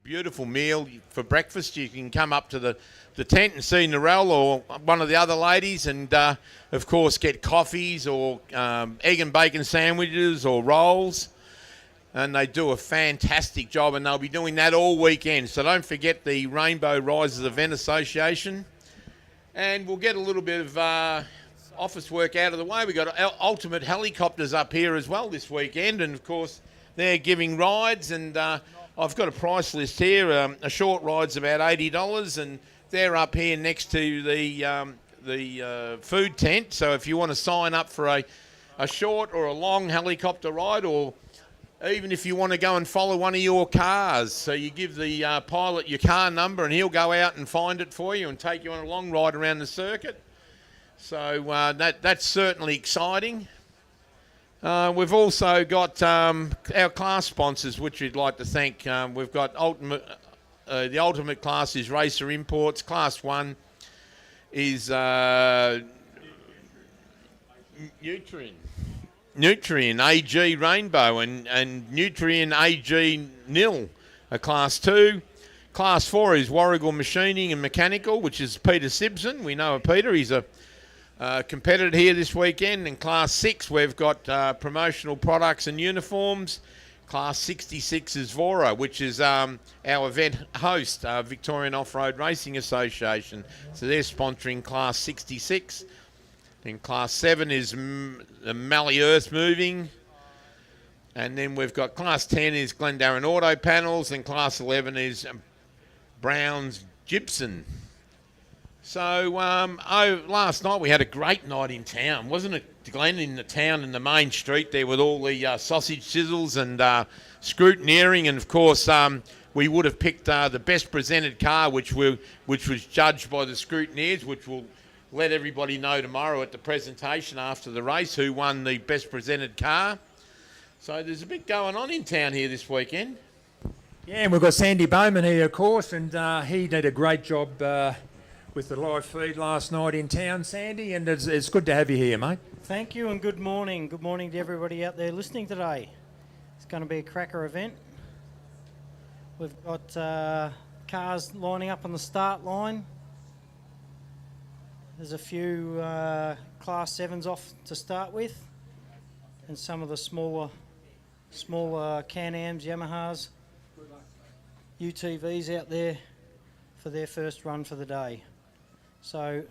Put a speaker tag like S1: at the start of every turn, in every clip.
S1: beautiful meal for breakfast. You can come up to the tent and see Narelle or one of the other ladies and, of course, get coffees or egg and bacon sandwiches or rolls. And they do a fantastic job, and they'll be doing that all weekend. So don't forget the Rainbow Risers Event Association. And we'll get a little bit of office work out of the way. We've got Ultimate Helicopters up here as well this weekend. And, of course, they're giving rides. And I've got a price list here. A short ride's about $80, and they're up here next to the food tent. So if you want to sign up for a short or a long helicopter ride, or even if you want to go and follow one of your cars, so you give the pilot your car number and he'll go out and find it for you and take you on a long ride around the circuit. So that's certainly exciting. We've also got our class sponsors, which we'd like to thank. We've got the ultimate class is Racer Imports. Class 1 is Nutrien AG Rainbow and Nutrien AG Nil are Class 2. Class 4 is Warrigal Machining and Mechanical, which is Peter Simpson. We know Peter. He's a competitor here this weekend. And Class 6, we've got promotional products and uniforms. Class 66 is Vora, which is our event host, Victorian Off-Road Racing Association. So they're sponsoring Class 66. And Class 7 is the Mallee Earth Moving. And then we've got Class 10 is Glendarren Auto Panels, and Class 11 is Brown's Gibson. So last night we had a great night in town, wasn't it, Glenn, in the town in the main street there with all the sausage sizzles and scrutineering. And, of course, we would have picked the best presented car, which was judged by the scrutineers, which will let everybody know tomorrow at the presentation after the race who won the best presented car. So there's a bit going on in town here this weekend.
S2: Yeah, and we've got Sandy Bowman here, of course, and he did a great job with the live feed last night in town, Sandy, and it's good to have you here, mate.
S3: Thank you and good morning. Good morning to everybody out there listening today. It's going to be a cracker event. We've got cars lining up on the start line. There's a few Class 7s off to start with, and some of the smaller Can-Ams, Yamahas, UTVs out there for their first run for the day. So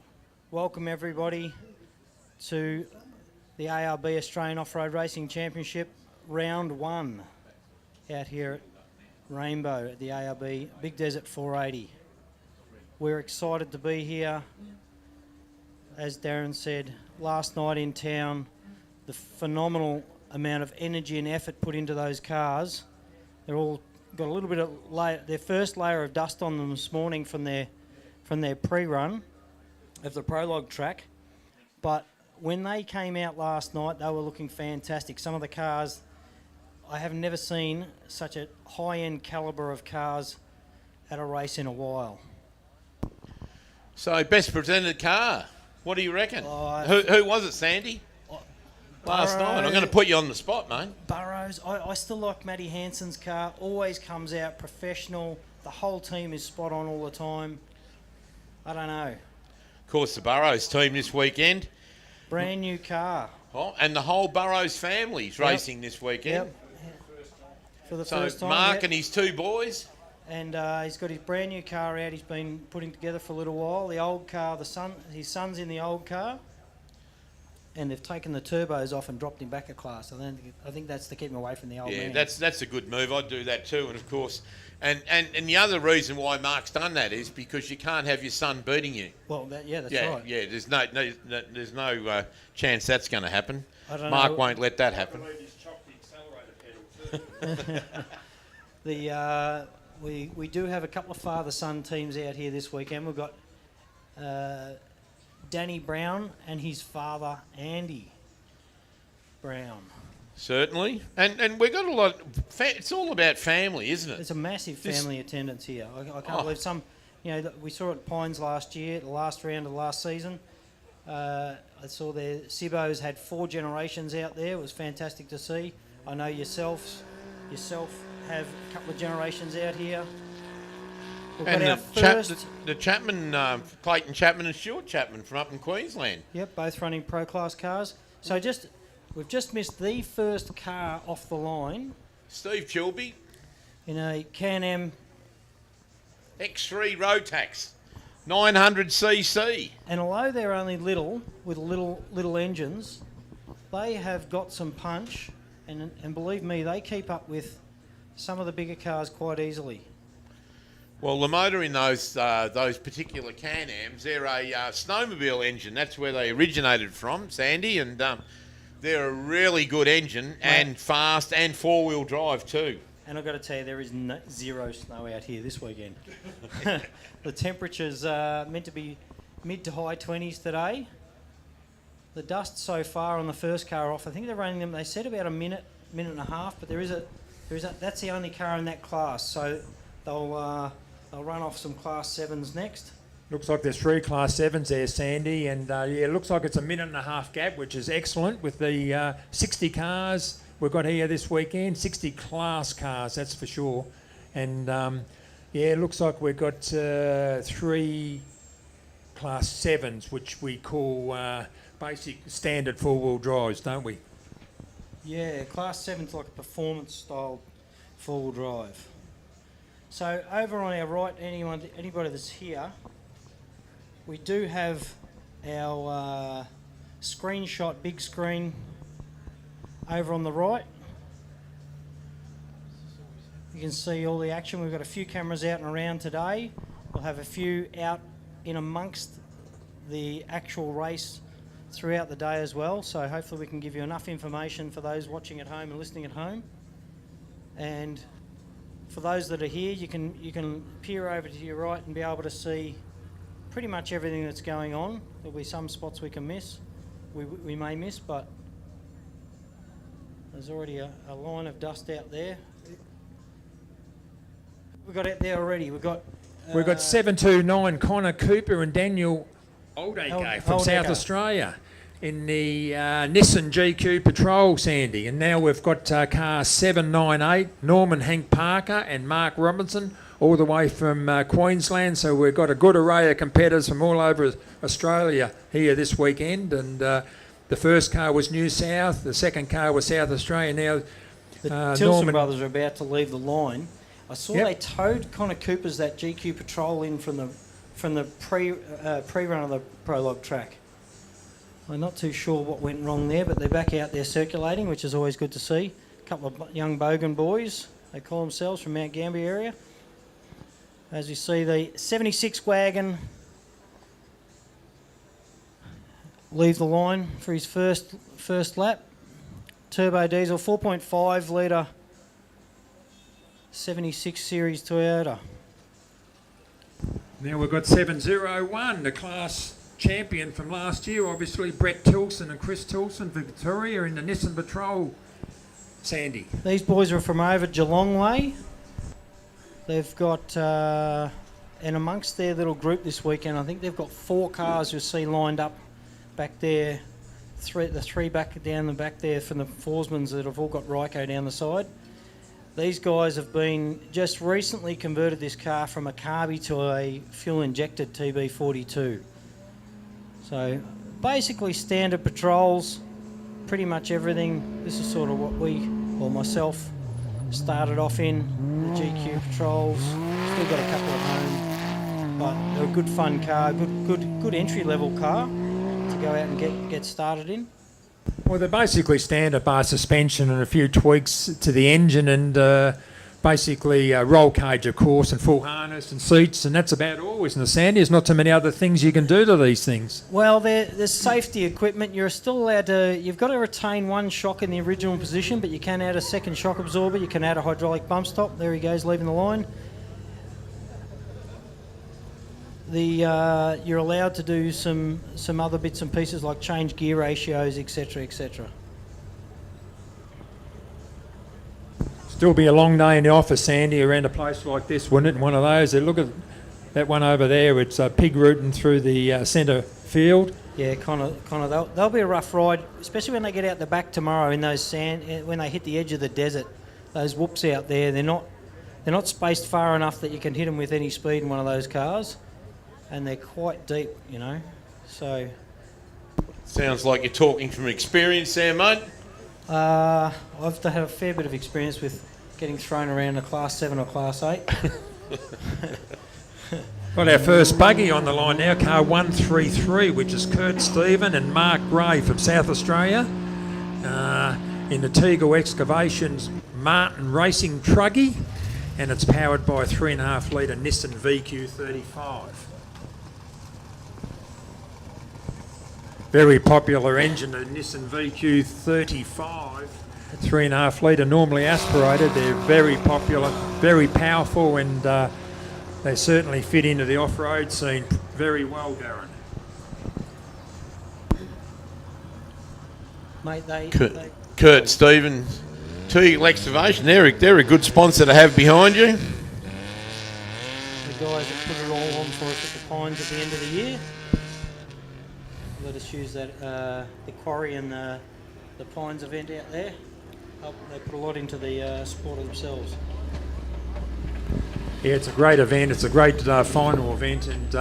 S3: welcome everybody to the ARB Australian Off-Road Racing Championship Round 1 out here at Rainbow at the ARB Big Desert 480. We're excited to be here. As Darren said, last night in town, the phenomenal amount of energy and effort put into those cars. They're all got a little bit of their first layer of dust on them this morning from their pre-run of the Prologue track. But when they came out last night, they were looking fantastic. Some of the cars, I have never seen such a high-end calibre of cars at a race in a while.
S1: So best presented car. What do you reckon? Who was it, Sandy? Last night. I'm going to put you on the spot, mate.
S3: Burrows. I still like Matty Hansen's car. Always comes out professional. The whole team is spot on all the time. I don't know.
S1: Of course, the Burrows team this weekend.
S3: Brand new car.
S1: Oh, and the whole Burrows family's racing this weekend.
S3: Yep. For the first time.
S1: Mark and his two boys.
S3: And he's got his brand new car out. He's been putting together for a little while. The old car, his son's in the old car, and they've taken the turbos off and dropped him back a class. I think that's to keep him away from the old man.
S1: Yeah, that's a good move. I'd do that too. And of course, and the other reason why Mark's done that is because you can't have your son beating you.
S3: Well, that's right. Yeah,
S1: there's no chance that's going to happen.
S3: Mark
S1: won't let that happen.
S3: We do have a couple of father-son teams out here this weekend. We've got Danny Brown and his father, Andy Brown.
S1: Certainly. And we've got a lot... it's all about family, isn't it?
S3: There's a massive family attendance here. I can't believe some... we saw it at Pines last year, the last round of the last season. I saw their Sibos had 4 generations out there. It was fantastic to see. I know yourself have a couple of generations out here. We've
S1: And
S3: got our first...
S1: the Chapman, Clayton Chapman and Stuart Chapman from up in Queensland.
S3: Yep, both running Pro Class cars. So we've just missed the first car off the line
S1: Steve Chilby,
S3: in a Can-Am,
S1: X3 Rotax, 900cc.
S3: and although they're only little, with little engines, they have got some punch, and believe me, they keep up with some of the bigger cars quite easily.
S1: Well, the motor in those particular Can-Ams, they're a snowmobile engine. That's where they originated from, Sandy, and they're a really good engine and fast and four-wheel drive too.
S3: And I've got to tell you, there is zero snow out here this weekend. The temperature's meant to be mid to high 20s today. The dust so far on the first car off, I think they're running them, they said about a minute and a half, but that's the only car in that class, so they'll run off some Class 7s next.
S2: Looks like there's 3 Class 7s there, Sandy, and it looks like it's a minute and a half gap, which is excellent with the 60 cars we've got here this weekend, 60 class cars, that's for sure. And it looks like we've got 3 Class 7s, which we call basic standard four-wheel drives, don't we?
S3: Yeah, Class 7's like a performance-style four-wheel drive. So over on our right, anybody that's here, we do have our screenshot big screen over on the right. You can see all the action. We've got a few cameras out and around today. We'll have a few out in amongst the actual race throughout the day as well. So hopefully we can give you enough information for those watching at home and listening at home. And for those that are here, you can peer over to your right and be able to see pretty much everything that's going on. There'll be some spots we can miss, we may miss, but there's already a line of dust out there. We've got out there already. We've got
S2: 729 Connor Cooper and Daniel Oldacre from South
S3: Oldacre.
S2: Australia in the Nissan GQ Patrol, Sandy. And now we've got car 798, Norman Hank Parker and Mark Robinson, all the way from Queensland. So we've got a good array of competitors from all over Australia here this weekend. And the first car was New South, the second car was South Australia. Now
S3: the Tilson brothers are about to leave the line. I saw
S2: Yep.
S3: they towed Connor Cooper's that GQ Patrol in from the pre-run of the Prologue track. I'm not too sure what went wrong there, but they're back out there circulating, which is always good to see. A couple of young Bogan boys, they call themselves, from Mount Gambier area. As you see, the 76 wagon leave the line for his first lap. Turbo diesel, 4.5 litre 76 series Toyota.
S2: Now we've got 701, the class champion from last year, obviously Brett Tilson and Chris Tilson, Victoria in the Nissan Patrol, Sandy.
S3: These boys are from over Geelong way. They've got, and amongst their little group this weekend, I think they've got 4 cars you'll see lined up back there. The three back down the back there from the Forsmans that have all got Ryco down the side. These guys have been just recently converted this car from a carby to a fuel-injected TB42. So basically standard patrols, pretty much everything. This is sort of what myself started off in, the GQ patrols. Still got a couple at home, but they're a good fun car, good entry-level car to go out and get started in.
S2: Well, they're basically standard bar suspension and a few tweaks to the engine and basically roll cage, of course, and full harness and seats, and that's about all, isn't it, Sandy? There's not too many other things you can do to these things.
S3: Well, there's safety equipment. You're still allowed to... You've got to retain one shock in the original position, but you can add a second shock absorber. You can add a hydraulic bump stop. There he goes, leaving the line. You're allowed to do some other bits and pieces like change gear ratios, etc., etc.
S2: Still be a long day in the office, Sandy, around a place like this, wouldn't it? One of those. Look at that one over there. It's pig rooting through the centre field.
S3: Yeah, Connor, they'll be a rough ride, especially when they get out the back tomorrow in those when they hit the edge of the desert. Those whoops out there, they're they're not spaced far enough that you can hit them with any speed in one of those cars, and they're quite deep, you know. So
S1: Sounds like you're talking from experience there, mate.
S3: I've had a fair bit of experience with getting thrown around a Class 7 or Class 8.
S2: Got our first buggy on the line now, car 133, which is Kurt Stephen and Mark Gray from South Australia. In the Tegel Excavations Martin Racing Truggy, and it's powered by a 3.5 litre Nissan VQ35. Very popular engine, the Nissan VQ35, 3.5 litre, normally aspirated. They're very popular, very powerful, and they certainly fit into the off-road scene very well, Darren.
S3: Mate,
S1: Kurt Stevens, Tegel Excavation, they're a good sponsor to have behind you.
S3: the guys that put it all on for us at the Pines at the end of the year. Let us use that, the quarry and the Pines event out there. They put a lot into the sport of themselves.
S2: Yeah, it's a great event. It's a great final event, and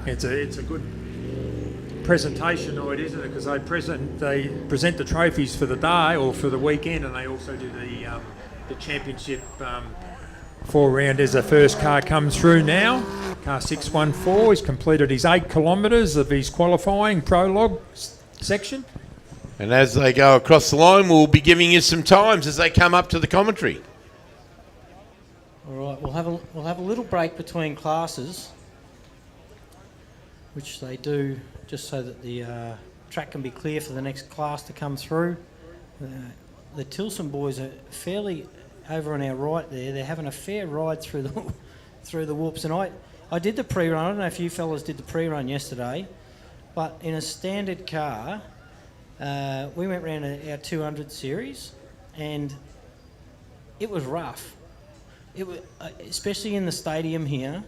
S2: it's a good presentation night, isn't it? Because they present the trophies for the day or for the weekend, and they also do the championship 4-round as the first car comes through now. Car 614. He's completed his 8 kilometres of his qualifying prologue section.
S1: And as they go across the line, we'll be giving you some times as they come up to the commentary.
S3: All right, we'll have a little break between classes, which they do just so that the track can be clear for the next class to come through. The Tilson boys are fairly over on our right there. They're having a fair ride through the whoops, and I did the pre-run. I don't know if you fellas did the pre-run yesterday, but in a standard car, we went round our 200 series, and it was rough. It was, especially in the stadium here.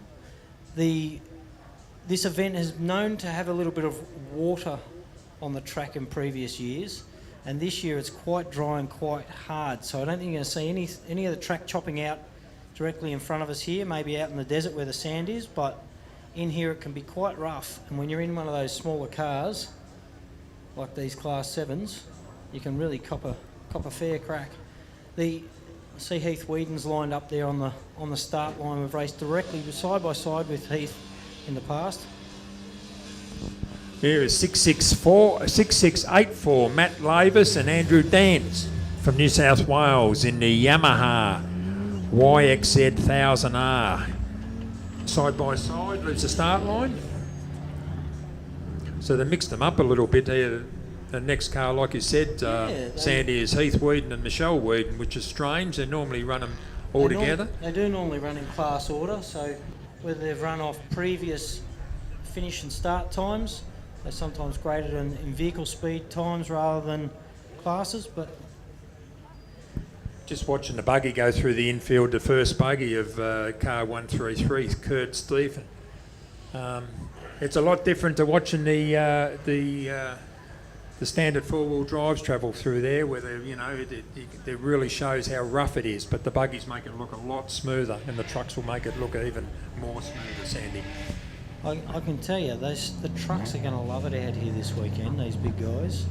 S3: This event is known to have a little bit of water on the track in previous years, and this year it's quite dry and quite hard. So I don't think you're going to see any of the track chopping out directly in front of us here, maybe out in the desert where the sand is, but in here it can be quite rough. And when you're in one of those smaller cars, like these Class 7s, you can really cop a fair crack. I see Heath Whedon's lined up there on the start line. We've raced directly side by side with Heath in the past.
S2: Here is 6684 Matt Lavis and Andrew Dans from New South Wales in the Yamaha YXZ 1000R. Side by side, there's the start line. So they mixed them up a little bit here. The next car, like you said, Sandy, is Heath Whedon and Michelle Whedon, which is strange. They normally run them all together.
S3: They do normally run in class order, so whether they've run off previous finish and start times, they're sometimes graded in vehicle speed times rather than classes. But
S2: just watching the buggy go through the infield, the first buggy of car 133, Kurt Stephen. It's a lot different to watching the standard four-wheel drives travel through there, where it really shows how rough it is. But the buggies make it look a lot smoother, and the trucks will make it look even more smoother, Sandy.
S3: I can tell you, the trucks are going to love it out here this weekend, these big guys.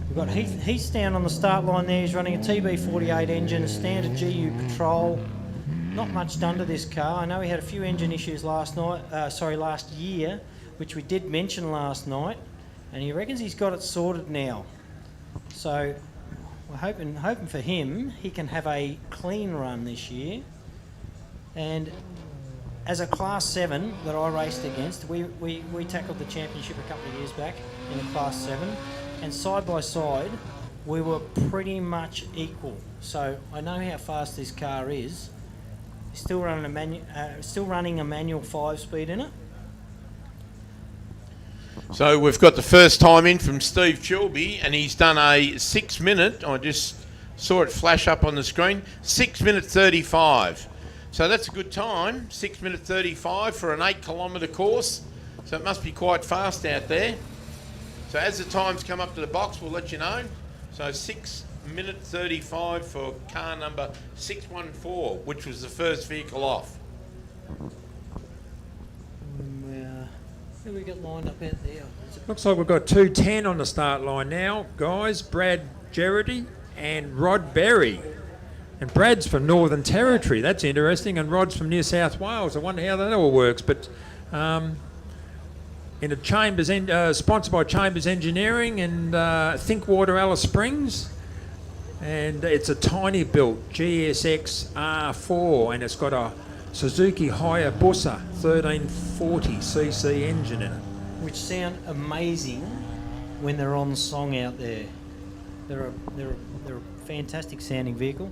S3: We've got Heath's down on the start line there. He's running a TB48 engine, a standard GU Patrol. Not much done to this car. I know he had a few engine issues last year, which we did mention last night, and he reckons he's got it sorted now. So we're hoping for him he can have a clean run this year. And as a Class 7 that I raced against, we tackled the championship a couple of years back in a Class 7, and side by side we were pretty much equal. So I know how fast this car is. Still running a manual 5-speed in it.
S1: So we've got the first time in from Steve Chilby, and he's done a 6-minute. I just saw it flash up on the screen. 6:35. So that's a good time. 6:35 for an 8-kilometre course. So it must be quite fast out there. So as the times come up to the box, we'll let you know. So 6 minute 35 for car number 614, which was the first vehicle off.
S3: Who we got lined up out there?
S2: Looks like we've got 2:10 on the start line now, guys. Brad Gerrity and Rod Berry. And Brad's from Northern Territory. That's interesting. And Rod's from New South Wales. I wonder how that all works. But in a Chambers, sponsored by Chambers Engineering and Thinkwater Alice Springs. And it's a tiny built GSX R4, and it's got a Suzuki Hayabusa 1340cc engine in it.
S3: Which sound amazing when they're on song out there. They're a fantastic sounding vehicle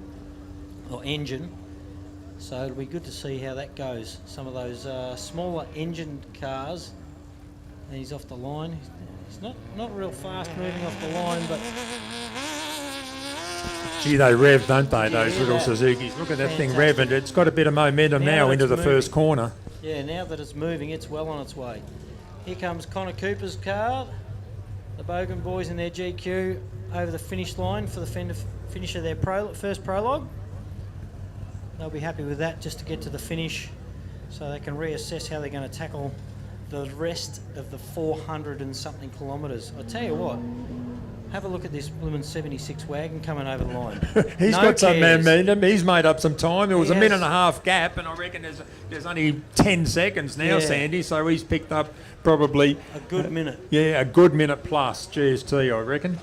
S3: or engine. So it'll be good to see how that goes. Some of those smaller engine cars. And he's off the line. He's not real fast moving off the line, but
S2: Gee, they rev, don't they, those
S3: Yeah,
S2: little
S3: that-
S2: Suzukis. Look at that thing
S3: fantastic.
S2: revving. It's got a bit of momentum
S3: Now
S2: now into
S3: it's
S2: the first
S3: moving.
S2: corner.
S3: yeah, now that it's moving, it's well on its way. Here comes Connor Cooper's car. The Bogan boys in their GQ over the finish line for the finish of their first prologue. They'll be happy with that just to get to the finish so they can reassess how they're going to tackle the rest of the 400 and something kilometres. I tell you what, have a look at this blooming 76 wagon coming over the line.
S2: He's
S3: No
S2: got some
S3: cares.
S2: momentum. He's made up some time. There was
S3: He
S2: a minute
S3: has.
S2: and a half gap, and I reckon there's only 10 seconds now,
S3: Yeah.
S2: Sandy. So he's picked up probably
S3: A good minute.
S2: a good minute plus GST, I reckon.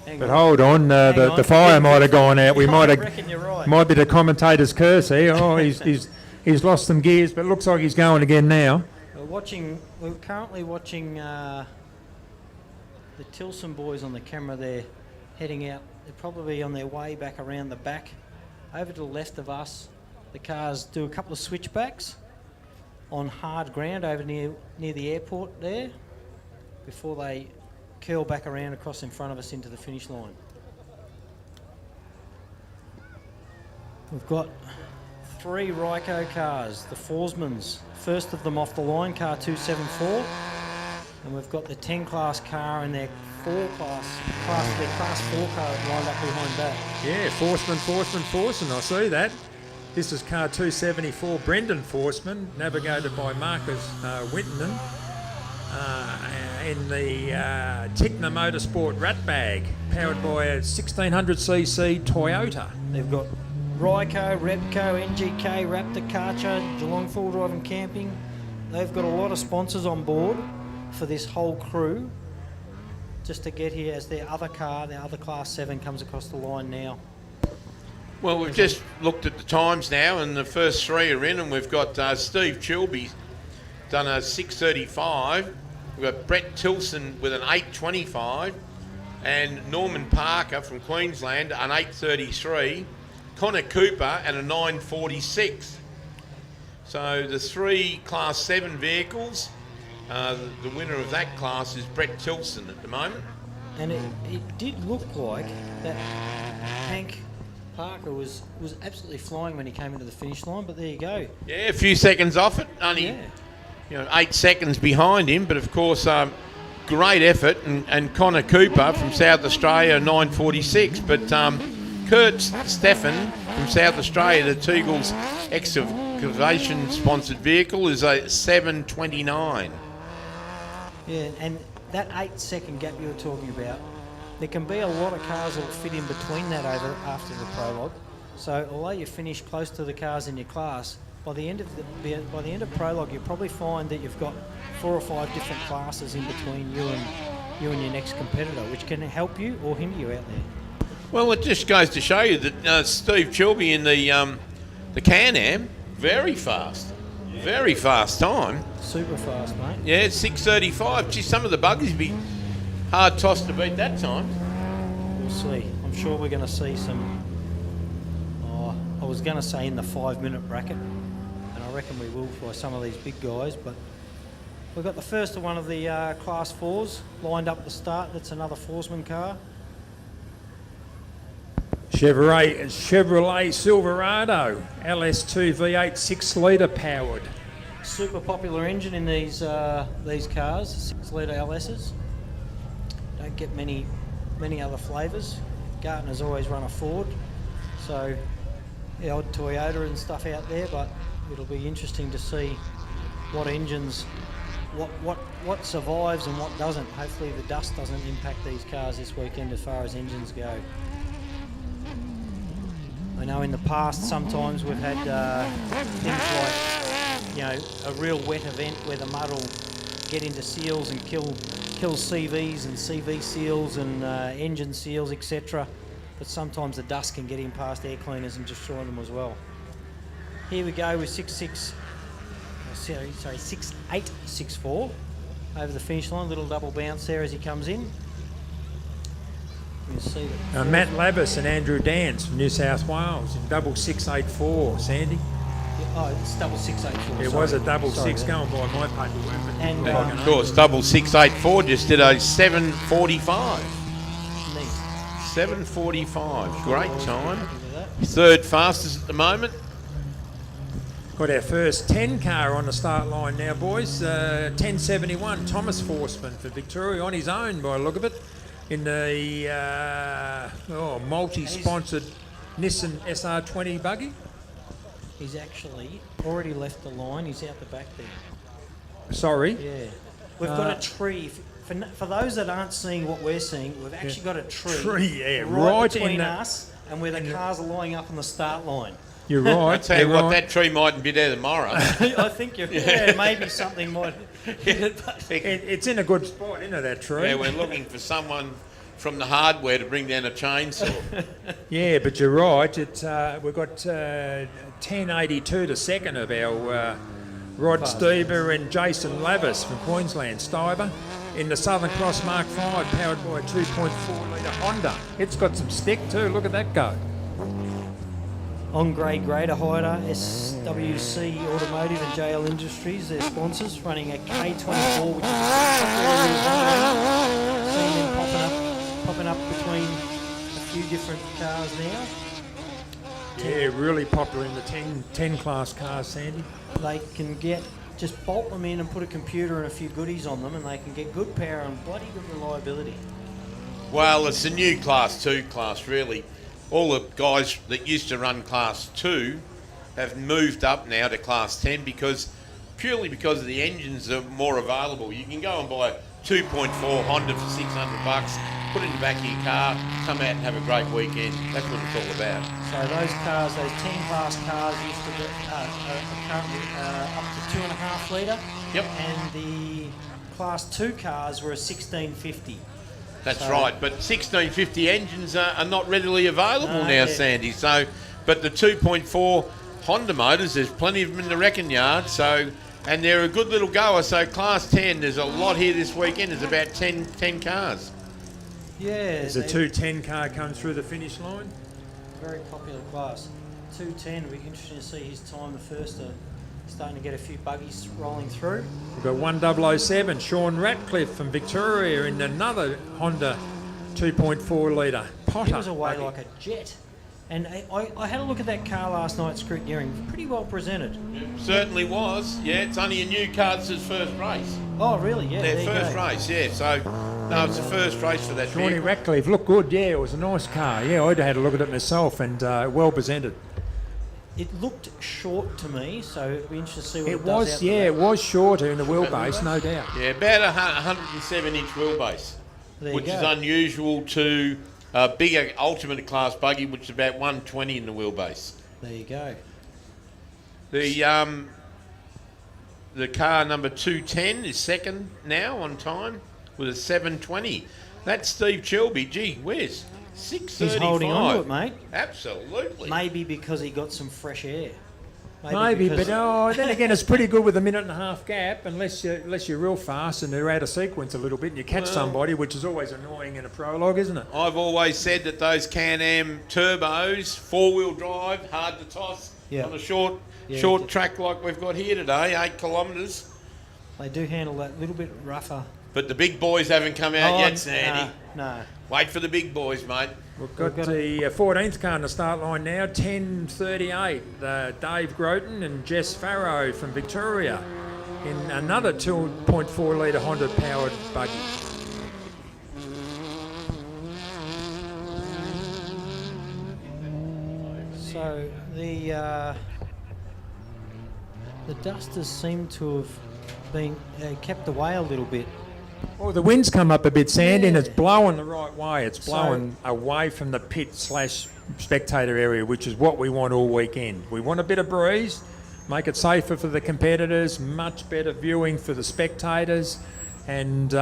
S3: Hang
S2: But
S3: on.
S2: hold on,
S3: Hang
S2: the
S3: on.
S2: fire might have gone out. We
S3: I
S2: might
S3: reckon you're
S2: have
S3: right.
S2: might be the commentator's curse here. Oh, he's lost some gears, but it looks like he's going again now.
S3: We're currently watching the Tilson boys on the camera there heading out. They're probably on their way back around the back. Over to the left of us, the cars do a couple of switchbacks on hard ground over near the airport there before they curl back around across in front of us into the finish line. We've got 3 Ryco cars, the Forsmans, first of them off the line, car 274, and we've got the 10 class car and their class 4 car lined up behind that.
S2: Yeah, Forsman, I see that. This is car 274, Brendan Forsman, navigated by Marcus Winton, in the Tickner Motorsport Rat Bag, powered by a 1600cc Toyota.
S3: They've got Ryco, Repco, NGK, Raptor, Karcher, Geelong Full Drive and Camping. They've got a lot of sponsors on board for this whole crew just to get here as their other car, their other Class 7 comes across the line now.
S1: Well, we've just looked at the times now, and the first 3 are in, and we've got Steve Chilby done a 6:35. We've got Brett Tilson with an 8:25, and Norman Parker from Queensland an 8:33. Connor Cooper at a 9:46. So the 3 Class 7 vehicles, the winner of that class is Brett Tilson at the moment.
S3: And it did look like that Hank Parker was absolutely flying when he came into the finish line, but there you go.
S1: Yeah, a few seconds off it, only 8 seconds behind him, but of course great effort, and Connor Cooper from South Australia 9:46, but Kurt Steffen from South Australia, the Teagles excavation sponsored vehicle, is a 7:29.
S3: Yeah, and that 8-second gap you were talking about, there can be a lot of cars that will fit in between that after the prologue. So although you finish close to the cars in your class, by the end of prologue, you'll probably find that you've got 4 or 5 different classes in between you and your next competitor, which can help you or hinder you out there.
S1: Well, it just goes to show you that Steve Chilby in the Can-Am, very fast time.
S3: Super fast, mate.
S1: Yeah, 6:35. Gee, some of the buggies be hard tossed to beat that time.
S3: We'll see. I'm sure we're going to see some, I was going to say in the 5-minute bracket, and I reckon we will for some of these big guys, but we've got the first of one of the Class 4s lined up at the start. That's another Forsman car.
S2: Chevrolet Silverado, LS2 V8 6-litre powered.
S3: Super popular engine in these cars, 6-litre LSs. Don't get many many other flavours. Gartner's always run a Ford, so the odd Toyota and stuff out there, but it'll be interesting to see what engines, what survives and what doesn't. Hopefully the dust doesn't impact these cars this weekend as far as engines go. I know in the past sometimes we've had things like, you know, a real wet event where the mud will get into seals and kill CVs and CV seals and engine seals, etc. But sometimes the dust can get in past air cleaners and destroy them as well. Here we go with 6864 over the finish line. Little double bounce there as he comes in. You can see that.
S2: Matt Labus and Andrew Dance from New South Wales in 6684, Sandy.
S3: Oh, it's 6684.
S2: It was a double six going by my paperwork.
S3: And
S1: Of course, 6684 just did a 7:45.
S3: neat.
S1: 7:45, great time.
S3: Happy with that.
S1: Third fastest at the moment.
S2: Got our first 10 car on the start line now, boys. 1071, Thomas Forsman for Victoria on his own by the look of it, in the multi-sponsored Nissan SR20 buggy.
S3: He's actually already left the line. He's out the back there.
S2: Sorry.
S3: Yeah. We've got a tree. For those that aren't seeing what we're seeing, we've actually got a tree, right between us and where the cars are lining up on the start line.
S2: You're right.
S1: I tell you what, that tree mightn't be there tomorrow.
S3: I think maybe something might hit it. But
S2: It's in a good spot, isn't it, that tree?
S1: Yeah, we're looking for someone from the hardware to bring down a chainsaw.
S2: Yeah, but you're right. It's we've got 1082 to second of our Rod Stever and Jason Lavis from Queensland, Stiver, in the Southern Cross Mark V, powered by a 2.4 litre Honda. It's got some stick too. Look at that go.
S3: On grade grader hider, SWC Automotive and JL Industries, their sponsors, running a K24, which is seeing them popping up between a few different cars now.
S2: Yeah, really popular in the 10 class cars, Sandy.
S3: They can just bolt them in and put a computer and a few goodies on them, and they can get good power and bloody good reliability.
S1: Well, it's a new Class 2 class, really. All the guys that used to run Class 2 have moved up now to Class 10 purely because the engines are more available. You can go and buy a 2.4 Honda for $600, put it in the back of your car, come out and have a great weekend. That's what it's all about.
S3: So those cars, those 10 class cars used to be currently up to 2.5 litre.
S1: Yep.
S3: And the Class 2 cars were a 1650.
S1: That's right, but 1650 engines are not readily available now,
S3: yeah.
S1: Sandy. So, but the 2.4 Honda motors, there's plenty of them in the wrecking yard. So, and they're a good little goer. So, Class 10, there's a lot here this weekend. There's about 10 cars.
S3: Yeah.
S2: There's a 210 car comes through the finish line.
S3: Very popular class. 210, it'll be interesting to see his time. The first starting to get a few buggies rolling through.
S2: We've got 1007, Sean Ratcliffe from Victoria in another Honda 2.4 litre Potter.
S3: He was away
S2: buggy.
S3: like a jet. And I had a look at that car last night, scrutineering. Pretty well presented.
S1: Certainly was. Yeah, it's only a new car. It's his first race.
S3: Oh, really? Yeah.
S1: Their
S3: there you
S1: first
S3: go.
S1: race, yeah. So, no, it's the first race for that
S2: Shawnee
S1: vehicle.
S2: Ratcliffe looked good, yeah, it was a nice car. Yeah, I'd had a look at it myself and well presented.
S3: It looked short to me, so it'd be interesting to see what it,
S2: It
S3: does
S2: was,
S3: out the
S2: yeah,
S3: back.
S2: it was shorter in the wheelbase, no doubt.
S1: Yeah, about a 107-inch wheelbase,
S3: There you
S1: which
S3: go.
S1: is unusual to a bigger ultimate class buggy, which is about 120 in the wheelbase.
S3: There you go.
S1: The car number 210 is second now on time with a 720. That's Steve Shelby. Gee whiz, 635.
S3: He's holding on to it, mate.
S1: Absolutely.
S3: Maybe because he got some fresh air.
S2: Maybe,
S3: because-
S2: but then again, it's pretty good with a minute and a half gap, unless you're real fast and they're out of sequence a little bit and you catch somebody, which is always annoying in a prologue, isn't it?
S1: I've always said that those Can-Am turbos, four-wheel drive, hard to toss
S3: Yeah.
S1: on a short
S3: Yeah.
S1: track like we've got here today, 8 kilometres.
S3: They do handle that a little bit rougher.
S1: But the big boys haven't come out yet, Sandy.
S3: No.
S1: Wait for the big boys, mate.
S2: We've got the 14th car on the start line now, 10:38. Dave Groton and Jess Farrow from Victoria in another 2.4 litre Honda powered buggy.
S3: So the dusters seem to have been kept away a little bit.
S2: Well, the wind's come up a bit, Sandy, and
S3: Yeah.
S2: it's blowing the right way. It's
S3: So-
S2: blowing away from the pit/spectator area, which is what we want all weekend. We want a bit of breeze, make it safer for the competitors, much better viewing for the spectators, and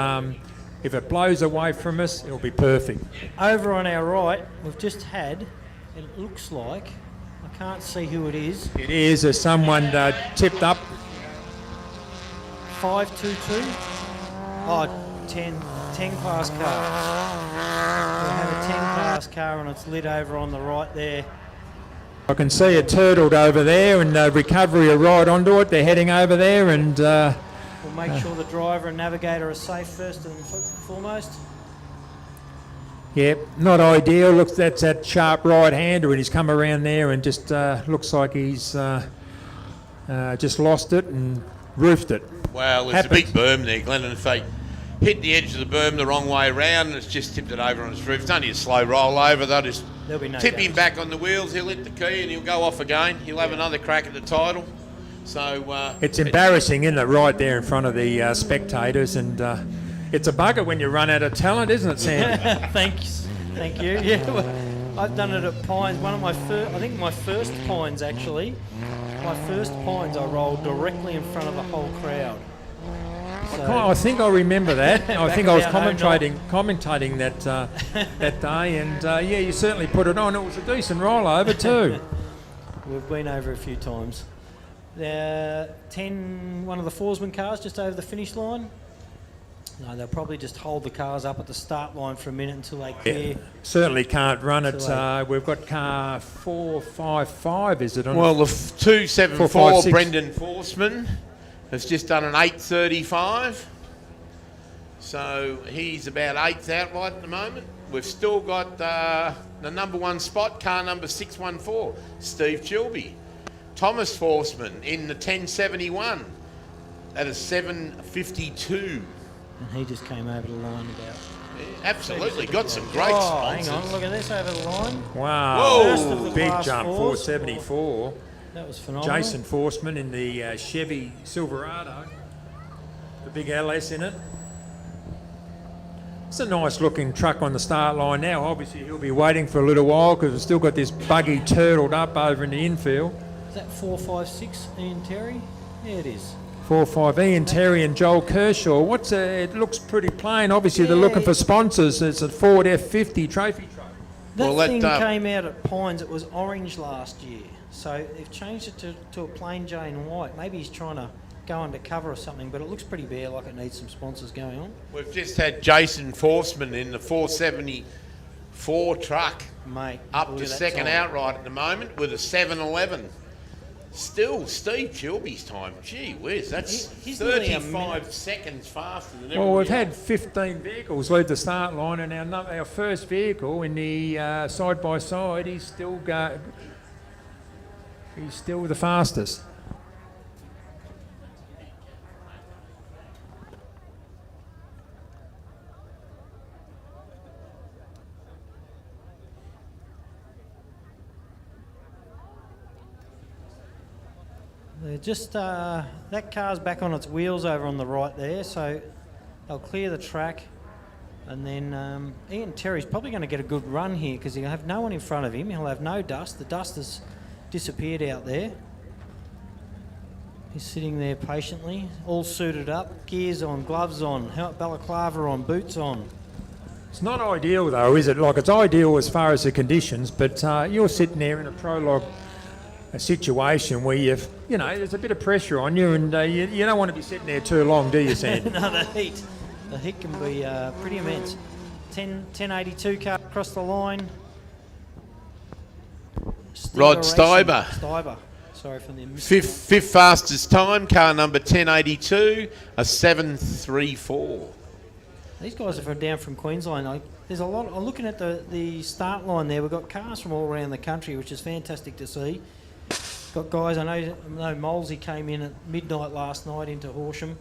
S2: if it blows away from us, it'll be perfect.
S3: Over on our right, we've just had, it looks like, I can't see who it is,
S2: It is as someone tipped up.
S3: 522. Oh, 10 class car. We have a 10 class car on its lid over on the right there.
S2: I can see it turtled over there, and recovery are right onto it. They're heading over there, and
S3: We'll make sure the driver and navigator are safe first and foremost.
S2: yeah, not ideal. Looks, that's that sharp right-hander, and he's come around there and just looks like he's just lost it and roofed it.
S1: Well, there's
S2: Happens.
S1: a big berm there, Glenn, and if they hit the edge of the berm the wrong way around and it's just tipped it over on its roof, it's only a slow roll over. They'll just
S3: There'll be no
S1: tip him
S3: damage.
S1: back on the wheels, he'll hit the key and he'll go off again. He'll have another crack at the title. So
S2: It's embarrassing, isn't it, right there in front of the spectators, and it's a bugger when you run out of talent, isn't it, Sam?
S3: Thanks. Thank you. Yeah, well, I've done it at Pines. One of my first, I think my first Pines actually. My first Pines I rolled directly in front of the whole crowd. So,
S2: I think I remember that. I
S3: Back
S2: think I was
S3: about
S2: commentating that that day, and yeah, you certainly put it on. It was a decent rollover too.
S3: we've been over a few times. The 10, one of the Forsman cars just over the finish line. No, they'll probably just hold the cars up at the start line for a minute until they clear.
S2: Certainly can't run it.
S3: So,
S2: We've got car 455, is it? On
S1: well, the 274
S2: 456.
S1: Brendan Forsman has just done an 835. So he's about 8th outright at the moment. We've still got the number 1 spot, car number 614, Steve Chilby. Thomas Forsman in the 1071 at a 752.
S3: And he just came over the line about.
S1: Absolutely, got some great
S3: Oh,
S1: sponsors.
S3: hang on, look at this over the line.
S2: wow,
S3: First of the
S2: big
S3: class
S2: jump,
S3: fours.
S2: 474.
S3: That was phenomenal.
S2: Jason Forsman in the Chevy Silverado, the big LS in it. It's a nice looking truck on the start line now. Obviously he'll be waiting for a little while because we've still got this buggy turtled up over in the infield.
S3: Is that 456 Ian Terry? Yeah, it is.
S2: 4-5 Ian Terry and Joel Kershaw. It looks pretty plain. Obviously they're looking for sponsors. It's a Ford F50 trophy truck.
S3: That
S1: Well, that,
S3: thing came out at Pines. It was orange last year. So they've changed it to a plain Jane white. Maybe he's trying to go undercover or something, but it looks pretty bare, like it needs some sponsors going on.
S1: We've just had Jason Forsman in the 474 truck
S3: Mate,
S1: up
S3: look
S1: to
S3: at that
S1: second
S3: time.
S1: outright at the moment with a 711. Still Steve Chilby's time. Gee whiz, that's
S3: He's nearly a
S1: 35 seconds faster than
S2: Well, we've
S1: everybody
S2: had 15 vehicles leave the start line, and our first vehicle in the side by side, he's still the fastest.
S3: They're just that car's back on its wheels over on the right there, so they'll clear the track, and then Ian Terry's probably going to get a good run here because he'll have no one in front of him. He'll have no dust. The dust has disappeared out there. He's sitting there patiently, all suited up, gears on, gloves on, balaclava on, boots on.
S2: It's not ideal though, is it? Like, it's ideal as far as the conditions, but you're sitting there in a Prologue situation where there's a bit of pressure on you, and you don't want to be sitting there too long, do you, Sandy?
S3: No, the heat can be pretty immense. 1082 car across the line.
S1: Rod
S3: Racing.
S1: Steiber.
S3: Sorry for the
S1: fifth fastest time, car number 1082, a 734.
S3: These guys are down from Queensland. There's a lot. I'm looking at the start line there. We've got cars from all around the country, which is fantastic to see. Got guys. I know Molesy came in at midnight last night into Horsham,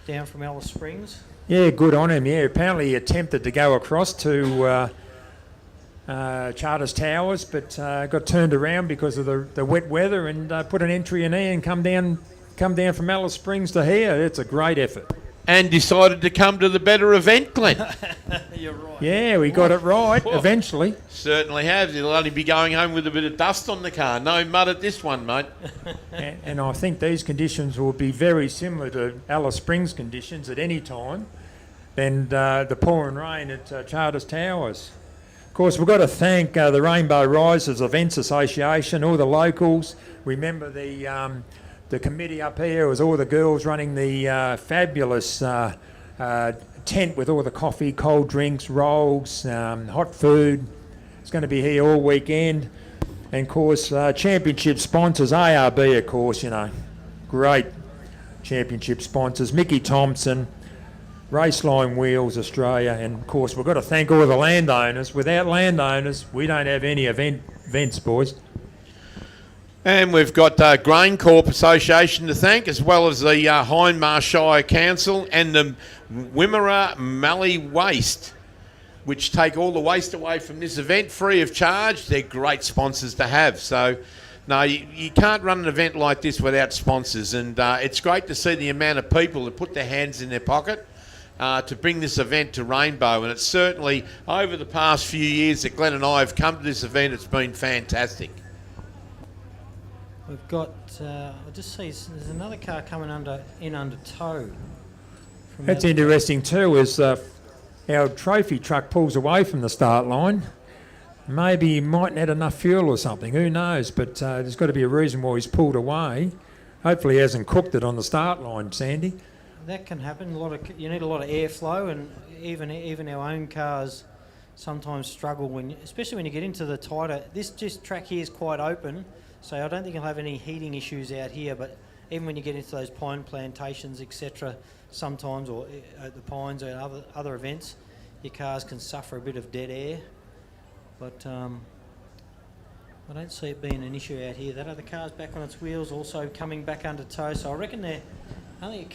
S3: down from Alice Springs.
S2: Yeah, good on him. Yeah, apparently he attempted to go across to Charters Towers, but got turned around because of the wet weather and put an entry in here and come down from Alice Springs to here. It's a great effort.
S1: And decided to come to the better event, Glenn.
S3: You're right.
S2: Yeah, we got it right eventually.
S1: Certainly have. He'll only be going home with a bit of dust on the car. No mud at this one, mate.
S2: And I think these conditions will be very similar to Alice Springs conditions at any time than the pouring rain at Charters Towers. Of course, we've got to thank the Rainbow Risers Events Association, all the locals. Remember the committee up here was all the girls running the fabulous tent with all the coffee, cold drinks, rolls, hot food. It's going to be here all weekend. And of course, championship sponsors, ARB, of course, you know, great championship sponsors. Mickey Thompson, Raceline Wheels Australia, and of course we've got to thank all the landowners. Without landowners, we don't have any events, boys.
S1: And we've got Grain Corp Association to thank, as well as the Hindmarsh Shire Council and the Wimmera Mallee Waste, which take all the waste away from this event free of charge. They're great sponsors to have. So, no, you can't run an event like this without sponsors. And it's great to see the amount of people that put their hands in their pocket to bring this event to Rainbow. And it's certainly, over the past few years that Glenn and I have come to this event, it's been fantastic.
S3: We've got, I just see there's another car coming under tow.
S2: That's interesting too, as our trophy truck pulls away from the start line. Maybe he mightn't had enough fuel or something, who knows, but there's got to be a reason why he's pulled away. Hopefully he hasn't cooked it on the start line, Sandy.
S3: That can happen. You need a lot of airflow, and even our own cars sometimes struggle especially when you get into the tighter. This track here is quite open, so I don't think you'll have any heating issues out here. But even when you get into those pine plantations, etc., sometimes, or at the pines or other events, your cars can suffer a bit of dead air. But I don't see it being an issue out here. That other car's back on its wheels, also coming back under tow. So I reckon they're only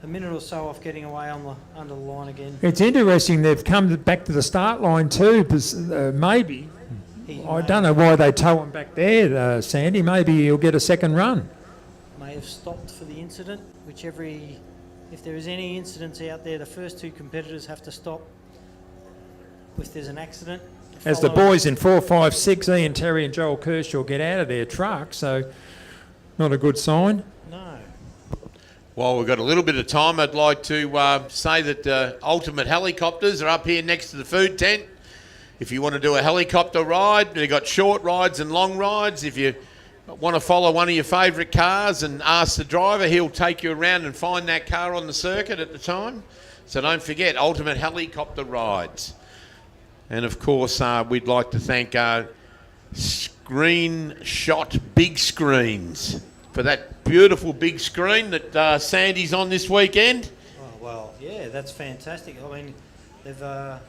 S3: a minute or so off getting away under the line again.
S2: It's interesting they've come back to the start line too, because maybe, I don't know why they tow him back there, Sandy. Maybe he'll get a second run.
S3: May have stopped for the incident, if there is any incidents out there, the first two competitors have to stop if there's an accident.
S2: As the boys in 4, 5, 6, Ian Terry and Joel Kershaw get out of their truck, so not a good sign.
S3: No.
S1: Well, we've got a little bit of time. I'd like to say that Ultimate Helicopters are up here next to the food tent. If you want to do a helicopter ride, they've got short rides and long rides. If you want to follow one of your favourite cars and ask the driver, he'll take you around and find that car on the circuit at the time. So don't forget, Ultimate Helicopter Rides. And of course, we'd like to thank Screenshot Big Screens for that beautiful big screen that Sandy's on this weekend.
S3: Oh, well, yeah, that's fantastic. I mean, they've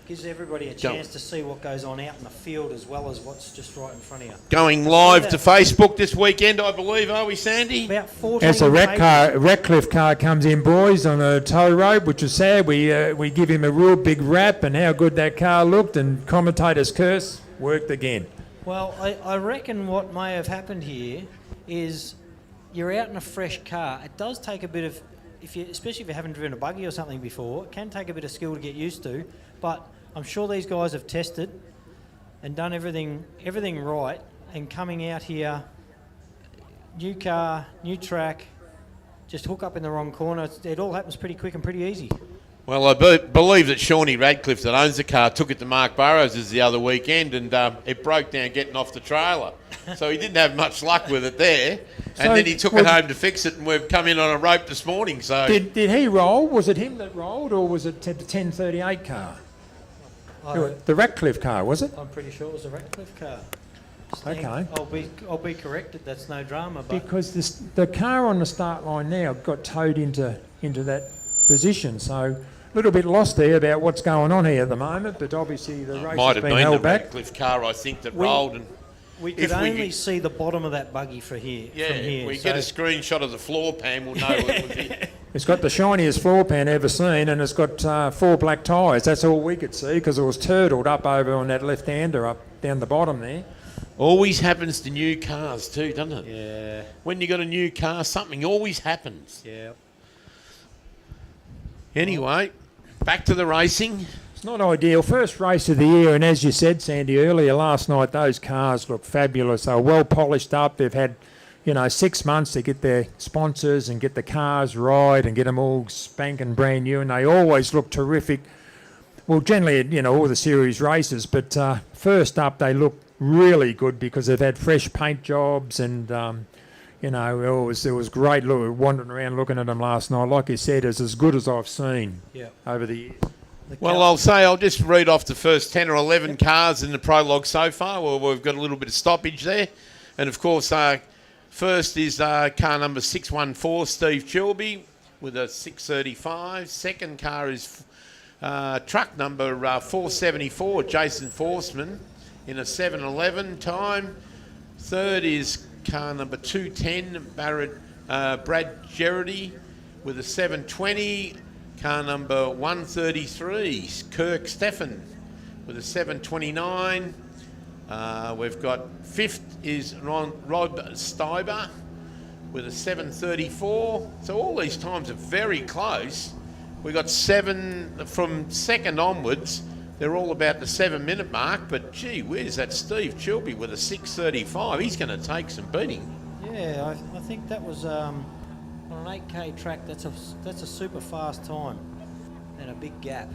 S3: gives everybody a chance to see what goes on out in the field as well as what's just right in front of you.
S1: Going live to Facebook this weekend, I believe, are we, Sandy?
S3: About 14
S2: As a Ratcliffe car comes in, boys, on a tow road, which is sad. We give him a real big rap and how good that car looked, and commentator's curse worked again.
S3: Well, I reckon what may have happened here is you're out in a fresh car. It does take a bit of, especially if you haven't driven a buggy or something before, it can take a bit of skill to get used to, but I'm sure these guys have tested and done everything right, and coming out here, new car, new track, just hook up in the wrong corner. It all happens pretty quick and pretty easy.
S1: Well, I believe that Shawnee Radcliffe, that owns the car, took it to Mark Burrows' the other weekend, and it broke down getting off the trailer. So he didn't have much luck with it there. And then he took it home to fix it, and we've come in on a rope this morning. So
S2: Did he roll? Was it him that rolled, or was it the 1038 car? The Ratcliffe car, was it?
S3: I'm pretty sure it was a Ratcliffe car.
S2: Okay.
S3: I'll be corrected. That's no drama. But
S2: Because the car on the start line now got towed into that position, so a little bit lost there about what's going on here at the moment. But obviously the race
S1: might
S2: has
S1: have
S2: been held
S1: the
S2: back.
S1: Radcliffe car, I think, that rolled. And
S3: We could only see the bottom of that buggy from here.
S1: If we get a screenshot of the floor pan, we'll know what it would be.
S2: It's got the shiniest floor pan ever seen, and it's got 4 black tyres. That's all we could see because it was turtled up over on that left-hander up down the bottom there.
S1: Always happens to new cars too, doesn't it?
S3: Yeah.
S1: When you got a new car, something always happens.
S3: Yeah.
S1: Anyway, back to the racing.
S2: It's not ideal. First race of the year, and as you said, Sandy, earlier last night, those cars look fabulous. They're well polished up. They've had, 6 months to get their sponsors and get the cars right and get them all spanking brand new, and they always look terrific. Well, generally, all the series races, but first up, they look really good because they've had fresh paint jobs and, it was great wandering around looking at them last night. Like you said, it's as good as I've seen over the years.
S1: Well, I'll just read off the first 10 or 11 cars in the Prologue so far. Well, we've got a little bit of stoppage there. And, of course, first is car number 614, Steve Chilby, with a 635. Second car is truck number 474, Jason Forsman, in a 711 time. Third is car number 210, Brad Gerrity, with a 720. Car number 133, Kirk Steffen, with a 729. We've got fifth is Rod Steiber with a 734. So all these times are very close. We got 7 from second onwards. They're all about the 7-minute mark. But gee whiz, that Steve Chilby with a 635. He's going to take some beating.
S3: Yeah, I think that was on an 8K track. That's a super fast time and a big gap.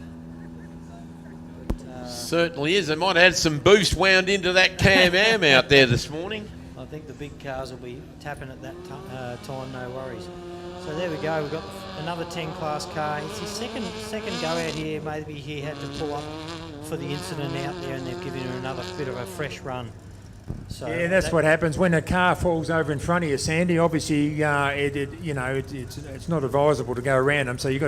S3: But,
S1: certainly is. They might have had some boost wound into that Can-Am out there this morning.
S3: I think the big cars will be tapping at that time, no worries. So there we go. We've got another 10 class car. It's his second go out here. Maybe he had to pull up for the incident out there, and they've given him another bit of a fresh run. So
S2: yeah, that's what happens when a car falls over in front of you, Sandy. Obviously, it's not advisable to go around them, so you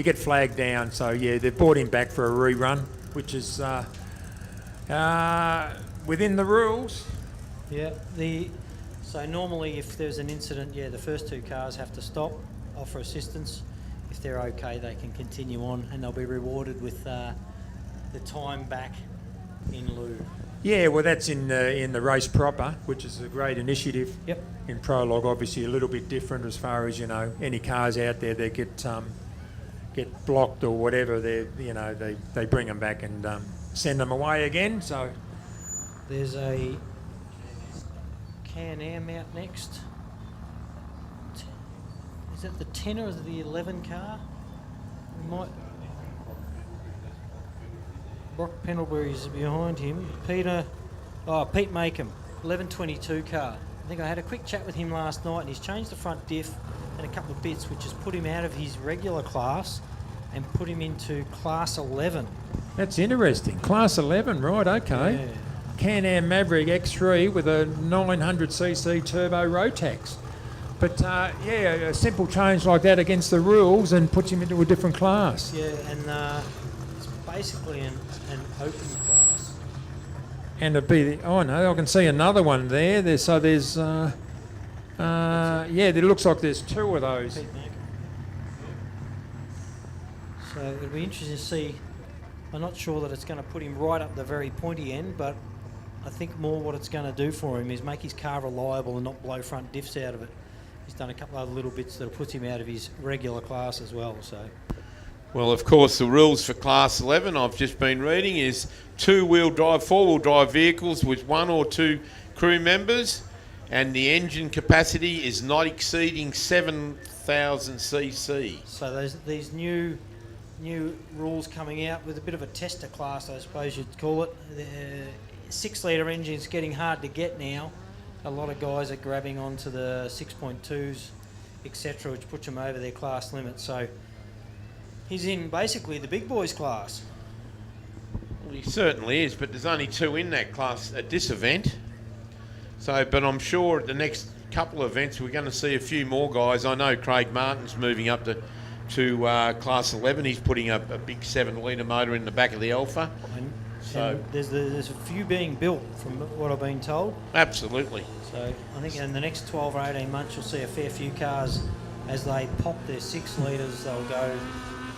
S2: get flagged down. So yeah, they've brought him back for a rerun, which is within the rules.
S3: Yeah. So normally, if there's an incident, the first 2 cars have to stop, offer assistance. If they're okay, they can continue on, and they'll be rewarded with the time back in lieu.
S2: Yeah, well, that's in the race proper, which is a great initiative.
S3: Yep.
S2: In Prologue, obviously, a little bit different as far as any cars out there that get blocked or whatever. They bring them back and send them away again. So
S3: there's a Can-Am out next. Is that the 10 or is it the 11 car? Brock Pendlebury's behind him. Pete Makem, 1122 car. I think I had a quick chat with him last night, and he's changed the front diff and a couple of bits, which has put him out of his regular class and put him into class 11.
S2: That's interesting. Class 11, right? Okay.
S3: Yeah.
S2: Can-Am Maverick X3 with a 900cc turbo Rotax. But a simple change like that against the rules and puts him into a different class.
S3: Yeah, and it's basically an open class.
S2: And it'd be I can see another one there. There looks like there's 2 of those.
S3: So it'll be interesting to see. I'm not sure that it's going to put him right up the very pointy end, but I think more what it's going to do for him is make his car reliable and not blow front diffs out of it. He's done a couple of other little bits that'll put him out of his regular class as well. So.
S1: Well, of course, the rules for Class 11 I've just been reading is 2-wheel drive, 4-wheel drive vehicles with 1 or 2 crew members, and the engine capacity is not exceeding 7,000 cc.
S3: So these new rules coming out with a bit of a tester class, I suppose you'd call it. The 6-litre engine's getting hard to get now. A lot of guys are grabbing onto the 6.2s, etc., which puts them over their class limit. So he's in basically the big boys class.
S1: Well, he certainly is, but there's only 2 in that class at this event. So, but I'm sure at the next couple of events we're going to see a few more guys. I know Craig Martin's moving up to Class 11. He's putting up a big 7-litre motor in the back of the Alpha. So
S3: And there's a few being built from what I've been told.
S1: absolutely.
S3: So I think in the next 12 or 18 months you'll see a fair few cars as they pop their 6 litres, they'll go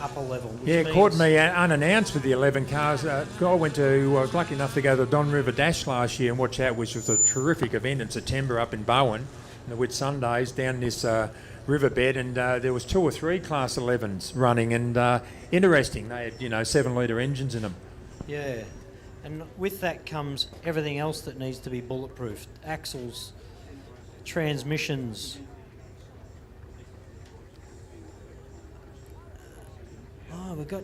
S3: upper level. Which
S2: Yeah, it caught me unannounced with the 11 cars. I was lucky enough to go to the Don River Dash last year and watch that, which was a terrific event in September up in Bowen, the Whitsundays, down this riverbed, and there was 2 or 3 Class 11s running, and interesting. They had, 7-litre engines in them.
S3: Yeah, and with that comes everything else that needs to be bulletproof. Axles, transmissions. Oh, we've got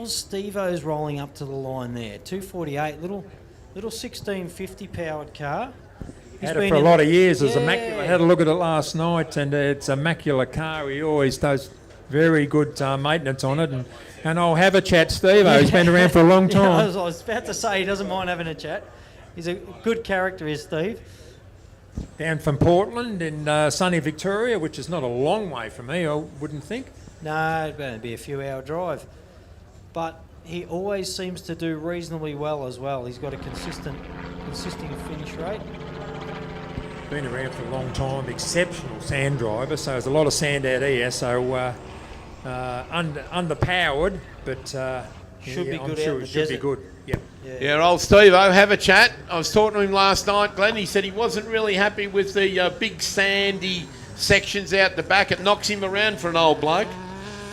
S3: Steve-O's rolling up to the line there. 248, little 1650 powered car.
S2: Had it for a lot of years. It was immaculate. I had a look at it last night, and it's a immaculate car. He always does very good maintenance on it. And I'll have a chat, Steve-O. He's been around for a long time.
S3: I was about to say he doesn't mind having a chat. He's a good character, is Steve.
S2: Down from Portland in sunny Victoria, which is not a long way from me, I wouldn't think.
S3: No, it'd only be a few hour drive. But he always seems to do reasonably well as well. He's got a consistent finish rate.
S2: Been around for a long time, exceptional sand driver, so there's a lot of sand out here, so underpowered, but
S3: Should be
S2: I'm
S3: good
S2: sure
S3: out in
S2: it
S3: the
S2: should be
S3: desert.
S2: good. Yep.
S1: Yeah, old Steve-O, have a chat. I was talking to him last night, Glenn. He said he wasn't really happy with the big sandy sections out the back. It knocks him around for an old bloke.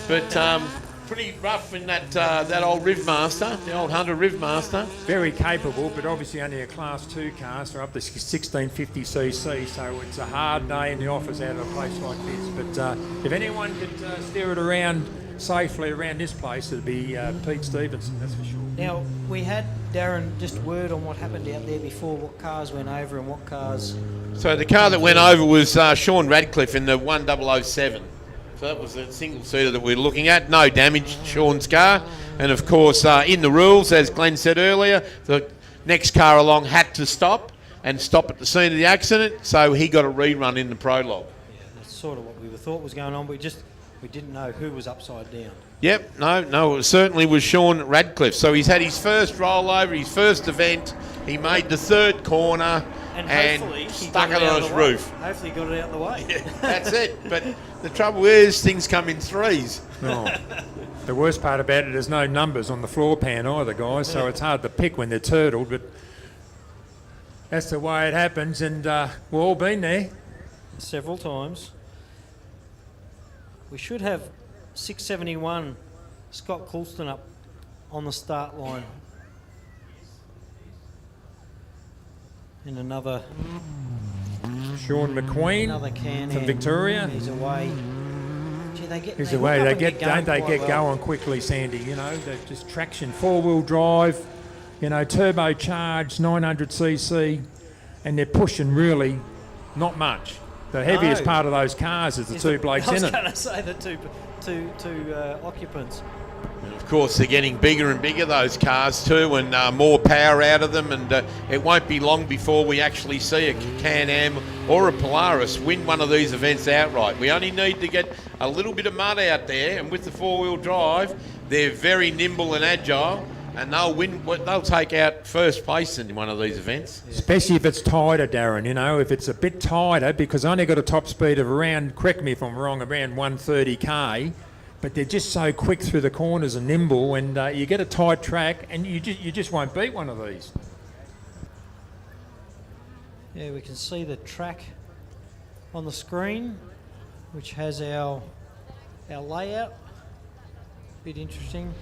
S1: But pretty rough in that old Rivmaster, the old Hunter Rivmaster.
S2: Very capable, but obviously only a Class 2 car, so up to 1650cc, so it's a hard day in the office out of a place like this. But if anyone could steer it around safely around this place, it'd be Pete Stevenson, that's for sure.
S3: Now, we had, Darren, just word on what happened out there before, what cars went over and what cars...
S1: So the car that went over was Sean Radcliffe in the 1007. So that was the single-seater that we're looking at. No damage to Sean's car. And, of course, in the rules, as Glenn said earlier, the next car along had to stop and stop at the scene of the accident, so he got a rerun in the Prologue.
S3: Yeah, that's sort of what we thought was going on, but we didn't know who was upside down.
S1: Yep, no, it certainly was Sean Radcliffe. So he's had his first rollover, his first event. He made the third corner and stuck it on his roof.
S3: Hopefully he got it out of the way.
S1: Yeah, that's it. But the trouble is, things come in threes.
S2: Oh. The worst part about it is no numbers on the floor pan either, guys, so it's hard to pick when they're turtled, but that's the way it happens, and we've all been there.
S3: Several times. We should have 671 Scott Coulston up on the start line. In another
S2: Sean McQueen from Victoria.
S3: He's away. Gee,
S2: He's away. Don't they get going quickly, Sandy? They're just traction, 4-wheel drive, turbocharged 900cc, and they're pushing really not much. The heaviest part of those cars is the two blokes in it.
S3: I was going to say the two occupants.
S1: And of course, they're getting bigger and bigger, those cars too, and more power out of them. And it won't be long before we actually see a Can-Am or a Polaris win one of these events outright. We only need to get a little bit of mud out there, and with the 4-wheel drive, they're very nimble and agile, and they'll win. They'll take out first place in one of these events.
S2: Especially if it's tighter, Darren. If it's a bit tighter, because I only got a top speed of around, correct me if I'm wrong, around 130k. But they're just so quick through the corners and nimble, and you get a tight track, and you just won't beat one of these.
S3: Yeah, we can see the track on the screen, which has our layout. Bit interesting.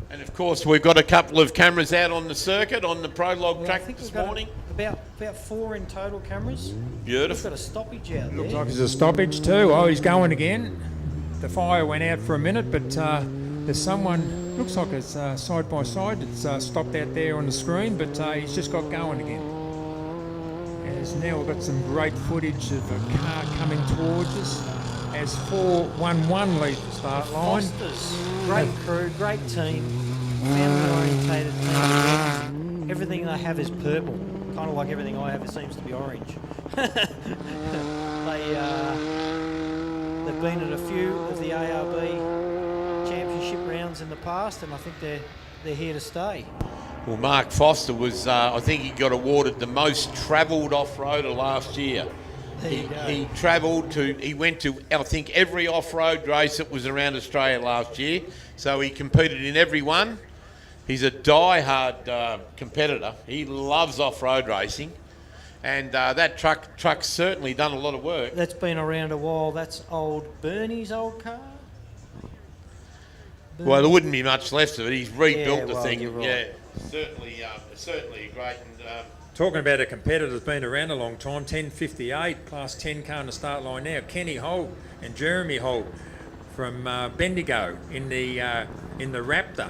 S1: And of course, we've got a couple of cameras out on the circuit on the Prologue track this morning.
S3: About 4 in total cameras.
S1: Beautiful.
S3: We've got a stoppage out there.
S2: Looks like there's a stoppage too. Oh, he's going again. The fire went out for a minute, but there's someone, looks like it's side by side. It's stopped out there on the screen, but he's just got going again. As now we've got some great footage of a car coming towards us as 411 leaves the start line.
S3: Fosters, great crew, great team, family-orientated team. Everything they have is purple. Kind of like everything I have, it seems to be orange. They've been at a few of the ARB Championship championship rounds in the past, and I think they're here to stay.
S1: Well, Mark Foster was, I think he got awarded the most travelled off-roader last year.
S3: There you go.
S1: He went to, I think, every off-road race that was around Australia last year. So he competed in every one. He's a die-hard competitor. He loves off-road racing. And that truck's certainly done a lot of work.
S3: That's been around a while. That's old Bernie's old car.
S1: Well, there wouldn't be much left of it. He's rebuilt the thing.
S3: You're right.
S1: Yeah, certainly great. And
S2: Talking about a competitor that's been around a long time, 1058, Class 10 car on the start line now. Kenny Holt and Jeremy Holt from Bendigo in the Raptor.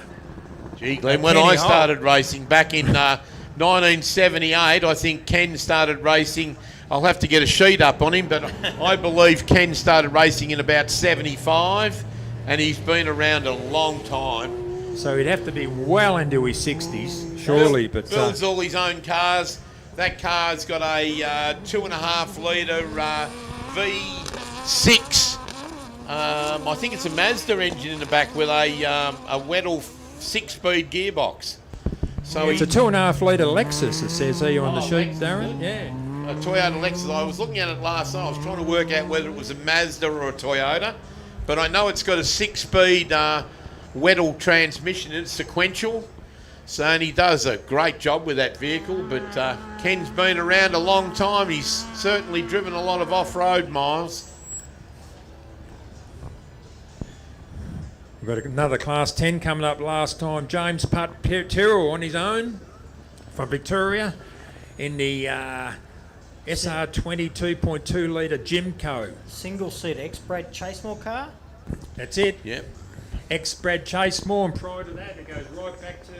S1: Gee, Glenn, when I started racing back in 1978, I think Ken started racing. I'll have to get a sheet up on him, but I believe Ken started racing in about 75, and he's been around a long time.
S2: So he'd have to be well into his 60s, surely. But
S1: builds all his own cars. That car's got a 2.5 litre V6. I think it's a Mazda engine in the back with a Weddell 6-speed gearbox. So
S2: it's a 2.5 litre Lexus, it says here on the sheet,
S1: Lexus,
S2: Darren. Yeah.
S1: A Toyota Lexus. I was looking at it last night. I was trying to work out whether it was a Mazda or a Toyota, but I know it's got a 6-speed Weddell transmission. It's sequential, so and he does a great job with that vehicle. But Ken's been around a long time. He's certainly driven a lot of off-road miles.
S2: We've got another Class 10 coming up last time. James Putt Tyrrell on his own from Victoria in the SR 22.2 litre Jimco.
S3: Single-seat ex-Brad Chasemore car.
S2: That's it.
S1: Yep.
S2: Ex-Brad Chasemore, and prior to that it goes right back to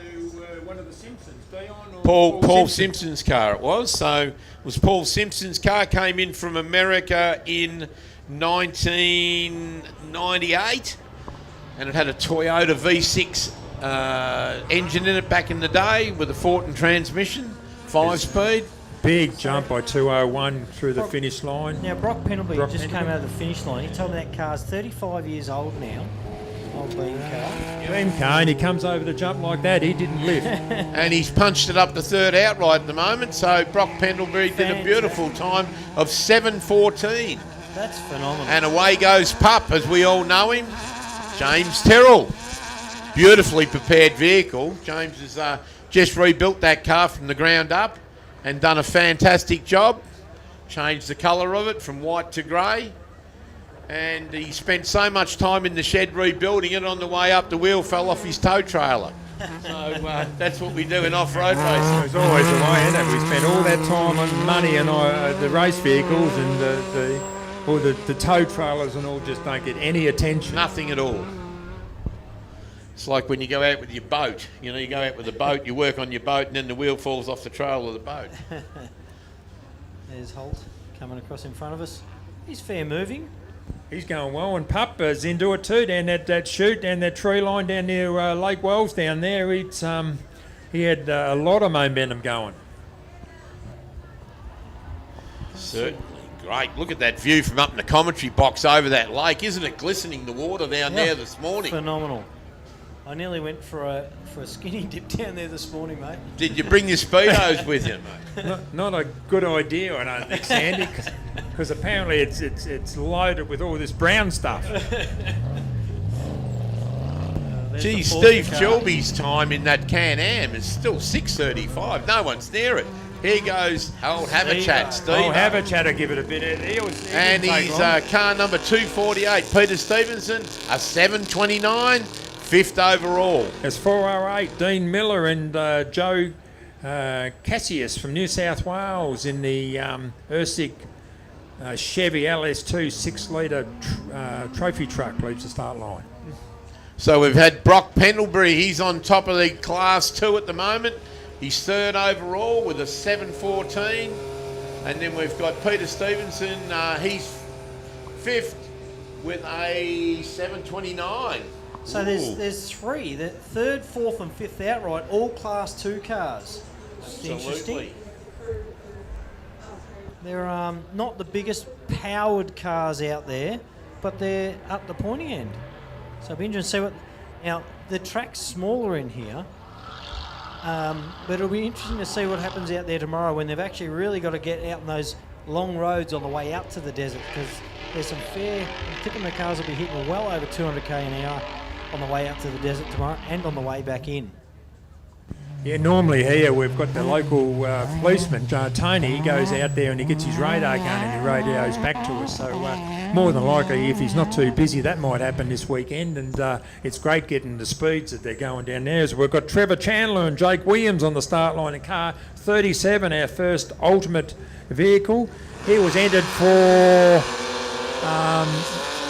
S2: one of the Simpsons, Dion or
S1: Paul Simpson's car it was. So it was Paul Simpson's car. Came in from America in 1998. And it had a Toyota V6 engine in it back in the day with a Fortin transmission, 5-speed.
S2: Big jump by 201 through the finish line.
S3: Now, Brock Pendlebury just came out of the finish line. He told me that car's 35 years old now. Old beam car.
S2: Beam car, and he comes over to jump like that. He didn't lift.
S1: And he's punched it up to third outright at the moment. So Brock Pendlebury did a beautiful time of 7:14.
S3: That's phenomenal.
S1: And away goes Pup, as we all know him. James Tyrrell. Beautifully prepared vehicle. James has just rebuilt that car from the ground up and done a fantastic job. Changed the colour of it from white to grey. And he spent so much time in the shed rebuilding it. On the way up, the wheel fell off his tow trailer. So that's what we do in off-road racing.
S2: It's always the way, isn't it? We spend all that time and money and the race vehicles and the tow trailers and all just don't get any attention.
S1: Nothing at all. It's like when you go out with your boat. You know, you go out with a boat, you work on your boat, and then the wheel falls off the trail of the boat.
S3: There's Holt coming across in front of us. He's fair moving.
S2: He's going well, and Pup is into it too, down that chute, down that tree line down near Lake Wells down there. It's he had a lot of momentum going.
S1: Certainly. Great. Look at that view from up in the commentary box over that lake. Isn't it glistening, the water down there this morning?
S3: Phenomenal. I nearly went for a skinny dip down there this morning, mate.
S1: Did you bring your Speedos with you, mate?
S2: Not a good idea, I don't think, Sandy, because apparently it's loaded with all this brown stuff.
S1: Gee, Steve Chilby's time in that Can-Am is still 6:35. No one's near it. Here goes old Haverchat, Steve.
S2: Old Haverchat will give it a bit.
S1: And he's car number 248, Peter Stevenson, a 7:29, 5th overall.
S2: There's 408, Dean Miller and Joe Cassius from New South Wales in the Ursic Chevy LS2 6-litre trophy truck leaves the start line.
S1: So we've had Brock Pendlebury. He's on top of the Class 2 at the moment. He's 3rd overall with a 7:14. And then we've got Peter Stevenson. He's 5th with a 7:29.
S3: So there's three, the 3rd, 4th and 5th outright, all Class 2 cars. Interesting. They're not the biggest powered cars out there, but they're up the pointy end. So it'll be interesting to see what Now, the track's smaller in here, but it'll be interesting to see what happens out there tomorrow when they've actually really got to get out on those long roads on the way out to the desert, because there's some fair, I'm tipping the cars will be hitting well over 200k an hour on the way out to the desert tomorrow and on the way back in.
S2: Yeah, normally here we've got the local policeman, Tony. He goes out there and he gets his radar gun and he radios back to us. So more than likely, if he's not too busy, that might happen this weekend. And it's great getting the speeds that they're going down there. So we've got Trevor Chandler and Jake Williams on the start line in car 37, our first ultimate vehicle. He was entered for not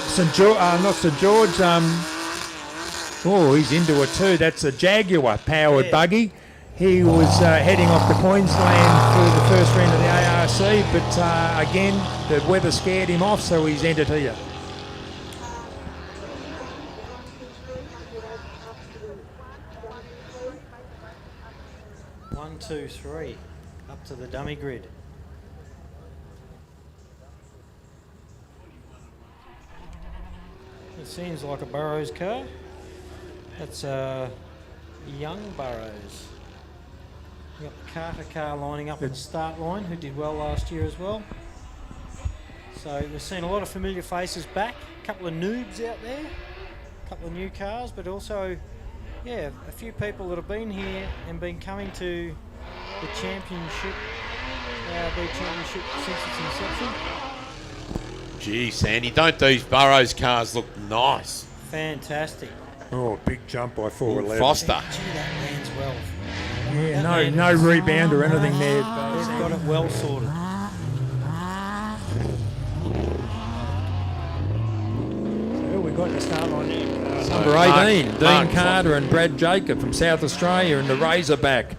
S2: St George. He's into it too. That's a Jaguar powered buggy. He was heading off to Queensland for the first round of the ARC, but again, the weather scared him off, so he's entered here.
S3: One, two, three, up to the dummy grid. It seems like a Burrows car. That's young Burrows. You've got the Carter car lining up at the start line, who did well last year as well. So we've seen a lot of familiar faces back, a couple of noobs out there, a couple of new cars, but also, yeah, a few people that have been here and been coming to the championship, ARB championship since its inception.
S1: Gee, Sandy, don't these Burrows cars look nice?
S3: Fantastic.
S2: Oh, big jump by 411.
S1: Foster.
S3: Gee, that lands well.
S2: Yeah, no rebound or anything there.
S3: They've got it well sorted.
S2: So we got the start line there.
S1: So
S2: Number 18,
S1: Mark
S2: Dean Carter and Brad Jacob from South Australia in the Razorback.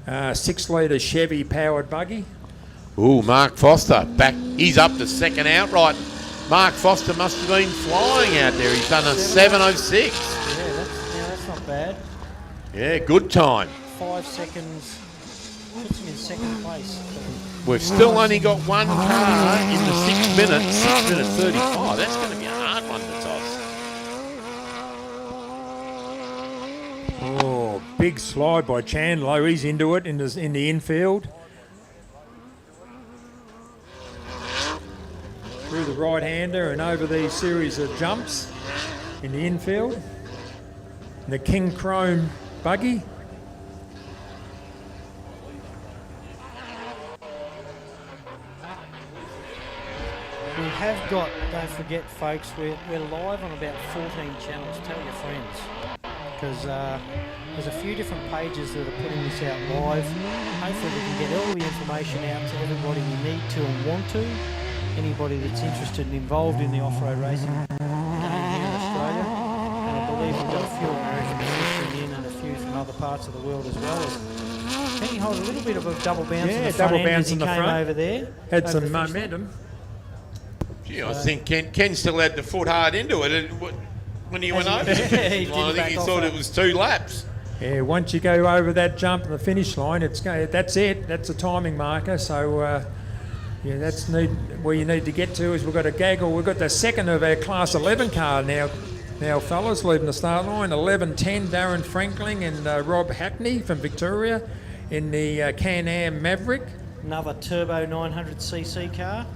S2: 6-litre Chevy powered buggy.
S1: Ooh, Mark Foster back. He's up to second outright. Mark Foster must have been flying out there. He's done a 7:06.
S3: Yeah, that's not bad.
S1: Yeah, good time.
S3: 5 seconds puts him in second place.
S1: We've still only got one car in the 6 minutes, 6 minute 35. That's going to be a hard one to toss.
S2: Oh, big slide by Chandler. He's into it in the infield. Through the right-hander and over these series of jumps in the infield. And the King Chrome buggy.
S3: We have got, don't forget folks, we're live on about 14 channels. Tell your friends. Because there's a few different pages that are putting this out live. Hopefully we can get all the information out to everybody you need to and want to. Anybody that's interested and involved in the off-road racing here in Australia. And I believe we've got a few Americans listening in and a few from other parts of the world as well. Can you hold a little bit of a double bounce in the front end as he came over there?
S2: Had some momentum.
S1: Gee, I think Ken still had the foot hard into it when he went over.
S3: Yeah, he did
S1: I think he thought it was 2 laps.
S2: Yeah, once you go over that jump and the finish line, that's it. That's a timing marker. So, yeah, that's where you need to get to. Is we've got a gaggle. We've got the second of our Class 11 car now, fellas, leaving the start line. 11:10, Darren Frankling and Rob Hackney from Victoria in the Can-Am Maverick.
S3: Another turbo 900cc car.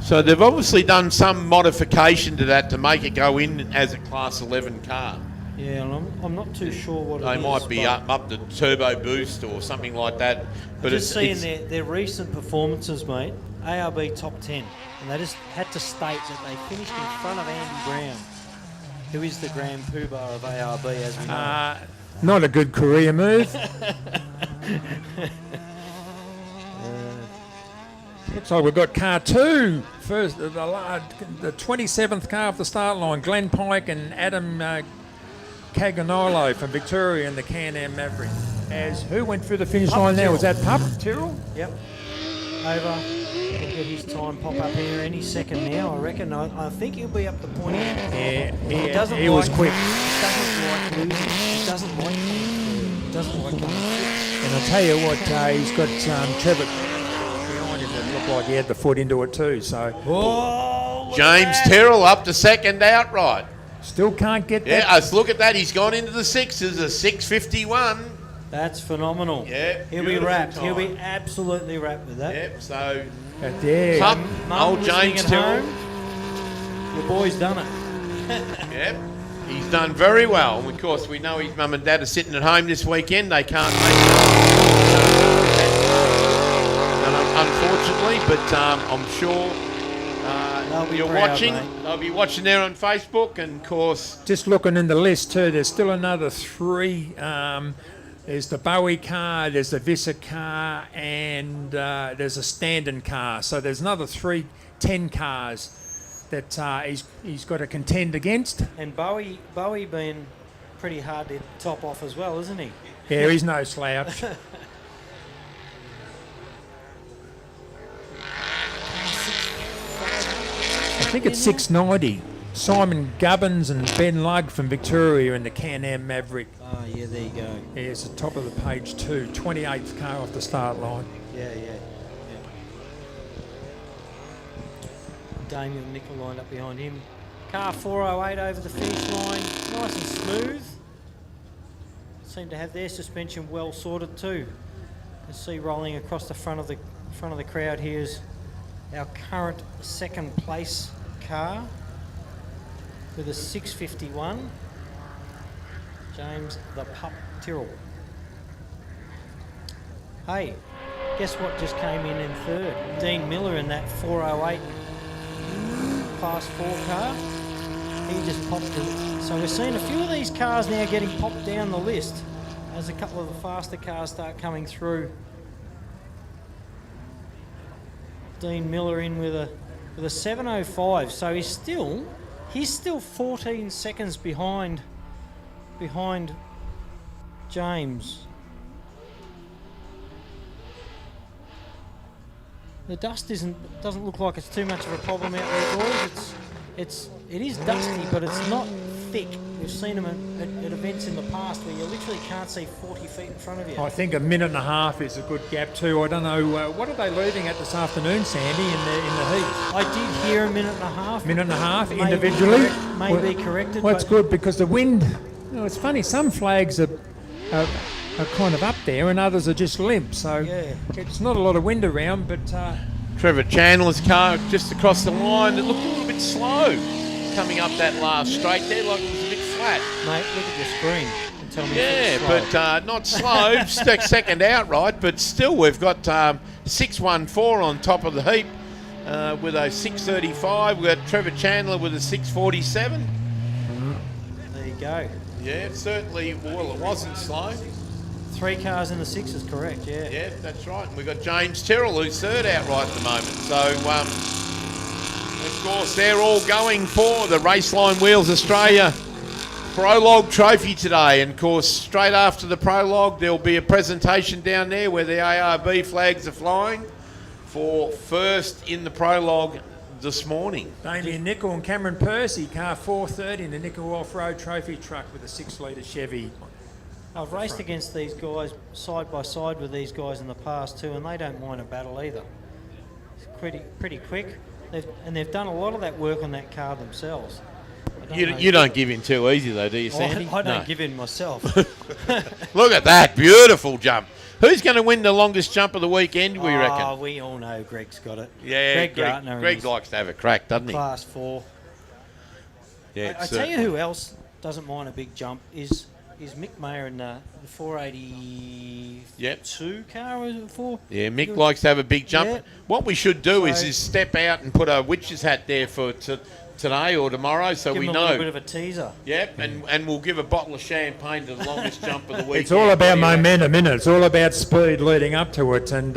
S1: So they've obviously done some modification to that to make it go in as a Class 11 car.
S3: Yeah, and I'm not too sure what
S1: They
S3: it is.
S1: might be up to turbo boost or something like that. But
S3: just seeing their recent performances, mate, ARB top 10, and they just had to state that they finished in front of Andy Brown, who is the grand poobah of ARB, as we know.
S2: Not a good career move. Looks like we've got car 2, first, the 27th car off the start line, Glenn Pike and Adam Caganolo from Victoria in the Can-Am Maverick. As who went through the finish line there? Was that Pup Tyrrell?
S3: Yep. Over. We'll get his time pop up here any second now, I reckon. I think he'll be up the point here.
S2: Yeah, he was quick.
S3: He doesn't like losing. He doesn't like coming. He doesn't like coming.
S2: And I'll tell you what, he's got Trevor behind him that looked like he had the foot into it too. So
S1: James Terrell up to second outright.
S2: Still can't get
S1: Yeah,
S2: that.
S1: let's look at that. He's gone into the sixes, a 6:51.
S3: That's phenomenal.
S1: Yeah,
S3: He'll be
S1: beautiful
S3: wrapped.
S1: time.
S3: He'll be absolutely wrapped with that.
S1: Yep, so
S2: There.
S1: Pup,
S3: Mum
S1: old
S3: listening
S1: James
S3: at
S1: Tyrrell.
S3: home, your boy's done it.
S1: Yep, he's done very well. And of course, we know his mum and dad are sitting at home this weekend. They can't make it, unfortunately, but I'm sure
S3: They'll be
S1: you're
S3: proud,
S1: watching.
S3: mate.
S1: They'll be watching there on Facebook, and of course,
S2: Just looking in the list too, there's still another 3. There's the Bowie car, there's the Visser car, and there's a Standen car. So there's another 10 cars that he's got to contend against.
S3: And Bowie being pretty hard to top off as well, isn't he?
S2: Yeah, he's no slouch. I think it's 690. Simon Gubbins and Ben Lugg from Victoria in the Can-Am Maverick.
S3: Oh, yeah, there you go.
S2: Yeah, it's the top of the page too. 28th car off the start line.
S3: Yeah. Damien Nickel lined up behind him. Car 408 over the finish line. Nice and smooth. Seem to have their suspension well sorted too. You see rolling across the front of the crowd here is our current second place car with a 651. James the Pup Tyrrell. Hey, guess what just came in third? Dean Miller in that 408 Class 4 car. He just popped it. So we're seeing a few of these cars now getting popped down the list as a couple of the faster cars start coming through. Dean Miller in with a 705. So he's still 14 seconds behind James. The dust doesn't look like it's too much of a problem out there, boys. It is dusty, but it's not thick. We've seen them at events in the past where you literally can't see 40 feet in front of you.
S2: I think a minute and a half is a good gap too. I don't know, what are they leaving at this afternoon, Sandy, in the heat?
S3: I did hear a minute and a half.
S2: Minute and a half
S3: May
S2: individually?
S3: be corrected.
S2: Well, it's
S3: but
S2: good because the wind, it's funny, some flags are kind of up there and others are just limp. So
S3: Yeah.
S2: it's not a lot of wind around, but
S1: Trevor Chandler's car just across the line. It looked a little bit slow coming up that last straight there, like it was a bit flat.
S3: Mate, look at your screen and tell me
S1: Yeah,
S3: if it's slow.
S1: but not slow, second outright, but still we've got 614 on top of the heap with a 635. We've got Trevor Chandler with a 647.
S3: There you go.
S1: Yeah, certainly, well, it wasn't slow.
S3: 3 cars in the 6 is correct, yeah.
S1: Yeah, that's right. And we've got James Tyrrell, who's third outright at the moment. So, of course, they're all going for the Raceline Wheels Australia Prologue Trophy today. And, of course, straight after the Prologue, there'll be a presentation down there where the ARB flags are flying for first in the Prologue this morning.
S2: Damien Nickel and Cameron Percy, car 430 in the Nickel Off-Road Trophy truck with a 6-litre Chevy.
S3: I've raced against these guys side by side with these guys in the past too, and they don't mind a battle either. It's pretty quick. They've done a lot of that work on that car themselves.
S1: You don't give in too easy, though, do you, Sandy?
S3: I don't
S1: No.
S3: give in myself.
S1: Look at that beautiful jump. Who's going to win the longest jump of the weekend, we reckon?
S3: Oh, we all know Greg's got it.
S1: Yeah,
S3: Greg Gartner.
S1: Greg likes to have a crack, doesn't he?
S3: Class 4.
S1: Yeah,
S3: I tell you who else doesn't mind a big jump is Mick Mayer in the 482 car, was it 4?
S1: Yeah, Mick likes to have a big jump.
S3: Yeah.
S1: What we should do
S3: So-
S1: is step out and put a witch's hat there for today or tomorrow, so
S3: Give
S1: we
S3: him a little bit
S1: know.
S3: of a teaser.
S1: Yep, and we'll give a bottle of champagne to the longest jump of the weekend.
S2: It's all about
S1: What do you reckon?
S2: momentum, isn't it? It's all about speed leading up to it, and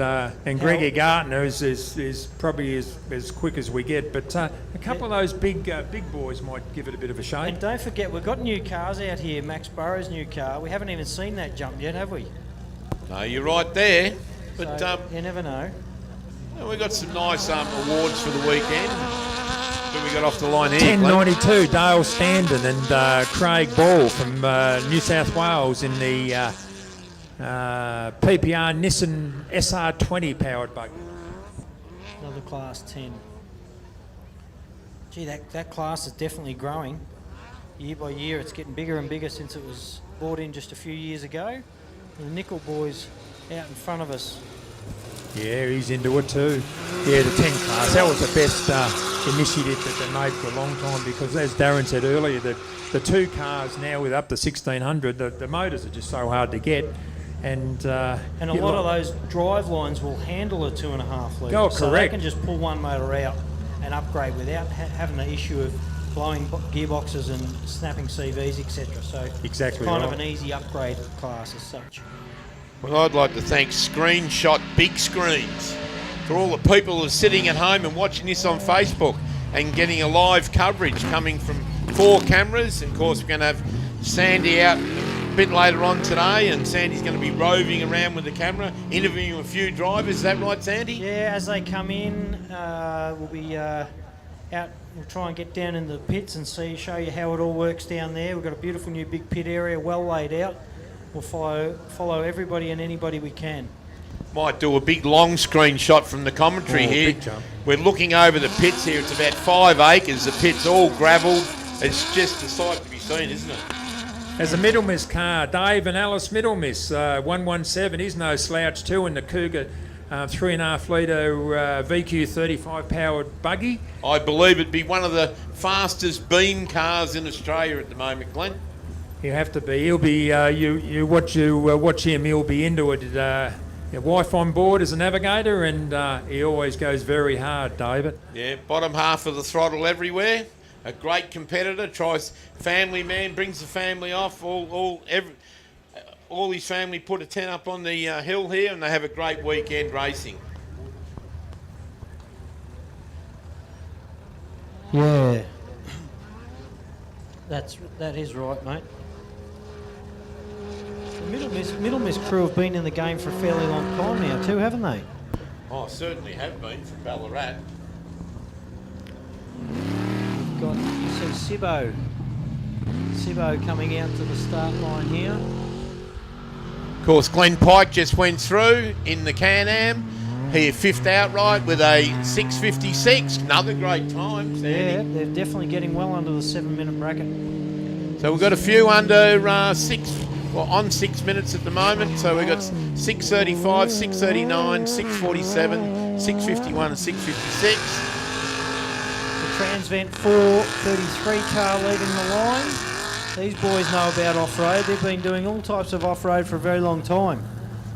S2: Greggy Gartner is probably as quick as we get. But a couple of those big boys might give it a bit of a shake.
S3: And don't forget, we've got new cars out here. Max Burrow's new car. We haven't even seen that jump yet, have we?
S1: No, you're right there. But
S3: So, you never know.
S1: we've got some nice awards for the weekend. Who we got off the line here, Glenn?
S2: 1092, Dale Standen and Craig Ball from New South Wales in the PPR Nissan SR20 powered buggy.
S3: Another class 10. Gee, that class is definitely growing. year by year, it's getting bigger and bigger since it was brought in just a few years ago. The Nickel boys out in front of us.
S2: Yeah, he's into it too. Yeah, the 10 class, that was the best initiative that they made for a long time, because as Darren said earlier, the 2 cars now with up to 1600, the motors are just so hard to get. And
S3: a lot of those drive lines will handle a 2.5 litre.
S2: Oh,
S3: so they
S2: correct.
S3: can just pull one motor out and upgrade without having the issue of blowing gearboxes and snapping CVs, etc. So
S2: Exactly
S3: it's kind of
S2: right.
S3: an easy upgrade class as such.
S1: Well, I'd like to thank Screenshot Big Screens for all the people who are sitting at home and watching this on Facebook and getting a live coverage coming from 4 cameras. And of course, we're going to have Sandy out a bit later on today, and Sandy's going to be roving around with the camera, interviewing a few drivers. Is that right, Sandy?
S3: Yeah, as they come in, we'll be out. We'll try and get down in the pits and show you how it all works down there. We've got a beautiful new big pit area, well laid out. We'll follow everybody and anybody we can.
S1: Might do a big long screen shot from the commentary here.
S2: Big jump.
S1: We're looking over the pits here. It's about 5 acres. The pit's all gravelled. It's just a sight to be seen, isn't it?
S2: As a Middlemiss car, Dave and Alice Middlemiss, 117, he's no slouch too in the Cougar 3.5 litre VQ35 powered buggy.
S1: I believe it'd be one of the fastest beam cars in Australia at the moment, Glenn.
S2: He'll have to be. He'll be. You watch him. He'll be into it. Your wife on board as a navigator, and he always goes very hard, David.
S1: Yeah, bottom half of the throttle everywhere. A great competitor. Tries family man, brings the family off. All his family put a tent up on the hill here, and they have a great weekend racing.
S3: Yeah, that is right, mate. The Middlemiss crew have been in the game for a fairly long time now too, haven't they?
S1: Oh, certainly have been from Ballarat.
S3: We've got, you said Sibbo coming out to the start line here.
S1: Of course, Glenn Pike just went through in the Can-Am. He 5th outright with a 6:56. Another great time, Sandy.
S3: Yeah, they're definitely getting well under the 7-minute bracket.
S1: So we've got a few under 6 minutes at the moment. So we've got 6:35, 6:39, 6:47, 6:51 and 6:56.
S3: The Transvent 433 car leading the line. These boys know about off-road. They've been doing all types of off-road for a very long time.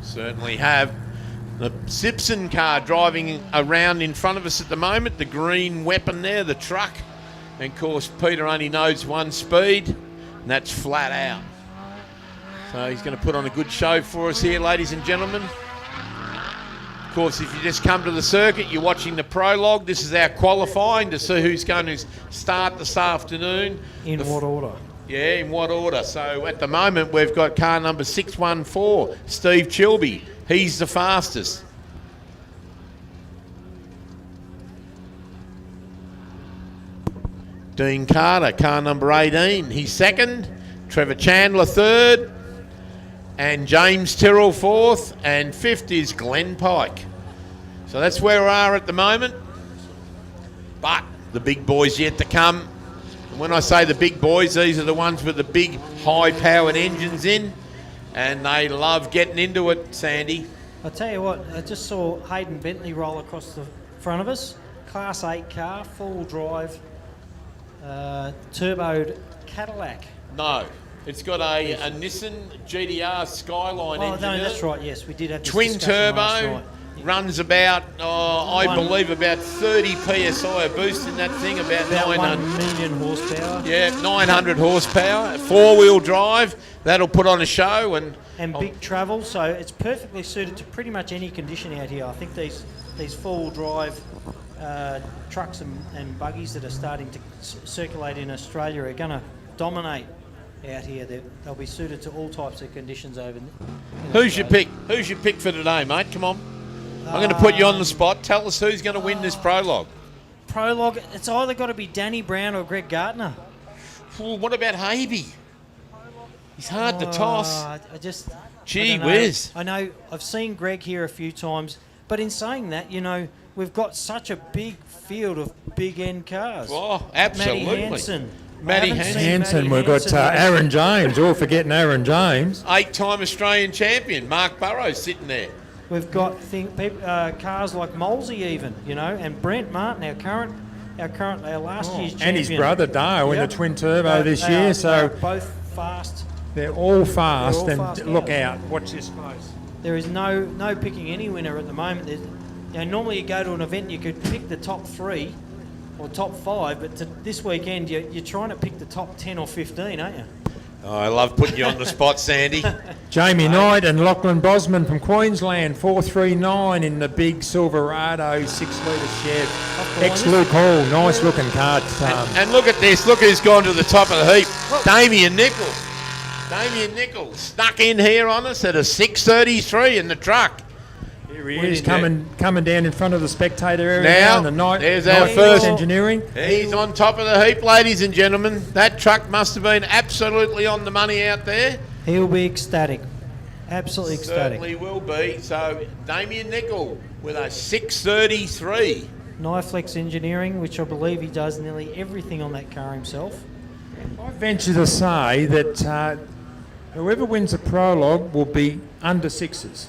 S1: Certainly have. The Simpson car driving around in front of us at the moment. The green weapon there, the truck. And of course, Peter only knows one speed, and that's flat out. So he's going to put on a good show for us here, ladies and gentlemen. Of course, if you just come to the circuit, you're watching the Prologue. This is our qualifying to see who's going to start this afternoon.
S3: In what order?
S1: Yeah, in what order? So at the moment, we've got car number 614, Steve Chilby. He's the fastest. Dean Carter, car number 18. He's second. Trevor Chandler third. And James Tyrrell fourth. And fifth is Glenn Pike. So that's where we are at the moment. But the big boys yet to come. And when I say the big boys, these are the ones with the big high-powered engines in. And they love getting into it, Sandy.
S3: I'll tell you what, I just saw Hayden Bentley roll across the front of us. Class 8 car, full drive, turboed Cadillac.
S1: No, it's got a Nissan GTR Skyline engine.
S3: Oh, no,
S1: in
S3: that's
S1: it.
S3: right, yes, we did have this
S1: Twin
S3: discussion last
S1: turbo,
S3: night.
S1: runs about, I believe, about 30 PSI a boost in that thing, about 900.
S3: 1 million horsepower.
S1: Yeah, 900 horsepower, 4-wheel drive. That'll put on a show.
S3: And big travel, so it's perfectly suited to pretty much any condition out here. I think these four-wheel drive trucks and buggies that are starting to circulate in Australia are going to dominate out here. They'll be suited to all types of conditions over.
S1: Who's your pick? Who's your pick for today, mate? Come on. I'm going to put you on the spot. Tell us who's going to win this Prologue.
S3: Prologue, it's either got to be Danny Brown or Greg Gartner.
S1: Well, what about Havey? He's hard to toss. Gee whiz.
S3: I know, I've seen Greg here a few times, but in saying that, you know, we've got such a big field of big end cars.
S1: Oh, absolutely.
S3: Matty Hansen,
S1: Matty
S3: haven't seen
S1: Hansen.
S2: Hansen, we've got
S3: Hansen yet.
S2: Aaron James. All forgetting Aaron James.
S1: 8-time Australian champion. Mark Burrows sitting there.
S3: We've got cars like Molesey even, you know, and Brent Martin, our last year's champion.
S2: And his brother Dale in
S3: Yep.
S2: the twin turbo this
S3: They
S2: year.
S3: are
S2: So
S3: both fast.
S2: they're all fast.
S3: They're all
S2: And
S3: fast
S2: look
S3: cars.
S2: out. Watch this space.
S3: There is no picking any winner at the moment. Normally you go to an event and you could pick the top 3 or top 5, but this weekend you're trying to pick the top 10 or 15, aren't you?
S1: Oh, I love putting you on the spot, Sandy.
S2: Jamie Knight and Lachlan Bosman from Queensland, 439 in the big Silverado 6-litre Chev. Ex-Luke Hall, nice looking car.
S1: And look at this. Look who's gone to the top of the heap. Damien Nichols. Damien Nichols snuck in here on us at a 6:33 in the truck.
S2: Here he is coming down in front of the spectator area
S1: Now,
S2: in the night.
S1: there's our
S2: Night
S1: first-
S2: engineering.
S1: He's on top of the heap, ladies and gentlemen. That truck must have been absolutely on the money out there.
S3: He'll be ecstatic. Absolutely ecstatic.
S1: Certainly will be. So, Damien Nichols with a 6:33.
S3: Kniflex Engineering, which I believe he does nearly everything on that car himself.
S2: I venture to say that whoever wins the prologue will be under 6s.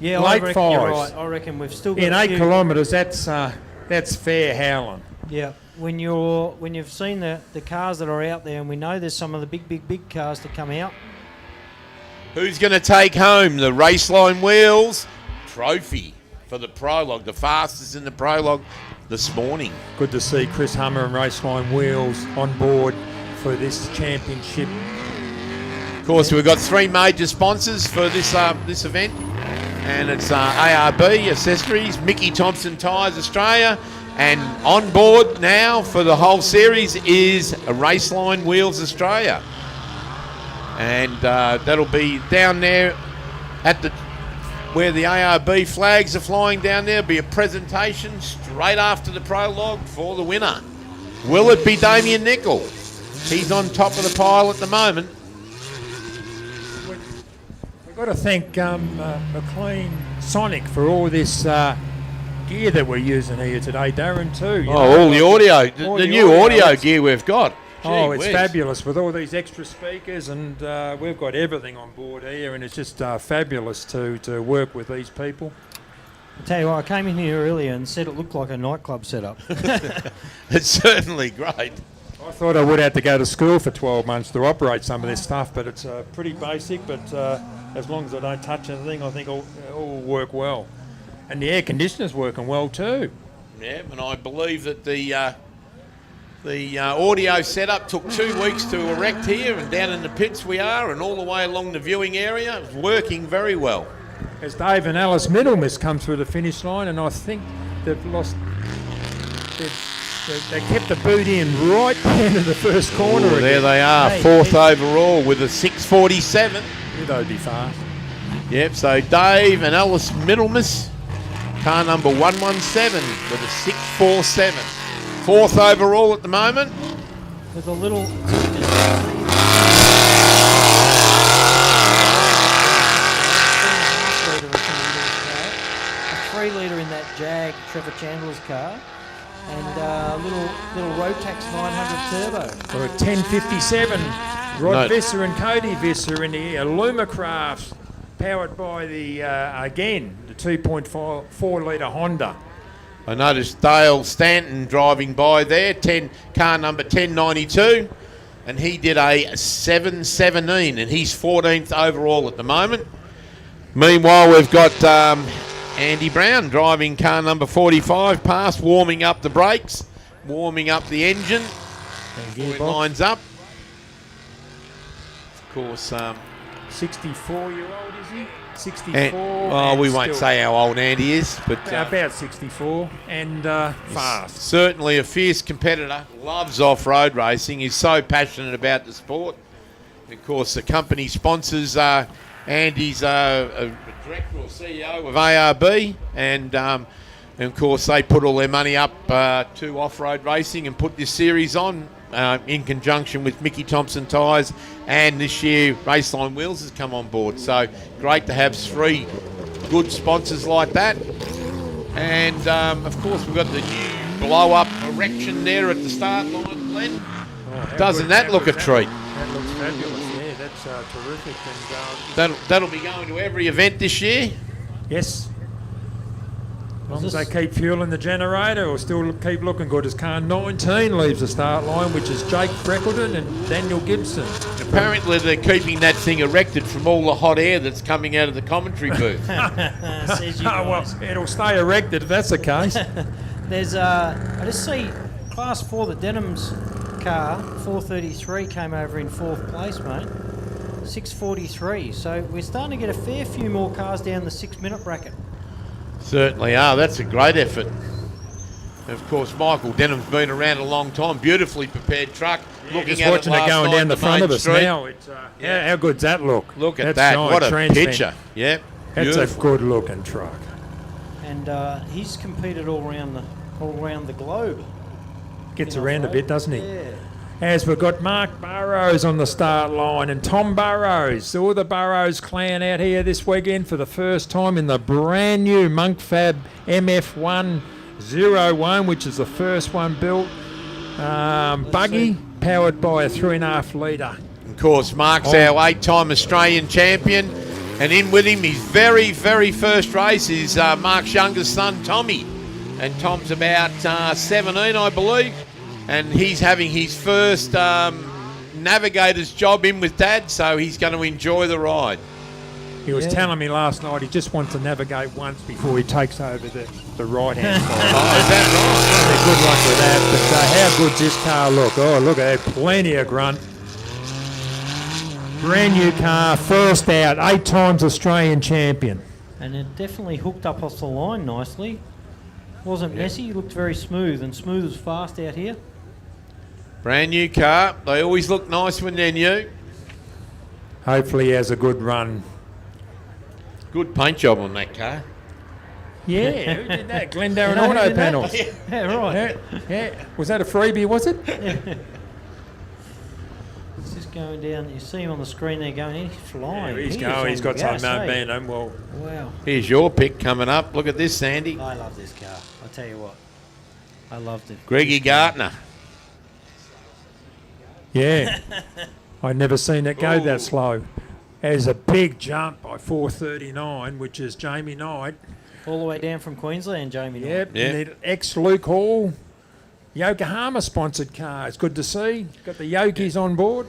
S3: Yeah,
S2: Late
S3: I reckon you're
S2: fives.
S3: right. I reckon we've still got
S2: In
S3: a
S2: 8
S3: few.
S2: kilometres, that's fair howling.
S3: Yeah, when you've seen the cars that are out there, and we know there's some of the big cars to come out.
S1: Who's going to take home the Raceline Wheels trophy for the prologue, the fastest in the prologue this morning?
S2: Good to see Chris Hummer and Raceline Wheels on board for this championship.
S1: Of course, we've got 3 major sponsors for this event, and it's ARB Accessories, Mickey Thompson Tyres Australia, and on board now for the whole series is Raceline Wheels Australia. And that'll be down there at where the ARB flags are flying down there. Be a presentation straight after the prologue for the winner. Will it be Damien Nichols? He's on top of the pile at the moment.
S2: We've got to thank McLean Sonic for all this gear that we're using here today, Darren, too. You know,
S1: All the audio,
S2: all
S1: the
S2: the
S1: new
S2: audio,
S1: audio
S2: it's-
S1: gear we've got.
S2: Oh,
S1: Gee
S2: it's
S1: whiz.
S2: fabulous with all these extra speakers, and we've got everything on board here, and it's just fabulous to work with these people.
S3: I tell you what, I came in here earlier and said it looked like a nightclub setup.
S1: It's certainly great.
S2: I thought I would have to go to school for 12 months to operate some of this stuff, but it's pretty basic, but as long as I don't touch anything, I think it'll all work well. And the air conditioner's working well too.
S1: Yeah, and I believe that the audio setup took 2 weeks to erect here, and down in the pits we are, and all the way along the viewing area. It's working very well.
S2: As Dave and Alice Middlemiss come through the finish line, and I think they've lost... They kept the boot in right down to the first corner.
S1: Oh, there
S2: again.
S1: they are,
S3: Hey,
S1: 4th
S3: hey.
S1: overall with a 6:47.
S2: Knew they'd be fast.
S1: Yep, so Dave and Alice Middlemiss, car number 117 with a 6:47. 4th overall at the moment.
S3: With a little... A 3-litre in that Jag, Trevor Chandler's car, and a little Rotax 900 turbo.
S2: For a 1057, Rod
S1: No.
S2: Visser and Cody Visser in the Lumacraft, powered by the, again, the 2.4 litre Honda.
S1: I noticed Dale Stanton driving by there, car number 1092, and he did a 7:17, and he's 14th overall at the moment. Meanwhile, we've got Andy Brown driving car number 45 past, warming up the brakes, warming up the engine. Before it lines up. Of course,
S2: 64-year-old, is he? 64.
S1: and we won't
S2: still
S1: say how old Andy is, but
S2: about 64 and fast.
S1: certainly a fierce competitor, loves off-road racing, is so passionate about the sport. Of course, the company sponsors Andy's a director or CEO of ARB, and of course they put all their money up to off-road racing and put this series on in conjunction with Mickey Thompson Tyres, and this year Raceline Wheels has come on board. So great to have 3 good sponsors like that. And of course we've got the new blow-up erection there at the start line, Glenn.
S2: Oh,
S1: Doesn't that look a treat?
S2: That looks fabulous. Yeah, that's terrific. And
S1: That'll be going to every event this year.
S2: yes. As long as they keep fueling the generator, it'll still keep looking good. As car 19 leaves the start line, which is Jake Freckleton and Daniel Gibson.
S1: Apparently they're keeping that thing erected from all the hot air that's coming out of the commentary booth.
S3: Says you
S2: Oh, well,
S3: guys.
S2: it'll stay erected if that's the case.
S3: There's I just see Class 4, the Denham's car, 433 came over in 4th place, mate. 643. So we're starting to get a fair few more cars down the 6-minute bracket.
S1: Certainly are. That's a great effort. Of course, Michael Denham's been around a long time. Beautifully prepared truck. Looking
S2: Just
S1: at
S2: watching
S1: it
S2: it
S1: last
S2: going
S1: night
S2: down the front of
S1: main
S2: us
S1: street.
S2: now. It's, how good's that look?
S1: Look at
S2: That's
S1: that.
S2: giant
S1: What a
S2: trans fan.
S1: picture. Yep.
S2: That's
S1: Beautiful.
S2: a good looking truck.
S3: And he's competed all around the globe.
S2: Gets
S3: in
S2: around a
S3: off-road.
S2: bit, doesn't he?
S3: Yeah.
S2: As we've got Mark Burrows on the start line and Tom Burrows, all the Burrows clan out here this weekend for the first time in the brand new Monkfab MF101, which is the first one built. Buggy, powered by a 3.5 litre.
S1: Of course, Mark's our 8-time Australian champion. And in with him, his very, very first race is Mark's youngest son, Tommy. And Tom's about 17, I believe. And he's having his first navigator's job in with Dad, so he's going to enjoy the ride.
S2: He was telling me last night he just wants to navigate once before he takes over the right-hand side.
S1: Oh, is that
S2: Good luck with that. But how good's this car look? Oh, look at that. Plenty of grunt. Brand new car, first out, 8 times Australian champion.
S3: And it definitely hooked up off the line nicely. Wasn't messy, looked very smooth, and smooth as fast out here.
S1: Brand new car. They always look nice when they're new.
S2: Hopefully he has a good run.
S1: Good paint job on that car.
S2: Yeah, who did that? Glendarren
S3: Who
S2: Auto
S3: did that?
S2: Panels.
S3: Yeah, right.
S2: Yeah. Was that a freebie, was it?
S3: It's just going down. You see him on the screen there going, he's flying.
S2: He's
S3: He is
S2: going.
S3: on
S2: He's got
S3: the
S2: some
S3: gas, eh?
S2: momentum. Well,
S3: Wow.
S1: Here's your pick coming up. Look at this, Sandy.
S3: I love this car. I'll tell you what. I loved it.
S1: Greggy Gartner.
S2: yeah. I'd never seen it go that slow. There's a big jump by 439, which is Jamie Knight.
S3: All the way down from Queensland, Jamie. Knight.
S2: Yep,
S1: Yeah.
S2: and the ex-Luke Hall, Yokohama-sponsored car. It's good to see. Got the Yokies on board.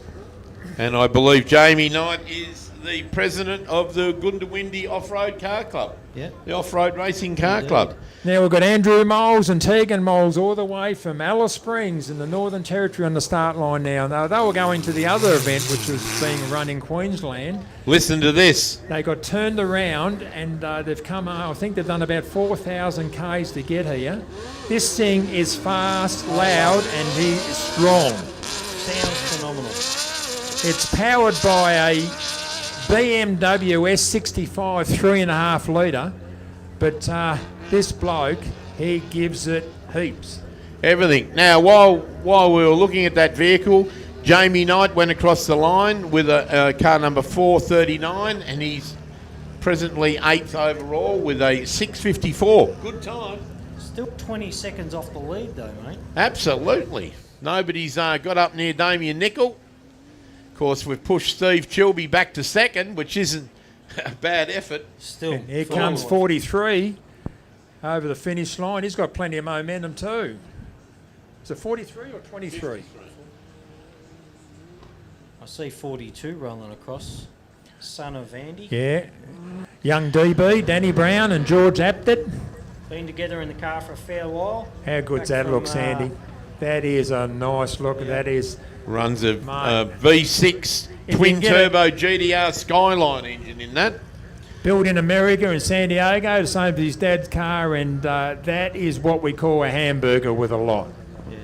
S1: And I believe Jamie Knight is the president of the Gundawindi Off-Road Car Club.
S3: Yeah.
S1: The Off-Road Racing Car
S3: Indeed.
S1: Club.
S2: Now we've got Andrew Moles and Tegan Moles all the way from Alice Springs in the Northern Territory on the start line now. Now they were going to the other event which was being run in Queensland.
S1: Listen to this.
S2: They got turned around and they've come, I think they've done about 4,000 Ks to get here. This thing is fast, loud and he is strong.
S3: Sounds phenomenal.
S2: It's powered by a BMW S65 3.5 litre, but this bloke, he gives it heaps.
S1: Everything. Now, while we were looking at that vehicle, Jamie Knight went across the line with a car number 439, and he's presently 8th overall with a 654. Good time.
S3: Still 20 seconds off the lead though, mate.
S1: Absolutely. Nobody's got up near Damien Nicol. Of course, we've pushed Steve Chilby back to second, which isn't a bad effort.
S3: Still.
S2: And here
S3: phenomenal.
S2: comes 43 over the finish line. He's got plenty of momentum too. Is it 43 or 23?
S3: I see 42 rolling across. Son of Andy.
S2: Yeah. Young DB, Danny Brown and George Apted.
S3: Been together in the car for a fair while.
S2: How good's
S3: Back
S2: that look,
S3: from,
S2: Sandy? That is a nice look.
S3: Yeah.
S2: That is.
S1: Runs a
S2: Mate.
S1: V6
S2: If you
S1: twin
S2: can get
S1: turbo GDR Skyline engine in that.
S2: Built in America in San Diego, the same as his dad's car, and that is what we call a hamburger with a lot.
S3: Yeah.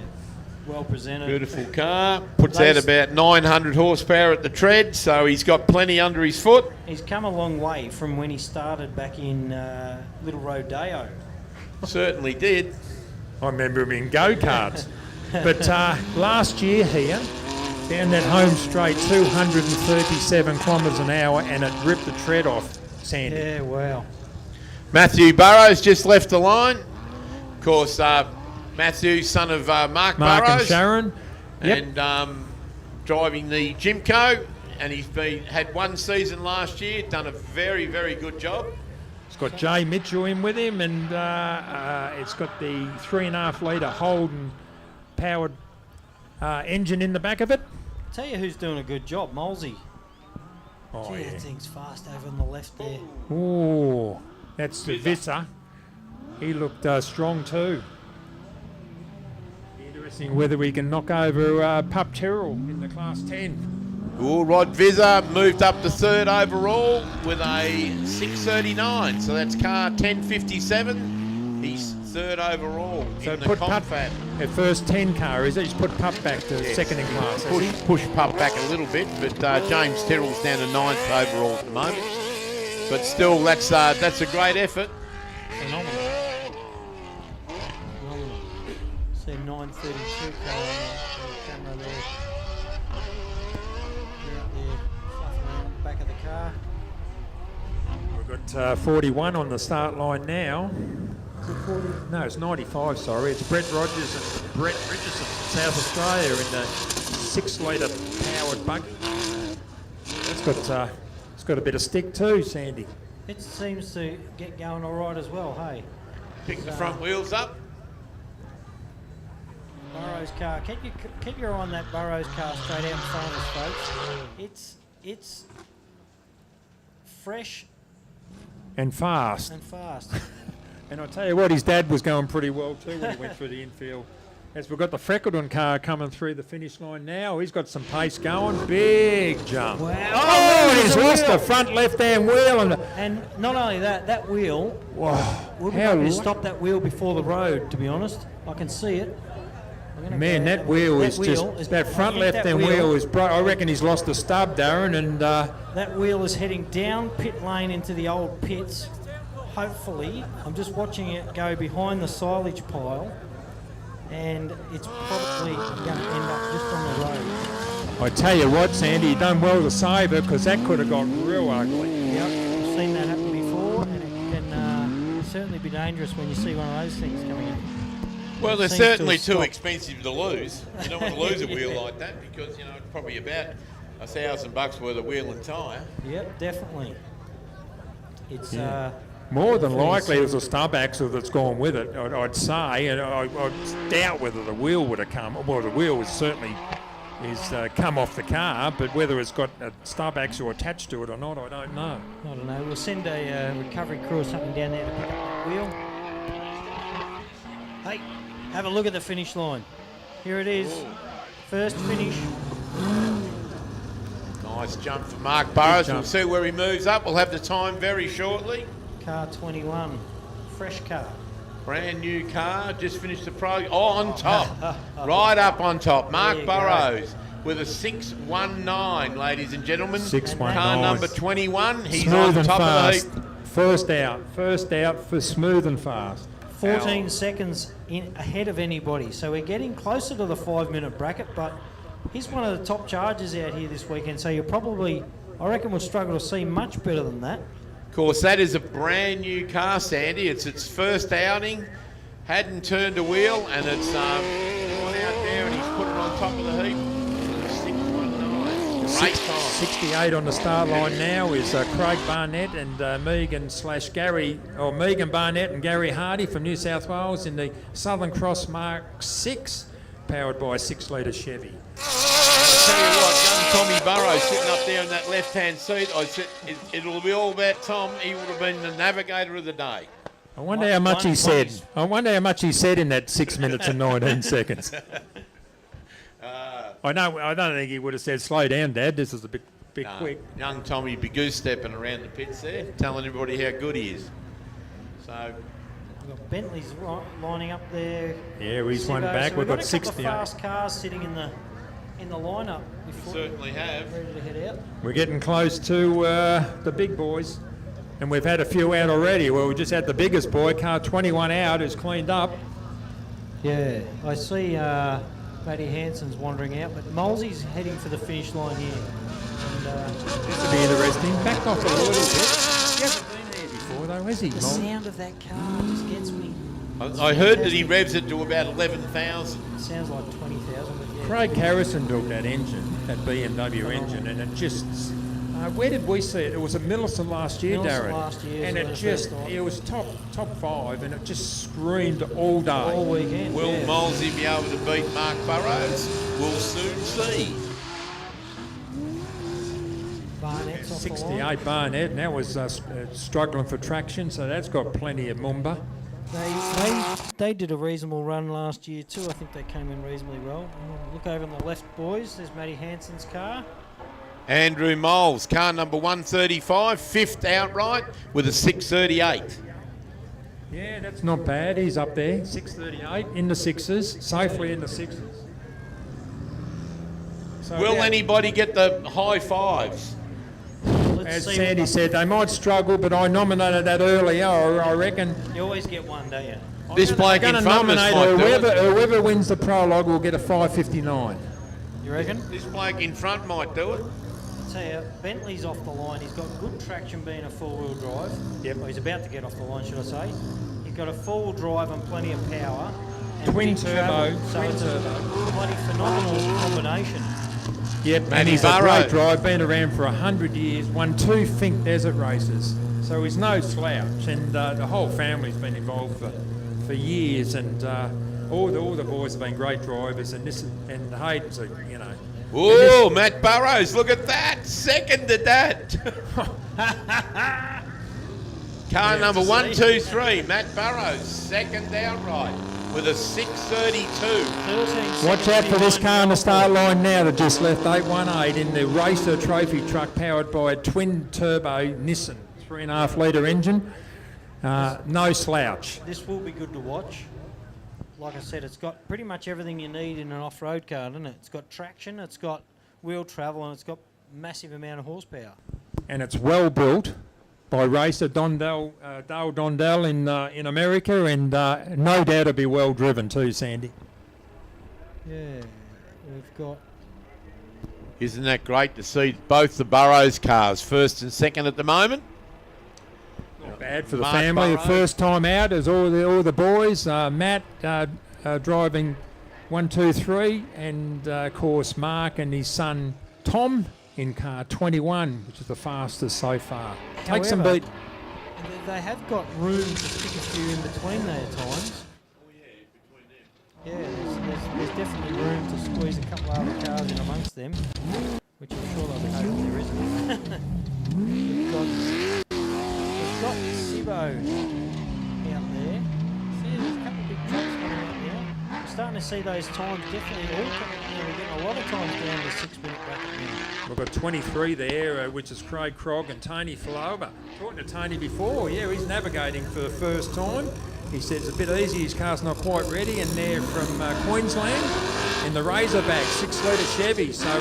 S3: Well presented.
S1: Beautiful car. Puts
S3: Those-
S1: out about 900 horsepower at the tread, so he's got plenty under his foot.
S3: He's come a long way from when he started back in Little Rodeo.
S1: Certainly did.
S2: I remember him in go-karts. But last year here, down that home straight, 237 kilometres an hour, and it ripped the tread off, Sandy.
S3: Yeah, wow.
S1: Matthew Burrows just left the line. Of course, Matthew, son of Mark
S2: Mark
S1: Burrows.
S2: and Sharon. Yep.
S1: And driving the Jimco, and he's had one season last year, done a very, very good job.
S2: It's got Jay Mitchell in with him, and it's got the 3.5 litre Holden powered engine in the back of it.
S3: Tell you who's doing a good job, Molesy.
S2: Oh,
S3: Gee,
S2: yeah.
S3: that thing's fast over on the left there.
S2: Oh, that's Visser. He looked strong too. Interesting whether we can knock over Pup Terrell in the Class 10.
S1: Well, Rod Vizza moved up to third overall with a 6:39, so that's car 10:57. He's third overall
S2: So
S1: in the
S2: put Pup
S1: confab.
S2: at first 10 car, is it? Just put Pup back to
S1: Yes.
S2: second in class. has he?
S1: Push Pup back a little bit, but James Terrell's down to 9th overall at the moment. But still, that's a great effort.
S3: Phenomenal. See 9:32 car on the camera there. They're up there fluffing around the back of the car.
S2: We've got 41 on the start line now. Is it 40? No, it's 95, sorry. It's Brett Rogers and Brett Richardson from South Australia in the 6 litre powered buggy. It's got a bit of stick too, Sandy.
S3: It seems to get going all right as well, hey?
S1: Pick the front wheels up.
S3: Burrows car. Keep your eye on that Burrows car straight out in front of us, folks. It's fresh
S2: And fast.
S3: and fast.
S2: And I'll tell you what, his dad was going pretty well too when he went through the infield. As we've got the Freckleton car coming through the finish line now, he's got some pace going. Big jump.
S3: Wow.
S2: Oh, and he's
S3: There's a
S2: lost
S3: wheel.
S2: the front left-hand wheel.
S3: And not only that wheel,
S2: Wow,
S3: we'll be
S2: how
S3: able to
S2: lucky.
S3: stop that wheel before the road, to be honest. I can see it. I'm gonna
S2: Man,
S3: go-
S2: that wheel is just, that front left-hand wheel is bright. I reckon he's lost the stub, Darren, and
S3: That wheel is heading down pit lane into the old pits. Hopefully, I'm just watching it go behind the silage pile, and it's probably going to end up just on the road.
S2: I tell you what, Sandy, you done well to save it because that could have got real ugly.
S3: Yep, I've seen that happen before, and it can certainly be dangerous when you see one of those things coming in.
S1: Well, they're
S3: Seems to
S1: certainly
S3: have
S1: too
S3: stopped.
S1: expensive to lose. You don't want to lose a wheel like that because, you know, it's probably about $1,000 worth of wheel and tyre.
S3: Yep, definitely. It's
S2: More than likely, there's a stub axle that's gone with it, I'd say, and I doubt whether the wheel would have come. Well, the wheel is certainly come off the car, but whether it's got a stub axle attached to it or not, I don't know.
S3: I don't know. We'll send a recovery crew or something down there to pick up that wheel. Hey, have a look at the finish line. Here it is. First finish.
S1: Nice jump for Mark Burrows.
S2: jump.
S1: We'll see where he moves up. We'll have the time very shortly.
S3: Car 21. Fresh car.
S1: Brand new car, just finished the pro. Oh, on top. Right up on top. Mark
S3: There you
S1: Burrows with a 619, ladies and gentlemen.
S2: 619.
S1: Car number 21. He's
S2: Smooth
S1: on
S2: and
S1: top
S2: fast.
S1: of the heap.
S2: First out for smooth and fast.
S3: 14 seconds ahead of anybody. So we're getting closer to the 5-minute bracket, but he's one of the top chargers out here this weekend. So you'll probably, I reckon we'll struggle to see much better than that.
S1: Of course, that is a brand new car, Sandy. It's its first outing. Hadn't turned a wheel, and it's gone out there, and he's put it on top of the heap. 619. Great time.
S2: 68 on the start line now is Craig Barnett and Megan Barnett and Gary Hardy from New South Wales in the Southern Cross Mark 6, powered by a 6-litre Chevy.
S1: I'll tell you what, young Tommy Burrows sitting up there in that left-hand seat, I said it'll be all about Tom. He would have been the navigator of the day.
S2: I wonder how much he said. I wonder how much he said in that 6 minutes and 19 seconds. I don't think he would have said, "Slow down, Dad. This is a bit quick."
S1: Young Tommy be goose-stepping around the pits there, telling everybody how good he is. So,
S3: We've got Bentley's lining up there.
S2: Yeah, he's one
S3: Sivo.
S2: back.
S3: So
S2: We've got
S3: a couple
S2: 68.
S3: of fast cars sitting in the lineup
S1: we
S3: before
S1: certainly have.
S3: ready to head out.
S2: We're getting close to the big boys, and we've had a few out already. Well, we just had the biggest boy, car 21 out, who's cleaned up.
S3: Yeah, I see Matty Hansen's wandering out, but Molesy's heading for the finish line here. And,
S2: This will be interesting. Backed off a little bit. He hasn't been there before, though, has he?
S3: the sound of that car just gets me.
S1: I heard that he revs it to about 11,000.
S3: Sounds like 20,000, but yeah.
S2: Craig Harrison built that engine, that BMW engine, and it just... where did we see it? It was at Millicent last year,
S3: Millicent
S2: Darren.
S3: last year,
S2: And
S3: so
S2: it
S3: that's
S2: just,
S3: first time.
S2: it was top 5, and it just screamed all day.
S3: All weekend.
S1: Will
S3: yeah.
S1: Molesy be able to beat Mark Burrows? We'll soon see.
S3: Barnett's off the line.
S2: 68 Barnett, and that was struggling for traction, so that's got plenty of Mumba.
S3: They did a reasonable run last year too. I think they came in reasonably well. Look over on the left, boys. There's Matty Hansen's car.
S1: Andrew Moles, car number 135, 5th outright with a 638.
S2: Yeah, that's not bad. He's up there, 638 in the sixes, safely in the sixes. So
S1: Will
S2: yeah,
S1: anybody get the high fives?
S3: Let's
S2: as
S3: see
S2: Sandy
S3: what-
S2: said, they might struggle, but I nominated that earlier. I reckon
S3: You always get one, don't you?
S1: This bloke
S2: I'm
S1: in
S2: going to
S1: front of us
S2: nominate
S1: might do it.
S2: whoever wins the prologue will get a 559.
S3: You reckon?
S1: This bloke in front might do it.
S3: I tell you, Bentley's off the line. He's got good traction being a four-wheel drive.
S2: Yep.
S3: Well, he's about to get off the line, should I say. He's got a four-wheel drive and plenty of power. And
S2: Twin
S3: big
S2: turbo,
S3: travel. So
S2: twin
S3: it's
S2: turbo.
S3: a bloody phenomenal combination.
S2: Yep,
S1: Matty
S2: and he's a
S1: Burrow.
S2: great drive, been around for 100 years, won 2 Fink Desert races, so he's no slouch, and the whole family's been involved for years, and all the boys have been great drivers, and Hayden's a, you know.
S1: Oh, Matt Burrows, look at that. Second to that. Car number 123, Matt Burrows, second outright with a 632.
S3: 13
S2: Watch out for this
S3: 6:51
S2: car on the start
S3: off
S2: line now that just left 818 in the Racer Trophy truck powered by a twin turbo Nissan 3.5 litre engine. No slouch.
S3: This will be good to watch. Like I said, it's got pretty much everything you need in an off-road car, doesn't it? It's got traction, it's got wheel travel, and it's got massive amount of horsepower.
S2: And it's well built by racer Dale Dondell in America, and no doubt it'll be well driven too, Sandy.
S3: Yeah, we've got...
S1: Isn't that great to see both the Burrows cars, first and second at the moment?
S2: Not bad for the
S1: Mark
S2: family.
S1: Burrows.
S2: First time out as all the boys. Matt driving 1, 2, 3, and of course Mark and his son Tom in car 21, which is the fastest so far. Take some
S3: However,
S2: beat.
S3: They have got room to stick a few in between there at times. Yeah, there's definitely room to squeeze a couple of other cars in amongst them, which I'm sure they'll be hoping there isn't. We've got Sibo out there. See, there's a couple of big trucks coming out now. We're starting to see those times definitely all coming out. We're getting a lot of times down the 6-minute bracket now.
S2: We've got 23 there, which is Craig Krog and Tony Faloba. Talking to Tony before, yeah, he's navigating for the first time. He said it's a bit easy, his car's not quite ready, and they're from Queensland in the Razorback 6-litre Chevy. So,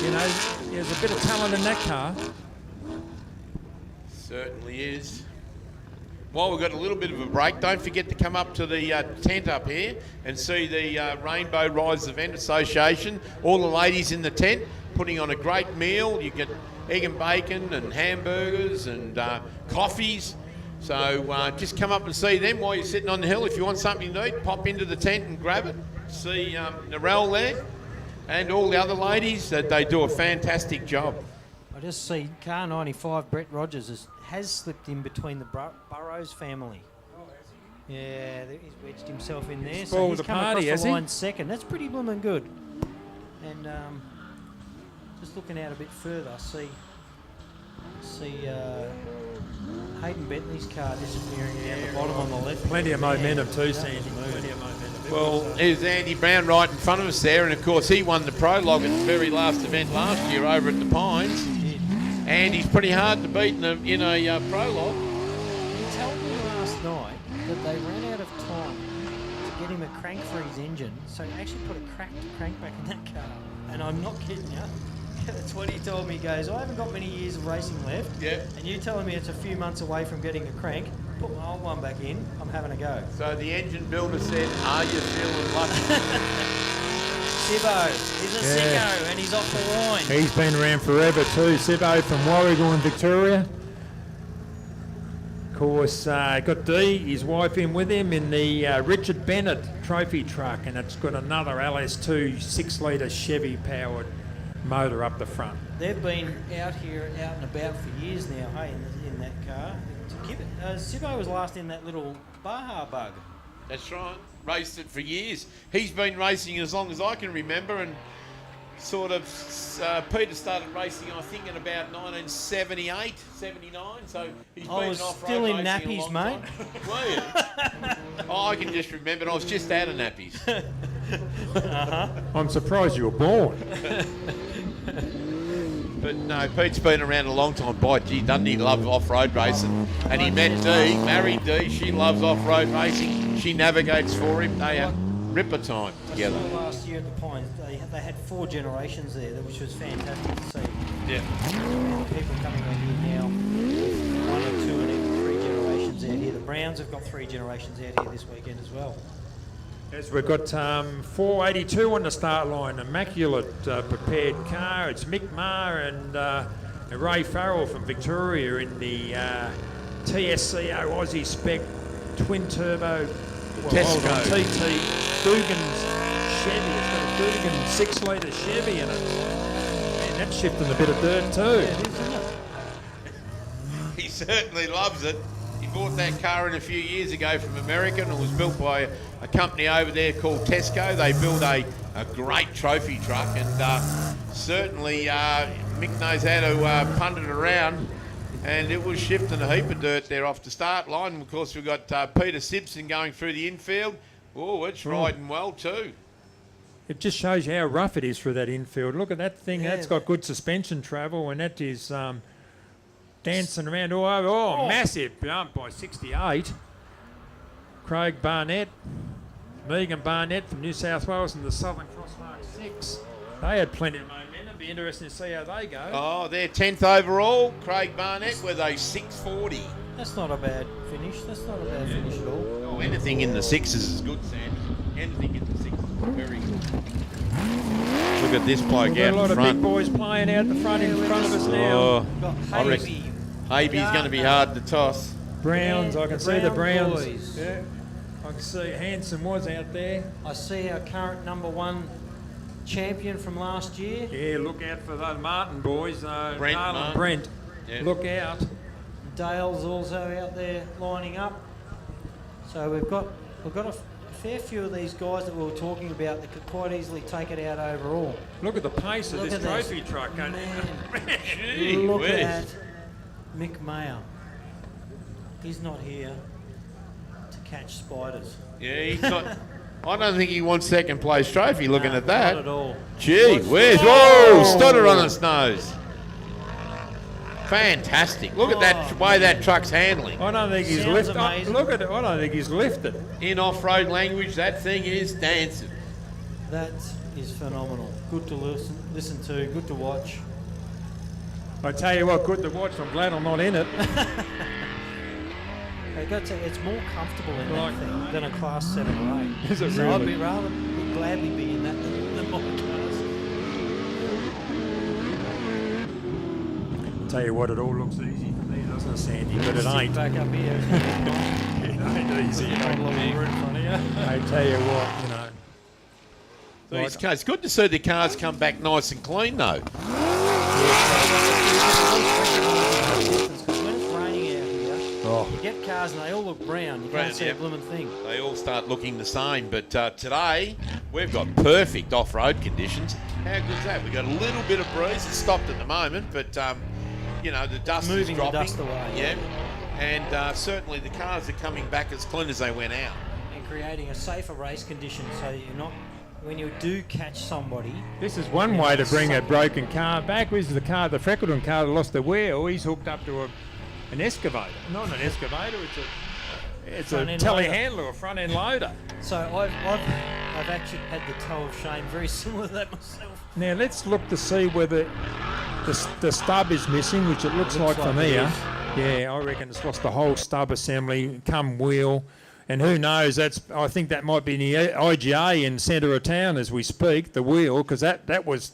S2: you know, there's a bit of talent in that car.
S1: Certainly is. While we've got a little bit of a break, don't forget to come up to the tent up here and see the Rainbow Riders Event Association. All the ladies in the tent putting on a great meal. You get egg and bacon and hamburgers and coffees. So just come up and see them while you're sitting on the hill. If you want something to eat, pop into the tent and grab it. See Narelle there and all the other ladies. They do a fantastic job.
S3: I just see car 95, Brett Rogers has slipped in between the Burrows family. Yeah, he's wedged himself in there. So
S2: Spoiled
S3: he's
S2: the
S3: come
S2: party,
S3: across
S2: has
S3: the
S2: he?
S3: line second. That's pretty blooming good. And just looking out a bit further, see Hayden Bentley's car disappearing down the bottom on the left.
S2: Plenty of momentum too, Sandy.
S3: Move.
S2: Plenty of momentum.
S1: Well, here's Andy Brown right in front of us there, and of course he won the Prologue at the very last event last year over at the Pines.
S3: He did.
S1: And he's pretty hard to beat in a Prologue.
S3: He told me last night that they ran out of time to get him a crank for his engine, so he actually put a cracked crank back in that car. And I'm not kidding you. That's what he told me. He goes, I haven't got many years of racing left.
S1: Yeah.
S3: And you telling me it's a few months away from getting a crank, put my old one back in, I'm having a go.
S1: So the engine builder said, are you feeling lucky?
S3: Sibbo, he's a sicko and he's off the line.
S2: He's been around forever too. Sibbo from Warragul in Victoria. Of course, got D, his wife, in with him in the Richard Bennett trophy truck, and it's got another LS2 6-litre Chevy powered motor up the front.
S3: They've been out here, out and about for years now, hey, in that car. Sibbo was last in that little Baja bug.
S1: That's right. Raced it for years. He's been racing as long as I can remember, and sort of Peter started racing, I think, in about 1978, 79. So he's been
S3: was
S1: off-road
S3: still in
S1: racing a
S3: nappies,
S1: long
S3: mate.
S1: time. Were you? Oh, I can just remember. I was just out of nappies.
S2: I'm surprised you were born.
S1: But no, Pete's been around a long time. By gee, doesn't he love off-road racing? And he met Dee, married Dee. She loves off-road racing. She navigates for him. They have ripper time together.
S3: I saw last year at the Pines, they had 4 generations there, which was fantastic to see.
S1: Yeah.
S3: People coming on here now, 1 or 2 and even 3 generations out here. The Browns have got 3 generations out here this weekend as well.
S2: As we've got 482 on the start line, immaculate prepared car. It's Mick Maher and Ray Farrell from Victoria in the TSCO Aussie Spec twin turbo
S1: Tesco.
S2: TT Dugan's Chevy. It's got a Dugan 6-litre Chevy in it. Man, that's shifting a bit of dirt too.
S3: Yeah, it is, isn't it?
S1: He certainly loves it. He bought that car in a few years ago from America, and it was built by a company over there called Tesco. They build a great trophy truck, and certainly Mick knows how to punt it around, and it was shifting a heap of dirt there off the start line. And of course, we've got Peter Simpson going through the infield. Oh, it's riding well too.
S2: It just shows you how rough it is for that infield. Look at that thing.
S3: Yeah.
S2: That's got good suspension travel, and that is dancing around all over. Oh, massive bump by 68. Craig Barnett, Megan Barnett from New South Wales and the Southern Cross Mark 6. They had plenty of momentum. Be interesting to see how they go.
S1: Oh, they're 10th overall. Craig Barnett with a 640.
S3: That's not a bad finish. That's not a bad finish at all.
S1: Oh, anything in the 6s is good, Sandy. Anything in the 6s is very good. Look at this bloke
S2: We've got
S1: out
S2: a lot
S1: in
S2: of
S1: front.
S2: big boys playing out the front in front of us now.
S1: Oh,
S3: Got
S1: I reckon
S3: Havey.
S1: Haby's going to be hard to toss.
S2: Browns,
S3: Yeah,
S2: I can
S3: the
S2: see the
S3: Brown
S2: Browns.
S3: boys.
S2: Yeah, I can see Hanson was out there.
S3: I see our current number 1 champion from last year.
S2: Yeah, look out for those Martin boys.
S1: Brent
S2: Dale and
S1: Martin.
S2: Brent.
S1: Yeah.
S2: Look out.
S3: Dale's also out there lining up. So we've got a fair few of these guys that we were talking about that could quite easily take it out overall.
S2: Look at the pace of
S3: Look
S2: this
S3: at this.
S2: trophy truck.
S3: Man,
S1: Gee
S3: look
S1: whiz.
S3: at Mick Mayer. He's not here to catch spiders.
S1: Yeah, he's not. I don't think he wants second place trophy looking
S3: Nah,
S1: at that.
S3: Not at all.
S1: Gee whiz. Whoa, stutter on its nose. Fantastic. Look at that way that truck's handling.
S2: I don't think he's
S3: Sounds
S2: lifted.
S3: amazing.
S2: Look at it. I don't think he's lifted.
S1: In off-road language, that thing is dancing.
S3: That is phenomenal. Good to listen to, good to watch.
S2: I tell you what, good to watch. I'm glad I'm not in it.
S3: I got to say, it's more comfortable in
S2: Like-
S3: that thing than a Class 7 or 8.
S2: Is it
S3: so I'd
S2: really?
S3: be rather gladly be in that than my cars.
S2: Tell you what, it all looks easy for me, doesn't it, Sandy? But it
S3: Sit
S2: ain't.
S3: back up here.
S2: It ain't easy.
S3: Got a little room in front of you.
S2: I tell you what, you know.
S1: These cars, it's good to see the cars come back nice and clean, though.
S3: When it's raining out here,
S2: Oh.
S3: you get cars and they all look brown. You
S1: Brown,
S3: can't see
S1: yeah.
S3: a blooming thing.
S1: They all start looking the same. But today, we've got perfect off-road conditions. How good's that? We've got a little bit of breeze. It's stopped at the moment, but, you know, the dust
S3: Moving
S1: is
S3: the
S1: dropping.
S3: dust away.
S1: Yeah. And certainly the cars are coming back as clean as they went out.
S3: And creating a safer race condition so you're not, when you do catch somebody,
S2: This is one way to bring a broken car back. This is the Freckleton car that lost the wheel. He's hooked up to an excavator. Not an excavator, it's a
S3: Front-end
S2: telehandler, a front end loader.
S3: so I've actually had the toe of shame very similar to that myself.
S2: Now let's look to see whether the stub is missing, which it looks like from
S3: like it
S2: here.
S3: is.
S2: Yeah, I reckon it's lost the whole stub assembly, come wheel. And who knows, I think that might be in the IGA in centre of town as we speak, the wheel, because that was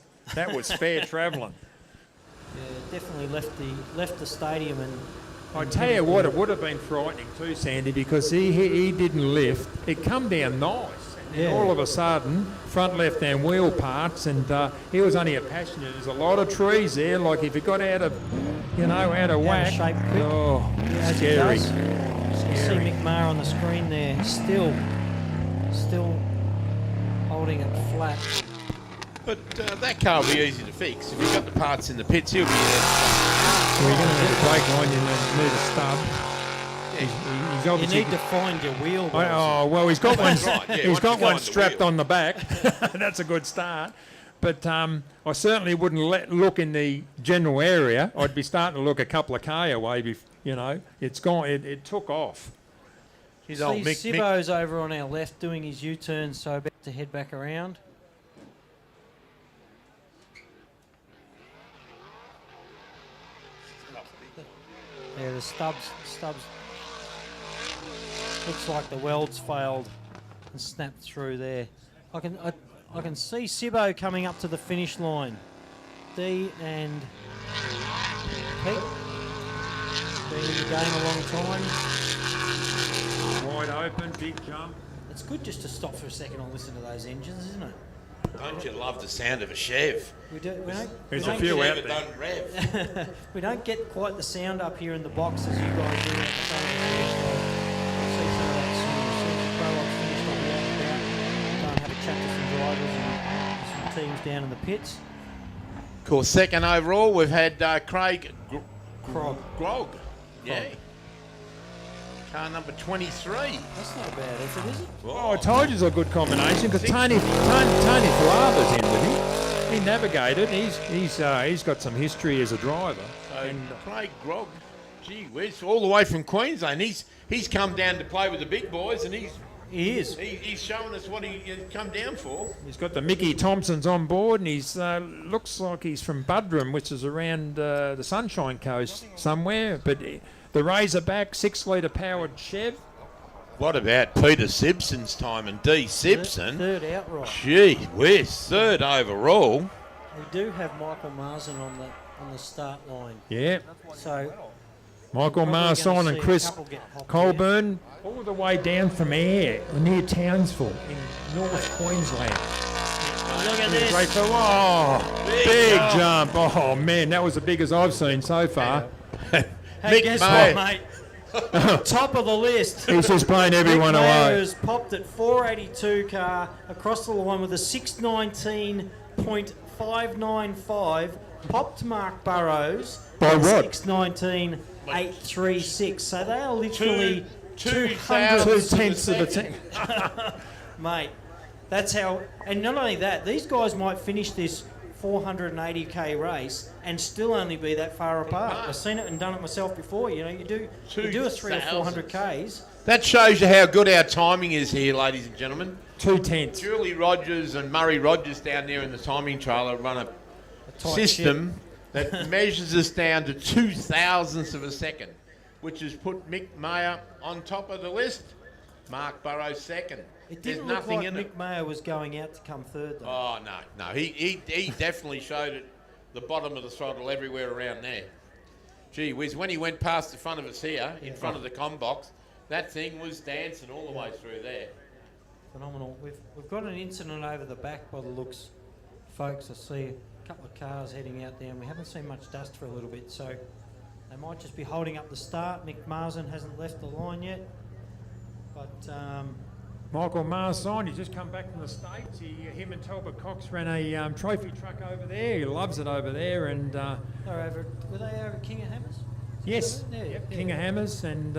S2: fair travelling.
S3: Yeah, definitely left the stadium, and
S2: I tell you what, it would have been frightening too, Sandy, because he didn't lift. It come down nice. And all of a sudden, front left-hand wheel parts, and he was only a passenger. There's a lot of trees there. Like if he got out of, out of whack.
S3: shape quick.
S2: Oh,
S3: As he
S2: scary.
S3: does. You see Mick Maher on the screen there, still holding it flat.
S1: But that car will be easy to fix. If you've got the parts in the pits, he'll be there.
S2: Well, you're going to need a brake line, you need a stub. He's
S3: You
S2: obviously...
S3: need to find your wheel.
S2: Oh, well, he's got one.
S1: Right, yeah,
S2: he's
S1: once
S2: got
S1: you
S2: one
S1: find the
S2: strapped
S1: wheel.
S2: on the back. That's a good start. But I certainly wouldn't look in the general area. I'd be starting to look a couple of K away. It's gone. It took off.
S1: His
S3: See,
S1: old Mick.
S3: Sibbo's over on our left doing his U-turn, so about to head back around. Yeah, the stubs looks like the welds failed and snapped through there. I can see Sibbo coming up to the finish line. D and Pete been going a long time.
S2: Wide open, big jump.
S3: It's good just to stop for a second and listen to those engines, isn't it?
S1: Don't you love the sound of a Chev?
S3: We don't
S2: There's a few out
S1: Chev
S2: there.
S1: don't rev.
S3: we don't get quite the sound up here in the box as you guys do at the front of the finish line. I'll see some of that soon. As soon as the Prologue finished, I'll be out and about. Go and have a chat to some drivers and some teams down in the pits.
S1: Of course, second overall, we've had Craig
S3: Grog.
S1: Yeah. Car number 23.
S3: That's not a bad effort, is it?
S2: Oh, I told you it's a good combination because Tony Falaber's in with him. He navigated. He's got some history as a driver.
S1: So Craig Grog, gee whiz, all the way from Queensland. He's come down to play with the big boys, and he's showing us what he come down for.
S2: He's got the Mickey Thompsons on board, and he's looks like he's from Budrum, which is around the Sunshine Coast somewhere. But the Razorback 6-litre powered Chev.
S1: What about Peter Simpson's time and D. Simpson?
S3: Third outright.
S1: Gee whiz, third overall.
S3: We do have Michael Marsden on the start line.
S2: Yeah.
S3: So
S2: Michael
S3: probably gonna
S2: Marson
S3: see
S2: and
S3: a
S2: Chris
S3: couple get hopped
S2: Colburn, all the way down from Ayr, near Townsville in North Queensland.
S3: Look at this.
S2: Great oh, big jump. Oh, man, that was the biggest I've seen so far.
S3: Hey,
S1: Mick
S3: guess
S1: Maher.
S3: what, mate? Top of the list.
S2: He's just blowing everyone
S3: Mick Maher
S2: away.
S3: has popped at 482 car across the line with a 619.595. Popped Mark Burrows.
S2: By
S3: at
S2: what?
S3: 619.836. So they are literally
S1: 2,000
S2: 2/10 of the team.
S3: Mate, that's how. And not only that, these guys might finish this 480k race and still only be that far apart. I've seen it and done it myself before. You do a 300 or 400 k's.
S1: That shows you how good our timing is here, ladies and gentlemen.
S2: 2/10.
S1: Julie Rogers and Murray Rogers down there in the timing trailer run a
S3: tight
S1: system that measures us down to 2,000ths of a second, which has put Mick Maher on top of the list. Mark Burrows second.
S3: It
S1: There's
S3: didn't look
S1: nothing
S3: like
S1: in it.
S3: Mick Maher was going out to come third though.
S1: Oh, no. He definitely showed it the bottom of the throttle everywhere around there. Gee whiz, when he went past the front of us here, in front of the com box, that thing was dancing all the way through there.
S3: Phenomenal. We've got an incident over the back by the looks, folks. I see a couple of cars heading out there and we haven't seen much dust for a little bit, so they might just be holding up the start. Mick Marsden hasn't left the line yet, but
S2: Michael Marson, he's just come back from the States. Him and Talbot Cox ran a trophy truck over there. He loves it over there. And
S3: were they over at King of Hammers?
S2: yes,
S3: Yeah.
S2: King of Hammers. And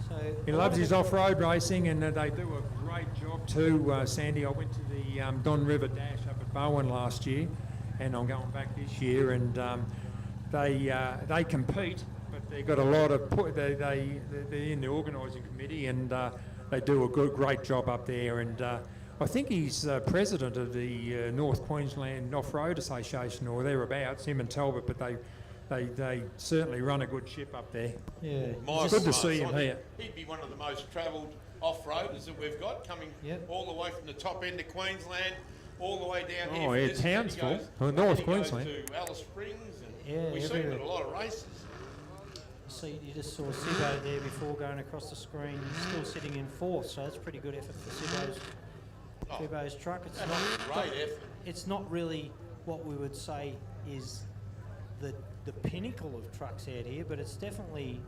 S3: So
S2: he loves his off-road racing, and they do a great job too, Sandy. I went to the Don River Dash up at Bowen last year, and I'm going back this year. And they compete, but they've got a lot of they're in the organising committee, and they do a great job up there. And I think he's president of the North Queensland Off-Road Association or thereabouts, him and Talbot, but they certainly run a good ship up there.
S3: Yeah.
S1: Michael
S2: Good to see him
S1: Marson,
S2: here.
S1: He'd be one of the most travelled off-roaders that we've got, coming all the way from the top end of Queensland, all the way down here.
S2: Oh,
S1: for
S2: yeah,
S1: this,
S2: Townsville,
S1: and he
S2: North
S1: goes
S2: Queensland.
S1: to Alice Springs, and
S3: Yeah,
S1: we see him
S3: everywhere.
S1: at a lot of races.
S3: See see, you just saw Sibbo there before going across the screen. He's still sitting in fourth, so that's pretty good effort for Sibbo's truck. It's
S1: That's
S3: not
S1: a great effort.
S3: It's not really what we would say is the pinnacle of trucks out here, but it's definitely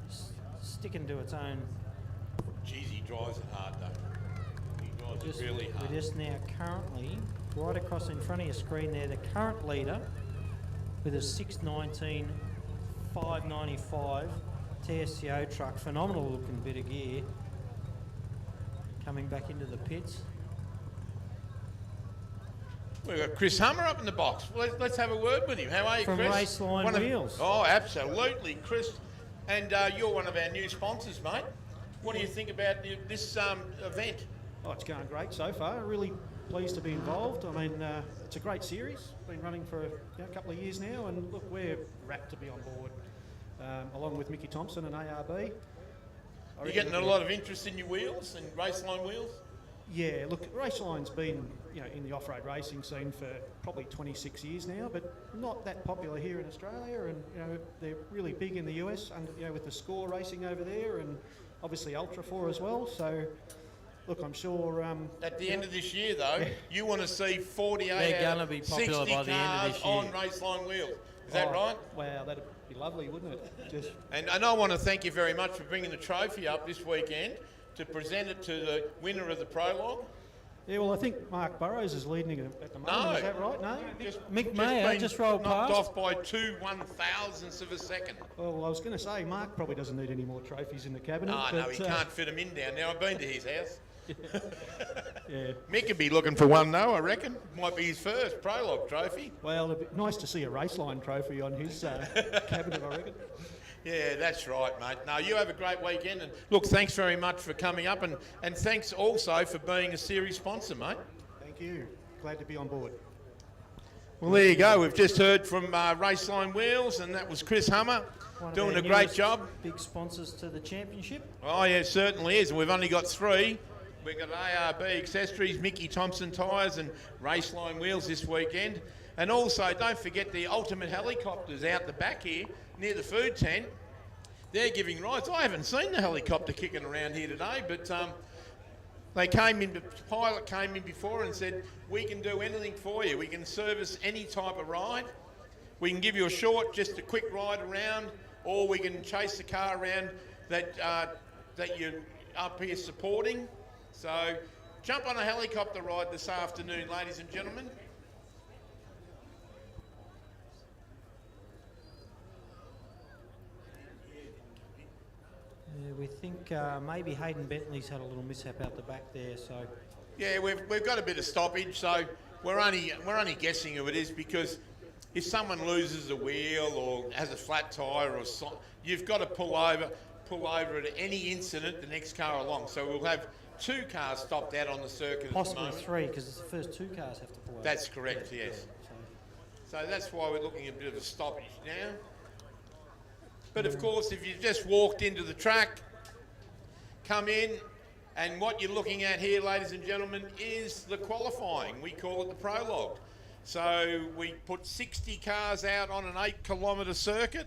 S3: sticking to its own.
S1: Geez, he drives it hard though. He drives it really hard.
S3: We're just now currently right across in front of your screen there, the current leader with a 619 595 TSCO truck, phenomenal looking bit of gear, coming back into the pits.
S1: We've got Chris Hummer up in the box. Let's have a word with him. How are you,
S3: From
S1: Chris?
S3: Raceline Wheels.
S1: Oh, absolutely, Chris. And you're one of our new sponsors, mate. What do you think about this event?
S4: Oh, it's going great so far. Really pleased to be involved. I mean, it's a great series. Been running for a couple of years now, and look, we're rapt to be on board, along with Mickey Thompson and ARB.
S1: You're getting a lot of interest in your wheels and Raceline wheels?
S4: Yeah, look, Raceline's been, in the off-road racing scene for probably 26 years now, but not that popular here in Australia, and they're really big in the US, and with the Score racing over there, and obviously Ultra 4 as well. So, look, I'm sure.
S1: At the end of this year, though, you want to see 48
S3: They're
S1: out
S3: gonna
S1: of
S3: be
S1: 60
S3: popular by the end of
S1: cars
S3: this year.
S1: on Raceline wheels. Is that right?
S4: Wow, that'd be lovely, wouldn't it? Just
S1: And I want to thank you very much for bringing the trophy up this weekend to present it to the winner of the Prologue.
S4: Yeah, well, I think Mark Burrows is leading it at the moment.
S1: No.
S4: Is that right? No?
S3: Mick Mayer
S1: been
S3: just rolled
S1: knocked
S3: past.
S1: off by 2/1000ths of a second.
S4: Well, I was going to say, Mark probably doesn't need any more trophies in the cabinet.
S1: Oh,
S4: but,
S1: no, he can't fit them in down now. I've been to his house.
S4: Yeah.
S1: Mick could be looking for one, though, I reckon. Might be his first Prologue trophy.
S4: Well, it'd be nice to see a Raceline trophy on his cabinet, I reckon.
S1: Yeah, that's right, mate. No, you have a great weekend. And look, thanks very much for coming up. And thanks also for being a series sponsor, mate.
S4: Thank you. Glad to be on board.
S1: Well, there you go. We've just heard from Raceline Wheels, and that was Chris Hummer
S3: One of
S1: doing
S3: our
S1: a great
S3: newest
S1: job.
S3: Big sponsors to the championship.
S1: Oh, yeah, it certainly is. And we've only got three. We've got ARB Accessories, Mickey Thompson Tyres, and Raceline Wheels this weekend. And also, don't forget the Ultimate Helicopters out the back here, near the food tent. They're giving rides. I haven't seen the helicopter kicking around here today, but they came in, the pilot came in before and said, we can do anything for you. We can service any type of ride. We can give you just a quick ride around, or we can chase the car around that you're up here supporting. So jump on a helicopter ride this afternoon, ladies and gentlemen.
S3: We think maybe Hayden Bentley's had a little mishap out the back there, so
S1: Yeah, we've got a bit of stoppage, so we're only guessing who it is, because if someone loses a wheel or has a flat tyre or you've got to pull over at any incident the next car along. So we'll have two cars stopped out on the circuit
S3: possibly
S1: at the moment.
S3: three, because it's the first two cars have to pull over.
S1: That's correct, yes.
S3: So
S1: So that's why we're looking at a bit of a stoppage now. But of course, if you just walked into the track, come in, and what you're looking at here, ladies and gentlemen, is the qualifying. We call it the Prologue. So we put 60 cars out on an 8-kilometre circuit,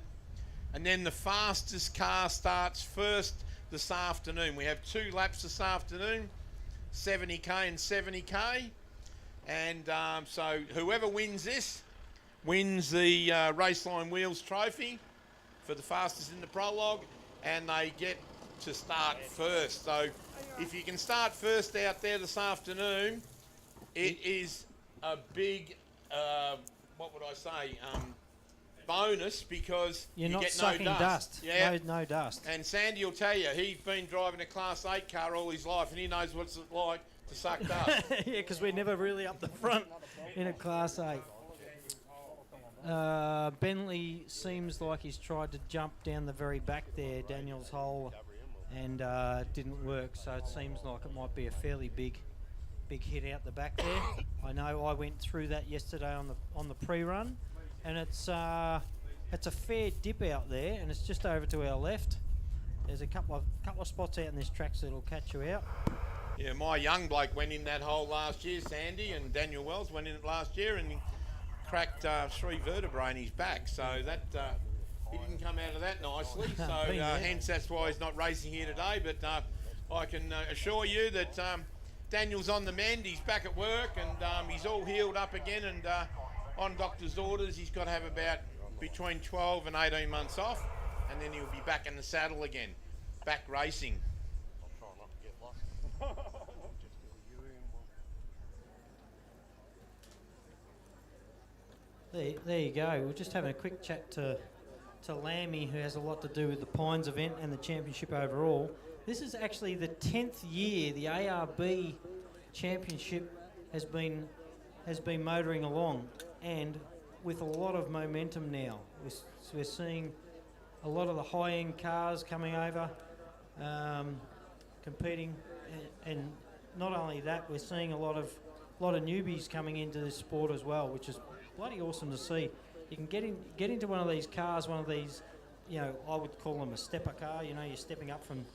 S1: and then the fastest car starts first this afternoon. We have 2 laps this afternoon, 70k and 70k. And so whoever wins this wins the Raceline Wheels trophy for the fastest in the Prologue, and they get to start first. So if you can start first out there this afternoon, it is a big, what would I say, bonus, because
S3: you're
S1: you
S3: not
S1: get
S3: sucking
S1: no
S3: dust.
S1: Yeah.
S3: No dust.
S1: And Sandy will tell you, he's been driving a Class 8 car all his life, and he knows what it's like to suck dust.
S3: Yeah, because we're never really up the front in a Class 8. Bentley seems like he's tried to jump down the very back there, Daniel's hole, and didn't work. So it seems like it might be a fairly big hit out the back there. I know I went through that yesterday on the pre-run, and it's a fair dip out there, and it's just over to our left. There's a couple of spots out in this track so it'll catch you out.
S1: Yeah, my young bloke went in that hole last year, Sandy, and Daniel Wells went in it last year, and he cracked 3 vertebrae in his back. So he didn't come out of that nicely. So
S3: Yeah.
S1: hence that's why he's not racing here today. But I can assure you that Daniel's on the mend. He's back at work and he's all healed up again. And on doctor's orders, he's got to have about between 12 and 18 months off, and then he'll be back in the saddle again, back racing.
S5: I'll try not to get lost.
S3: There you go. We're just having a quick chat to Lammy, who has a lot to do with the Pines event and the championship overall. This is actually the 10th year the ARB championship has been motoring along, and with a lot of momentum now. We're seeing a lot of the high-end cars coming over, competing, and not only that, we're seeing a lot of newbies coming into this sport as well, which is bloody awesome to see. You can get into one of these cars, one of these, I would call them a stepper car. You're stepping up from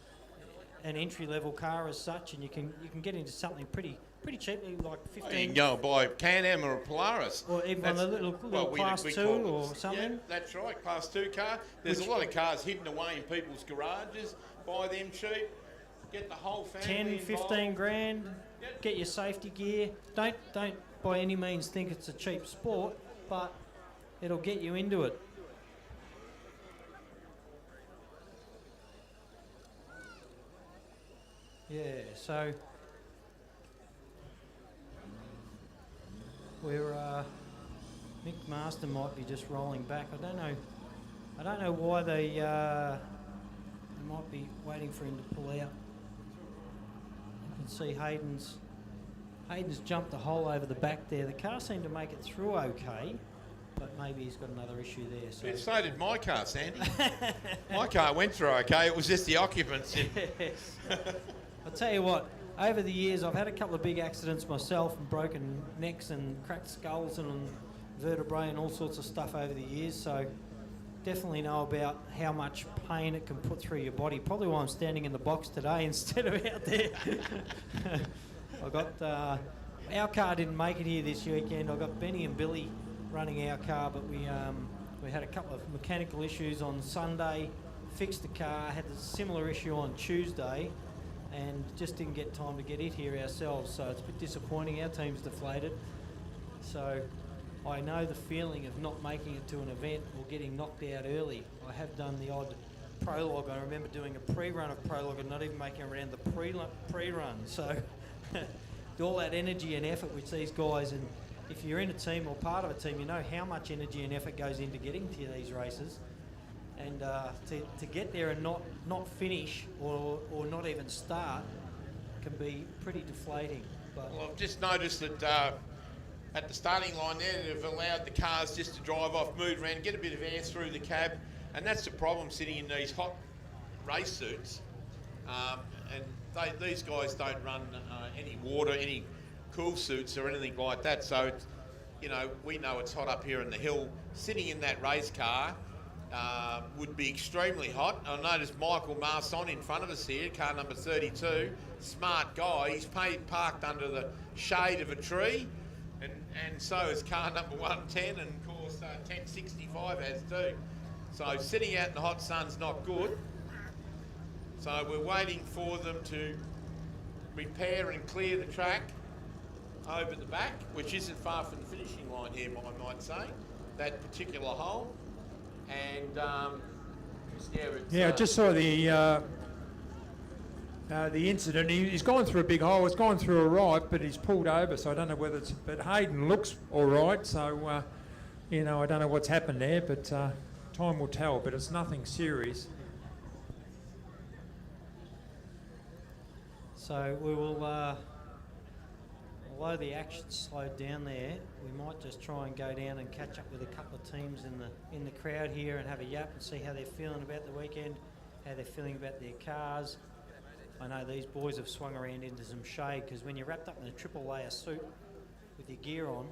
S3: an entry-level car as such, and you can get into something pretty cheaply, like 15.
S1: You can go and buy a Can-Am or a Polaris.
S3: Or even one of the little Class 2 or something.
S1: Yeah, that's right, Class 2 car. There's a lot of cars hidden away in people's garages. Buy them cheap. Get the whole family
S3: 10, 15 grand.
S1: Yep.
S3: Get your safety gear. Don't by any means think it's a cheap sport, but it'll get you into it. Yeah, so we're Mick Master might be just rolling back. I don't know why they might be waiting for him to pull out. You can see Hayden's jumped the hole over the back there. The car seemed to make it through okay, but maybe he's got another issue there.
S1: So did my car, Sandy. My car went through okay. It was just the occupants.
S3: Yes. I'll tell you what, over the years I've had a couple of big accidents myself, and broken necks and cracked skulls and vertebrae and all sorts of stuff over the years, so definitely know about how much pain it can put through your body. Probably why I'm standing in the box today instead of out there. I got our car didn't make it here this weekend. I got Benny and Billy running our car, but we had a couple of mechanical issues on Sunday, fixed the car, had a similar issue on Tuesday, and just didn't get time to get it here ourselves, so it's a bit disappointing. Our team's deflated, so I know the feeling of not making it to an event or getting knocked out early. I have done the odd prologue. I remember doing a pre-run of prologue and not even making it around the pre-run, so all that energy and effort which these guys, and if you're in a team or part of a team, you know how much energy and effort goes into getting to these races, and to get there and not finish or not even start can be pretty deflating. But
S1: Well, I've just noticed that at the starting line there, they've allowed the cars just to drive off, move around, get a bit of air through the cab, and that's the problem sitting in these hot race suits. And these guys don't run any water, any cool suits or anything like that. So, we know it's hot up here in the hill. Sitting in that race car would be extremely hot. I noticed Michael Marson in front of us here, car number 32, smart guy. He's parked under the shade of a tree, and so is car number 110, and of course 1065 has too. So sitting out in the hot sun's not good. So we're waiting for them to repair and clear the track over the back, which isn't far from the finishing line here, I might say, that particular hole. And
S2: I just saw the incident. He's gone through a big hole. It's gone through all right, but he's pulled over, so I don't know whether it's... But Hayden looks all right, so, I don't know what's happened there, but time will tell, but it's nothing serious.
S3: so we will, although the action's slowed down there, we might just try and go down and catch up with a couple of teams in the crowd here and have a yap and see how they're feeling about the weekend, how they're feeling about their cars. I know these boys have swung around into some shade, because when you're wrapped up in a triple layer suit with your gear on,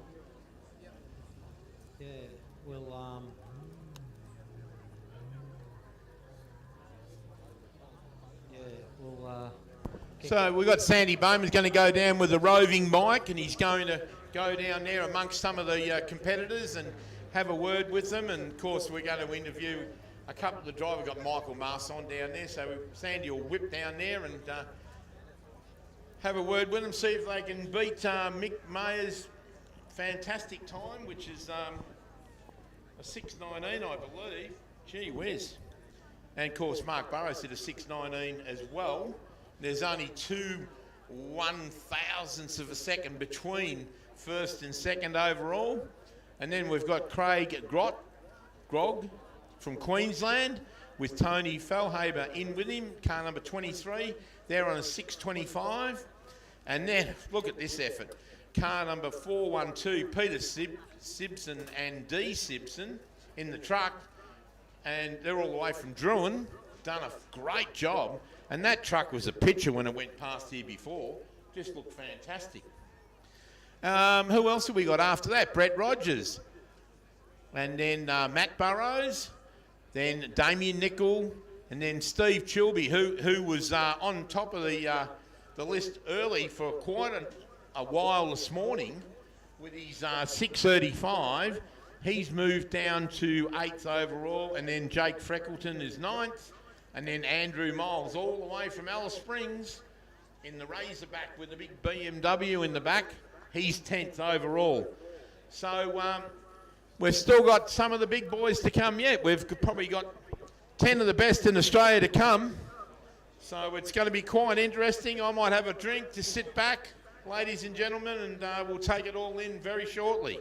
S1: so we've got Sandy Bowman's going to go down with a roving bike, and he's going to go down there amongst some of the competitors and have a word with them. And of course we're going to interview a couple of the driver got Michael Marson down there, so Sandy will whip down there and have a word with them, see if they can beat Mick Mayer's fantastic time, which is a 6:19, I believe. Gee whiz. And of course, Mark Burrows did a 6:19 as well. There's only 2 1,000ths of a second between first and second overall. And then we've got Craig Grog from Queensland with Tony Fellhaber in with him, car number 23. They're on a 6:25. And then, look at this effort. Car number 412, Peter Simpson and Dee Simpson in the truck. And they're all the way from Druin. Done a great job. And that truck was a picture when it went past here before. Just looked fantastic. Who else have we got after that? Brett Rogers. And then Matt Burrows. Then Damien Nicol. And then Steve Chilby, who was on top of the list early for quite a while this morning with his 6:35. He's moved down to 8th overall, and then Jake Freckleton is 9th, and then Andrew Miles all the way from Alice Springs in the Razorback with the big BMW in the back. He's 10th overall. So we've still got some of the big boys to come yet. We've probably got 10 of the best in Australia to come. So it's going to be quite interesting. I might have a drink to sit back, ladies and gentlemen, and we'll take it all in very shortly.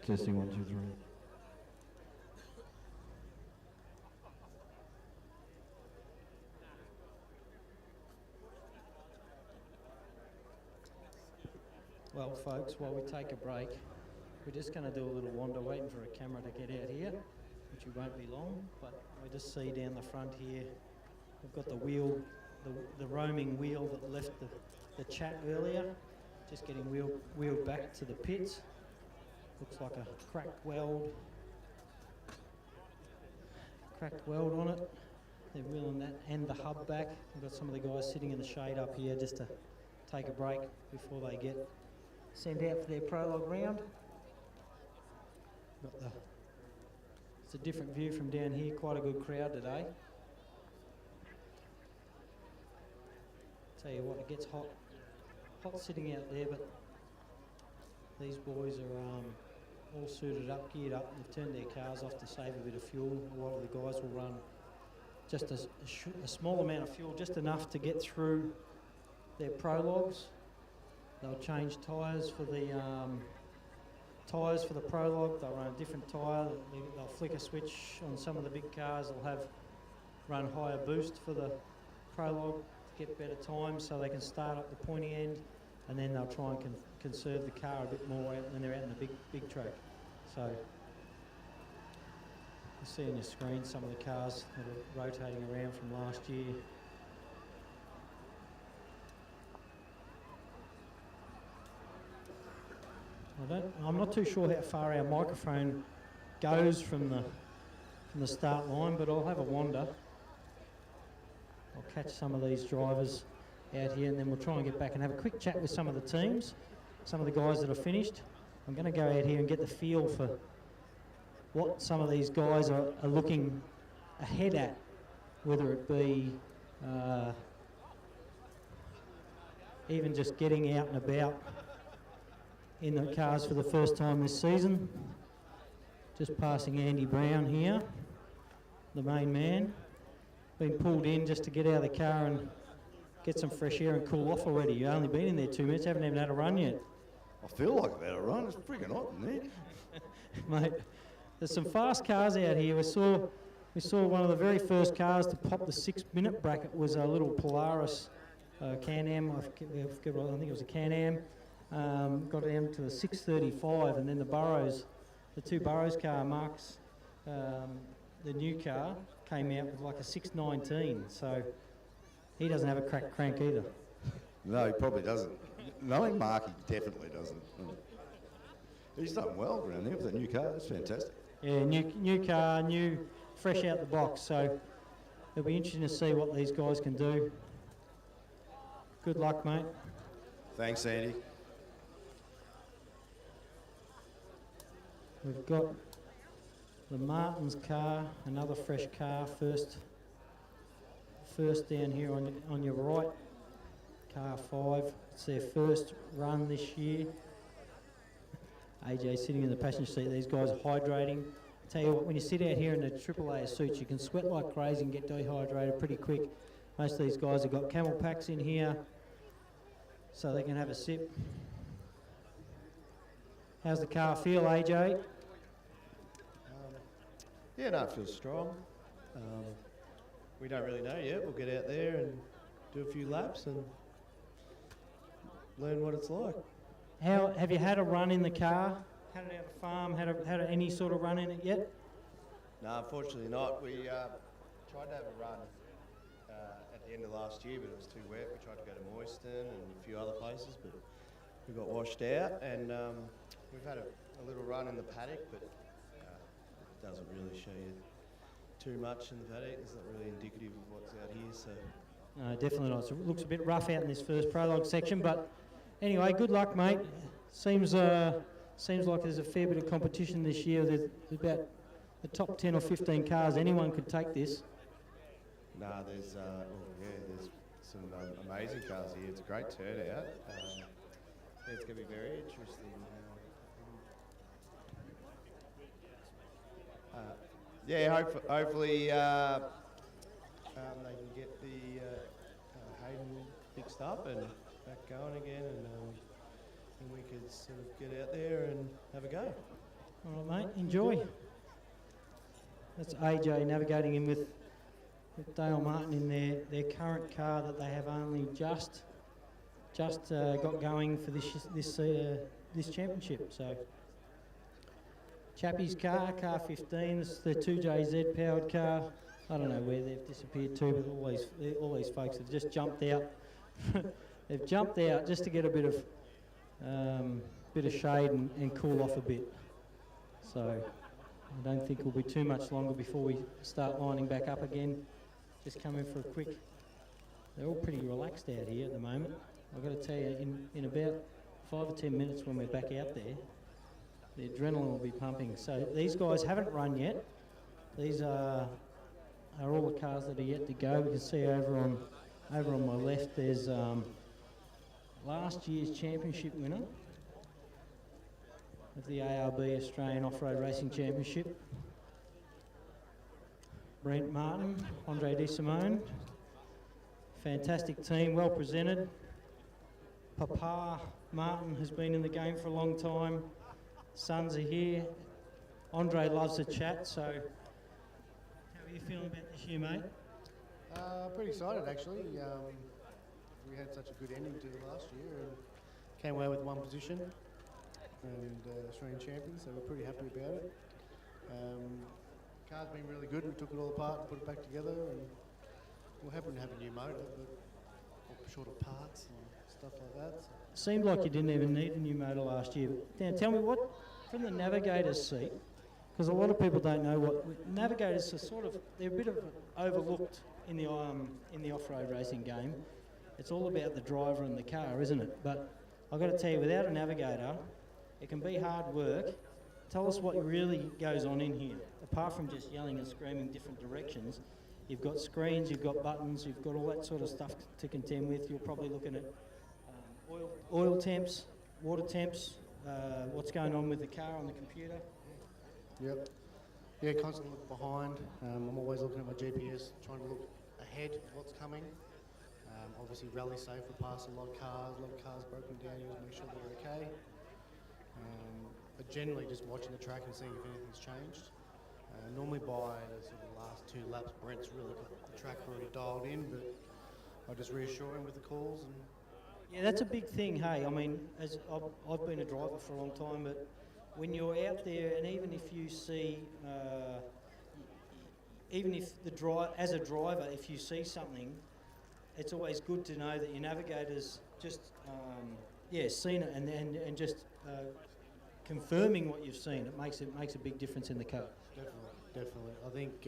S6: Testing 1, 2, 3.
S3: Well, folks, while we take a break, we're just going to do a little wander, waiting for a camera to get out here, which won't be long, but we just see down the front here, we've got the wheel, the roaming wheel that left the chat earlier, just getting wheeled back to the pits. Looks like a cracked weld on it. They're wheeling that and the hub back. We've got some of the guys sitting in the shade up here just to take a break before they get sent out for their prologue round. It's a different view from down here, quite a good crowd today. Tell you what, it gets hot sitting out there, but these boys are all suited up, geared up. They've turned their cars off to save a bit of fuel. A lot of the guys will run just a small amount of fuel, just enough to get through their prologues. They'll change tyres for the prologue. They'll run a different tyre. They'll flick a switch on some of the big cars. They'll run higher boost for the prologue to get better time, so they can start up the pointy end, and then they'll try and conserve the car a bit more when they're out in the big track. So you see on your screen some of the cars that are rotating around from last year. I'm not too sure how far our microphone goes from the start line, but I'll have a wander. I'll catch some of these drivers out here, and then we'll try and get back and have a quick chat with some of the teams, some of the guys that are finished. I'm going to go out here and get the feel for what some of these guys are looking ahead at, whether it be even just getting out and about in the cars for the first time this season. Just passing Andy Brown here, the main man. Been pulled in just to get out of the car and get some fresh air and cool off already. You've only been in there 2 minutes, haven't even had a run yet.
S6: I feel like I've had a run. It's freaking hot in there.
S3: Mate, there's some fast cars out here. We saw one of the very first cars to pop the 6-minute bracket was a little Polaris Can-Am. I think it was a Can-Am. Got down to the 6:35, and then the two Burrows car, Mark's, the new car, came out with like a 6:19. So he doesn't have a cracked crank either.
S6: No, he probably doesn't. Knowing Mark, he definitely doesn't. He's done well around there with that new car. That's fantastic.
S3: Yeah, new car, fresh out the box. So it'll be interesting to see what these guys can do. Good luck, mate.
S6: Thanks, Andy.
S3: We've got the Martin's car, another fresh car, first down here on your right, car 5. It's their first run this year. AJ sitting in the passenger seat. These guys are hydrating. Tell you what, when you sit out here in the AAA suits, you can sweat like crazy and get dehydrated pretty quick. Most of these guys have got camel packs in here, so they can have a sip. How's the car feel, AJ?
S7: Yeah, no, it feels strong. We don't really know yet. We'll get out there and do a few laps and learn what it's like.
S3: How have you had a run in the car? Had it out the farm? Had any sort of run in it yet?
S7: No, unfortunately not. We tried to have a run at the end of last year, but it was too wet. We tried to go to Moyston and a few other places, but we got washed out. And we've had a little run in the paddock, but it doesn't really show you too much in the paddock. It's not really indicative of what's out here. So
S3: No, definitely not. So it looks a bit rough out in this first prologue section, but anyway, good luck, mate. Seems like there's a fair bit of competition this year. There's about the top 10 or 15 cars. Anyone could take this.
S7: no, there's some amazing cars here. It's a great turnout. Yeah, it's going to be very interesting. Hopefully they can get the Hayden fixed up and back going again, and we could sort of get out there and have a go.
S3: All right, mate, enjoy. That's AJ navigating in with Dale Martin in their current car that they have only just got going for this championship. So Chappie's car 15, this is the 2JZ powered car. I don't know where they've disappeared to, but all these folks have just jumped out. They've jumped out just to get a bit of shade and cool off a bit. So I don't think it'll be too much longer before we start lining back up again. Just come in for a quick. They're all pretty relaxed out here at the moment. I've got to tell you, in about 5 or 10 minutes when we're back out there, the adrenaline will be pumping. So these guys haven't run yet. These are all the cars that are yet to go. We can see over on my left, there's last year's championship winner of the ARB Australian Off-Road Racing Championship, Brent Martin, Andre De Simone. Fantastic team, well presented. Papa Martin has been in the game for a long time. Sons are here. Andre loves to chat, so how are you feeling about this year, mate?
S8: Pretty excited, actually. We had such a good ending to last year and came away with one position and Australian champion, so we're pretty happy about it. Car's been really good. We took it all apart and put it back together, and we're happy to have a new motor, but short of parts and stuff like that. So.
S3: Seemed like you didn't even need a new motor last year. Dan, tell me what, from the navigator's seat, because a lot of people don't know what navigators are they're a bit of overlooked in the off-road racing game. It's all about the driver and the car, isn't it? But I've got to tell you, without a navigator, it can be hard work. Tell us what really goes on in here. Apart from just yelling and screaming different directions, you've got screens, you've got buttons, you've got all that sort of stuff to contend with. You're probably looking at oil temps, water temps, what's going on with the car on the computer.
S8: Yep. Yeah, constantly look behind. I'm always looking at my GPS, trying to look ahead of what's coming. Obviously, rally safe. We pass a lot of cars broken down. You make sure they're okay. But generally, just watching the track and seeing if anything's changed. Normally, by the sort of last 2 laps, Brent's really got the track already dialed in, but I just reassure him with the calls. And
S3: Yeah, that's a big thing. Hey, I mean, as I've been a driver for a long time, but when you're out there, and even if you see, even if as a driver, if you see something, it's always good to know that your navigator's just, seen it and just confirming what you've seen. It makes a big difference in the car.
S8: Definitely. I think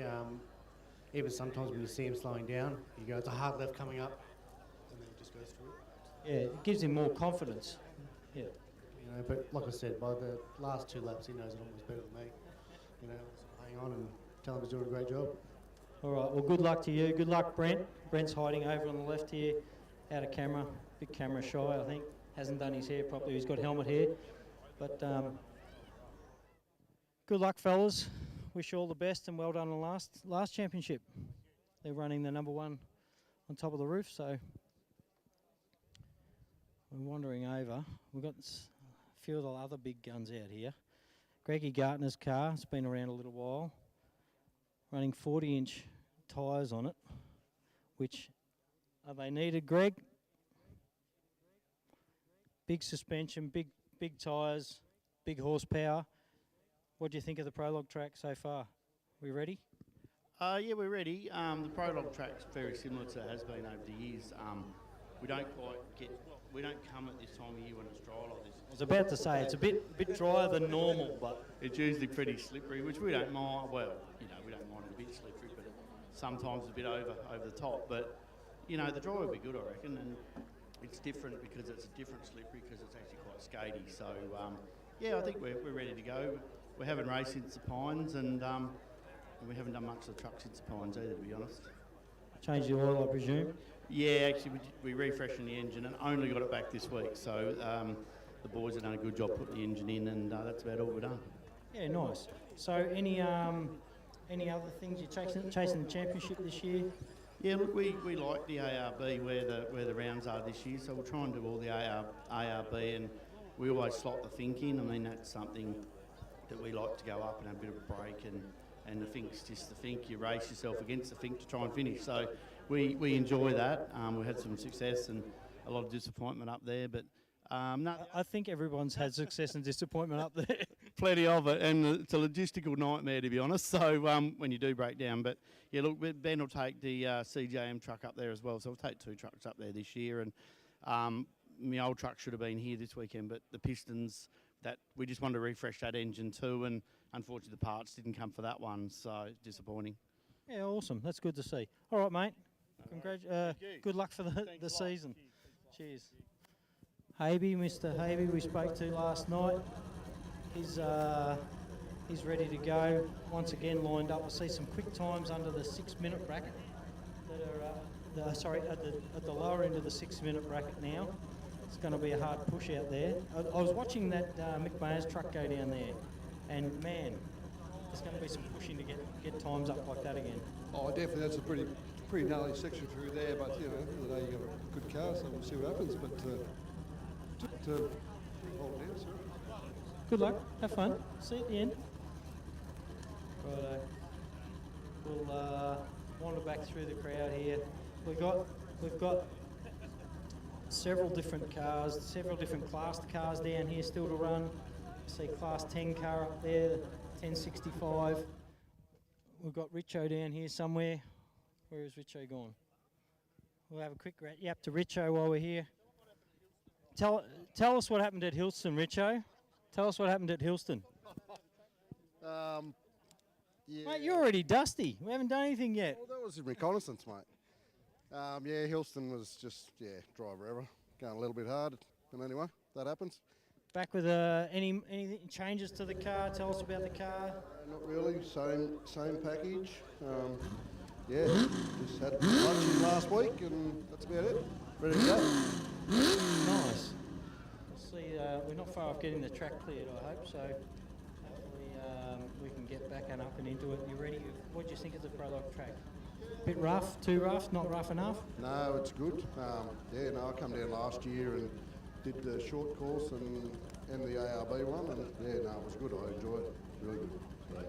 S8: even sometimes when you see him slowing down, you go, it's a hard left coming up, and then he just goes through it.
S3: Yeah, it gives him more confidence. Yeah.
S8: You know, but like I said, by the last 2 laps, he knows it almost better than me. You know, so hang on and tell him he's doing a great job.
S3: All right, well, good luck to you. Good luck, Brent. Brent's hiding over on the left here, out of camera. Bit camera shy, I think. Hasn't done his hair properly. He's got helmet hair. But good luck, fellas. Wish you all the best and well done on the last championship. They're running the number 1 on top of the roof, so we're wandering over. We've got a few of the other big guns out here. Greggy Gartner's car, it's been around a little while, running 40-inch tyres on it, which, are they needed, Greg? Big suspension, big tyres, big horsepower. What do you think of the Prologue track so far? We ready?
S9: Yeah, we're ready. The Prologue track's very similar to it has been over the years. We don't come at this time of year when it's dry like this.
S3: I was about to say, it's a bit drier than normal, but
S9: It's usually pretty slippery, which we don't mind. Well, we don't mind it a bit slippery, but sometimes a bit over the top. But, the dry will be good, I reckon, and it's different because it's a different slippery because it's actually quite skatey. So, I think we're ready to go. We haven't raced since the Pines, and we haven't done much of the truck since the Pines either, to be honest.
S3: change the oil, I presume.
S9: Yeah, actually, we refreshed the engine and only got it back this week. So the boys have done a good job putting the engine in, and that's about all we've done.
S3: Yeah, nice. So any other things you're chasing the championship this year?
S9: Yeah, look, we like the ARB where the rounds are this year, so we'll try and do all the ARB, and we always slot the think in. I mean, that's something that we like to go up and have a bit of a break, and the think's just the think. You race yourself against the think to try and finish. So we enjoy that. We had some success and a lot of disappointment up there, but no.
S3: I think everyone's had success and disappointment up there.
S9: Plenty of it, and it's a logistical nightmare, to be honest, so when you do break down. But yeah, look, Ben will take the CJM truck up there as well, so we'll take 2 trucks up there this year, and my old truck should have been here this weekend, but the pistons, that we just wanted to refresh that engine too, and unfortunately the parts didn't come for that one, so disappointing.
S3: Yeah, awesome. That's good to see. All right, mate. Good luck for the season. Cheers. Habe, Mr. Habe, we spoke to last night. He's ready to go. Once again, lined up. I see some quick times under the 6-minute bracket that are at the lower end of the 6-minute bracket now. It's going to be a hard push out there. I was watching that Mick Mayer's truck go down there, and man, there's going to be some pushing to get times up like that again.
S10: Oh, definitely. That's a pretty gnarly section through there, but at the end of the day, you've got a good car, so we'll see what happens. But hold down, sir.
S3: Good luck. Have fun. See you at the end. Righto. We'll wander back through the crowd here. We've got several different cars, several different class cars down here still to run. I see class 10 car up there, 1065. We've got Richo down here somewhere. Where is Richo gone? We'll have a quick yap to Richo while we're here. Tell us what happened at Hillston, Richo. Tell us what happened at Hillston.
S10: Yeah.
S3: Mate, you're already dusty. We haven't done anything yet.
S10: Well, that was in reconnaissance, mate. Hillston was just, drive wherever. Going a little bit hard. But anyway, that happens.
S3: Back with any changes to the car? Tell us about the car.
S10: Not really. Same package. Just had lunch last week, and that's about it. Ready to go.
S3: Nice. Let's see, we're not far off getting the track cleared, I hope, so hopefully we can get back and up and into it. You ready? What do you think of the Prologue track? Bit rough, too rough, not rough enough?
S10: No, it's good. Yeah, no, I come down last year and did the short course and the ARB one, and yeah, no, it was good. I enjoyed it. Really good. So,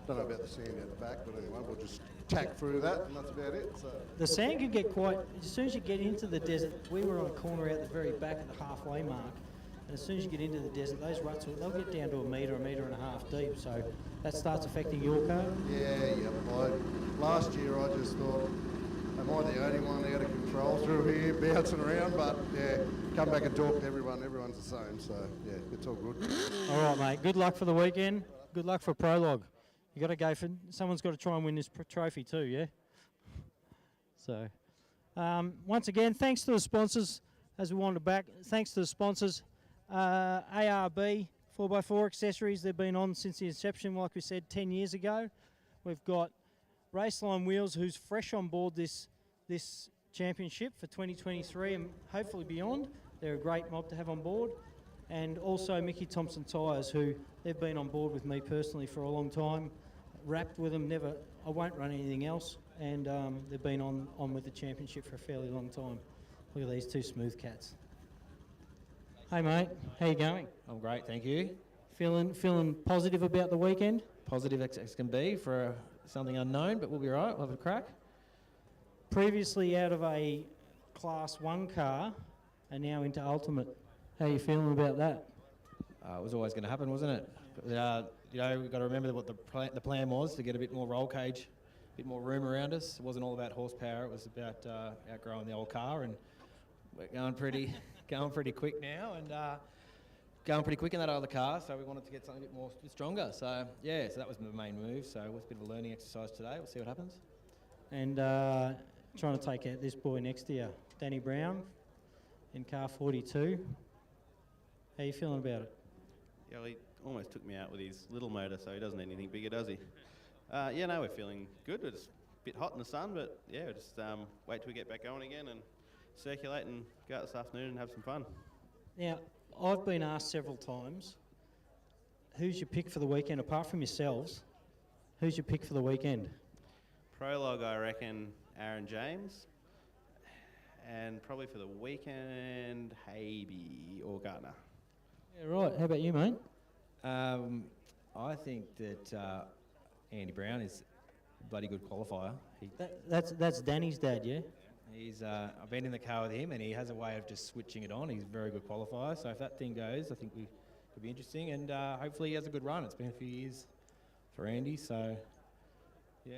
S10: don't know about the sand out the back, but anyway, we'll just tack through that, and that's about it. So.
S3: The sand can get quite, as soon as you get into the desert, we were on a corner out the very back at the halfway mark, and as soon as you get into the desert, those ruts, they'll get down to a metre and a half deep, so that starts affecting your car.
S10: Yeah. Last year I just thought, am I the only one out of control through here, bouncing around? But yeah, come back and talk to everyone, everyone's the same, so yeah, it's all good.
S3: All right, mate, good luck for the weekend, good luck for Prologue. You got to go for, someone's got to try and win this trophy too, yeah? So, once again, thanks to the sponsors, as we wanted back, thanks to the sponsors, ARB 4x4 accessories, they've been on since the inception, like we said, 10 years ago. We've got Raceline Wheels, who's fresh on board this championship for 2023 and hopefully beyond. They're a great mob to have on board. And also Mickey Thompson Tyres, who they've been on board with me personally for a long time. Wrapped with them, I won't run anything else. And they've been on with the championship for a fairly long time. Look at these two smooth cats. Hey mate, how you going?
S11: I'm great, thank you.
S3: Feeling positive about the weekend?
S11: Positive as can be for something unknown, but we'll be right, we'll have a crack.
S3: Previously out of a Class 1 car and now into Ultimate. How are you feeling about that?
S11: It was always going to happen, wasn't it? But, we've got to remember what the plan was, to get a bit more roll cage, a bit more room around us. It wasn't all about horsepower, it was about outgrowing the old car, and we're going pretty quick now, and going pretty quick in that other car, so we wanted to get something a bit stronger. So yeah, so that was the main move. So it was a bit of a learning exercise today. We'll see what happens.
S3: And trying to take out this boy next to you, Danny Brown, in car 42. How you feeling about it?
S12: Yeah, well, he almost took me out with his little motor, so he doesn't need anything bigger, does he? Yeah, no, we're feeling good. It's a bit hot in the sun, but yeah, we'll just wait till we get back going again and circulate and go out this afternoon and have some fun.
S3: Now, I've been asked several times, who's your pick for the weekend, apart from yourselves? Who's your pick for the weekend?
S12: Prologue, I reckon, Aaron James. And probably for the weekend, Habe or Gardner.
S3: Yeah, right. How about you, mate?
S11: I think that Andy Brown is a bloody good qualifier.
S3: That's Danny's dad, yeah?
S11: I've been in the car with him, and he has a way of just switching it on. He's a very good qualifier, so if that thing goes, I think we could be interesting, and hopefully he has a good run. It's been a few years for Andy, so yeah.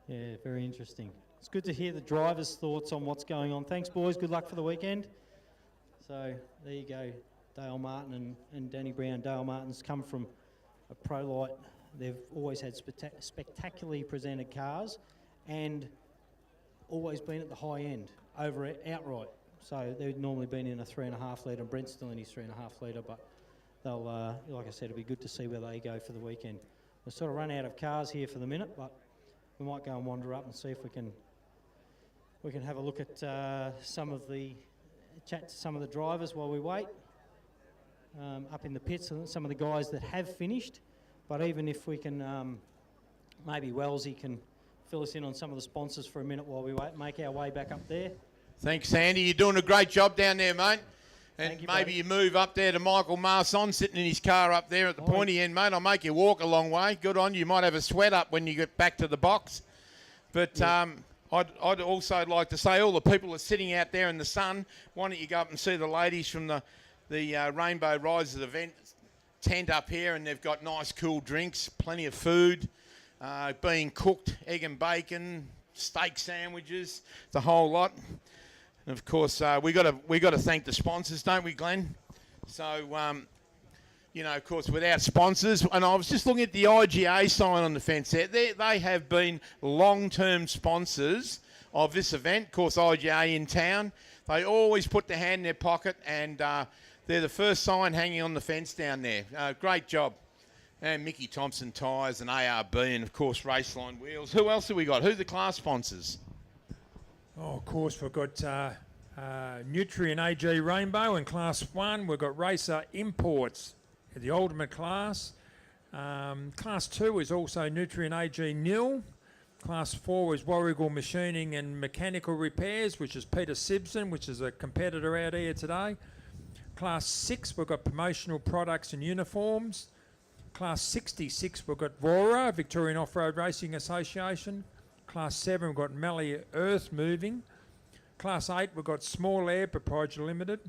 S3: Yeah, very interesting. It's good to hear the drivers' thoughts on what's going on. Thanks, boys. Good luck for the weekend. So there you go, Dale Martin and Danny Brown. Dale Martin's come from a Pro Light. They've always had spectacularly presented cars, and always been at the high end, over outright. So they've normally been in a 3.5 litre, and Brent's still in his 3.5 litre, but they'll, like I said, it'll be good to see where they go for the weekend. We've sort of run out of cars here for the minute, but we might go and wander up and see if we can have a look at chat to some of the drivers while we wait. Up in the pits, some of the guys that have finished, but even if we can, maybe Wellesley can fill us in on some of the sponsors for a minute while we wait, make our way back up there.
S1: Thanks, Andy. You're doing a great job down there, mate. And
S3: Thank you,
S1: maybe
S3: buddy.
S1: you move up there to Michael Marson sitting in his car up there at the pointy end, mate. I'll make you walk a long way. Good on you. You might have a sweat up when you get back to the box. But I'd also like to say all the people are sitting out there in the sun. Why don't you go up and see the ladies from the Rainbow Risers event tent up here, and they've got nice cool drinks, plenty of food. Being cooked, egg and bacon, steak sandwiches, the whole lot. And of course, we got to thank the sponsors, don't we, Glenn? So, of course, without sponsors, and I was just looking at the IGA sign on the fence there. They have been long-term sponsors of this event. Of course, IGA in town. They always put their hand in their pocket, and they're the first sign hanging on the fence down there. Great job. And Mickey Thompson Tyres and ARB, and of course Raceline Wheels. Who else have we got? Who are the class sponsors?
S2: Oh, of course, we've got Nutrient AG Rainbow in Class 1. We've got Racer Imports at the Ultimate Class. Class 2 is also Nutrient AG Nil. Class 4 is Warrigal Machining and Mechanical Repairs, which is Peter Sibson, which is a competitor out here today. Class 6, we've got Promotional Products and Uniforms. Class 66, we've got VORA, Victorian Off-Road Racing Association. Class 7, we've got Mallee Earth Moving. Class 8, we've got Small Air Proprietary Limited.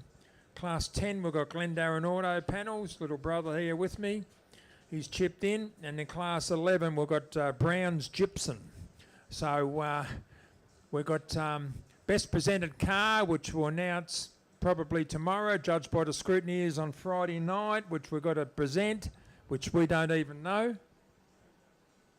S2: Class 10, we've got Glendarren Auto Panels, little brother here with me. He's chipped in. And in Class 11, we've got Brown's Gypsum. So we've got Best Presented Car, which we'll announce probably tomorrow, judged by the scrutineers on Friday night, which we've got to present, which we don't even know.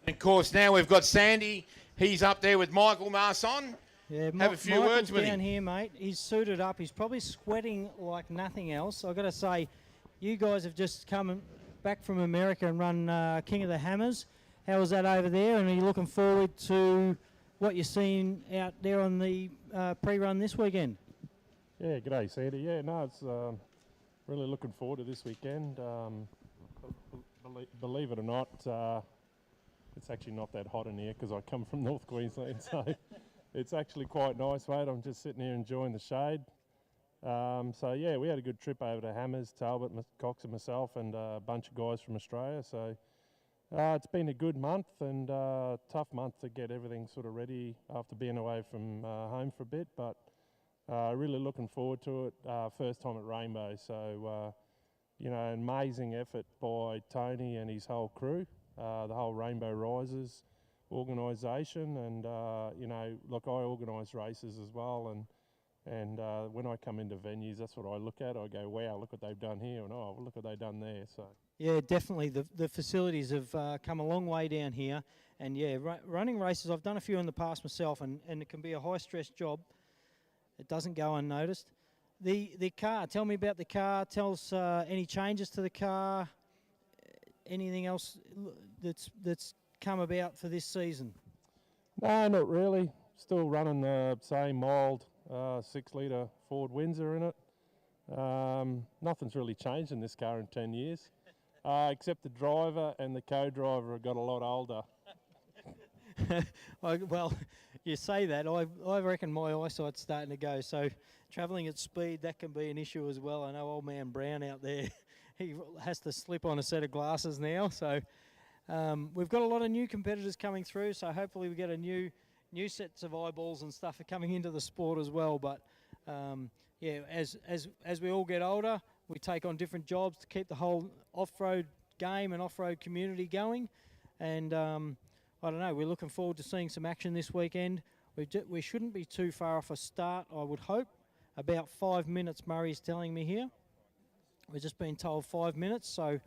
S1: And of course, now we've got Sandy. He's up there with Michael Marson.
S3: Yeah,
S1: Have a few
S3: Michael's
S1: words with
S3: down
S1: him.
S3: here, mate. He's suited up. He's probably sweating like nothing else. I've got to say, you guys have just come back from America and run King of the Hammers. How was that over there? And are you looking forward to what you're seeing out there on the pre-run this weekend?
S13: Yeah, g'day, Sandy. Yeah, no, it's really looking forward to this weekend. Believe it or not, it's actually not that hot in here because I come from North Queensland, so it's actually quite nice, mate. I'm just sitting here enjoying the shade. So yeah, we had a good trip over to Hammers, Talbot, Cox and myself, and a bunch of guys from Australia. So it's been a good month and tough month to get everything sort of ready after being away from home for a bit, but really looking forward to it. First time at Rainbow, so you know, amazing effort by Tony and his whole crew, the whole Rainbow Risers organisation, and you know, look, I organise races as well, and when I come into venues, that's what I look at. I go, wow, look what they've done here, and oh, look what they've done there. So
S3: Yeah, definitely. The facilities have come a long way down here. And yeah, running races, I've done a few in the past myself, and it can be a high-stress job. It doesn't go unnoticed. The car, tell me about the car. Tell us any changes to the car, anything else that's come about for this season.
S13: no, not really. Still running the same mild 6-litre Ford Windsor in it. Nothing's really changed in this car in 10 years, except the driver and the co-driver have got a lot older.
S3: Well, you say that. I reckon my eyesight's starting to go. So travelling at speed, that can be an issue as well. I know old man Brown out there, he has to slip on a set of glasses now. So we've got a lot of new competitors coming through. So hopefully we get a new sets of eyeballs and stuff are coming into the sport as well. But yeah, as we all get older, we take on different jobs to keep the whole off-road game and off-road community going. And I don't know, we're looking forward to seeing some action this weekend. We shouldn't be too far off a start, I would hope. About 5 minutes, Murray's telling me here. We've just been told 5 minutes, so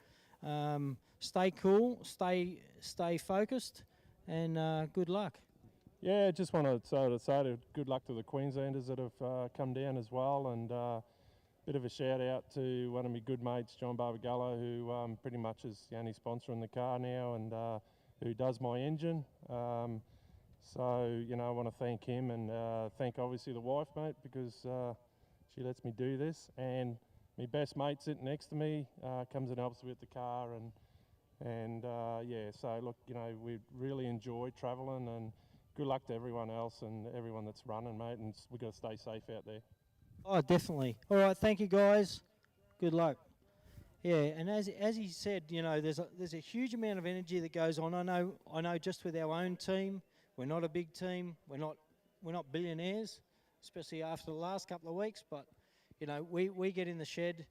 S3: stay cool, stay focused, and good luck.
S13: Yeah, just want to say good luck to the Queenslanders that have come down as well, and bit of a shout out to one of my good mates, John Barbagallo, who pretty much is the only sponsor in the car now, and who does my engine. So, you know, I want to thank him and thank obviously the wife, mate, because she lets me do this. And my best mate sitting next to me comes and helps me with the car. And yeah, so look, you know, we really enjoy travelling, and good luck to everyone else and everyone that's running, mate. And we've got to stay safe out there.
S3: Oh, definitely. All right, thank you, guys. Good luck. Yeah, and as he said, you know, there's a huge amount of energy that goes on. I know just with our own team, we're not a big team. We're not billionaires, especially after the last couple of weeks. But you know, we get in the shed,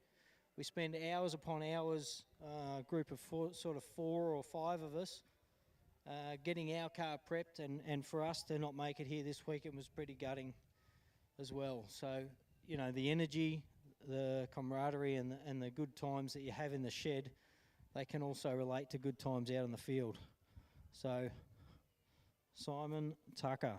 S3: we spend hours upon hours, a group of four or five of us, getting our car prepped, and for us to not make it here this weekend was pretty gutting as well. So you know, the energy, the camaraderie and the good times that you have in the shed, they can also relate to good times out in the field. So, Simon Tucker.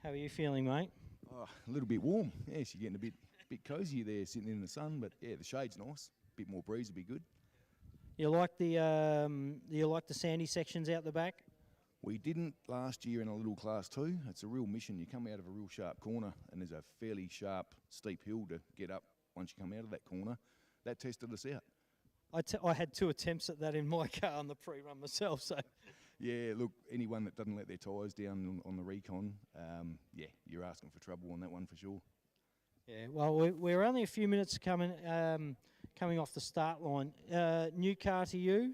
S3: How are you feeling, mate?
S14: Oh, a little bit warm. Yes, you're getting a bit cosy there sitting in the sun, but yeah, the shade's nice. A bit more breeze would be good.
S3: You like the sandy sections out the back?
S14: We didn't last year in a little class 2. It's a real mission. You come out of a real sharp corner and there's a fairly sharp, steep hill to get up once you come out of that corner. That tested us out.
S3: I had 2 attempts at that in my car on the pre-run myself, so...
S14: Yeah, look, anyone that doesn't let their tyres down on the recon, yeah, you're asking for trouble on that one for sure.
S3: Yeah, well, we're only a few minutes coming off the start line. New car to you.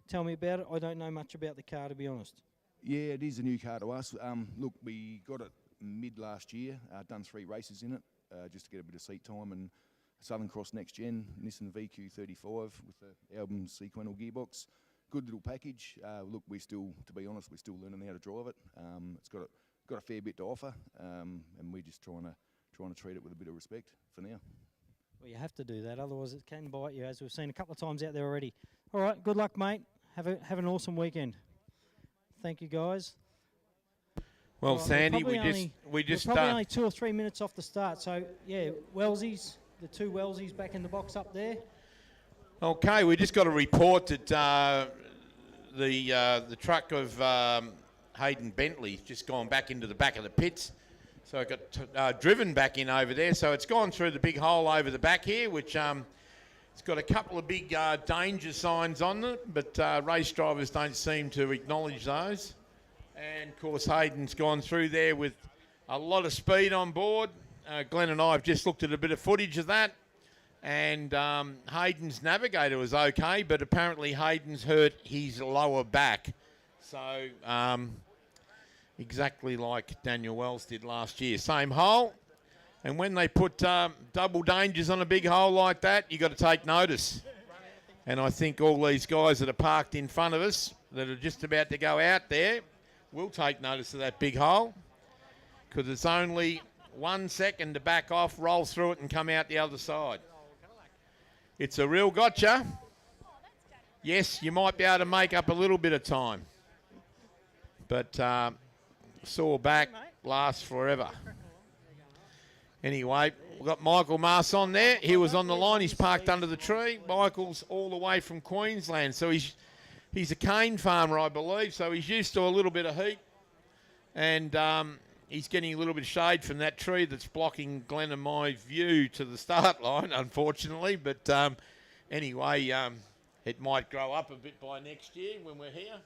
S3: Tell me about it. I don't know much about the car, to be honest.
S14: Yeah, it is a new car to us. Look, we got it mid last year, done 3 races in it, just to get a bit of seat time, and Southern Cross Next Gen, Nissan VQ35 with the Album Sequential gearbox. Good little package. Look, to be honest, we're still learning how to drive it. It's got a fair bit to offer, and we're just trying to treat it with a bit of respect for now.
S3: Well, you have to do that, otherwise it can bite you, as we've seen a couple of times out there already. All right, good luck, mate. Have an awesome weekend. Thank you, guys.
S1: Well,
S3: right,
S1: Sandy,
S3: we're probably only 2 or 3 minutes off the start. So yeah, Welsies, the 2 Welsies back in the box up there.
S1: Okay, we just got a report that the truck of Hayden Bentley's just gone back into the back of the pits. So it got driven back in over there. So it's gone through the big hole over the back here, which it's got a couple of big danger signs on it, but race drivers don't seem to acknowledge those. And, of course, Hayden's gone through there with a lot of speed on board. Glenn and I have just looked at a bit of footage of that. And Hayden's navigator was okay, but apparently Hayden's hurt his lower back. So exactly like Daniel Wells did last year. Same hole. And when they put double dangers on a big hole like that, you got to take notice. And I think all these guys that are parked in front of us that are just about to go out there will take notice of that big hole, because it's only 1 second to back off, roll through it and come out the other side. It's a real gotcha. Yes, you might be able to make up a little bit of time, but sore back lasts forever. Anyway, we've got Michael Mars on there. He was on the line. He's parked under the tree. Michael's all the way from Queensland, so he's a cane farmer, I believe, so he's used to a little bit of heat, and he's getting a little bit of shade from that tree that's blocking Glenn and my view to the start line, unfortunately. But anyway, it might grow up a bit by next year when we're here,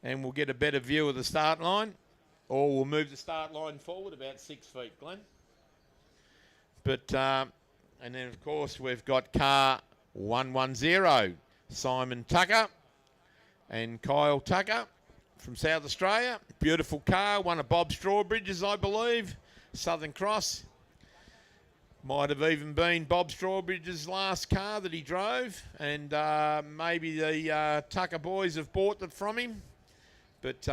S1: and we'll get a better view of the start line, or we'll move the start line forward about 6 feet, Glenn. But and then, of course, we've got car 110, Simon Tucker and Kyle Tucker from South Australia. Beautiful car, one of Bob Strawbridge's, I believe. Southern Cross. Might have even been Bob Strawbridge's last car that he drove, and maybe the Tucker boys have bought it from him. But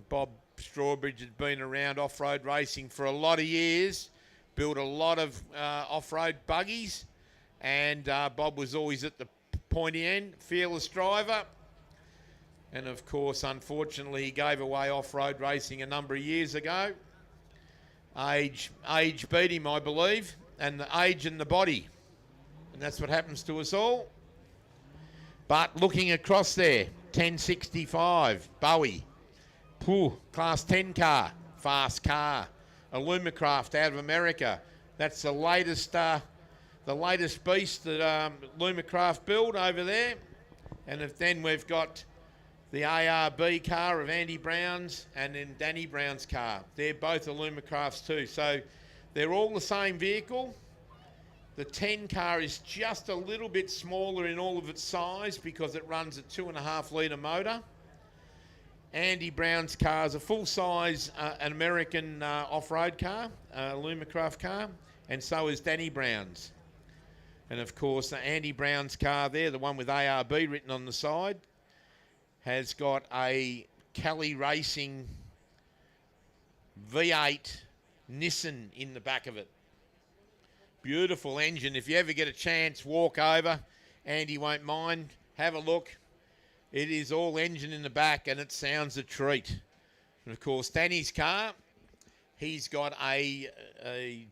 S1: Bob Strawbridge had been around off-road racing for a lot of years, built a lot of off-road buggies, and Bob was always at the pointy end, fearless driver. And, of course, unfortunately, he gave away off-road racing a number of years ago. Age beat him, I believe, and the age and the body. And that's what happens to us all. But looking across there, 1065, Bowie. Class 10 car, fast car. A Lumacraft out of America. That's the latest beast that Lumacraft built over there. And then we've got the ARB car of Andy Brown's, and then Danny Brown's car. They're both Lumacrafts too. So they're all the same vehicle. The 10 car is just a little bit smaller in all of its size because it runs a 2.5 litre motor. Andy Brown's car is a full-size an American off-road car, Lumacraft car, and so is Danny Brown's. And of course, Andy Brown's car there, the one with ARB written on the side, has got a Kelly Racing V8 Nissan in the back of it. Beautiful engine. If you ever get a chance, walk over. Andy won't mind. Have a look. It is all engine in the back, and it sounds a treat. And, of course, Danny's car, he's got a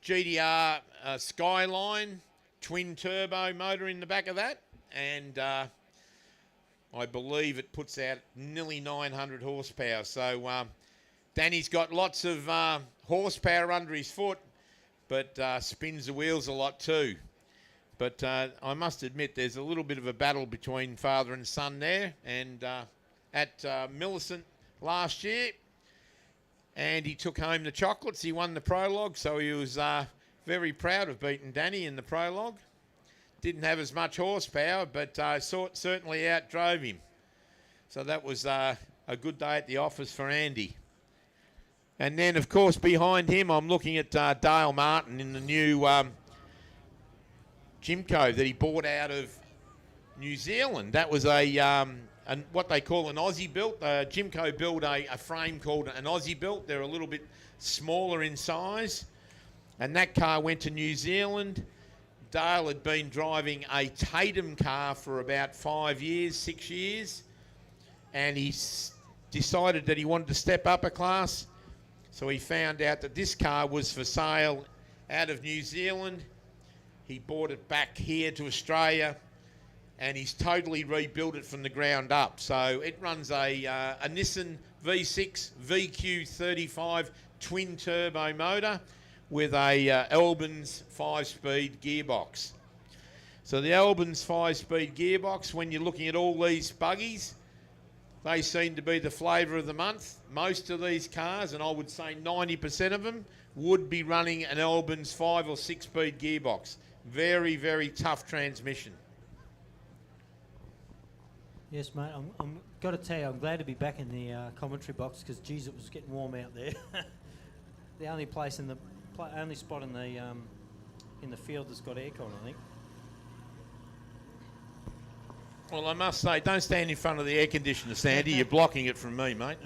S1: GDR Skyline twin-turbo motor in the back of that. And I believe it puts out nearly 900 horsepower. So Danny's got lots of horsepower under his foot, but spins the wheels a lot too. But I must admit there's a little bit of a battle between father and son there. And at Millicent last year, and he took home the chocolates. He won the Prologue, so he was very proud of beating Danny in the Prologue. Didn't have as much horsepower, but certainly outdrove him. So that was a good day at the office for Andy. And then, of course, behind him, I'm looking at Dale Martin in the new Jimco that he bought out of New Zealand. That was what they call an Aussie built. Jimco built a frame called an Aussie built. They're a little bit smaller in size. And that car went to New Zealand. Dale had been driving a Tatum car for about 5 years, 6 years. And he decided that he wanted to step up a class. So he found out that this car was for sale out of New Zealand. He bought it back here to Australia, and he's totally rebuilt it from the ground up. So it runs a Nissan V6 VQ35 twin turbo motor with a Albans 5-speed gearbox. So the Albans 5-speed gearbox, when you're looking at all these buggies, they seem to be the flavour of the month. Most of these cars, and I would say 90% of them, would be running an Albans 5 or 6-speed gearbox. Very, very tough transmission.
S3: Yes, mate. I'm got to tell you, I'm glad to be back in the commentary box because, geez, it was getting warm out there. The only place in the only spot in the field that's got aircon, I think.
S1: Well, I must say, don't stand in front of the air conditioner, Sandy. You're blocking it from me, mate.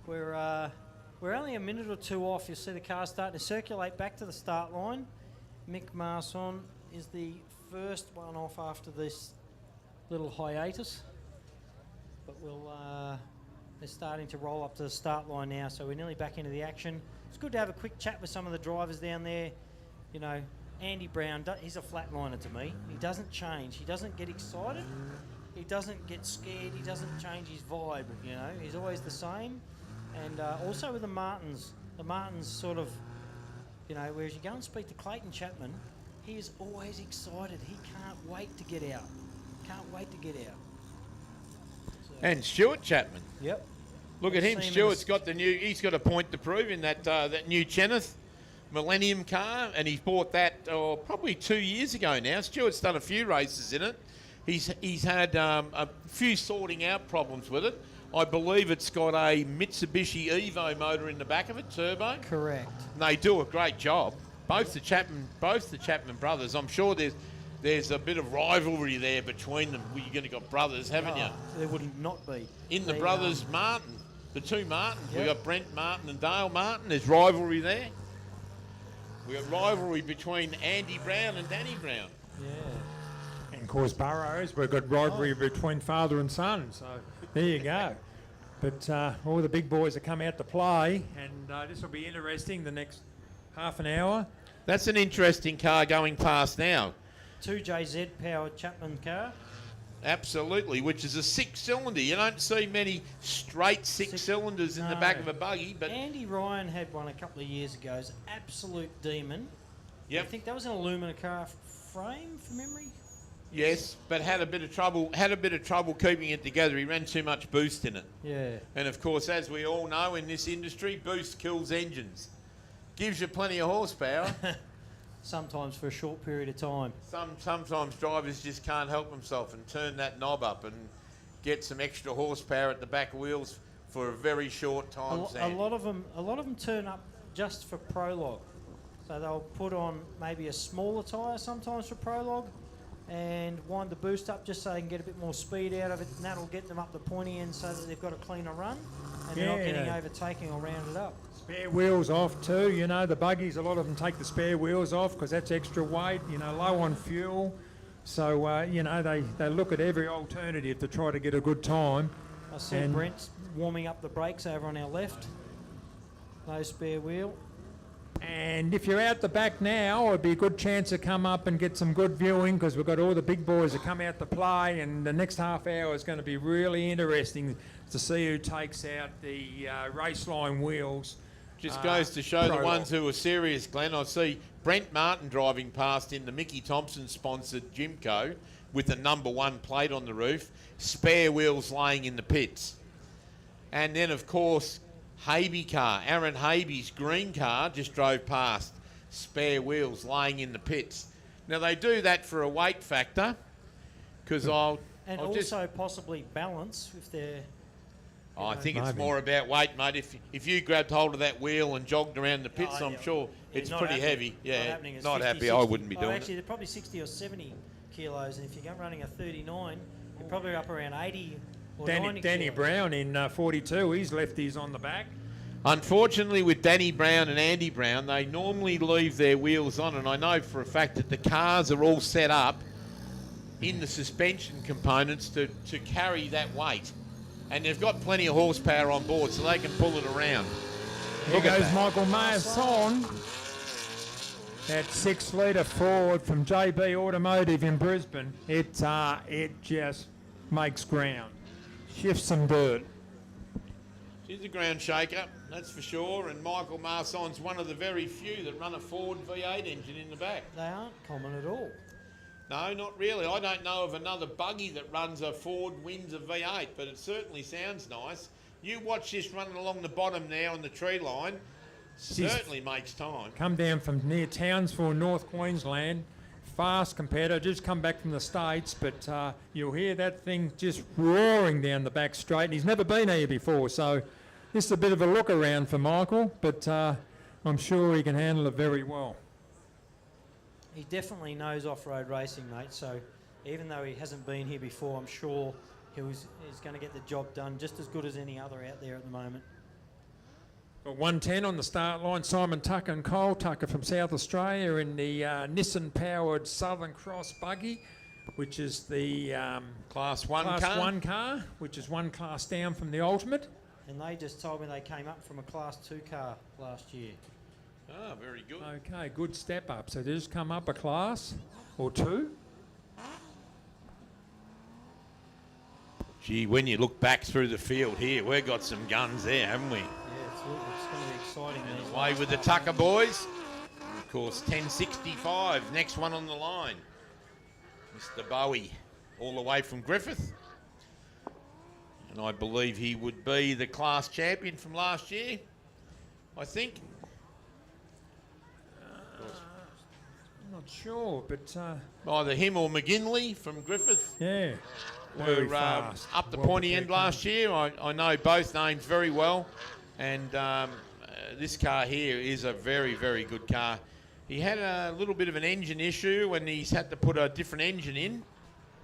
S3: We're only a minute or two off. You'll see the car starting to circulate back to the start line. Mick Marson is the first one off after this little hiatus. But they're starting to roll up to the start line now, so we're nearly back into the action. It's good to have a quick chat with some of the drivers down there. You know, Andy Brown, he's a flatliner to me. He doesn't change. He doesn't get excited. He doesn't get scared. He doesn't change his vibe, you know. He's always the same. And also with the Martins sort of, you know, whereas you go and speak to Clayton Chapman, he is always excited. He can't wait to get out. Can't wait to get out. So,
S1: and Stuart Chapman.
S3: Yep.
S1: Look at him. Stuart's got the new. He's got a point to prove in that new Cheneth Millennium car, and he bought that probably 2 years ago now. Stuart's done a few races in it. He's had a few sorting out problems with it. I believe it's got a Mitsubishi Evo motor in the back of it, turbo.
S3: Correct.
S1: And they do a great job. Both the Chapman brothers. I'm sure there's a bit of rivalry there between them. You're going to got brothers, haven't you?
S3: There wouldn't not be.
S1: In the brothers Martin, the two Martins.
S3: Yep.
S1: We've got Brent Martin and Dale Martin. There's rivalry there. We've got rivalry between Andy Brown and Danny Brown.
S3: Yeah.
S2: And of course, Burrows, we've got rivalry between father and son, so there you go. But all the big boys have come out to play, and this will be interesting the next half an hour.
S1: That's an interesting car going past now.
S3: 2JZ powered Chapman car.
S1: Absolutely, which is a 6-cylinder. You don't see many straight six cylinders in the back of a buggy. But
S3: Andy Ryan had one a couple of years ago. It's absolute demon.
S1: Yep.
S3: I think that was an alumina car frame, from memory.
S1: Yes, but had a bit of trouble keeping it together. He ran too much boost in it.
S3: Yeah.
S1: And of course, as we all know in this industry, boost kills engines. Gives you plenty of horsepower.
S3: Sometimes for a short period of time.
S1: Sometimes drivers just can't help themselves and turn that knob up and get some extra horsepower at the back wheels for a very short time.
S3: A lot of them turn up just for Prologue. So they'll put on maybe a smaller tyre sometimes for Prologue and wind the boost up just so they can get a bit more speed out of it, and that'll get them up the pointy end so that they've got a cleaner run and they're not getting overtaken or rounded up.
S2: Spare wheels off too, you know, the buggies, a lot of them take the spare wheels off because that's extra weight, you know, low on fuel. So, you know, they look at every alternative to try to get a good time.
S3: I see Brent's warming up the brakes over on our left. No spare wheel.
S2: And if you're out the back now, it'd be a good chance to come up and get some good viewing because we've got all the big boys that come out to play, and the next half hour is going to be really interesting to see who takes out the Raceline wheels.
S1: Just goes to show the ones who are serious, Glenn. I see Brent Martin driving past in the Mickey Thompson-sponsored Jimco with the number 1 plate on the roof, spare wheels laying in the pits. And then, of course, Habe car, Aaron Habe's green car just drove past, spare wheels laying in the pits. Now, they do that for a weight factor, because I'll
S3: also possibly balance if they're...
S1: I think it's more about weight, mate. If you grabbed hold of that wheel and jogged around the pits, I'm sure it's pretty heavy. Yeah, not happy. I wouldn't be doing
S3: actually,
S1: it.
S3: they're probably 60 or 70 kilos, and if you're running a 39, you're probably up around 80 or 90
S2: Danny
S3: kilos.
S2: Brown in 42, he's left his on the back.
S1: Unfortunately, with Danny Brown and Andy Brown, they normally leave their wheels on, and I know for a fact that the cars are all set up in the suspension components to carry that weight. And they've got plenty of horsepower on board, so they can pull it around.
S2: Here goes Michael Masson. That 6-litre Ford from JB Automotive in Brisbane. It just makes ground. Shifts some dirt.
S1: She's a ground shaker, that's for sure. And Michael Marson's one of the very few that run a Ford V8 engine in the back.
S3: They aren't common at all.
S1: No, not really. I don't know of another buggy that runs a Ford Windsor V8, but it certainly sounds nice. You watch this running along the bottom there on the tree line. Certainly makes time.
S2: Come down from near Townsville, North Queensland. Fast competitor, just come back from the States, but you'll hear that thing just roaring down the back straight. And he's never been here before, so this is a bit of a look around for Michael, but I'm sure he can handle it very well.
S3: He definitely knows off-road racing, mate, so even though he hasn't been here before, I'm sure he's going to get the job done just as good as any other out there at the moment.
S2: Got 110 on the start line, Simon Tucker and Cole Tucker from South Australia in the Nissan-powered Southern Cross buggy, which is the
S1: Class 1
S2: car, which is one class down from the Ultimate.
S3: And they just told me they came up from a Class 2 car last year.
S1: Ah, very good.
S2: Okay, good step up. So they just come up a class or 2.
S1: Gee, when you look back through the field here, we've got some guns there, haven't we?
S3: Yeah, it's going to be exciting.
S1: And away with the Tucker boys. And of course, 1065, next one on the line. Mr. Bowie, all the way from Griffith. And I believe he would be the class champion from last year, I think.
S2: I'm not sure, but...
S1: either him or McGinley from Griffith.
S2: Yeah.
S1: Were up the pointy end last year. I know both names very well. And this car here is a very, very good car. He had a little bit of an engine issue when he's had to put a different engine in.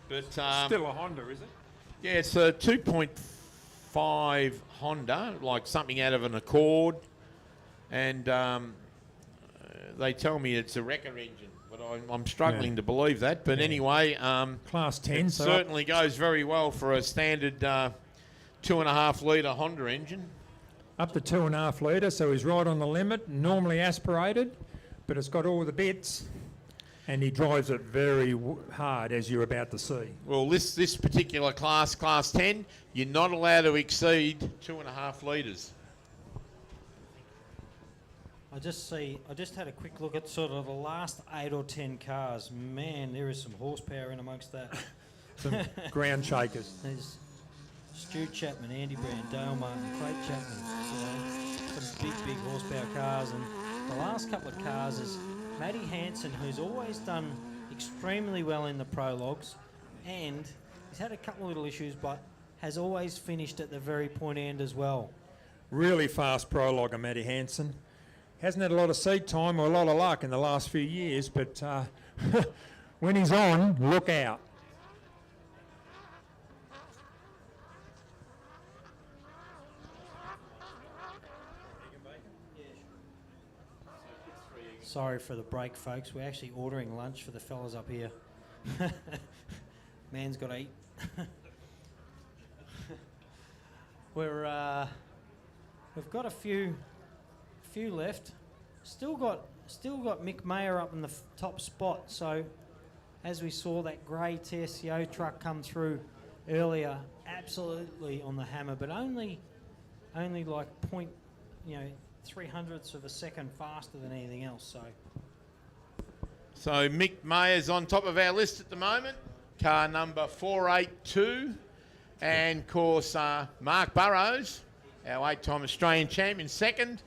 S1: But
S2: still a Honda, is it?
S1: Yeah, it's a 2.5 Honda, like something out of an Accord. And they tell me it's a wrecker engine. But I'm struggling to believe that. But anyway,
S2: Class 10.
S1: it certainly goes very well for a standard 2.5 litre Honda engine.
S2: Up to 2.5 litre, so he's right on the limit. Normally aspirated, but it's got all the bits. And he drives it very hard, as you're about to see.
S1: Well, this particular class 10, you're not allowed to exceed 2.5 litres.
S3: I just had a quick look at sort of the last 8 or 10 cars. Man, there is some horsepower in amongst that.
S2: Some ground shakers.
S3: There's Stu Chapman, Andy Brown, Dale Martin, Craig Chapman. Some big horsepower cars. And the last couple of cars is Matty Hansen, who's always done extremely well in the prologues. And he's had a couple of little issues, but has always finished at the very point end as well.
S2: Really fast prologue, Matty Hansen. Hasn't had a lot of seat time or a lot of luck in the last few years, but when he's on, look out.
S3: Sorry for the break, folks. We're actually ordering lunch for the fellas up here. Man's got to eat. We've got a few left. Still got Mick Mayer up in the top spot. So as we saw that grey TSCO truck come through earlier, absolutely on the hammer, but only like 0.300ths of a second faster than anything else.
S1: So Mick Mayer's on top of our list at the moment. Car number 482. And, of course, Mark Burrows, our 8-time Australian champion, second.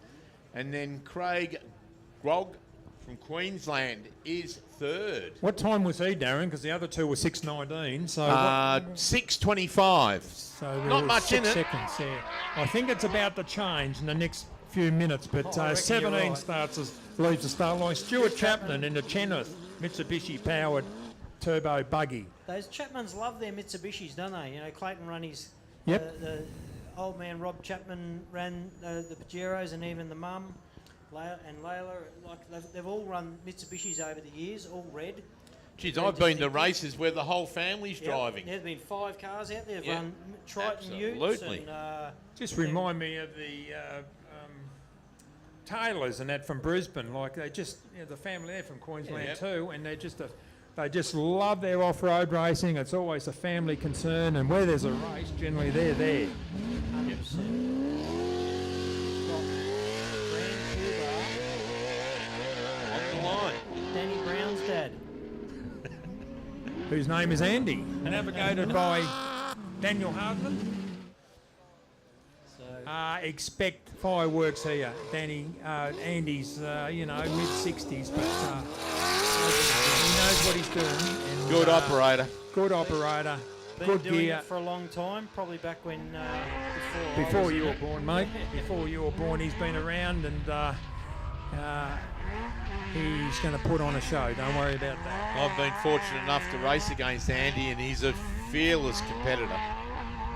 S1: And then Craig Grog from Queensland is third.
S2: What time was he, Darren? Because the other two were 6:19. So
S1: 6:25.
S2: So there
S1: not
S2: was
S1: much
S2: 6
S1: in it.
S2: seconds, yeah. I think it's about to change in the next few minutes, but
S3: I reckon
S2: 17
S3: you're right.
S2: leaves the start line. Stuart Chapman in the Chenoweth Mitsubishi-powered turbo buggy.
S3: Those Chapmans love their Mitsubishis, don't they? You know, Clayton run his...
S2: Yep.
S3: The old man Rob Chapman ran the Pajeros, and even the mum, Layla, like they've all run Mitsubishis over the years, all red.
S1: Geez, I've been to races where the whole family's driving.
S3: There's been 5 cars out there. They've
S1: Yeah,
S3: run Triton Utes.
S1: absolutely.
S3: And,
S2: Just remind me of the Taylors and that from Brisbane. Like they just, the family there from Queensland too, and they just love their off-road racing. It's always a family concern, and where there's a race, generally they're there.
S3: 100%.
S1: On the line.
S3: Danny Brown's dad.
S2: Whose name is Andy, navigated by Daniel Hardman. Expect fireworks here, Danny. Andy's, mid-60s, but he knows what he's doing. And,
S1: Good operator.
S2: Good operator.
S3: Been
S2: Good
S3: doing
S2: gear.
S3: it for a long time, probably back when
S2: Before you were born, mate. Before you were born, he's been around, and he's going to put on a show. Don't worry about that.
S1: I've been fortunate enough to race against Andy, and he's a fearless competitor.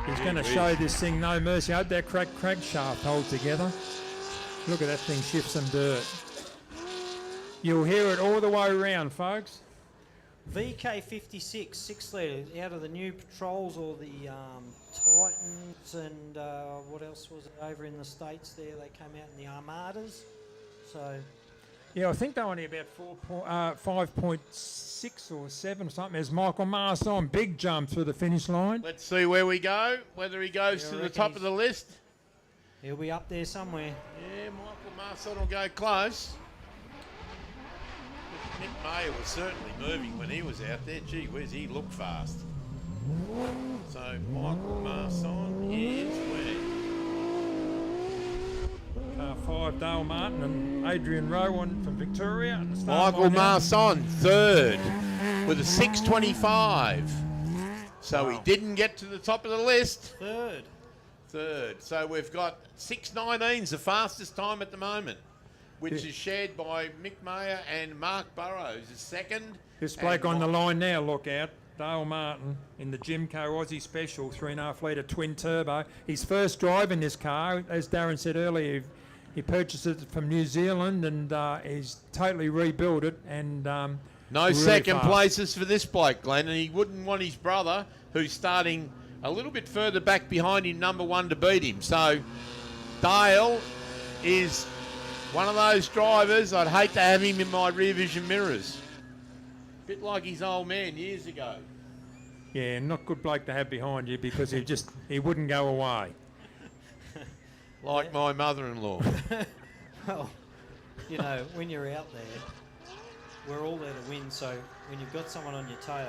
S2: He's going to show this thing no mercy. I hope that crankshaft holds together. Look at that thing shift some dirt. You'll hear it all the way around, folks.
S3: VK56 6 litre out of the new Patrols or the Titans, and what else was it over in the States there? They came out in the Armadas. So
S2: Yeah, I think they're only about 5.6 or 7 or something. There's Michael Marson, big jump through the finish line.
S1: Let's see where we go, whether he goes to the top of the list.
S3: He'll be up there somewhere.
S1: Yeah, Michael Marson will go close. Mick Mayer was certainly moving when he was out there. Gee whiz, he looked fast. So Michael Marson is where?
S2: Car 5, Dale Martin and Adrian Rowan from Victoria. And the start
S1: Michael
S2: line now.
S1: Marson, third, with a 6:25. So he didn't get to the top of the list. Third. So we've got 6:19's the fastest time at the moment, which is shared by Mick Mayer and Mark Burrows, is second.
S2: This bloke on the line now, look out. Dale Martin in the Jimco Aussie Special 3.5 litre twin turbo. His first drive in this car, as Darren said earlier, he purchased it from New Zealand and he's totally rebuilt it. And
S1: No
S2: really
S1: second
S2: fast.
S1: places for this bloke, Glenn, and he wouldn't want his brother, who's starting a little bit further back behind him, number 1, to beat him. So Dale is one of those drivers, I'd hate to have him in my rear vision mirrors. Bit like his old man years ago.
S2: Yeah, not good bloke to have behind you because he wouldn't go away.
S1: Like my mother-in-law.
S3: Well, when you're out there, we're all there to win. So when you've got someone on your tail,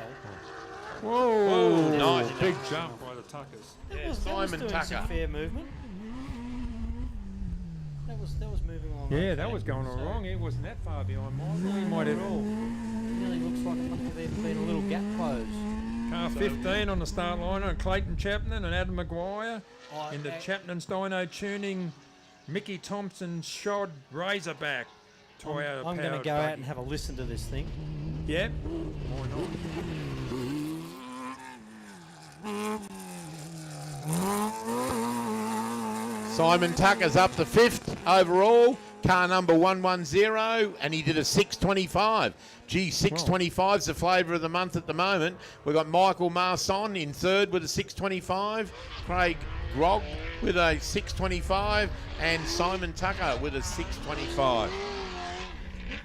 S2: Whoa!
S1: Nice.
S2: Big jump by the Tuckers.
S3: that was
S1: Simon
S3: doing
S1: Tucker.
S3: some fair movement. That was moving along.
S2: Yeah,
S3: okay.
S2: that was going all wrong. He wasn't that far behind Michael. He might have all.
S3: Really looks like it must have been a little gap close.
S2: Car 15 on the start line on Clayton Chapman and Adam Maguire in the
S3: Okay.
S2: Chapman's Dyno Tuning Mickey Thompson Shod Razorback Toyota.
S3: I'm going to go out and have a listen to this thing.
S2: Yep. Why
S1: Simon Tucker's up to 5th overall, car number 110, and he did a 6:25. Gee, 6:25's the flavour of the month at the moment. We've got Michael Marson in 3rd with a 6:25, Craig Grog with a 6:25, and Simon Tucker with a 6:25.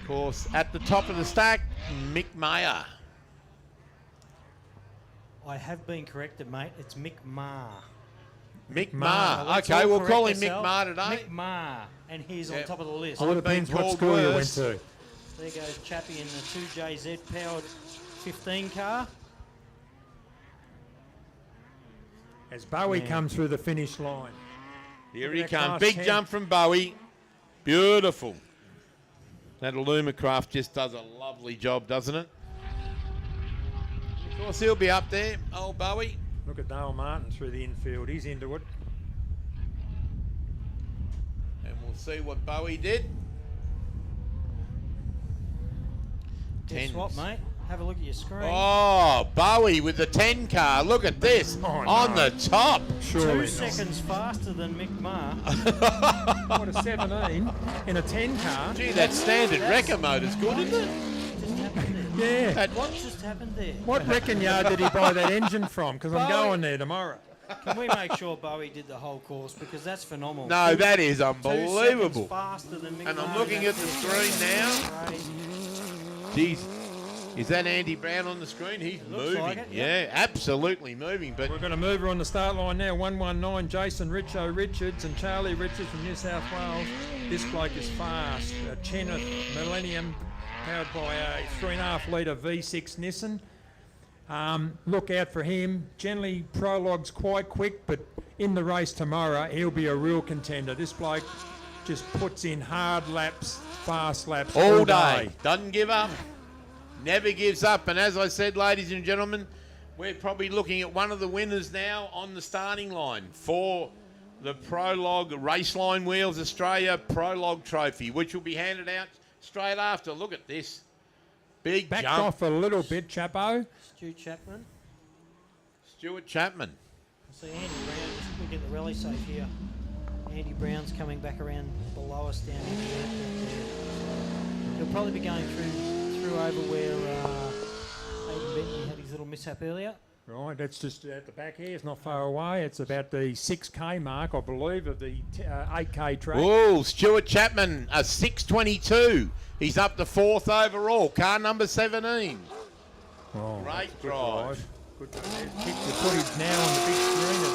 S1: Of course, at the top of the stack, Mick Mayer.
S3: I have been corrected, mate. It's Mick Ma.
S1: Mick
S3: So
S1: Ma.
S3: let's
S1: Okay,
S3: all
S1: we'll
S3: correct
S1: call him Mick
S3: ourselves.
S1: Ma today.
S3: Mick Ma. And he's on
S1: Yep.
S3: top of the list.
S2: All
S1: I've been
S2: depends what
S1: called
S2: school you went
S1: worse.
S2: to.
S3: There goes Chappie in the 2JZ powered 15 car.
S2: As Bowie
S3: Man.
S2: comes through the finish line.
S1: Here
S2: Look
S1: he
S2: at that
S1: comes.
S2: class
S1: Big
S2: 10.
S1: jump from Bowie. Beautiful. That Illumicraft just does a lovely job, doesn't it? Of course, he'll be up there, old Bowie.
S2: Look at Dale Martin through the infield. He's into it.
S1: And we'll see what Bowie did.
S3: Guess what,
S1: Tens.
S3: mate? Have a look at your screen.
S1: Oh, Bowie with the 10 car. Look at this.
S2: Oh,
S1: On
S2: no.
S1: the top.
S2: Surely
S3: 2
S2: not.
S3: seconds faster than Mick Ma.
S2: What, a 17 in a 10 car?
S1: Gee, that standard wrecker motor's good, isn't it?
S3: Just happened there.
S2: Yeah.
S3: What just happened there?
S2: What wrecking yard did he buy that engine from? Because I'm
S3: Bowie.
S2: going there tomorrow.
S3: Can we make sure Bowie did the whole course, because that's phenomenal.
S1: No, that is
S3: 2
S1: unbelievable.
S3: seconds faster than Mick
S1: And I'm
S3: Ma.
S1: looking at the
S3: That's
S1: screen now.
S3: crazy.
S1: Jeez. Is that Andy Brown on the screen? He's
S3: Looks
S1: moving.
S3: like it,
S1: Yeah, absolutely moving. But
S2: We're going to move her on the start line now. 119, Jason Richo Richards and Charlie Richards from New South Wales. This bloke is fast. A Cheneth Millennium powered by a 3.5 litre V6 Nissan. Look out for him. Generally, Prologue's quite quick, but in the race tomorrow, he'll be a real contender. This bloke just puts in hard laps, fast laps
S1: all day. Doesn't give up. Never gives up. And as I said, ladies and gentlemen, we're probably looking at one of the winners now on the starting line for the Prologue Raceline Wheels Australia Prologue Trophy, which will be handed out straight after. Look at this. Big
S2: Backed
S1: jump.
S2: off a little bit, Chapo.
S3: Stu Chapman.
S1: Stuart Chapman.
S3: See Andy Brown, just look at the rally safe here. Andy Brown's coming back around below us down in the airport there. He'll probably be going through over where Aidan Bentley had his little mishap earlier.
S2: Right, that's just at the back here. It's not far away. It's about the 6K mark, I believe, of the 8K track.
S1: Oh, Stuart Chapman, a 6:22. He's up to 4th overall. Car number 17.
S2: Oh,
S1: Great
S2: good
S1: drive.
S2: Good drive. Kick the footage now on the big screen of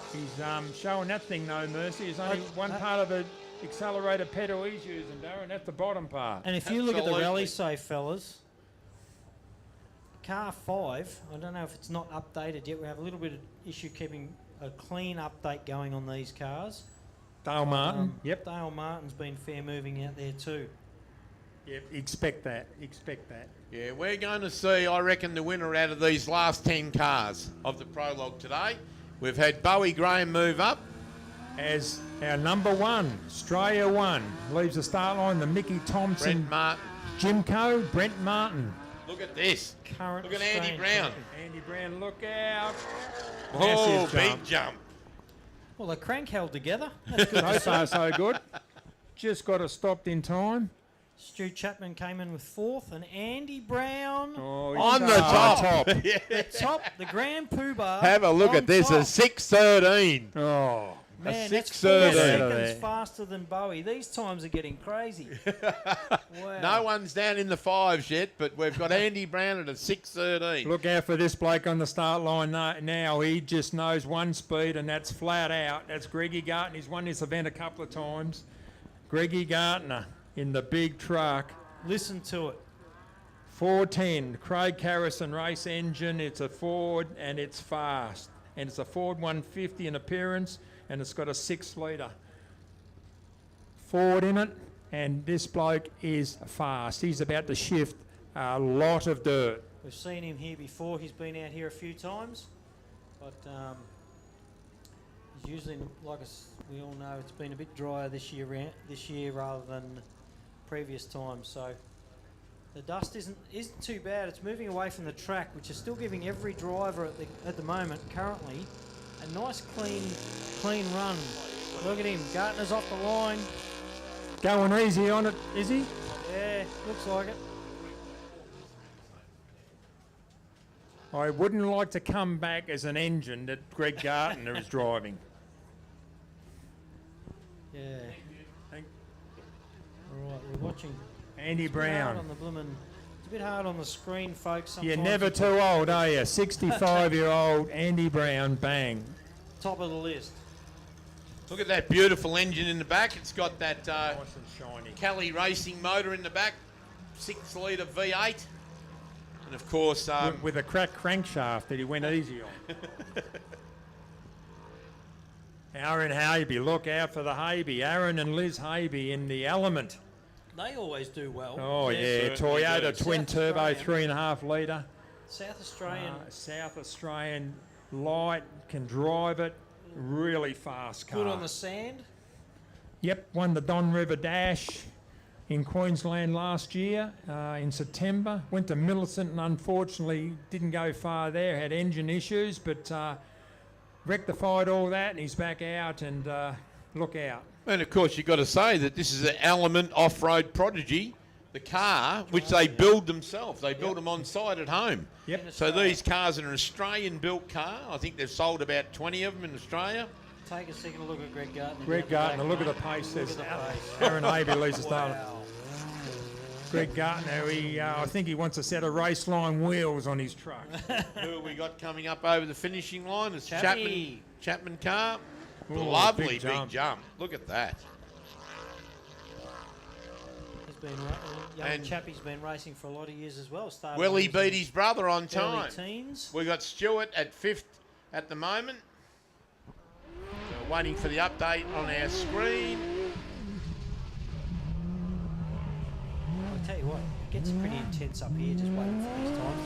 S2: Sandy. He's showing that thing, no mercy. There's only one part of the accelerator pedal he's using, Darren. That's the bottom part.
S3: And if you look at the
S1: Absolutely.
S3: rally safe, fellas, car 5, I don't know if it's not updated yet. We have a little bit of issue keeping a clean update going on these cars.
S2: Dale Martin. Yep.
S3: Dale Martin's been fair moving out there too.
S2: Yep. Expect that. Expect that.
S1: Yeah, we're going to see, I reckon, the winner out of these last 10 cars of the Prologue today. We've had Bowie Graham move up.
S2: As our number 1, Australia 1, leaves the start line, the Mickey Thompson
S1: Brent Martin.
S2: Jimco, Brent Martin.
S1: Look at this.
S3: Current
S1: Look at Andy
S3: Australian
S1: Brown.
S3: champion.
S2: Andy Brown, look out.
S1: Oh,
S2: Massive
S1: big jump.
S3: Well, the crank held together. That's good to see.
S2: So good. Just got it stopped in time.
S3: Stu Chapman came in with 4th, and Andy Brown
S2: Oh,
S1: On
S2: he's
S1: the
S2: up.
S1: top.
S3: the top, the Grand Poobah.
S1: Have a look
S3: on
S1: at this,
S3: top.
S1: a 6:13.
S2: Oh.
S3: Man,
S1: a
S3: that's 4
S1: 6:13.
S3: seconds faster than Bowie. These times are getting crazy. Wow.
S1: No one's down in the 5s yet, but we've got Andy Brown at a 6:13.
S2: Look out for this bloke on the start line now. He just knows one speed, and that's flat out. That's Greggy Gartner. He's won this event a couple of times. Greggy Gartner in the big truck.
S3: Listen to it.
S2: 410, Craig Harrison race engine. It's a Ford, and it's fast. And it's a Ford 150 in appearance, and it's got a 6-litre Ford in it. And this bloke is fast. He's about to shift a lot of dirt.
S3: We've seen him here before. He's been out here a few times, but he's usually, like we all know, it's been a bit drier this year rather than previous times. So the dust isn't too bad. It's moving away from the track, which is still giving every driver at the moment currently a nice clean run. Look at him. Gartner's off the line.
S2: Going easy on it, is he?
S3: Yeah, looks like it.
S2: I wouldn't like to come back as an engine that Greg Gartner is driving.
S3: Yeah. Right, we're watching.
S2: Andy
S3: It's a bit hard
S2: Brown.
S3: on the bloomin'. It's a bit hard on the screen, folks.
S2: You're
S3: Sometimes
S2: never
S3: it's
S2: too old, are you? 65-year-old Andy Brown, bang.
S3: top of the list.
S1: Look at that beautiful engine in the back. It's got that
S2: Nice and shiny.
S1: Kelly Racing motor in the back, 6-litre V8. And of course...
S2: With a cracked crankshaft that he went easy on. Aaron Haby, look out for the Haby. Aaron and Liz Haby in the Element.
S3: They always do well.
S2: Oh, yeah.
S1: certainly
S2: Toyota
S1: do.
S2: twin
S3: South
S2: turbo,
S3: Australian.
S2: 3.5 litre.
S3: South Australian.
S2: South Australian light, can drive it. Really fast car.
S3: Good on the sand.
S2: Yep, won the Don River Dash in Queensland last year in September. Went to Millicent and unfortunately didn't go far there. Had engine issues, but rectified all that and he's back out and look out.
S1: And of course, you've got to say that this is an Element off-road prodigy, the car, which they build themselves. They build them on site at home.
S2: Yep.
S1: So these cars are an Australian-built car. I think they've sold about 20 of them in Australia.
S3: Take a second look at Greg Gartner.
S2: Greg Gartner, look at the pace. There's Aaron Haby leads the start. Greg Gartner, I think he wants a set of Raceline wheels on his truck.
S1: Who have we got coming up over the finishing line? It's
S3: Chappy.
S1: Chapman car.
S2: Ooh,
S1: Lovely
S2: big jump.
S1: Look at that.
S3: He's been young
S1: And
S3: Chappie's been racing for a lot of years as well. Started
S1: Willie
S3: when he was
S1: beat his brother on
S3: in
S1: time.
S3: early teens.
S1: We've got Stewart at 5th at the moment. So waiting for the update on our screen.
S3: I'll tell you what, it gets pretty intense up here just waiting for these times.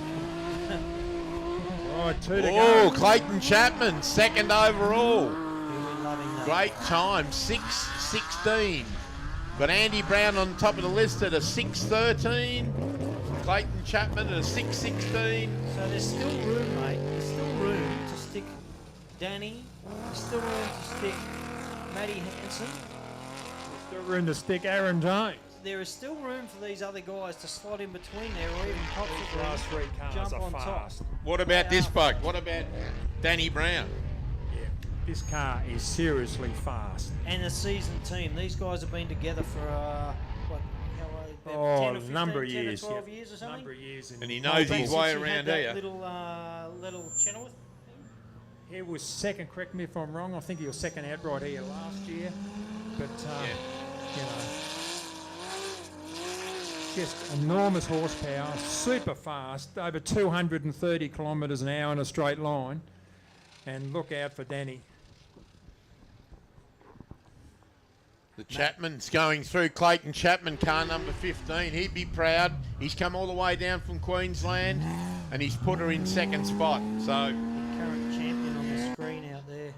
S2: Right, 2 to
S1: Oh,
S2: go.
S1: Clayton Chapman, 2nd overall.
S3: He'll be loving that.
S1: Great time, 6:16. Got Andy Brown on top of the list at a 6:13. Clayton Chapman at a 6:16.
S3: So there's still room, mate. There's still room to stick Danny. There's still room to stick Matty Hansen.
S2: Still room to stick Aaron Jones.
S3: There is still room for these other guys to slot in between there or even possibly
S2: Last 3 cars
S3: jump
S2: are
S3: on
S2: fast.
S3: top.
S1: What about
S3: They
S1: this
S3: are
S1: bloke? What about Danny Brown?
S2: Yeah, this car is seriously fast.
S3: And a seasoned team. These guys have been together for what? How long?
S2: Oh,
S3: 10 or 15,
S2: number of
S3: 10
S2: years.
S3: or 12
S2: yeah.
S3: years or something.
S2: Number of years.
S1: And he knows his way
S3: Since you had
S1: around
S3: that
S1: here.
S3: little Chenoweth.
S2: He was second, correct me if I'm wrong, I think he was second outright here last year. But, you know, just enormous horsepower, super fast, over 230 kilometres an hour in a straight line. And look out for Danny.
S1: The Chapman's going through. Clayton Chapman, car number 15. He'd be proud. He's come all the way down from Queensland and he's put her in 2nd spot. So
S3: Current champion on the screen out there.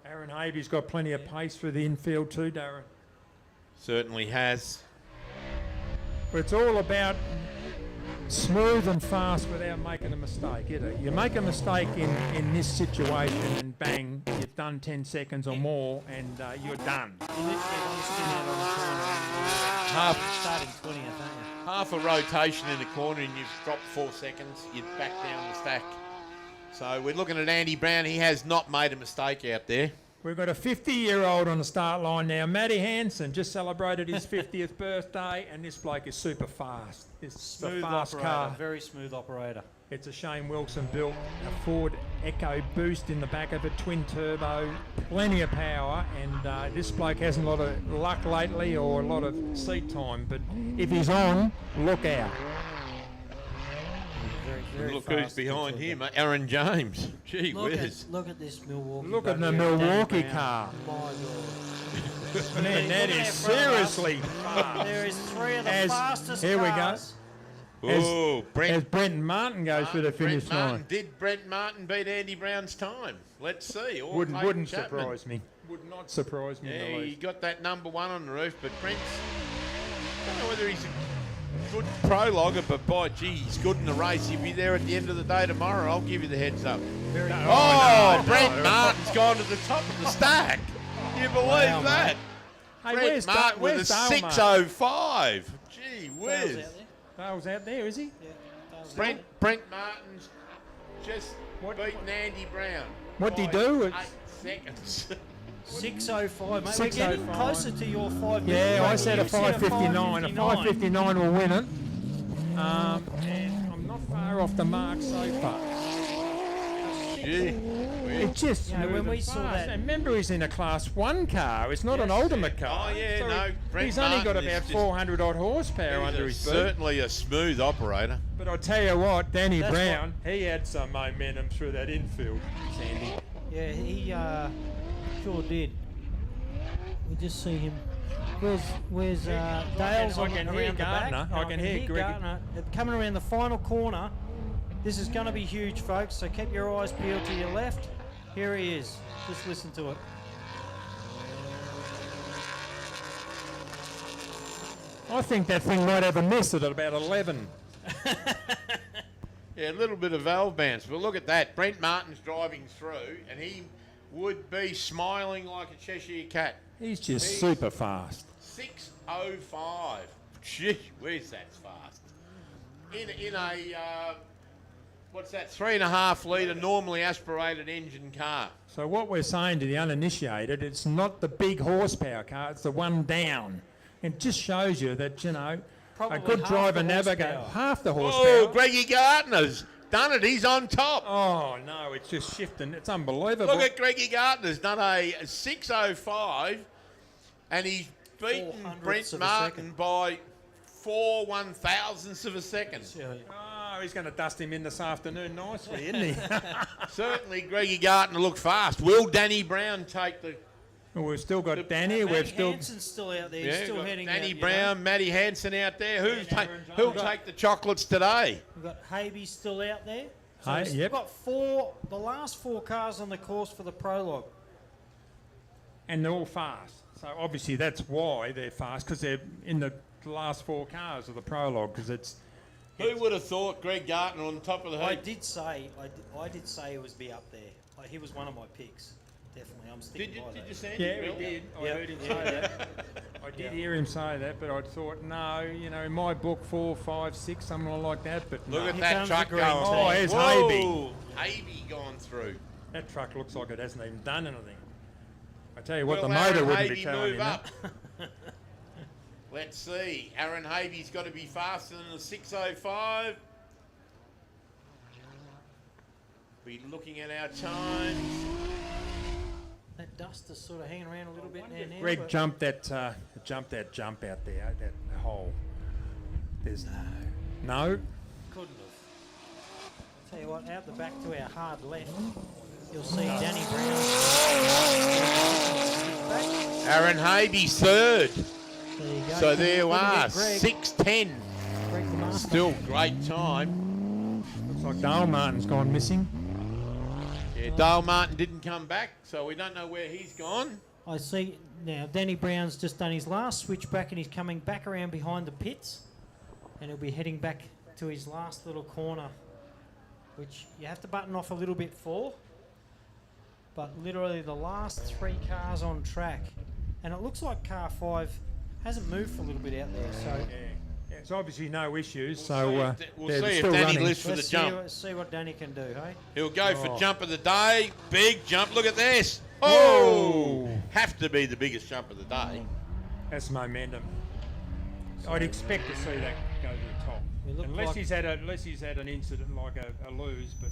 S2: Aaron Haby's got plenty of pace for the infield too, Darren.
S1: certainly has.
S2: But it's all about smooth and fast without making a mistake, isn't it? You make a mistake in this situation and bang, you've done 10 seconds or more and you're done.
S3: You literally want to spin out on the corner. Starting 20th, aren't you?
S1: Half a rotation in the corner and you've dropped 4 seconds, you're back down the stack. So we're looking at Andy Brown. He has not made a mistake out there.
S2: We've got a 50-year-old on the start line now. Matty Hansen just celebrated his 50th birthday, and this bloke is super fast. It's
S3: Smooth
S2: a fast
S3: operator,
S2: car.
S3: very smooth operator.
S2: It's a Shane Wilson built a Ford Echo Boost in the back of it, twin turbo, plenty of power, and this bloke hasn't a lot of luck lately or a lot of seat time, but if he's on, look out.
S3: Very
S1: Look
S3: fast
S1: who's behind
S3: and
S1: him, Aaron James. Gee
S3: Look
S1: whiz.
S3: at this Milwaukee.
S2: Look at
S3: bloke
S2: the
S3: there,
S2: Milwaukee
S3: Danny
S2: car.
S3: Brown. My God.
S2: Man, that
S3: Look
S2: is
S3: at front of us.
S2: seriously fast.
S3: There is three of the
S2: As-
S3: fastest
S2: here we go.
S3: cars.
S1: Oh,
S2: As Brenton Martin goes for the finish
S1: Brent Martin.
S2: line.
S1: Did Brent Martin beat Andy Brown's time? Let's see. Or
S2: Wouldn't
S1: Clayton Chapman.
S2: surprise me. Would not surprise me in
S1: Yeah,
S2: the
S1: he
S2: least.
S1: got that number 1 on the roof, but Brent's... I don't know whether he's a good prologuer, but by gee, he's good in the race. He'll be there at the end of the day tomorrow. I'll give you the heads up.
S2: no,
S1: Brent
S2: no.
S1: Martin's gone to the top of the stack. You believe
S3: Wow,
S1: that?
S2: Hey,
S1: Brent
S2: where's
S1: Martin with a
S2: where's Dale, mate?
S1: 6:05. Gee
S3: Dale's
S1: whiz.
S3: out there.
S2: Dale's out there, is he?
S3: Yeah, Dale's
S1: Brent Martin's just beaten Andy Brown.
S2: What'd he
S1: by
S2: do?
S1: 8 seconds.
S3: 6:05, mate. We're getting
S2: 6:05.
S3: closer to your 5
S2: Yeah,
S3: minutes.
S2: I said a
S3: You said
S2: 5:59. A 5:59 will win it. And I'm not far off the mark so far.
S1: Gee.
S2: It's just
S3: You know, when
S2: moving
S3: we saw
S2: fast.
S3: that-
S2: And remember, he's in a Class 1 car. It's not an ultimate car.
S1: Oh, yeah,
S2: So
S1: no, Brent
S2: he's only got
S1: Martin is
S2: about
S1: just-
S2: 400 odd horsepower under his boot.
S1: Certainly a smooth operator.
S2: But I tell you what, Danny
S3: That's
S2: Brown, he had some momentum through that infield, Sandy.
S3: Yeah, he sure did. We just see him. Where's Dale's
S2: I
S3: on
S2: can hear
S3: around the back?
S2: Gardner. I can hear Greg.
S3: Gardner coming around the final corner. This is going to be huge, folks. So keep your eyes peeled to your left. Here he is. Just listen to it.
S2: I think that thing might have a miss at about 11.
S1: Yeah, a little bit of valve bounce. But look at that. Brent Martin's driving through, and he would be smiling like a Cheshire cat.
S2: He's just super fast.
S1: 6:05. Gee, where's that fast? In a what's that? 3.5 litre normally aspirated engine car.
S2: So what we're saying to the uninitiated, it's not the big horsepower car, it's the one down. It just shows you that, you know,
S3: Probably
S2: a good
S3: half
S2: driver
S3: the
S2: navigator,
S3: horsepower.
S2: half the
S1: Oh,
S2: horsepower.
S1: Greggy Gardner's done it. He's on top.
S2: Oh, no, it's just shifting. It's unbelievable.
S1: Look at Greggy Gardner's done a 6:05, and he's beaten
S3: 400ths
S1: Brent
S3: of a
S1: Martin
S3: second.
S1: by 4/1000ths of a second.
S2: Oh, he's going to dust him in this afternoon nicely, isn't he?
S1: Certainly, Greggy Gardner looked fast. Will Danny Brown take the?
S2: Well, we've still got Danny.
S3: Matty
S2: We've still.
S3: Hanson's still out there.
S1: Yeah,
S3: He's still
S1: got
S3: heading
S1: Danny
S3: out,
S1: Brown, Matty Hansen out there.
S3: Aaron
S1: Who'll
S3: Jones.
S1: take the chocolates today?
S3: We've got Havey still out there. So
S2: Hey,
S3: we've still
S2: yep.
S3: got the last four cars on the course for the Prologue.
S2: And they're all fast. So obviously that's why they're fast, because they're in the last four cars of the Prologue, because it's.
S1: Who would have thought Greg Gardner on top of the
S3: I
S1: heap?
S3: did say he was be up there. He was one of my picks. Definitely, I'm sticking by that.
S1: Did you say
S2: Yeah,
S1: Bill?
S2: we did. I
S3: Yep.
S2: heard him say that. I did hear him say that, but I thought, no, you know, in my book, 4, 5, 6, something like that. But
S1: Look
S2: no.
S1: at
S3: Here
S1: that
S3: comes
S1: truck
S3: the
S1: going.
S3: green
S2: Oh,
S3: team.
S2: here's
S1: Whoa, Havey gone through.
S2: That truck looks like it hasn't even done anything. I tell you what,
S1: Will
S2: the motor
S1: Aaron
S2: wouldn't be
S1: Havey
S2: telling
S1: move
S2: you
S1: up?
S2: that.
S1: Let's see. Aaron Havey's got to be faster than the 6:05. We're looking at our times.
S3: That dust is sort of hanging around a little bit there now.
S2: Greg
S3: but
S2: jumped that jump out there, that hole. There's no.
S3: couldn't have. Tell you what, out the back to our hard left, you'll see Danny Brown.
S1: Aaron Havey's third.
S3: There you go.
S1: So there you
S3: Couldn't
S1: are.
S3: get Greg.
S1: 6:10.
S3: Greg the master.
S1: Still great time.
S2: Looks like Dale Martin's gone missing.
S1: Yeah, Dale Martin didn't come back, so we don't know where he's gone.
S3: I see now Danny Brown's just done his last switch back and he's coming back around behind the pits and he'll be heading back to his last little corner, which you have to button off a little bit for, but literally the last three cars on track, and it looks like car 5 hasn't moved for a little bit out there, so
S2: Yeah, it's obviously no issues,
S1: We'll
S2: so
S1: see
S2: they're
S1: if
S2: still
S1: Danny
S2: running.
S1: lives for the
S3: let's
S1: jump.
S3: see what Danny can do, hey?
S1: He'll go
S2: Oh.
S1: for jump of the day. Big jump. Look at this. Oh!
S2: Whoa.
S1: Have to be the biggest jump of the day.
S2: That's momentum. I'd expect to see that go to the top,
S3: We look
S2: unless
S3: like-
S2: he's had an incident like a lose. But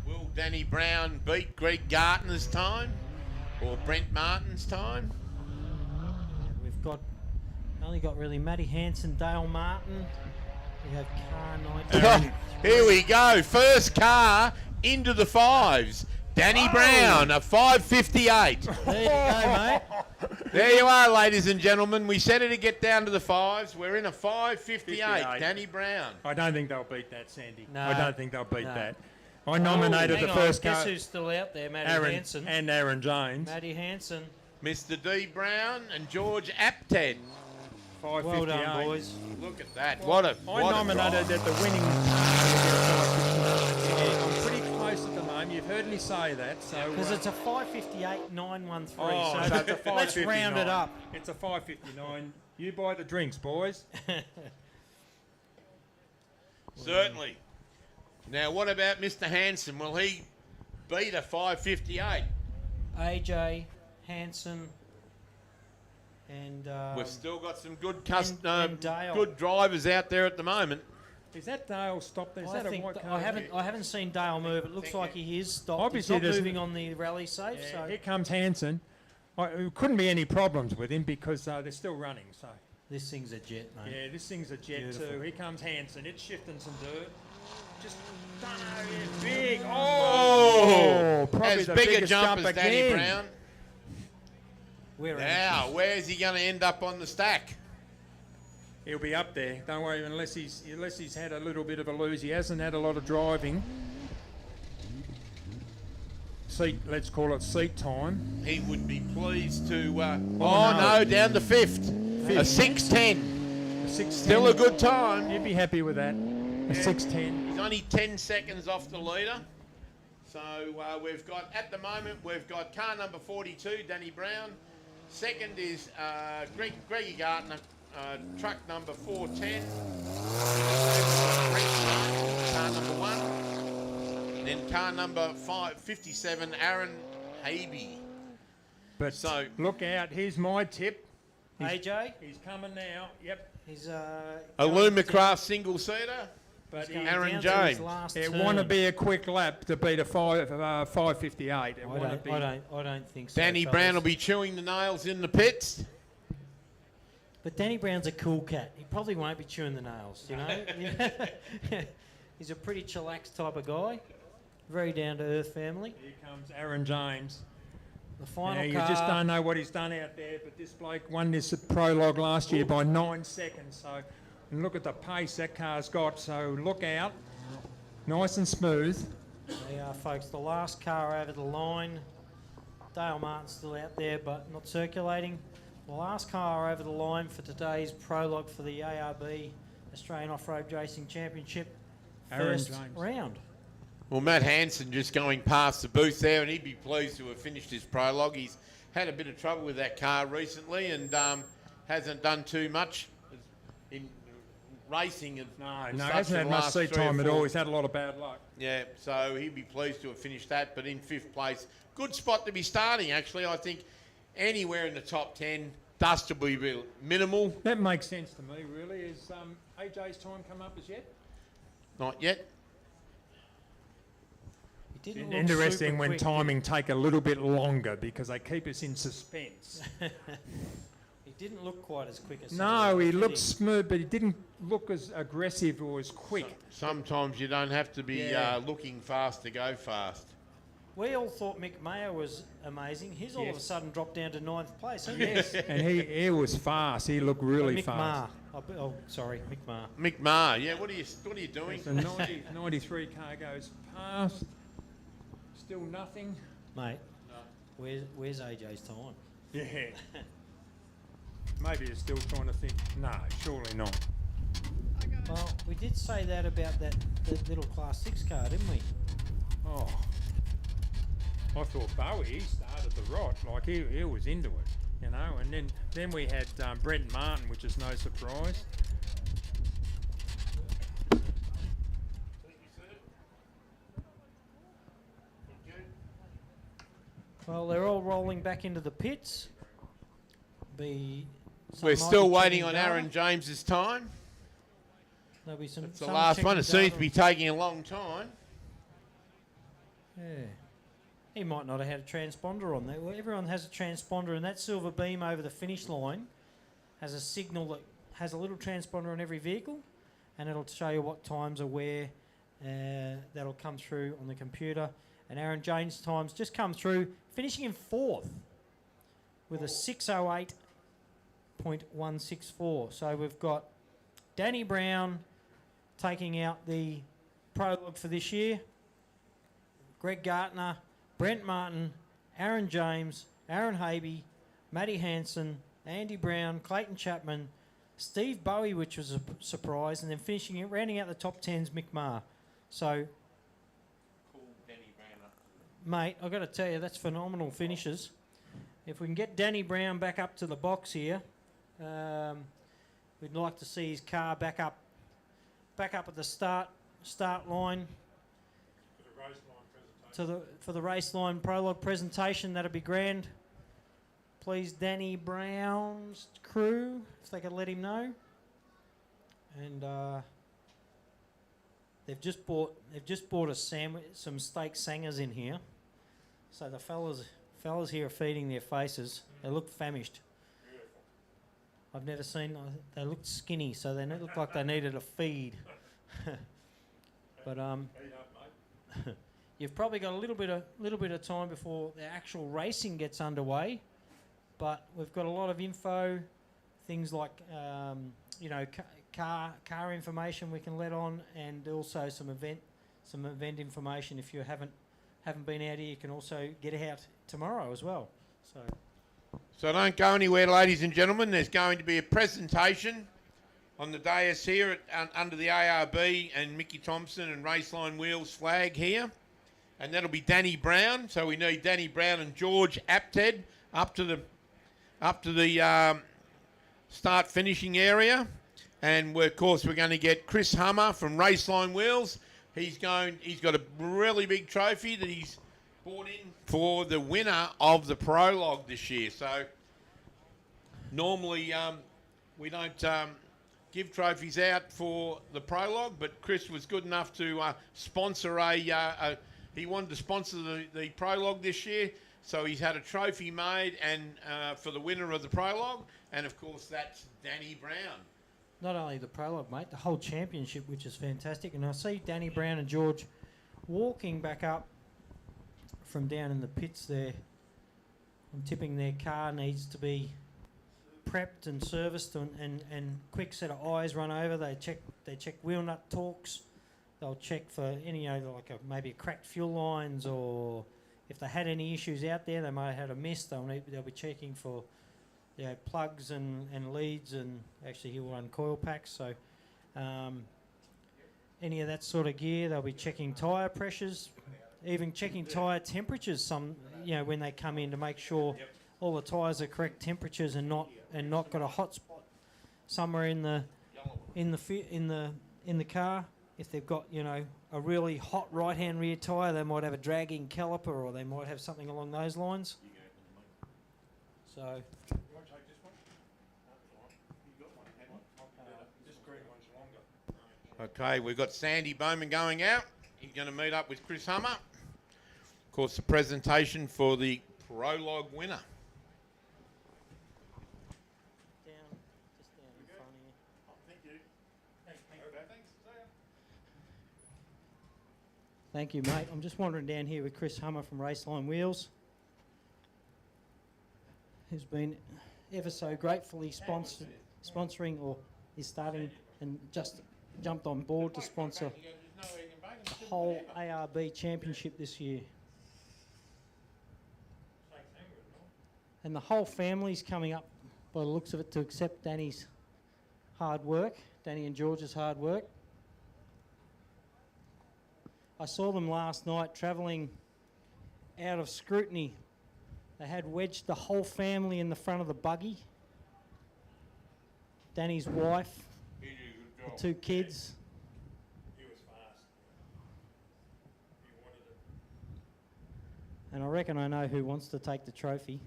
S1: Will Danny Brown beat Greg Gardner's time or Brent Martin's time?
S3: We've only got really Matty Hansen, Dale Martin. We have car 19.
S1: Here we go. First car into the fives. Danny Brown, a 5:58.
S3: There you go, mate.
S1: There you are, ladies and gentlemen. We said it to get down to the fives. We're in a 5:58.
S2: 58.
S1: Danny Brown.
S2: I don't think they'll beat that, Sandy.
S3: No.
S2: I don't think they'll beat
S3: No.
S2: that. I nominated
S3: Hang
S2: the
S3: on,
S2: first
S3: guess
S2: car,
S3: who's still out there? Matty
S2: Aaron
S3: Hansen.
S2: and Aaron Jones.
S3: Matty Hansen.
S1: Mr. D. Brown and George Apted.
S2: 5:58.
S3: Well done, boys.
S1: Look at that. What a
S2: I
S1: what a
S2: nominated
S1: drive.
S2: that the winning car. I'm pretty close at the moment. You've heard me say that, so.
S3: Because it's a 5:58.913.
S2: Oh,
S3: so
S2: so it's a
S3: let's
S2: 5:59.
S3: round it up.
S2: It's a 5:59. You buy the drinks, boys.
S1: Certainly. Now, what about Mr. Hansen? Will he beat a 5:58?
S3: AJ Hanson, and
S1: We've still got some good
S3: and Dale.
S1: good drivers out there at the moment.
S2: Is that Dale stopped there? Is that a white car?
S3: I haven't seen Dale move. It looks like he is stopped.
S2: Obviously
S3: He's not
S2: there's
S3: moving on the rally safe.
S2: Yeah,
S3: So
S2: here comes Hanson. There couldn't be any problems with him because they're still running. So
S3: this thing's a jet, mate.
S2: yeah, this thing's a jet
S3: Beautiful.
S2: too. Here comes Hanson. It's shifting some dirt. Just big. Oh, probably
S1: as
S2: the
S1: big a
S2: biggest
S1: jump as Danny
S2: again.
S1: Brown. Now, where's he going to end up on the stack?
S2: He'll be up there. Don't worry, unless he's had a little bit of a lose. He hasn't had a lot of driving. Let's call it seat time.
S1: He would be pleased to. No, down to fifth. A 6:10.
S2: A 6:10.
S1: Still a good time.
S2: He'd be happy with that. A 6:10.
S1: He's only 10 seconds off the leader. So at the moment, we've got car number 42, Danny Brown. Second is Greggy Gartner, truck number 410. Car number 1. Then car number 57, Aaron Habe.
S2: But look out, here's my tip.
S3: AJ?
S2: He's coming now. Yep.
S3: He's
S1: a Lumacraft single-seater.
S2: But
S1: Aaron James.
S2: It want to be a quick lap to beat a 5:58.
S3: I don't think so.
S1: Danny Brown will be chewing the nails in the pits.
S3: But Danny Brown's a cool cat. He probably won't be chewing the nails, you know. He's a pretty chillax type of guy. Very down-to-earth family.
S2: Here comes Aaron James.
S3: The final
S2: you
S3: car.
S2: just don't know what he's done out there, but this bloke won this Prologue last year by 9 seconds. So, and look at the pace that car's got. So look out. Nice and smooth.
S3: There you are, folks. The last car over the line. Dale Martin's still out there, but not circulating. The last car over the line for today's Prologue for the ARB Australian Off-Road Racing Championship. First round.
S1: Well, Matt Hanson just going past the booth there, and he'd be pleased to have finished his Prologue. He's had a bit of trouble with that car recently and hasn't done too much in racing.
S2: No, hasn't had much seat time at all. He's had a lot of bad luck.
S1: Yeah, so he'd be pleased to have finished that, but in 5th place. Good spot to be starting, actually. I think anywhere in the top 10, dust will be minimal.
S2: That makes sense to me, really. Is AJ's time come up as yet?
S1: Not yet.
S2: It's interesting when timing take a little bit longer because they keep us in suspense.
S3: He didn't look quite as quick as...
S2: No, he looked smooth, but he didn't look as aggressive or as quick.
S1: Sometimes you don't have to be looking fast to go fast.
S3: We all thought Mick Mayer was amazing. He's all of a sudden dropped down to 9th place.
S2: Yes, and he was fast. He looked really
S3: Mick
S2: fast.
S3: Oh, sorry, Mick Maher.
S1: Mick Maher, yeah. What are you doing?
S2: The 93 car goes past. Still nothing.
S3: Mate, where's AJ's time?
S2: Yeah. Maybe you're still trying to think, no, surely not.
S3: Well, we did say that about that little Class 6 car, didn't we?
S2: Oh. I thought Bowie, he started the rot, like he was into it, you know, and then we had Brent Martin, which is no surprise.
S3: Well, they're all rolling back into the pits.
S1: We're still waiting on Aaron James's time.
S3: There'll be some.
S1: It's the last one. It seems to be taking a long time.
S3: Yeah. He might not have had a transponder on there. Well, everyone has a transponder, and that silver beam over the finish line has a signal that has a little transponder on every vehicle, and it'll show you what times are where. That'll come through on the computer. And Aaron James' times just come through, finishing in 4th with a 6:08.164. So we've got Danny Brown taking out the Prologue for this year, Greg Gartner, Brent Martin, Aaron James, Aaron Habe, Matty Hanson, Andy Brown, Clayton Chapman, Steve Bowie, which was a surprise, and then finishing it, rounding out the top 10's Mick Maher. So, mate, I've got to tell you, that's phenomenal finishes. If we can get Danny Brown back up to the box here, we'd like to see his car back up at the start line. For the Raceline Prologue presentation, that'd be grand. please, Danny Brown's crew, if they could let him know. And they've just bought a sandwich, some steak sangers in here. So the fellas here are feeding their faces. They look famished. I've never seen. They looked skinny, so they looked like they needed a feed. But you've probably got a little bit of time before the actual racing gets underway. But we've got a lot of info, things like car information we can let on, and also some event information. If you haven't been out here, you can also get out tomorrow as well.
S1: So don't go anywhere, ladies and gentlemen. There's going to be a presentation on the dais here under the ARB and Mickey Thompson and Raceline Wheels flag here. And that'll be Danny Brown. So we need Danny Brown and George Apted up to the start finishing area. And of course we're going to get Chris Hummer from Raceline Wheels. He's got a really big trophy that he's brought in for the winner of the Prologue this year. So normally we don't give trophies out for the Prologue, but Chris was good enough to sponsor he wanted to sponsor the Prologue this year, so he's had a trophy made and for the winner of the Prologue, and of course that's Danny Brown.
S3: Not only the Prologue, mate, the whole championship, which is fantastic. And I see Danny Brown and George walking back up from down in the pits there. I'm tipping their car needs to be prepped and serviced, and quick set of eyes run over. They check wheel nut torques. They'll check for any, maybe cracked fuel lines, or if they had any issues out there, they might have had a miss. They'll be checking for plugs and leads, and actually he'll run coil packs. So any of that sort of gear, they'll be checking tyre pressures, even checking tyre temperatures. When they come in, to make sure all the tyres are correct temperatures and not got a hot spot somewhere in the car. If they've got a really hot right-hand rear tyre, they might have a dragging caliper, or they might have something along those lines. So.
S1: Okay, we've got Sandy Bowman going out. He's going to meet up with Chris Hummer. Of course, the presentation for the Prologue winner.
S3: Thank you, mate. I'm just wandering down here with Chris Hummer from Raceline Wheels, who's been ever so gratefully sponsoring, or is starting and just jumped on board to sponsor the whole ARB Championship this year. And the whole family's coming up, by the looks of it, to accept Danny's hard work, Danny and George's hard work. I saw them last night travelling out of scrutiny. They had wedged the whole family in the front of the buggy. Danny's wife, the two kids.
S1: He was fast. He wanted it.
S3: And I reckon I know who wants to take the trophy.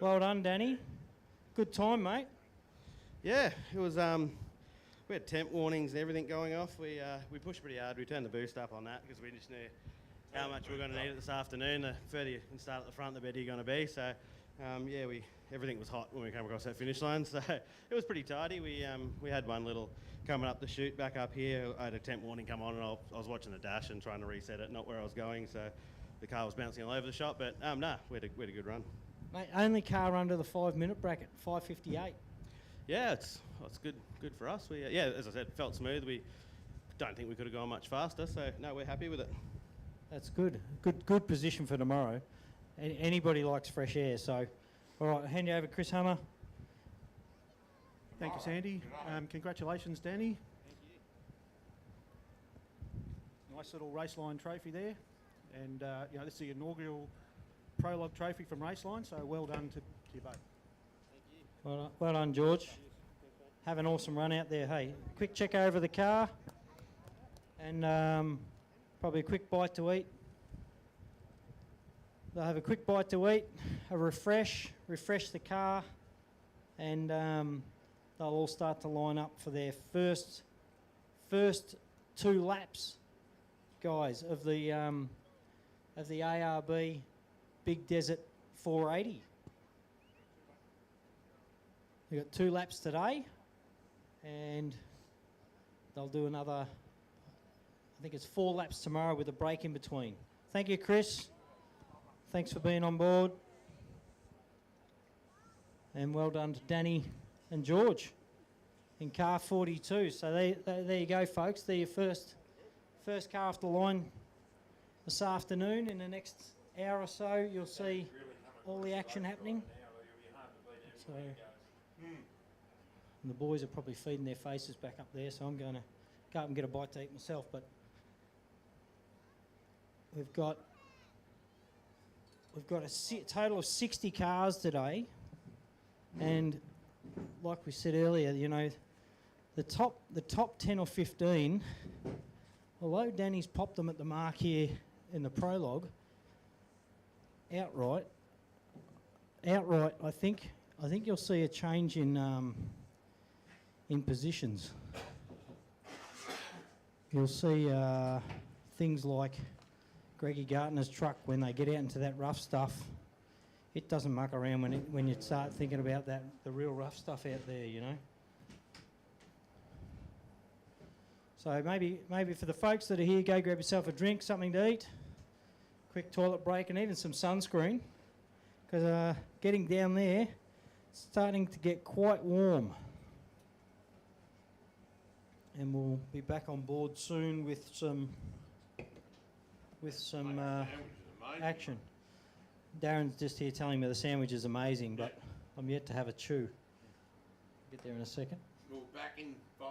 S3: Well done, Danny. Good time, mate.
S12: Yeah, it was. We had temp warnings and everything going off. We pushed pretty hard. We turned the boost up on that because we just knew how much we were going to need it this afternoon. The further you can start at the front, the better you're going to be. So, everything was hot when we came across that finish line. So it was pretty tidy. We had one little coming up the chute back up here. I had a temp warning come on, and I was watching the dash and trying to reset it, not where I was going. So the car was bouncing all over the shop. But we had a good run.
S3: Mate, only car under the 5-minute bracket, 5:58.
S12: Yeah, it's good for us. We as I said, felt smooth. We don't think we could have gone much faster. So no, we're happy with it.
S3: That's good. Good position for tomorrow. Anybody likes fresh air. So, all right, hand you over, Chris Hummer.
S4: Thank you, Sandy. Congratulations, Danny. Nice little Raceline trophy there, and this is the inaugural Prologue trophy from Raceline. So well done to you both.
S3: Well done, George. Have an awesome run out there. Hey, quick check over the car. And Probably a quick bite to eat. They'll have a quick bite to eat, a refresh the car, and they'll all start to line up for their first 2 laps, guys, of the ARB Big Desert 480. They've got 2 laps today, and they'll do another, I think it's 4 laps tomorrow with a break in between. Thank you, Chris. Thanks for being on board. And well done to Danny and George in car 42. So there you go, folks. They're your first car off the line this afternoon. In the next hour or so, you'll see all the action happening. So, and the boys are probably feeding their faces back up there, so I'm going to go up and get a bite to eat myself. But we've got a total of 60 cars today, and like we said earlier, you know, the top 10 or 15, although Danny's popped them at the mark here in the prologue, outright, I think you'll see a change in positions. You'll see things like Greggy Gartner's truck, when they get out into that rough stuff, it doesn't muck around when you start thinking about the real rough stuff out there, you know. So maybe for the folks that are here, go grab yourself a drink, something to eat, quick toilet break, and even some sunscreen, because getting down there, it's starting to get quite warm. And we'll be back on board soon with some action. Darren's just here telling me the sandwich is amazing, but I'm yet to have a chew. Get there in a second.
S1: We're back in 5.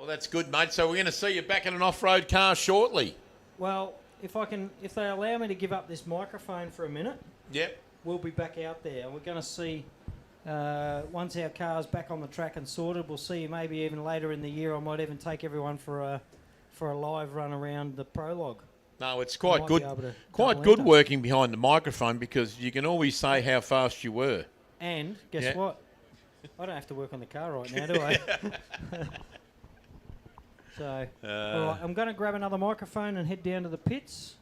S1: Well, that's good, mate. So we're going to see you back in an off-road car shortly.
S3: Well, if they allow me to give up this microphone for a minute,
S1: Yep.
S3: we'll be back out there. And we're going to see, once our car's back on the track and sorted, we'll see you maybe even later in the year. I might even take everyone for a live run around the Prologue.
S1: No, it's
S3: I
S1: quite
S3: might
S1: good.
S3: be able to
S1: Quite
S3: double
S1: good
S3: enter.
S1: working behind the microphone because you can always say how fast you were.
S3: And guess
S1: Yeah.
S3: what? I don't have to work on the car right now, do I? So, all right, I'm going to grab another microphone and head down to the pits.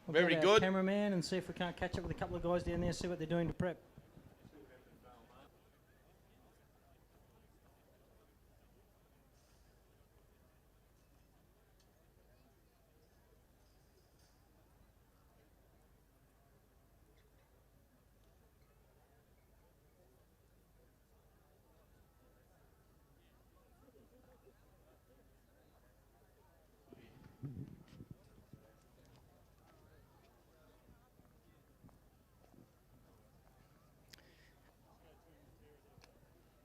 S3: I'll
S1: Very
S3: get our
S1: good.
S3: cameraman and see if we can't catch up with a couple of guys down there, see what they're doing to prep.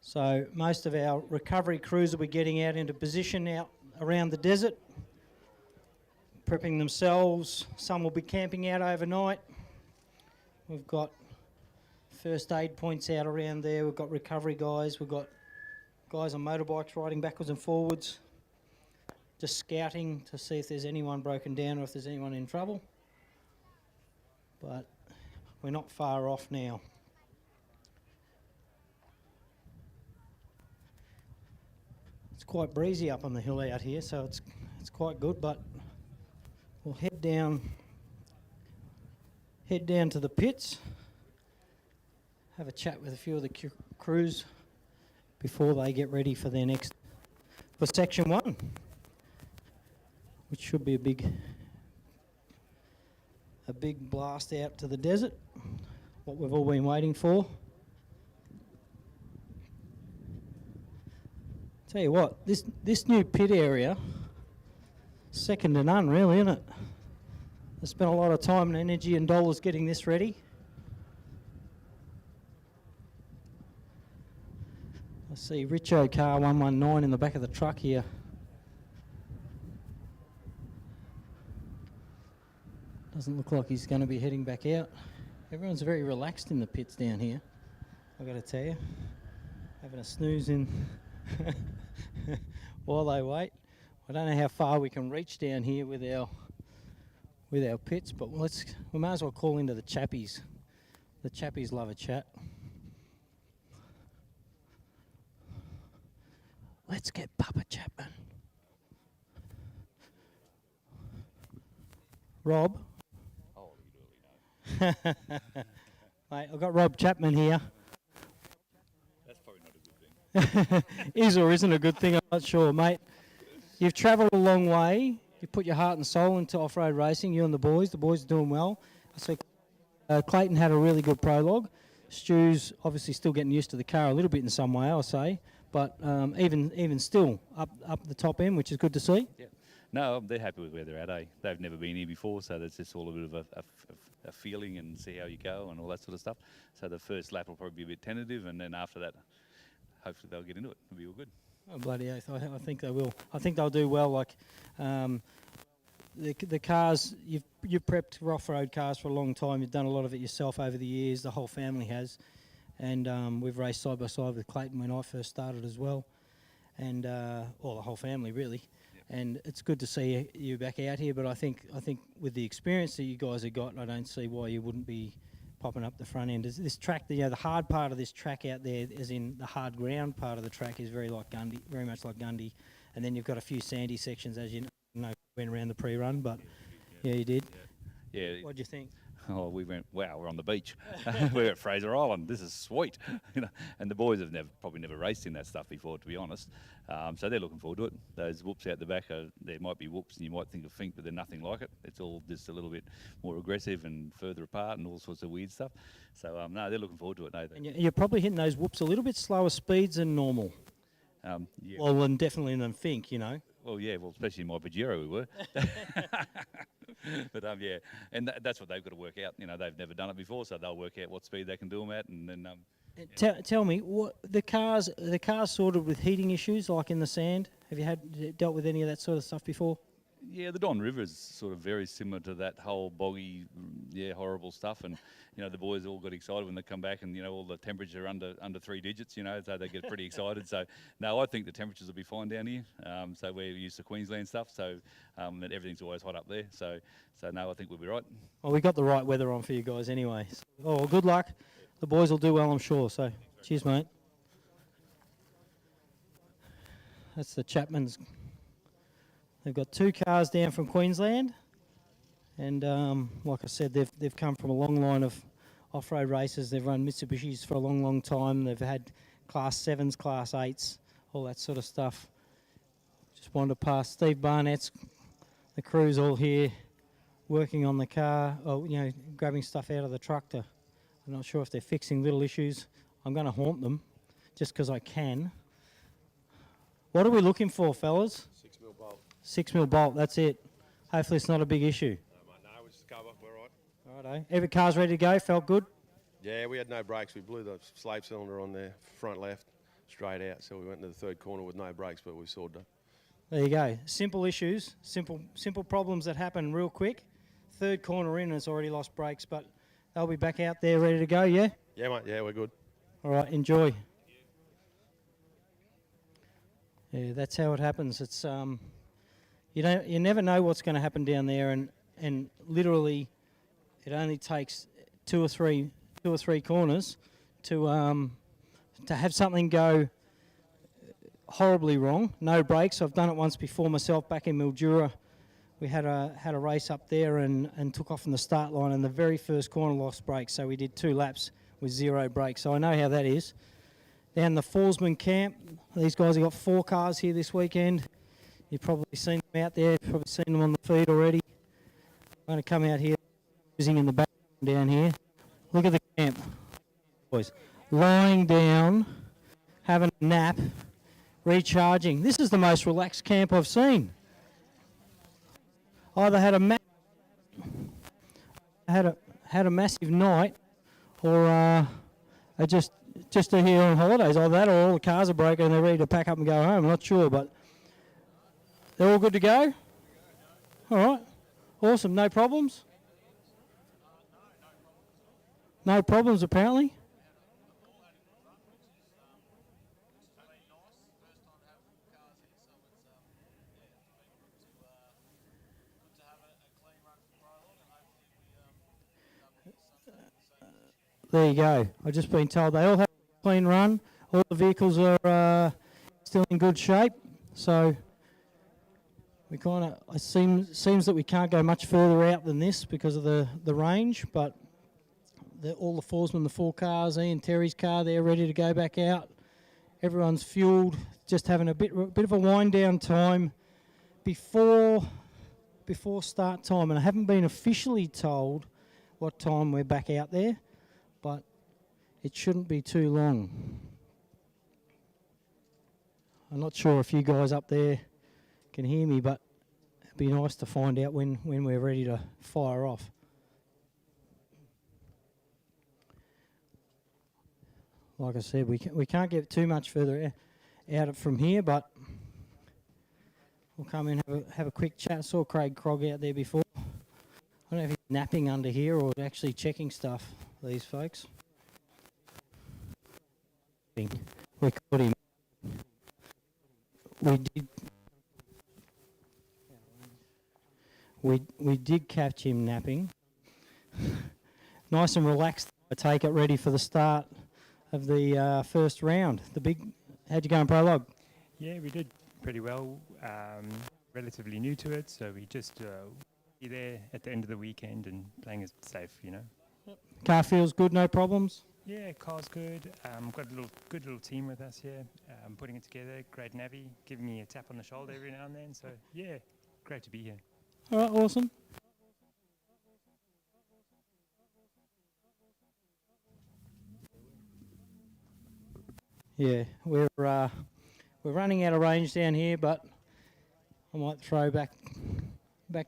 S3: So most of our recovery crews will be getting out into position out around the desert, prepping themselves. Some will be camping out overnight. We've got first aid points out around there. We've got recovery guys. We've got guys on motorbikes riding backwards and forwards, just scouting to see if there's anyone broken down or if there's anyone in trouble. But we're not far off now. It's quite breezy up on the hill out here, so it's quite good. But we'll head down to the pits, have a chat with a few of the crews before they get ready for their for section 1, which should be a big blast out to the desert, what we've all been waiting for. Tell you what, this new pit area, second to none really, isn't it? I spent a lot of time and energy and dollars getting this ready. I see Richo car 119 in the back of the truck here. Doesn't look like he's going to be heading back out. Everyone's very relaxed in the pits down here, I've got to tell you. Having a snooze in while they wait. I don't know how far we can reach down here with our pits, but we might as well call into the chappies. The chappies love a chat. Let's get Papa Chapman. Rob. Mate, I've got Rob Chapman here.
S15: That's probably not a good thing.
S3: Is or isn't a good thing, I'm not sure, mate. You've travelled a long way. You've put your heart and soul into off-road racing, you and the boys. The boys are doing well. I see Clayton had a really good prologue. Stu's obviously still getting used to the car a little bit in some way, I'll say. But even still, up the top end, which is good to see.
S15: Yeah. No, they're happy with where they're at, eh? They've never been here before, so that's just all a bit of a feeling and see how you go and all that sort of stuff. So the first lap will probably be a bit tentative, and then after that, hopefully they'll get into it. It'll be all good.
S3: Oh, bloody oath. I think they will. I think they'll do well. Like the cars, you've prepped off-road cars for a long time. You've done a lot of it yourself over the years. The whole family has. And we've raced side by side with Clayton when I first started as well. And well, the whole family really. Yep. And it's good to see you back out here. But I think with the experience that you guys have got, I don't see why you wouldn't be popping up the front end. This track, the hard part of this track out there, as in the hard ground part of the track, is very much like Gundy. And then you've got a few sandy sections, as you know, went around the pre-run. But yeah, you did.
S15: Yeah.
S3: What'd you think?
S15: Oh, we went, wow, we're on the beach. We're at Fraser Island. This is sweet. And the boys have probably never raced in that stuff before, to be honest. So they're looking forward to it. Those whoops out the back, there might be whoops and you might think of Fink, but they're nothing like it. It's all just a little bit more aggressive and further apart and all sorts of weird stuff. So, no, they're looking forward to it. No,
S3: And you're probably hitting those whoops a little bit slower speeds than normal.
S15: Yeah.
S3: Well, and definitely than Fink, you know.
S15: Well, yeah, well, especially in my Pajero we were. But, yeah, and that's what they've got to work out. You know, they've never done it before, so they'll work out what speed they can do them at. And then
S3: Tell me, what the cars sorted with heating issues, like in the sand? Have you had dealt with any of that sort of stuff before?
S15: Yeah, the Don River is sort of very similar to that whole boggy, horrible stuff. And, the boys all got excited when they come back and, all the temperature under 3 digits, so they get pretty excited. So, no, I think the temperatures will be fine down here. So we're used to Queensland stuff, so that everything's always hot up there. So no, I think we'll be right.
S3: Well, we got the right weather on for you guys anyway. Oh, well, good luck. The boys will do well, I'm sure. So, cheers, mate. That's the Chapmans. They've got 2 cars down from Queensland, and like I said, they've come from a long line of off-road races. They've run Mitsubishis for a long, long time. They've had Class 7s, Class 8s, all that sort of stuff. Just wanted to pass Steve Barnett's, the crew's all here, working on the car, grabbing stuff out of the truck. I'm not sure if they're fixing little issues. I'm going to haunt them, just because I can. What are we looking for, fellas?
S5: 6mm bolt.
S3: 6mm bolt, that's it. Hopefully it's not a big issue.
S5: No, we just cover, we're right.
S3: Righto. Every car's ready to go, felt good?
S5: Yeah, we had no brakes. We blew the slave cylinder on there, front left, straight out. So we went into the third corner with no brakes, but we sawed it.
S3: There you go. Simple issues, simple problems that happen real quick. Third corner in, it's already lost brakes, but they'll be back out there ready to go, yeah?
S5: Yeah, mate, yeah, we're good.
S3: All right, enjoy. Yeah, that's how it happens. It's you never know what's going to happen down there, and literally, it only takes two or three corners to have something go horribly wrong. No brakes. I've done it once before myself back in Mildura. We had a race up there and took off from the start line, and the very first corner lost brakes. So we did 2 laps with 0 brakes. So I know how that is. Down the Forsman camp, these guys have got 4 cars here this weekend. You've probably seen them out there. You've probably seen them on the feed already. I'm going to come out here, using in the back down here. Look at the camp, boys. Lying down, having a nap, recharging. This is the most relaxed camp I've seen. Either had a massive night, or are just here on holidays. Either that, or all the cars are broken and they're ready to pack up and go home. I'm not sure, but they're all good to go. All right, awesome. No problems. No problems apparently. There you go. I've just been told they all have a clean run. All the vehicles are still in good shape. So we it seems that we can't go much further out than this because of the range. But all the Forsman, the 4 cars, Ian Terry's car, they're ready to go back out. Everyone's fueled. Just having a bit of a wind down time before start time. And I haven't been officially told what time we're back out there, but it shouldn't be too long. I'm not sure if you guys up there can hear me, but it'd be nice to find out when we're ready to fire off. Like I said, we can't get too much further out from here, but we'll come in and have a quick chat. I saw Craig Krog out there before. I don't know if he's napping under here or actually checking stuff, these folks. We caught him. We did catch him napping. Nice and relaxed, I take it, ready for the start of the first round. How'd you go in Prologue?
S16: Yeah, we did pretty well. Relatively new to it, so we just be there at the end of the weekend and playing it safe, Yep.
S3: Car feels good, no problems?
S16: Yeah, car's good. Got a good little team with us here, putting it together. Great Navi, giving me a tap on the shoulder every now and then. So yeah, great to be here.
S3: All right, awesome. Yeah, we're running out of range down here, but I might throw back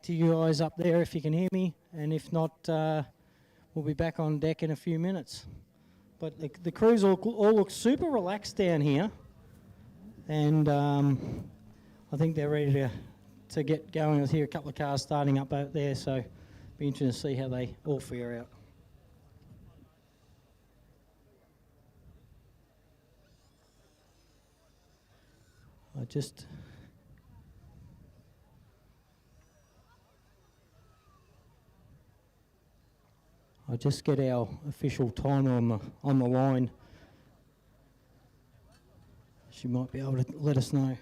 S3: to you guys up there if you can hear me, and if not, we'll be back on deck in a few minutes. But the crews all look super relaxed down here, and I think they're ready to get going. I hear a couple of cars starting up out there, so be interesting to see how they all fare out. I just get our official timer on the line. She might be able to let us know.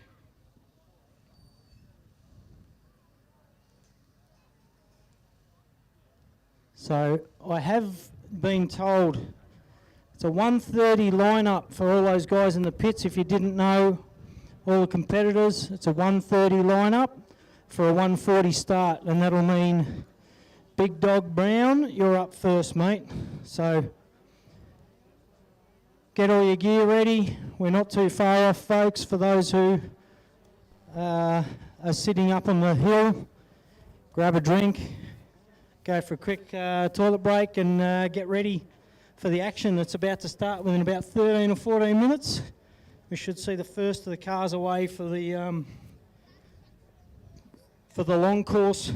S3: So I have been told it's a 1:30 lineup for all those guys in the pits. If you didn't know, all the competitors, it's a 1:30 lineup for a 1:40 start, and that'll mean Big Dog Brown, you're up first, mate. So get all your gear ready. We're not too far off, folks, for those who are sitting up on the hill. Grab a drink, go for a quick toilet break, and get ready for the action that's about to start within about 13 or 14 minutes. We should see the first of the cars away for the long course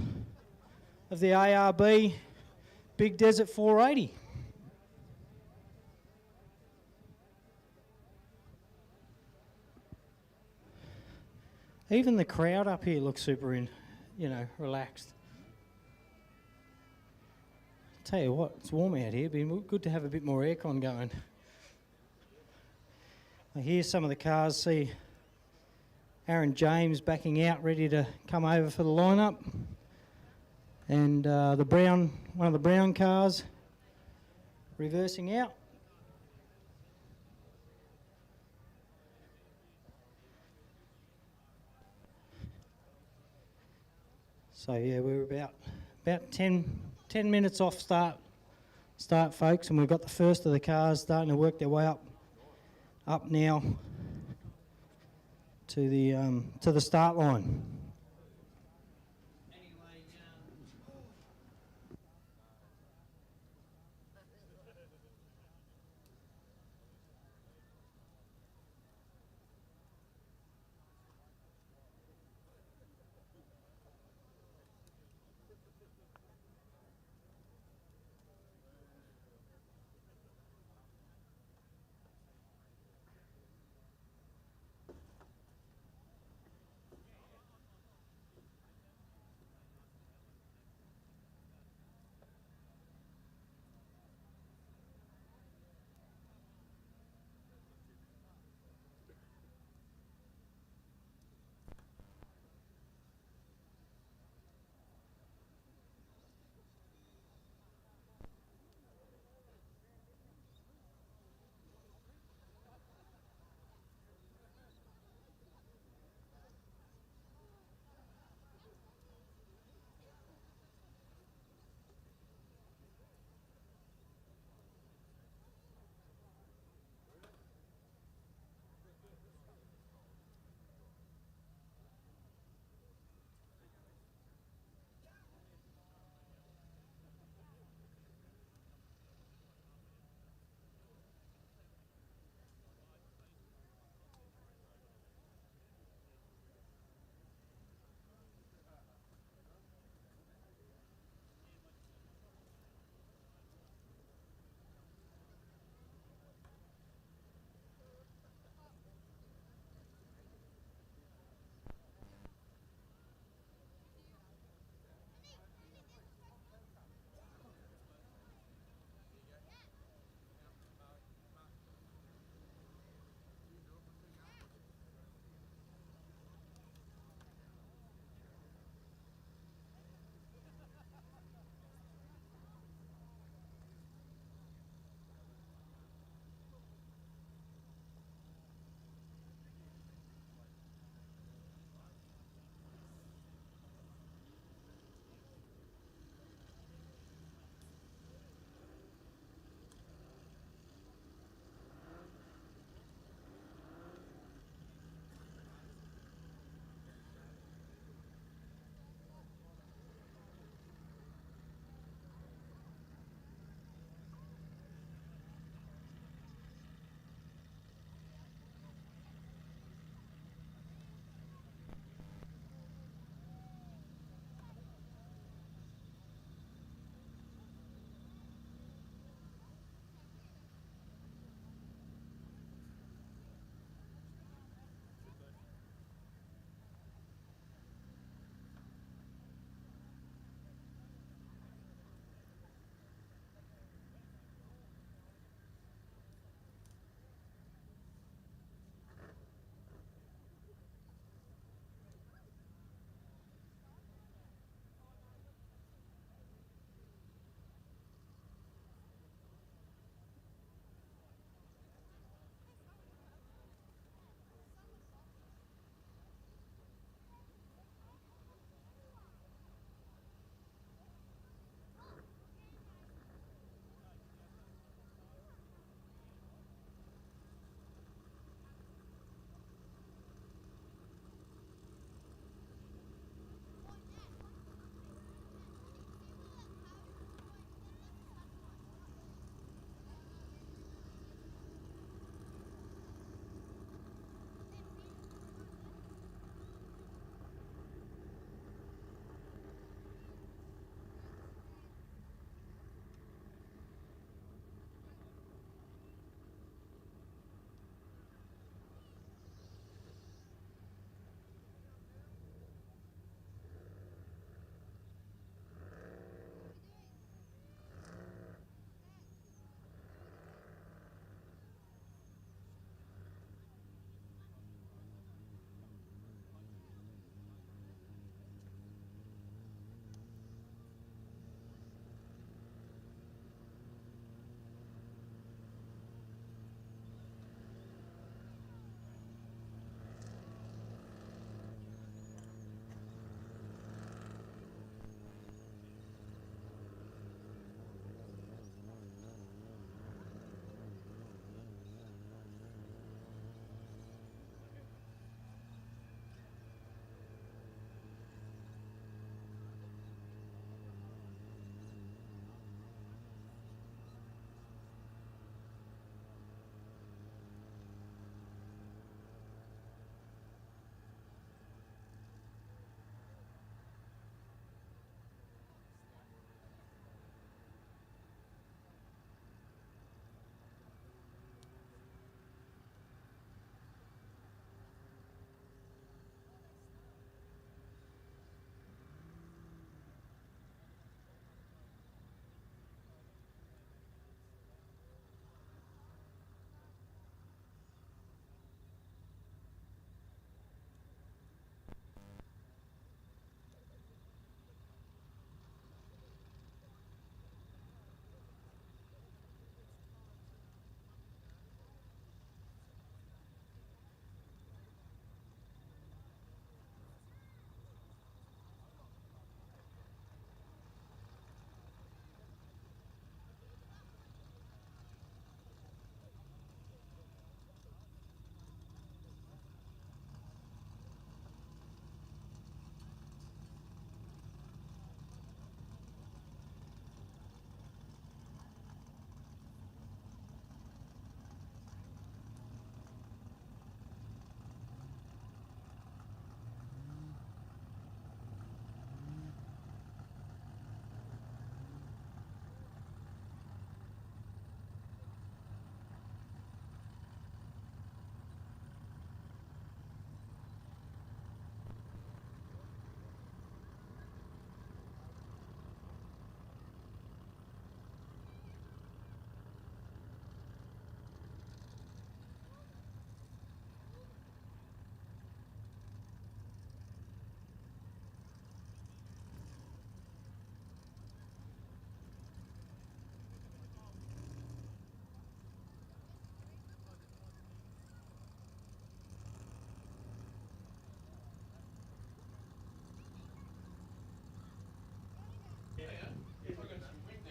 S3: of the ARB Big Desert 480. Even the crowd up here looks super relaxed. Tell you what, it's warm out here. It'd be good to have a bit more aircon going. I hear some of the cars, see Aaron James backing out, ready to come over for the lineup. And one of the brown cars reversing out. So yeah, we're about 10 minutes off start, folks, and we've got the first of the cars starting to work their way up now to the start line.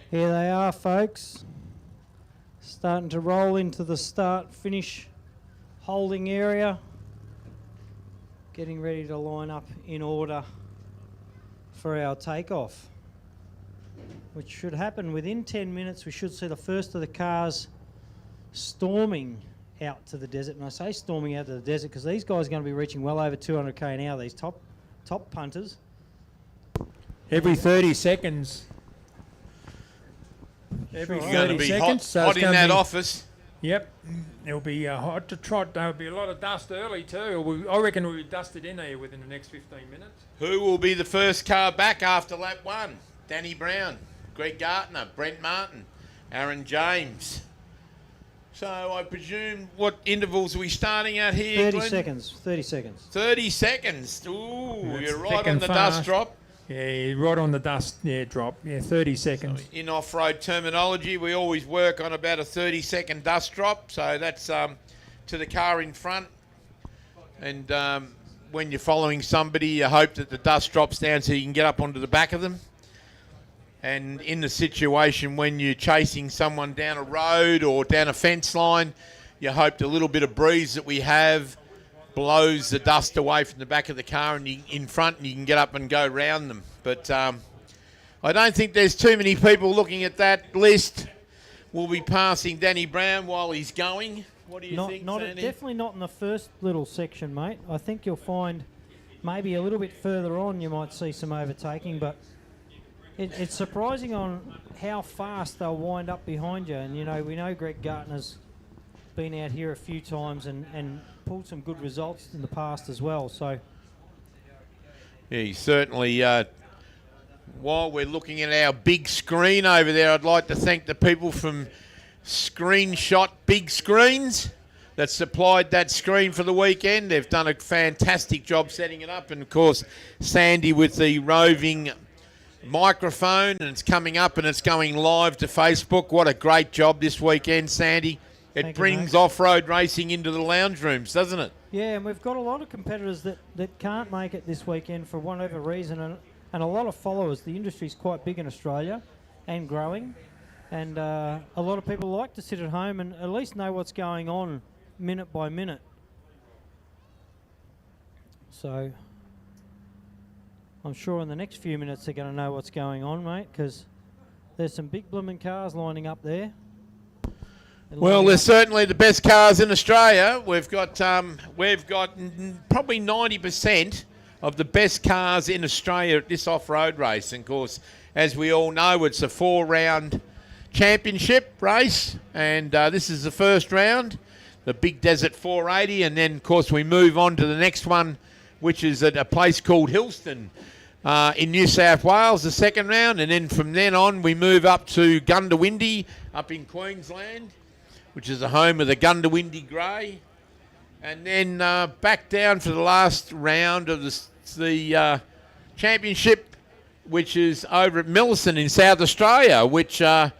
S3: Here they are, folks. Starting to roll into the start-finish holding area. Getting ready to line up in order for our takeoff, which should happen within 10 minutes. We should see the first of the cars storming out to the desert. And I say storming out to the desert because these guys are going to be reaching well over 200k an hour, these top punters.
S2: Every 30 seconds.
S1: Every 30 seconds. Hot in that office.
S2: Yep. It'll be hot to trot. There'll be a lot of dust early too. I reckon we'll be dusted in here within the next 15 minutes.
S1: Who will be the first car back after lap 1? Danny Brown, Greg Gartner, Brent Martin, Aaron James. So I presume, what intervals are we starting at here,
S3: 30
S1: Glenn?
S3: seconds. 30 seconds.
S1: 30 seconds. Ooh,
S2: That's
S1: you're right
S2: thick
S1: on
S2: and
S1: the
S2: fast.
S1: dust drop.
S2: Yeah, right on the dust drop. Yeah, 30 seconds.
S1: So in off-road terminology, we always work on about a 30-second dust drop. So that's to the car in front. And when you're following somebody, you hope that the dust drops down so you can get up onto the back of them. And in the situation when you're chasing someone down a road or down a fence line, you hope the little bit of breeze that we have blows the dust away from the back of the car and in front, and you can get up and go round them. But I don't think there's too many people looking at that list. We'll be passing Danny Brown while he's going. What do you think, Sandy?
S3: Definitely not in the first little section, mate. I think you'll find maybe a little bit further on you might see some overtaking, but it's surprising on how fast they'll wind up behind you. And, you know, we know Greg Gartner's been out here a few times and pulled some good results in the past as well. So,
S1: yeah, he certainly. While we're looking at our big screen over there, I'd like to thank the people from Screenshot Big Screens that supplied that screen for the weekend. They've done a fantastic job setting it up, and of course Sandy with the roving microphone, and it's coming up and it's going live to Facebook. What a great job this weekend, Sandy. It brings off-road racing into the lounge rooms, doesn't it?
S3: yeah, and we've got a lot of competitors that can't make it this weekend for whatever reason, and a lot of followers. The industry's quite big in Australia and growing, and a lot of people like to sit at home and at least know what's going on minute by minute. So I'm sure in the next few minutes they're going to know what's going on, mate, because there's some big blooming cars lining up there.
S1: Well, they're certainly the best cars in Australia. We've got probably 90% of the best cars in Australia at this off-road race. And of course, as we all know, it's a 4-round championship race, and this is the first round, the Big Desert 480, and then of course we move on to the next one, which is at a place called Hillston in New South Wales, the second round, and then from then on we move up to Gundawindi up in Queensland, which is the home of the Gundawindi Grey, and then back down for the last round of the championship, which is over at Millicent in South Australia, which of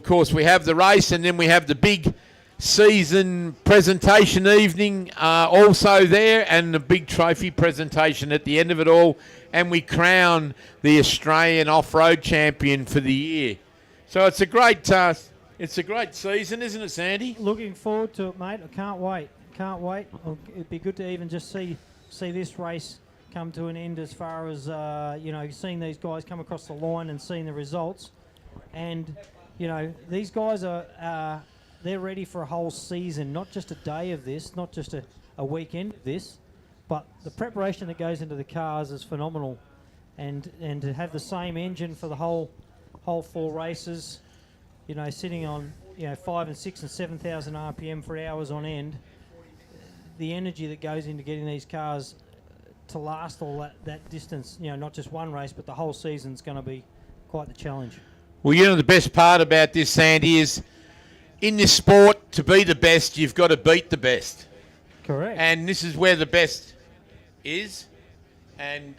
S1: course we have the race, and then we have the big season presentation evening also there, and the big trophy presentation at the end of it all, and we crown the Australian off-road champion for the year. So it's a great season, isn't it, Sandy?
S3: Looking forward to it, mate. I can't wait. Can't wait. It'd be good to even just see this race come to an end, as far as seeing these guys come across the line and seeing the results. And these guys are they're ready for a whole season, not just a day of this, not just a weekend of this, but the preparation that goes into the cars is phenomenal. And to have the same engine for the whole 4 races, sitting on 5 and 6 and 7,000 RPM for hours on end, the energy that goes into getting these cars to last all that distance, not just one race, but the whole season's going to be quite the challenge.
S1: Well, the best part about this, Sandy, is in this sport, to be the best, you've got to beat the best.
S3: Correct.
S1: And this is where the best is. And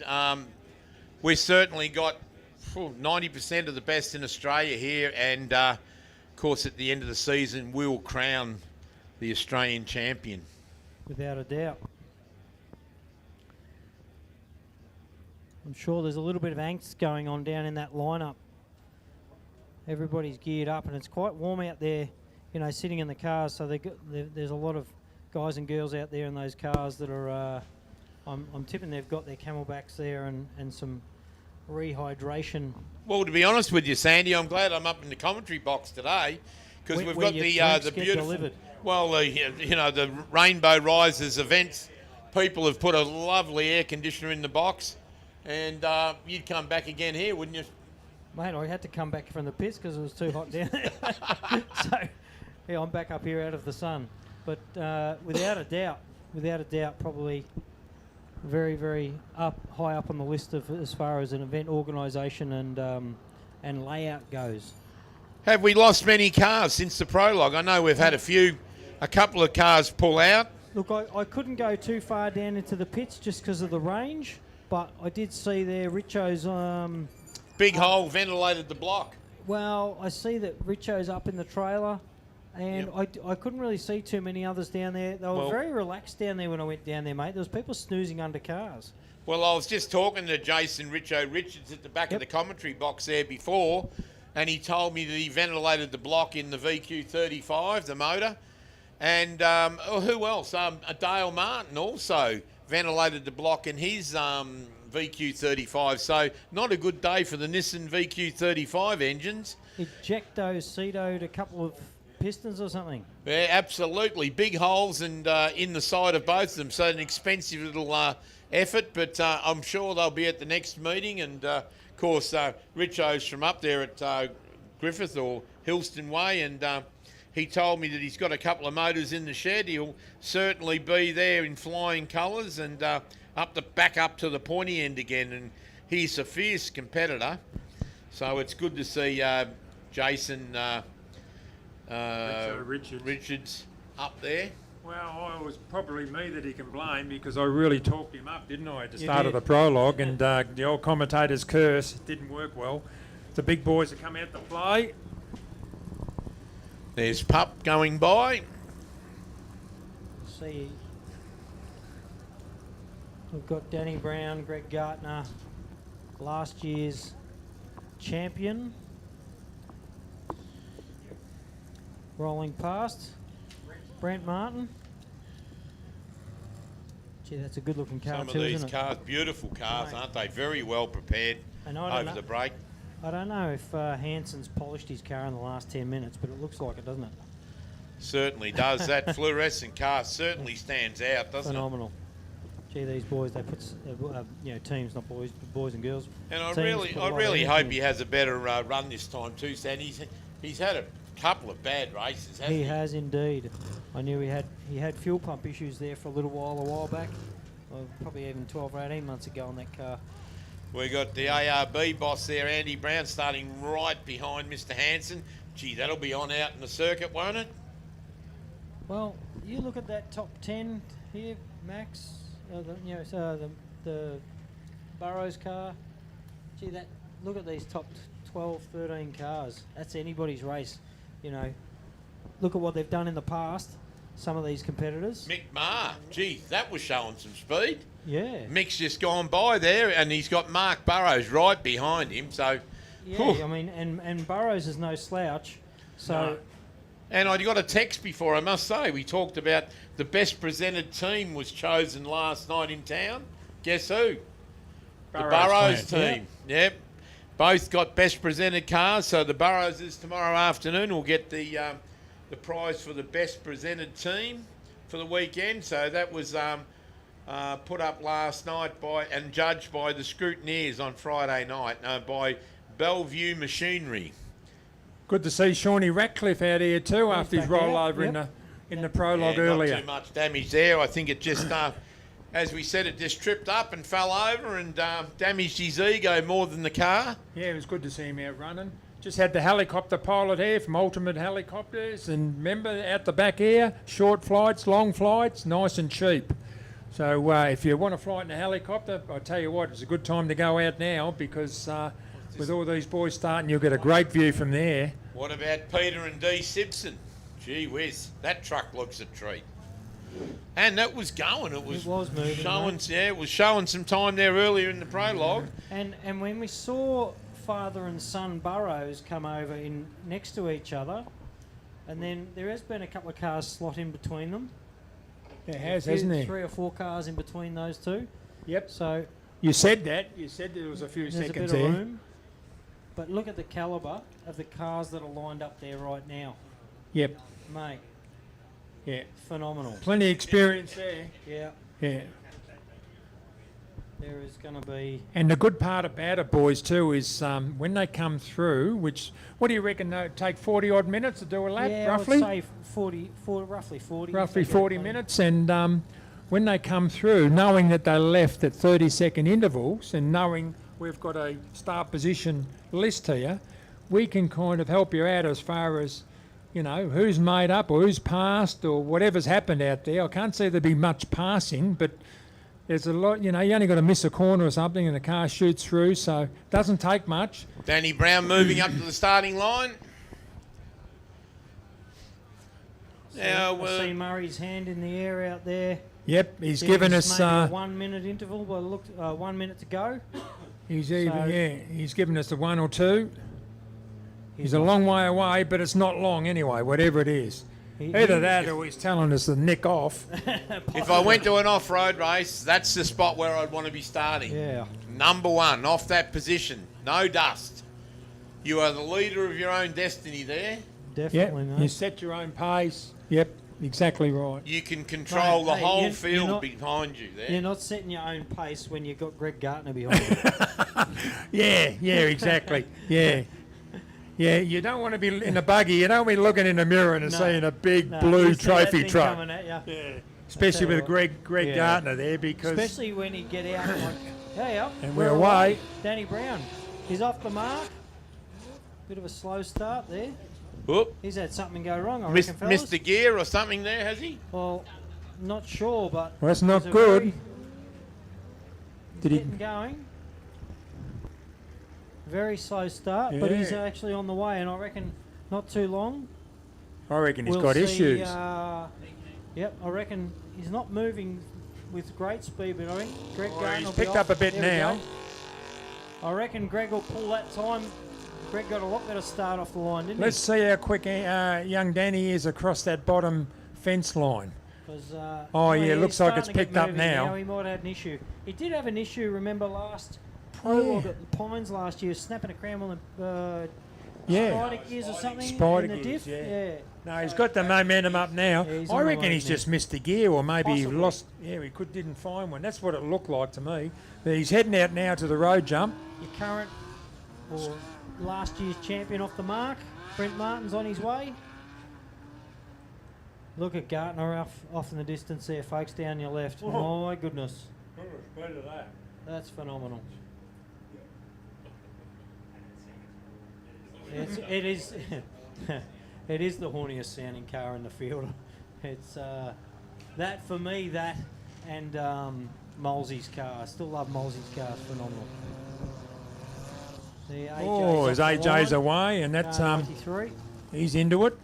S1: we've certainly got 90% of the best in Australia here. And, of course, at the end of the season, we'll crown the Australian champion.
S3: Without a doubt. I'm sure there's a little bit of angst going on down in that lineup everybody's geared up, and it's quite warm out there, you know, sitting in the cars. So there's a lot of guys and girls out there in those cars that are, I'm tipping they've got their camelbacks there and some rehydration.
S1: Well, to be honest with you, Sandy, I'm glad I'm up in the commentary box today because we've got the beautiful,
S3: delivered.
S1: well, you know, the Rainbow Risers events. People have put a lovely air conditioner in the box, and you'd come back again here, wouldn't you?
S3: Mate, I had to come back from the pits because it was too hot down there. So, yeah, I'm back up here out of the sun. But without a doubt, probably very, very high up on the list of as far as an event organisation and layout goes.
S1: Have we lost many cars since the prologue? I know we've had a couple of cars pull out.
S3: Look, I couldn't go too far down into the pits just because of the range, but I did see there Richo's...
S1: Big hole ventilated the block.
S3: Well, I see that Richo's up in the trailer, and I couldn't really see too many others down there. They were very relaxed down there when I went down there, mate. There was people snoozing under cars.
S1: Well, I was just talking to Jason Richo Richards at the back of the commentary box there before, and he told me that he ventilated the block in the VQ35, the motor. And who else? Dale Martin also ventilated the block in his VQ35. So not a good day for the Nissan VQ35 engines.
S3: Ejecto-cetoed a couple of pistons or something.
S1: Yeah, absolutely. Big holes and in the side of both of them. So an expensive little effort, but I'm sure they'll be at the next meeting. And, of course, Richo's from up there at Griffith or Hillston Way, and he told me that he's got a couple of motors in the shed. He'll certainly be there in flying colours and back up to the pointy end again. And he's a fierce competitor. So it's good to see Jason Richards up there.
S2: Well, it was probably me that he can blame because I really talked him up, didn't I, at the start of the prologue, and the old commentator's curse didn't work well. The big boys have come out to play.
S1: There's Pup going by.
S3: See, we've got Danny Brown, Greg Gartner, last year's champion, rolling past. Brent Martin. Gee, that's a good-looking car
S1: Some
S3: too,
S1: of these
S3: isn't it?
S1: cars, beautiful cars, aren't they? Very well prepared over the break.
S3: I don't know if Hanson's polished his car in the last 10 minutes, but it looks like it, doesn't it?
S1: Certainly does. That fluorescent car certainly stands out, doesn't
S3: Phenomenal. Gee, these boys, they put, teams, not boys, but boys and girls.
S1: it? And I
S3: Teams put a lot
S1: really
S3: of
S1: hope
S3: effort
S1: he has a better run this time too, Sandy. He's had a couple of bad races, hasn't he?
S3: He has indeed. I knew he had fuel pump issues there for a while back. Probably even 12 or 18 months ago on that car.
S1: We got the ARB boss there, Andy Brown, starting right behind Mr. Hanson. Gee, that'll be on out in the circuit, won't it?
S3: Well, you look at that top 10 here, Max. The Burrows car. Gee, look at these top 12, 13 cars. That's anybody's race. You know, look at what they've done in the past. Some of these competitors.
S1: Mick Maher, gee, that was showing some speed.
S3: Yeah.
S1: Mick's just gone by there, and he's got Mark Burrows right behind him. So,
S3: yeah, I mean, and Burrows is no slouch. So.
S1: No. And I got a text before, I must say. We talked about the best presented team was chosen last night in town. Guess who? The Burrows team. Yep. Both got best presented cars, so the Burrowses tomorrow afternoon will get the prize for the best presented team for the weekend. So that was put up last night and judged by the scrutineers on Friday night by Bellevue Machinery.
S2: Good to see Shawnee Ratcliffe out here too after his rollover in the prologue earlier.
S1: Not too much damage there. I think it just, as we said, it just tripped up and fell over and damaged his ego more than the car.
S2: Yeah, it was good to see him out running. Just had the helicopter pilot here from Ultimate Helicopters, and remember, out the back here, short flights, long flights, nice and cheap. So if you want to fly in a helicopter, I tell you what, it's a good time to go out now because with all these boys starting, you'll get a great view from there.
S1: What about Peter and Dee Simpson? Gee whiz, that truck looks a treat. And that was going. It was moving. It was showing some time there earlier in the prologue.
S3: And when we saw father and son burrows come over in next to each other, and then there has been a couple of cars slot in between them.
S2: There has, hasn't there?
S3: 3 or 4 cars in between those two.
S2: Yep.
S3: So
S2: You said that. You said there was a few
S3: there's
S2: seconds
S3: a bit
S2: there.
S3: of room. But look at the calibre of the cars that are lined up there right now.
S2: Yep.
S3: Mate.
S2: Yeah.
S3: Phenomenal.
S2: Plenty of experience there.
S3: Yeah.
S2: Yeah.
S3: There is going to be...
S2: And the good part about it, boys, too, is when they come through, which, what do you reckon, they'll take 40-odd minutes to do a lap,
S3: yeah,
S2: roughly?
S3: I would say roughly 40.
S2: Roughly 40 minutes. And when they come through, knowing that they left at 30-second intervals and knowing we've got a start position list here, we can kind of help you out as far as, you know, who's made up or who's passed or whatever's happened out there. I can't see there be much passing, but there's a lot, you know, you only got to miss a corner or something and the car shoots through, so it doesn't take much.
S1: Danny Brown moving up to the starting line. Now,
S3: I see Murray's hand in the air out there.
S2: Yep, he's given us
S3: maybe a 1 minute interval. Well, look, 1 minute to go.
S2: He's
S3: So-
S2: he's given us a 1 or 2. He's a long way away, but it's not long anyway, whatever it is. Either that or he's telling us to nick off.
S1: If I went to an off-road race, that's the spot where I'd want to be starting.
S3: Yeah.
S1: Number 1, off that position. No dust. You are the leader of your own destiny there.
S3: Definitely,
S2: Yep,
S3: mate.
S2: you set your own pace. Yep, exactly right.
S1: You can control
S3: Mate,
S1: the
S3: hey,
S1: whole
S3: you're
S1: field
S3: not-
S1: behind you there.
S3: You're not setting your own pace when you've got Greg Gartner behind you.
S2: Yeah, exactly. Yeah. Yeah, you don't want to be in a buggy. You don't want to be looking in the mirror and seeing a big blue
S3: you see that
S2: trophy
S3: thing
S2: truck.
S3: coming at ya.
S2: Yeah. Especially
S3: I'll tell
S2: with
S3: you what.
S2: Greg
S3: Yeah.
S2: Gartner there, because
S3: Especially when he get out like, hey up,
S2: And we're away.
S3: Danny Brown, he's off the mark. Bit of a slow start there.
S1: Whoop.
S3: He's had something go wrong, I
S1: Missed,
S3: reckon, fellas.
S1: missed the gear or something there, has he?
S3: Well, not sure, but
S2: Well, that's not
S3: he's a
S2: good.
S3: very-
S2: Did he?
S3: Getting going. Very slow start, but he's
S2: Yeah.
S3: actually on the way, and I reckon not too long.
S2: I reckon he's
S3: we'll
S2: got
S3: see,
S2: issues.
S3: Yep, I reckon he's not moving with great speed, but I think Greg
S2: Oh,
S3: Gartner
S2: he's
S3: will be
S2: picked
S3: off.
S2: up a bit
S3: There we
S2: now.
S3: go. I reckon Greg will pull that time. Greg got a lot better start off the line, didn't
S2: Let's see how quick young Danny is across that bottom fence line.
S3: he? 'Cause,
S2: Oh, yeah,
S3: he's
S2: looks like it's
S3: starting to get
S2: picked up
S3: moving
S2: now.
S3: He might have had an issue. He did have an issue, remember, last Prologue
S2: Yeah.
S3: at the Pines last year, snapping a cram on the
S2: Yeah.
S3: spider gears or something
S2: Spider
S3: in the
S2: gears,
S3: diff.
S2: yeah. No, he's got the momentum up now.
S3: Yeah, he's
S2: I
S3: on the
S2: reckon
S3: way
S2: he's
S3: now.
S2: just missed a gear, or maybe he
S3: Possibly.
S2: lost. Yeah, he didn't find one. That's what it looked like to me. But he's heading out now to the road jump.
S3: Your current or last year's champion off the mark. Brent Martin's on his way. Look at Gartner off in the distance there, folks, down your left. Oh, my goodness. That's phenomenal. It is it is the horniest sounding car in the field. It's that for me, that and Molsey's car. I still love Molsey's car. It's phenomenal. The AJ's
S2: Oh,
S3: off
S2: his
S3: the
S2: AJ's
S3: line.
S2: away, and that's
S3: Car 93.
S2: he's into it.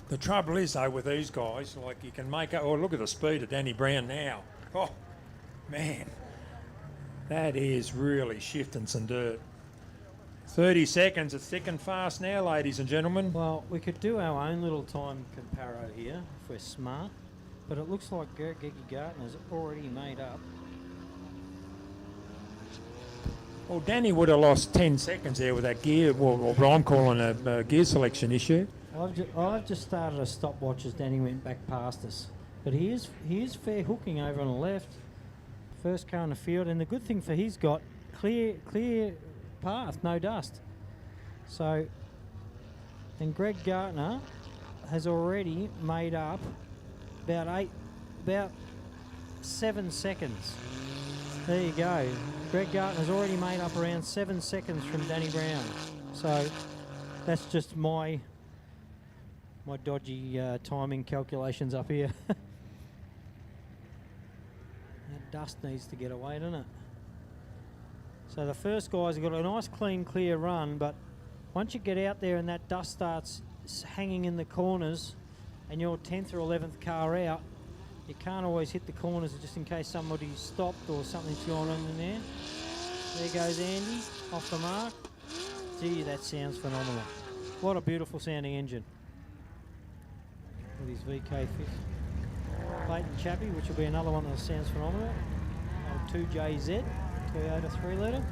S2: The trouble is, though, with these guys, like you can make up. Oh, look at the speed of Danny Brown now. Oh, man, that is really shifting some dirt. 30 seconds. It's thick and fast now, ladies and gentlemen.
S3: Well, we could do our own little time comparo here if we're smart, but it looks like Geggy Gartner's already made up.
S2: Well, Danny would have lost 10 seconds there with that gear, well, what I'm calling a gear selection issue.
S3: I've just started a stopwatch as Danny went back past us, but he is fair hooking over on the left. First car in the field, and the good thing for he's got clear path, no dust. So, and Greg Gartner has already made up about 7 seconds. There you go. Greg Gartner's already made up around 7 seconds from Danny Brown. So that's just my dodgy timing calculations up here. That dust needs to get away, doesn't it? So the first guy's got a nice, clean, clear run, but once you get out there and that dust starts hanging in the corners and you're 10th or 11th car out, you can't always hit the corners just in case somebody's stopped or something's going on in there. There goes Andy. off the mark. Gee, that sounds phenomenal. What a beautiful sounding engine. With his VK Clayton Chappie, which will be another one that sounds phenomenal. 2JZ, Toyota 3 litre.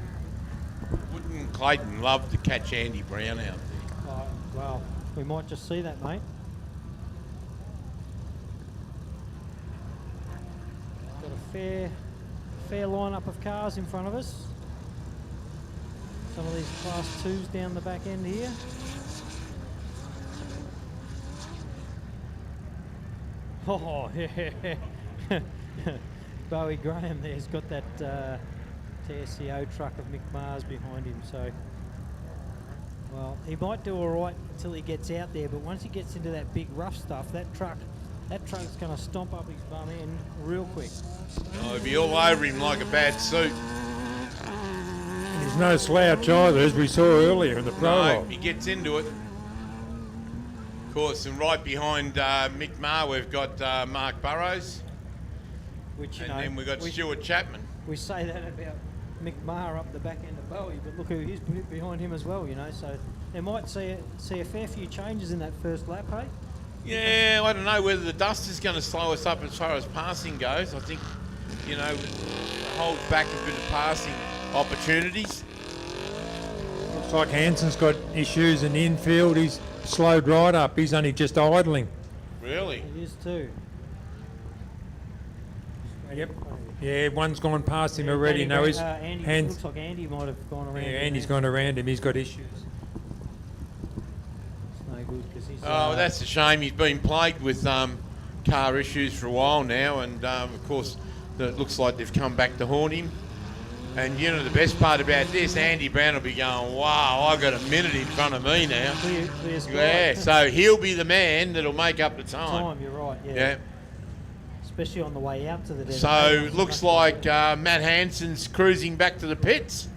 S1: Wouldn't Clayton love to catch Andy Brown out there?
S3: Oh, well, we might just see that, mate. Got a fair lineup of cars in front of us. Some of these Class 2s down the back end here. Oh, yeah. Bowie Graham there's got that TSCO truck of Mick Mars behind him, so well, he might do all right until he gets out there, but once he gets into that big rough stuff, that truck's going to stomp up his bum end real quick.
S1: Oh, he'll be all over him like a bad suit.
S2: There's no slouch either, as we saw earlier in the prologue.
S1: No, he gets into it. Of course, and right behind Mick Maher, we've got Mark Burrows.
S3: Which,
S1: and then we've got Stuart Chapman.
S3: We say that about Mick Maher up the back end of Bowie, but look who he's behind him as well, you know. So they might see a fair few changes in that first lap, hey?
S1: Yeah, I don't know whether the dust is going to slow us up as far as passing goes. I think, you know, hold back a bit of passing opportunities.
S2: Looks like Hansen's got issues in the infield. He's slowed right up. He's only just idling.
S1: Really?
S3: He is too.
S2: Yep. Yeah, one's gone past him already. No, his
S3: Andy,
S2: hands.
S3: looks like Andy might have gone around.
S2: Yeah,
S3: him
S2: Andy's
S3: now.
S2: gone around him. He's got issues.
S3: It's no good because he's.
S1: Oh, that's a shame. He's been plagued with car issues for a while now, and of course, it looks like they've come back to haunt him. And you know the best part about this, Andy Brown will be going, "Wow, I got a minute in front of me now."
S3: Clear sky.
S1: Yeah, so he'll be the man that'll make up the time.
S3: You're right. Yeah.
S1: Yeah.
S3: Especially on the way out to the desert.
S1: So looks like Matt Hansen's cruising back to the pits.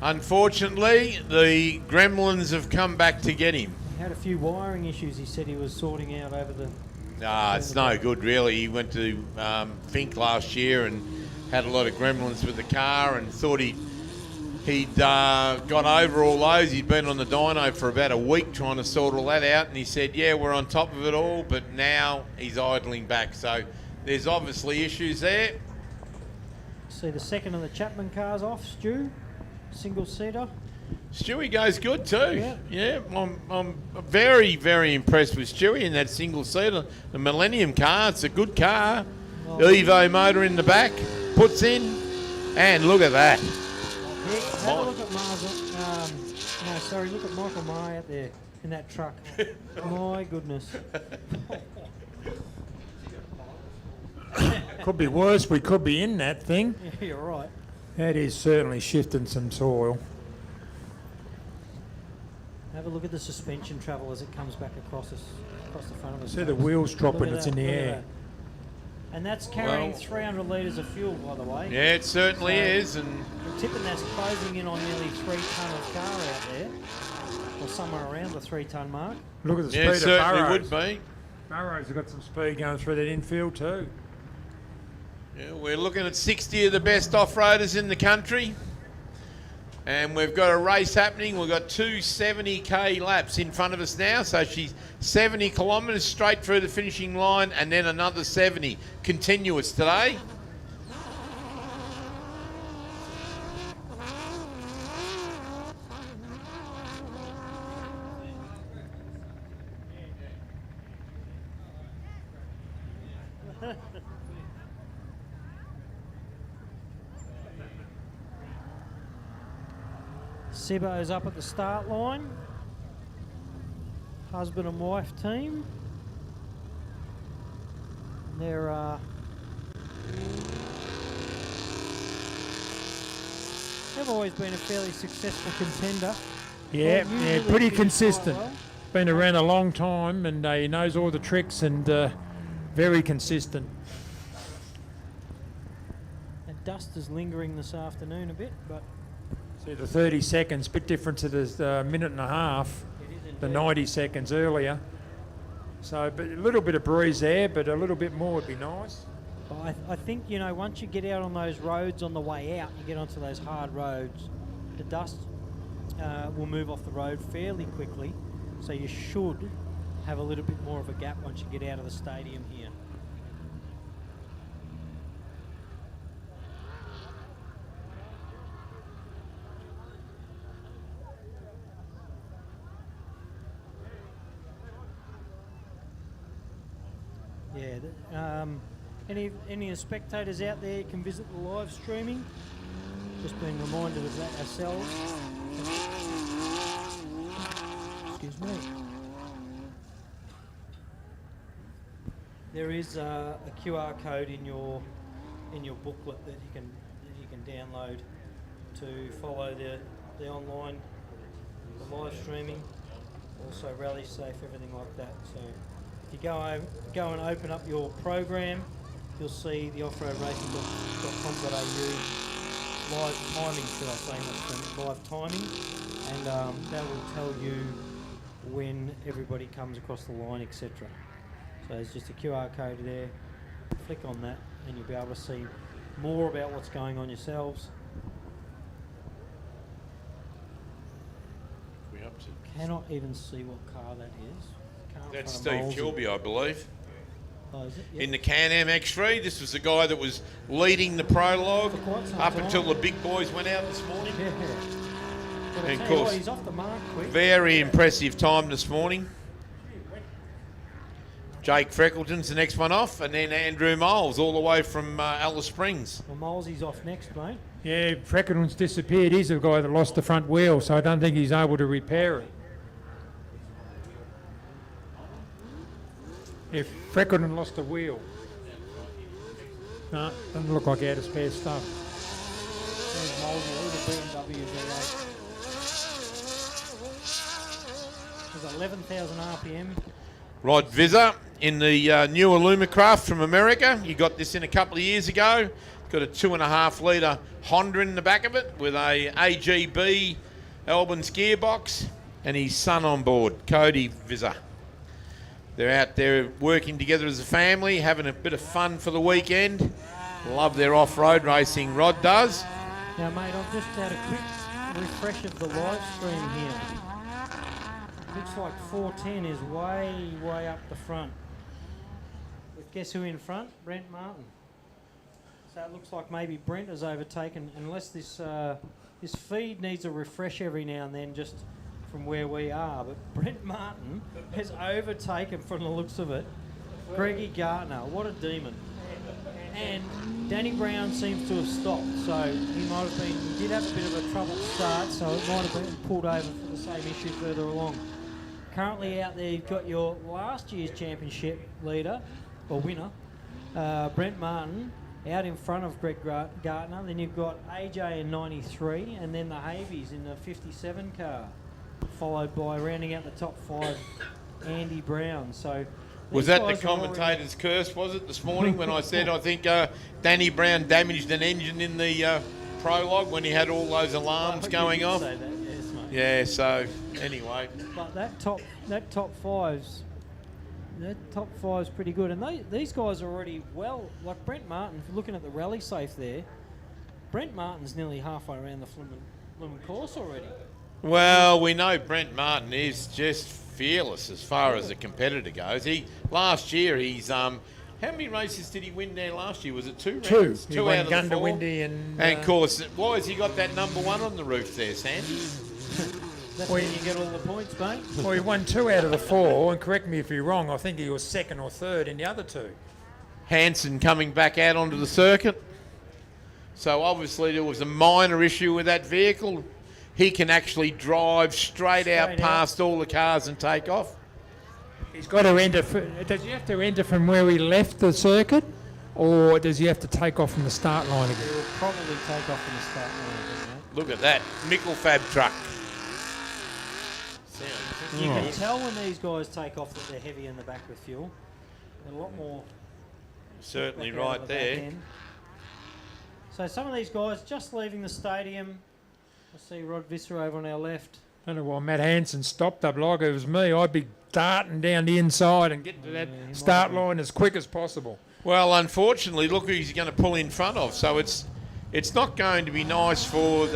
S1: Unfortunately, the gremlins have come back to get him.
S3: He had a few wiring issues. He said he was sorting out over the.
S1: It's no good really. He went to Fink last year and had a lot of gremlins with the car and thought he'd got over all those. He'd been on the dyno for about a week trying to sort all that out, and he said, yeah, we're on top of it all, but now he's idling back. So there's obviously issues there.
S3: See the second of the Chapman cars off, Stu. Single-seater.
S1: Stewie goes good too. Yeah, I'm very, very impressed with Stewie in that single-seater. The Millennium car, it's a good car.
S3: Well,
S1: Evo motor in the back, puts in, and look at that.
S3: Have a look at look at Michael Maher out there in that truck. My goodness.
S2: Could be worse. We could be in that thing.
S3: Yeah, you're right.
S2: That is certainly shifting some soil.
S3: Have a look at the suspension travel as it comes back across the front of us.
S2: See the wheels drop when it's in the air.
S3: And that's carrying 300 litres of fuel, by the way.
S1: Yeah, it certainly is. And
S3: I'm tipping that's closing in on nearly 3 tonne of car out there, or somewhere around the 3 tonne mark.
S2: Look at the speed
S1: it
S2: of
S1: certainly
S2: Burrows.
S1: would be.
S2: Burrows have got some speed going through that infield too.
S1: Yeah, we're looking at 60 of the best off-roaders in the country. And we've got a race happening. We've got 2 70k laps in front of us now. So she's 70 kilometres straight through the finishing line and then another 70 continuous today.
S3: Sebo's up at the start line. Husband and wife team. They're they've always been a fairly successful contender.
S2: Yeah,
S3: Well, usually
S2: pretty
S3: finish
S2: consistent.
S3: quite well.
S2: Been around a long time and he knows all the tricks and very consistent.
S3: That dust is lingering this afternoon a bit, but
S2: See the 30 seconds, bit different to the minute and a half, the 90 seconds earlier. So but a little bit of breeze there, but a little bit more would be nice.
S3: But I think, you know, once you get out on those roads on the way out, you get onto those hard roads, the dust will move off the road fairly quickly. So you should have a little bit more of a gap once you get out of the stadium here. Yeah, any of the spectators out there can visit the live streaming. Just being reminded of that ourselves. Excuse me. There is a QR code in your booklet that you can download to follow the online, the live streaming, also rally safe, everything like that. So if you go and open up your program, you'll see the offroadracing.com.au live timing, should I say, not live timing, and that will tell you when everybody comes across the line, etc. So there's just a QR code there. Click on that, and you'll be able to see more about what's going on yourselves. Cannot even see what car that is.
S1: That's Steve Kilby, I believe.
S3: Oh, is it? Yep.
S1: In the Can-Am X3, this was the guy that was leading the Prologue up until the big boys went out this morning.
S3: Yeah. But
S1: And of course,
S3: he's off the mark quick.
S1: very impressive time this morning. Jake Freckleton's the next one off, and then Andrew Moles all the way from Alice Springs.
S3: Well, Molesy's off next, mate.
S2: Yeah, Freckleton's disappeared. He's the guy that lost the front wheel, so I don't think he's able to repair it. If Freckleton lost a wheel. No, doesn't look like he had a spare stuff.
S3: There's Molesy, the BMW V8. There's 11,000 RPM.
S1: Rod Vizzer in the new Illumicraft from America. You got this in a couple of years ago. Got a 2.5 litre Honda in the back of it with a AGB Albans gearbox and his son on board, Cody Vizzer. They're out there working together as a family, having a bit of fun for the weekend. Love their off-road racing, Rod does.
S3: Now, mate, I've just had a quick refresh of the live stream here. Looks like 410 is way up the front. But guess who in front? Brent Martin. So it looks like maybe Brent has overtaken, unless this feed needs a refresh every now and then, just from where we are. But Brent Martin has overtaken, from the looks of it, Greggy Gartner. What a demon. And Danny Brown seems to have stopped, so he did have a bit of a troubled start, so it might have been pulled over for the same issue further along. Currently out there, you've got your last year's championship leader, or winner, Brent Martin, out in front of Greg Gartner. Then you've got AJ in 93, and then the Havies in the 57 car, followed by, rounding out the top 5, Andy Brown. So
S1: Was that the commentator's curse, was it, this morning when I said I think Danny Brown damaged an engine in the Prologue when he had all those alarms going off?
S3: Say that, yes, mate.
S1: Yeah, so anyway.
S3: But that top five's pretty good, and these guys are already well. Like Brent Martin, looking at the rally safe there, Brent Martin's nearly halfway around the Flumen course already.
S1: Well, we know Brent Martin is just fearless as far as a competitor goes. Last year he's how many races did he win there last year? Was it 2 rounds?
S2: He
S1: 2
S2: won
S1: out of the 4.
S2: Gundawindi and
S1: of course, why has he got that number 1 on the roof there, Sandy?
S3: That's when you get all the points, mate.
S2: Well, he won 2 out of the 4, and correct me if you're wrong, I think he was 2nd or 3rd in the other 2.
S1: Hansen coming back out onto the circuit. So obviously there was a minor issue with that vehicle. He can actually drive straight out past all the cars and take off.
S2: He's got to enter. Does he have to enter from where he left the circuit, or does he have to take off from the start line again?
S3: He will probably take off from the start line again, mate.
S1: Look at that Mickelfab truck.
S3: You can tell when these guys take off that they're heavy in the back with fuel. They're a lot more.
S1: Certainly
S3: back out
S1: right
S3: of the
S1: there.
S3: back end. So some of these guys just leaving the stadium. I see Rod Visser over on our left.
S2: I don't know why Matt Hansen stopped up. Like it was me, I'd be darting down the inside and getting to that start line as quick as possible.
S1: Well, unfortunately, look who he's going to pull in front of. So it's not going to be nice for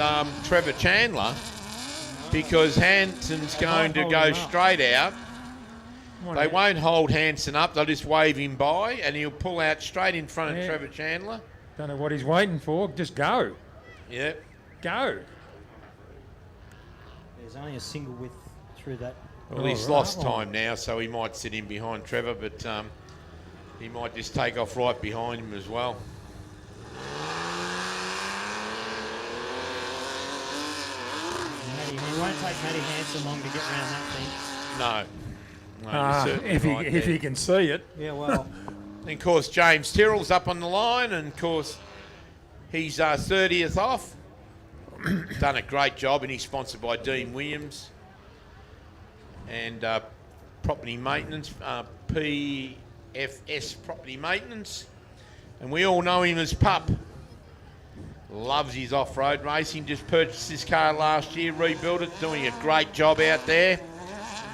S1: Trevor Chandler, because Hanson's going to go straight out. They won't hold Hanson up. They'll just wave him by, and he'll pull out straight in front of Trevor Chandler.
S2: Don't know what he's waiting for. Just go.
S1: Yep.
S2: Go.
S3: There's only a single width through that.
S1: Well, he's lost time now, so he might sit in behind Trevor, but he might just take off right behind him as well.
S3: It won't take Matty Hanson long to get around that thing.
S1: No.
S2: If he can see it.
S3: Yeah, well.
S1: And of course, James Tyrrell's up on the line, and of course, he's 30th off. Done a great job, and he's sponsored by Dean Williams and Property Maintenance, PFS Property Maintenance. And we all know him as Pup. Loves his off-road racing. Just purchased this car last year, rebuilt it, doing a great job out there.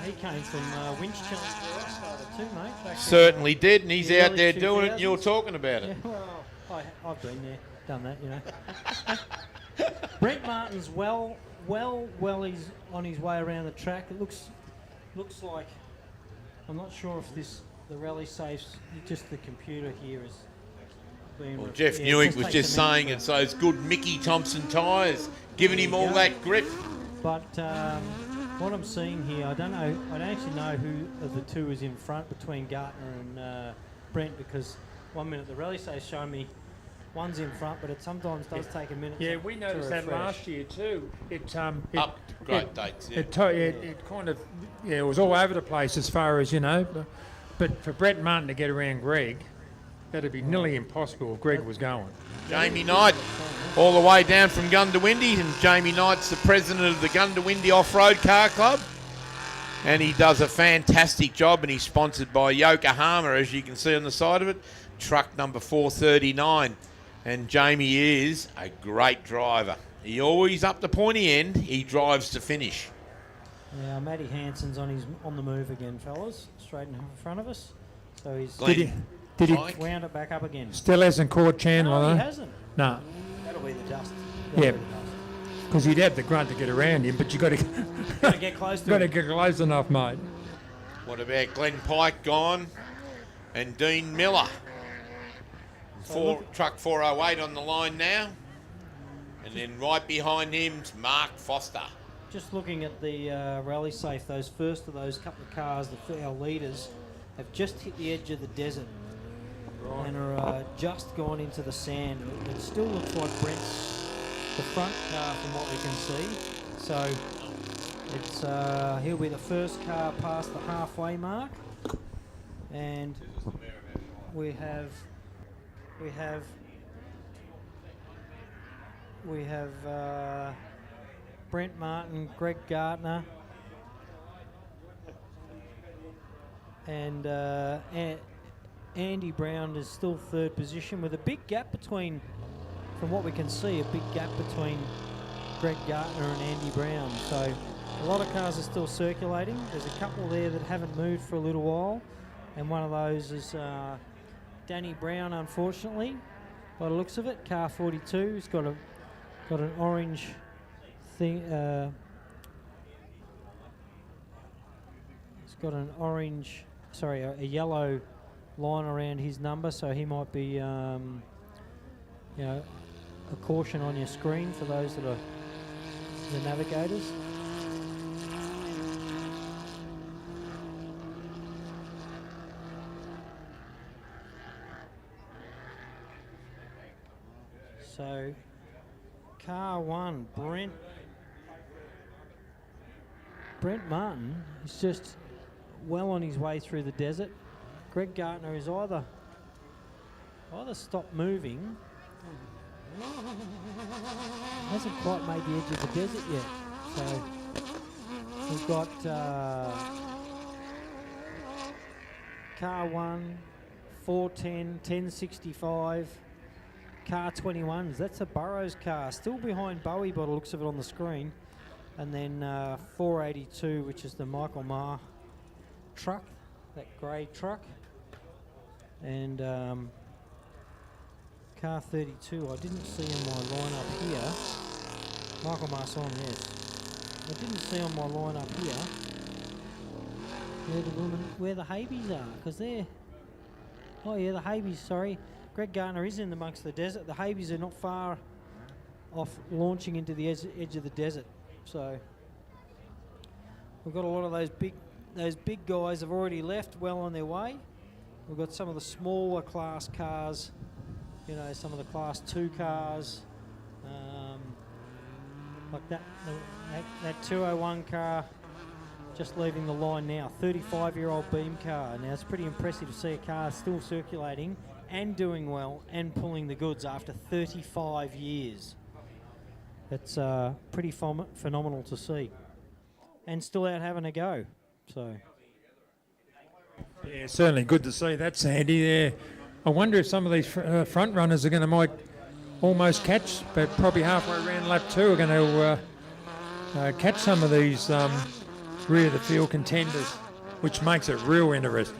S3: He came from Winchcombe too, mate.
S1: Certainly did, and he's out there doing it, and you're talking about it.
S3: Yeah, well, I've been there, done that, you know. Brent Martin's well, he's on his way around the track. It looks like, I'm not sure if the rally safe's just the computer here is being.
S1: Well, Jeff Newick was just saying it's those good Mickey Thompson tyres, giving him all that grip.
S3: But what I'm seeing here, I don't actually know who of the two is in front between Gartner and Brent, because 1 minute the rally safe showing me one's in front, but it sometimes does take a minute.
S2: Yeah, we noticed that last year too. It
S1: great dates. Yeah.
S2: It kind of it was all over the place as far as but for Brett Martin to get around Greg, that'd be nearly impossible if Greg was going.
S1: Jamie Knight, all the way down from Gundawindi, and Jamie Knight's the president of the Gundawindi Off-Road Car Club, and he does a fantastic job, and he's sponsored by Yokohama, as you can see on the side of it, truck number 439, and Jamie is a great driver. He always up the pointy end, he drives to finish.
S3: Yeah, Matty Hanson's on the move again, fellas, straight in front of us. So he's
S2: Did he
S3: wound it back up again?
S2: Still hasn't caught Chandler,
S3: No,
S2: though.
S3: he hasn't.
S2: No.
S3: That'll be the dust.
S2: Yeah, because he'd have the grunt to get around him, but you got to
S3: get close to
S2: got to
S3: him.
S2: get close enough, mate.
S1: What about Glenn Pike gone and Dean Miller? Truck 408 on the line now. And then right behind him's Mark Foster.
S3: Just looking at the rally safe, those first of those couple of cars, our leaders, have just hit the edge of the desert and are just gone into the sand. It still looks like Brent's the front car from what we can see. So it's he'll be the first car past the halfway mark, and we have Brent Martin, Greg Gartner, and Andy Brown is still third position with a big gap between, from what we can see, a big gap between Greg Gartner and Andy Brown. So a lot of cars are still circulating. There's a couple there that haven't moved for a little while, and one of those is Danny Brown, unfortunately, by the looks of it. Car 42 has got an orange thing. It's got an orange, sorry, a yellow line around his number, so he might be, a caution on your screen for those that are the navigators. So, car one, Brent Martin is just well on his way through the desert. Greg Gartner is either stopped moving, hasn't quite made the edge of the desert yet. So we've got car 1, 410, 1065, car 21s. That's a Burrows car, still behind Bowie by the looks of it on the screen. And then 482, which is the Michael Marr truck, that grey truck. And car 32. I didn't see on my lineup here. Michael Marson, yes. I didn't see on my lineup here where the Habies are, because they're... Oh yeah, the Habies, sorry. Greg Gartner is in amongst the desert. The Habies are not far off launching into the edge of the desert. So we've got a lot of those big guys have already left, well on their way. We've got some of the smaller class cars, you know, some of the class 2 cars, like that 201 car just leaving the line now. 35-year-old beam car. Now it's pretty impressive to see a car still circulating and doing well and pulling the goods after 35 years. It's pretty phenomenal to see, and still out having a go. So
S2: yeah, certainly good to see that, Sandy. There, I wonder if some of these front runners are going to might almost catch, but probably halfway around lap 2 are going to catch some of these rear of the field contenders, which makes it real interesting.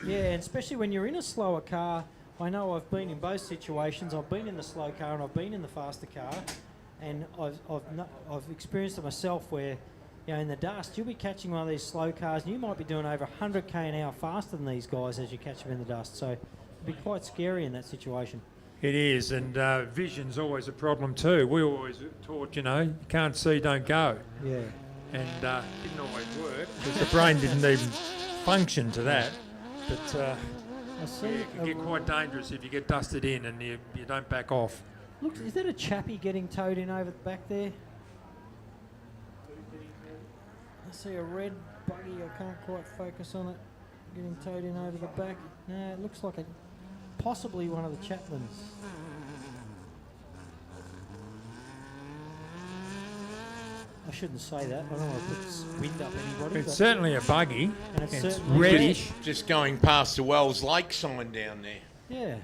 S3: yeah, and especially when you're in a slower car. I know I've been in both situations. I've been in the slow car and I've been in the faster car, and I've experienced it myself where, you know, in the dust, you'll be catching one of these slow cars and you might be doing over 100k an hour faster than these guys as you catch them in the dust. So it'd be quite scary in that situation.
S2: It is, and vision's always a problem too. We always taught, you know, you can't see, don't go.
S3: Yeah.
S2: And didn't always work because the brain didn't even function to that. But yeah, it can get quite dangerous if you get dusted in and you don't back off.
S3: Look, is that a chappie getting towed in over the back there? I see a red buggy. I can't quite focus on it. Getting towed in over the back. No, it looks like possibly one of the Chapmans. I shouldn't say that. I don't want to put wind up anybody.
S2: It's certainly a buggy.
S3: And it's
S2: It's
S3: certainly
S2: reddish.
S1: Just going past the Wells Lake sign down there.
S3: Yeah.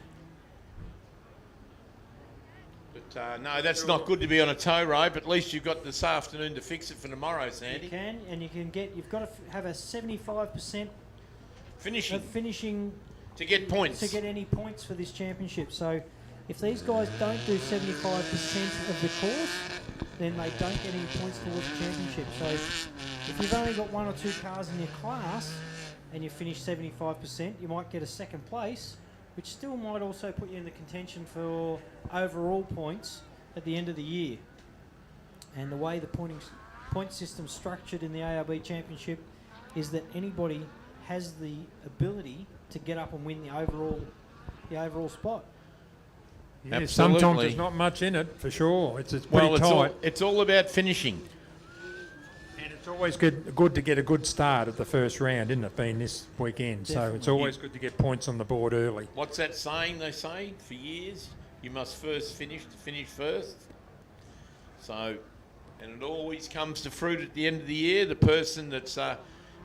S1: But no, that's not good to be on a tow rope. At least you've got this afternoon to fix it for tomorrow, Sandy.
S3: You can, and you can get. You've got to have a 75% finishing
S1: to get points.
S3: To get any points for this championship. So, if these guys don't do 75% of the course, then they don't get any points towards the championship. So, if you've only got 1 or 2 cars in your class and you finish 75%, you might get a second place, which still might also put you in the contention for overall points at the end of the year. And the way the point system's structured in the ARB Championship is that anybody has the ability to get up and win the overall spot.
S2: Yeah, sometimes there's not much in it, for sure. It's pretty tight.
S1: It's all about finishing.
S2: And it's always good to get a good start at the first round, isn't it, being this weekend?
S3: Definitely.
S2: So it's always good to get points on the board early.
S1: What's that saying they say for years? You must first finish to finish first. So, and it always comes to fruit at the end of the year. The person that's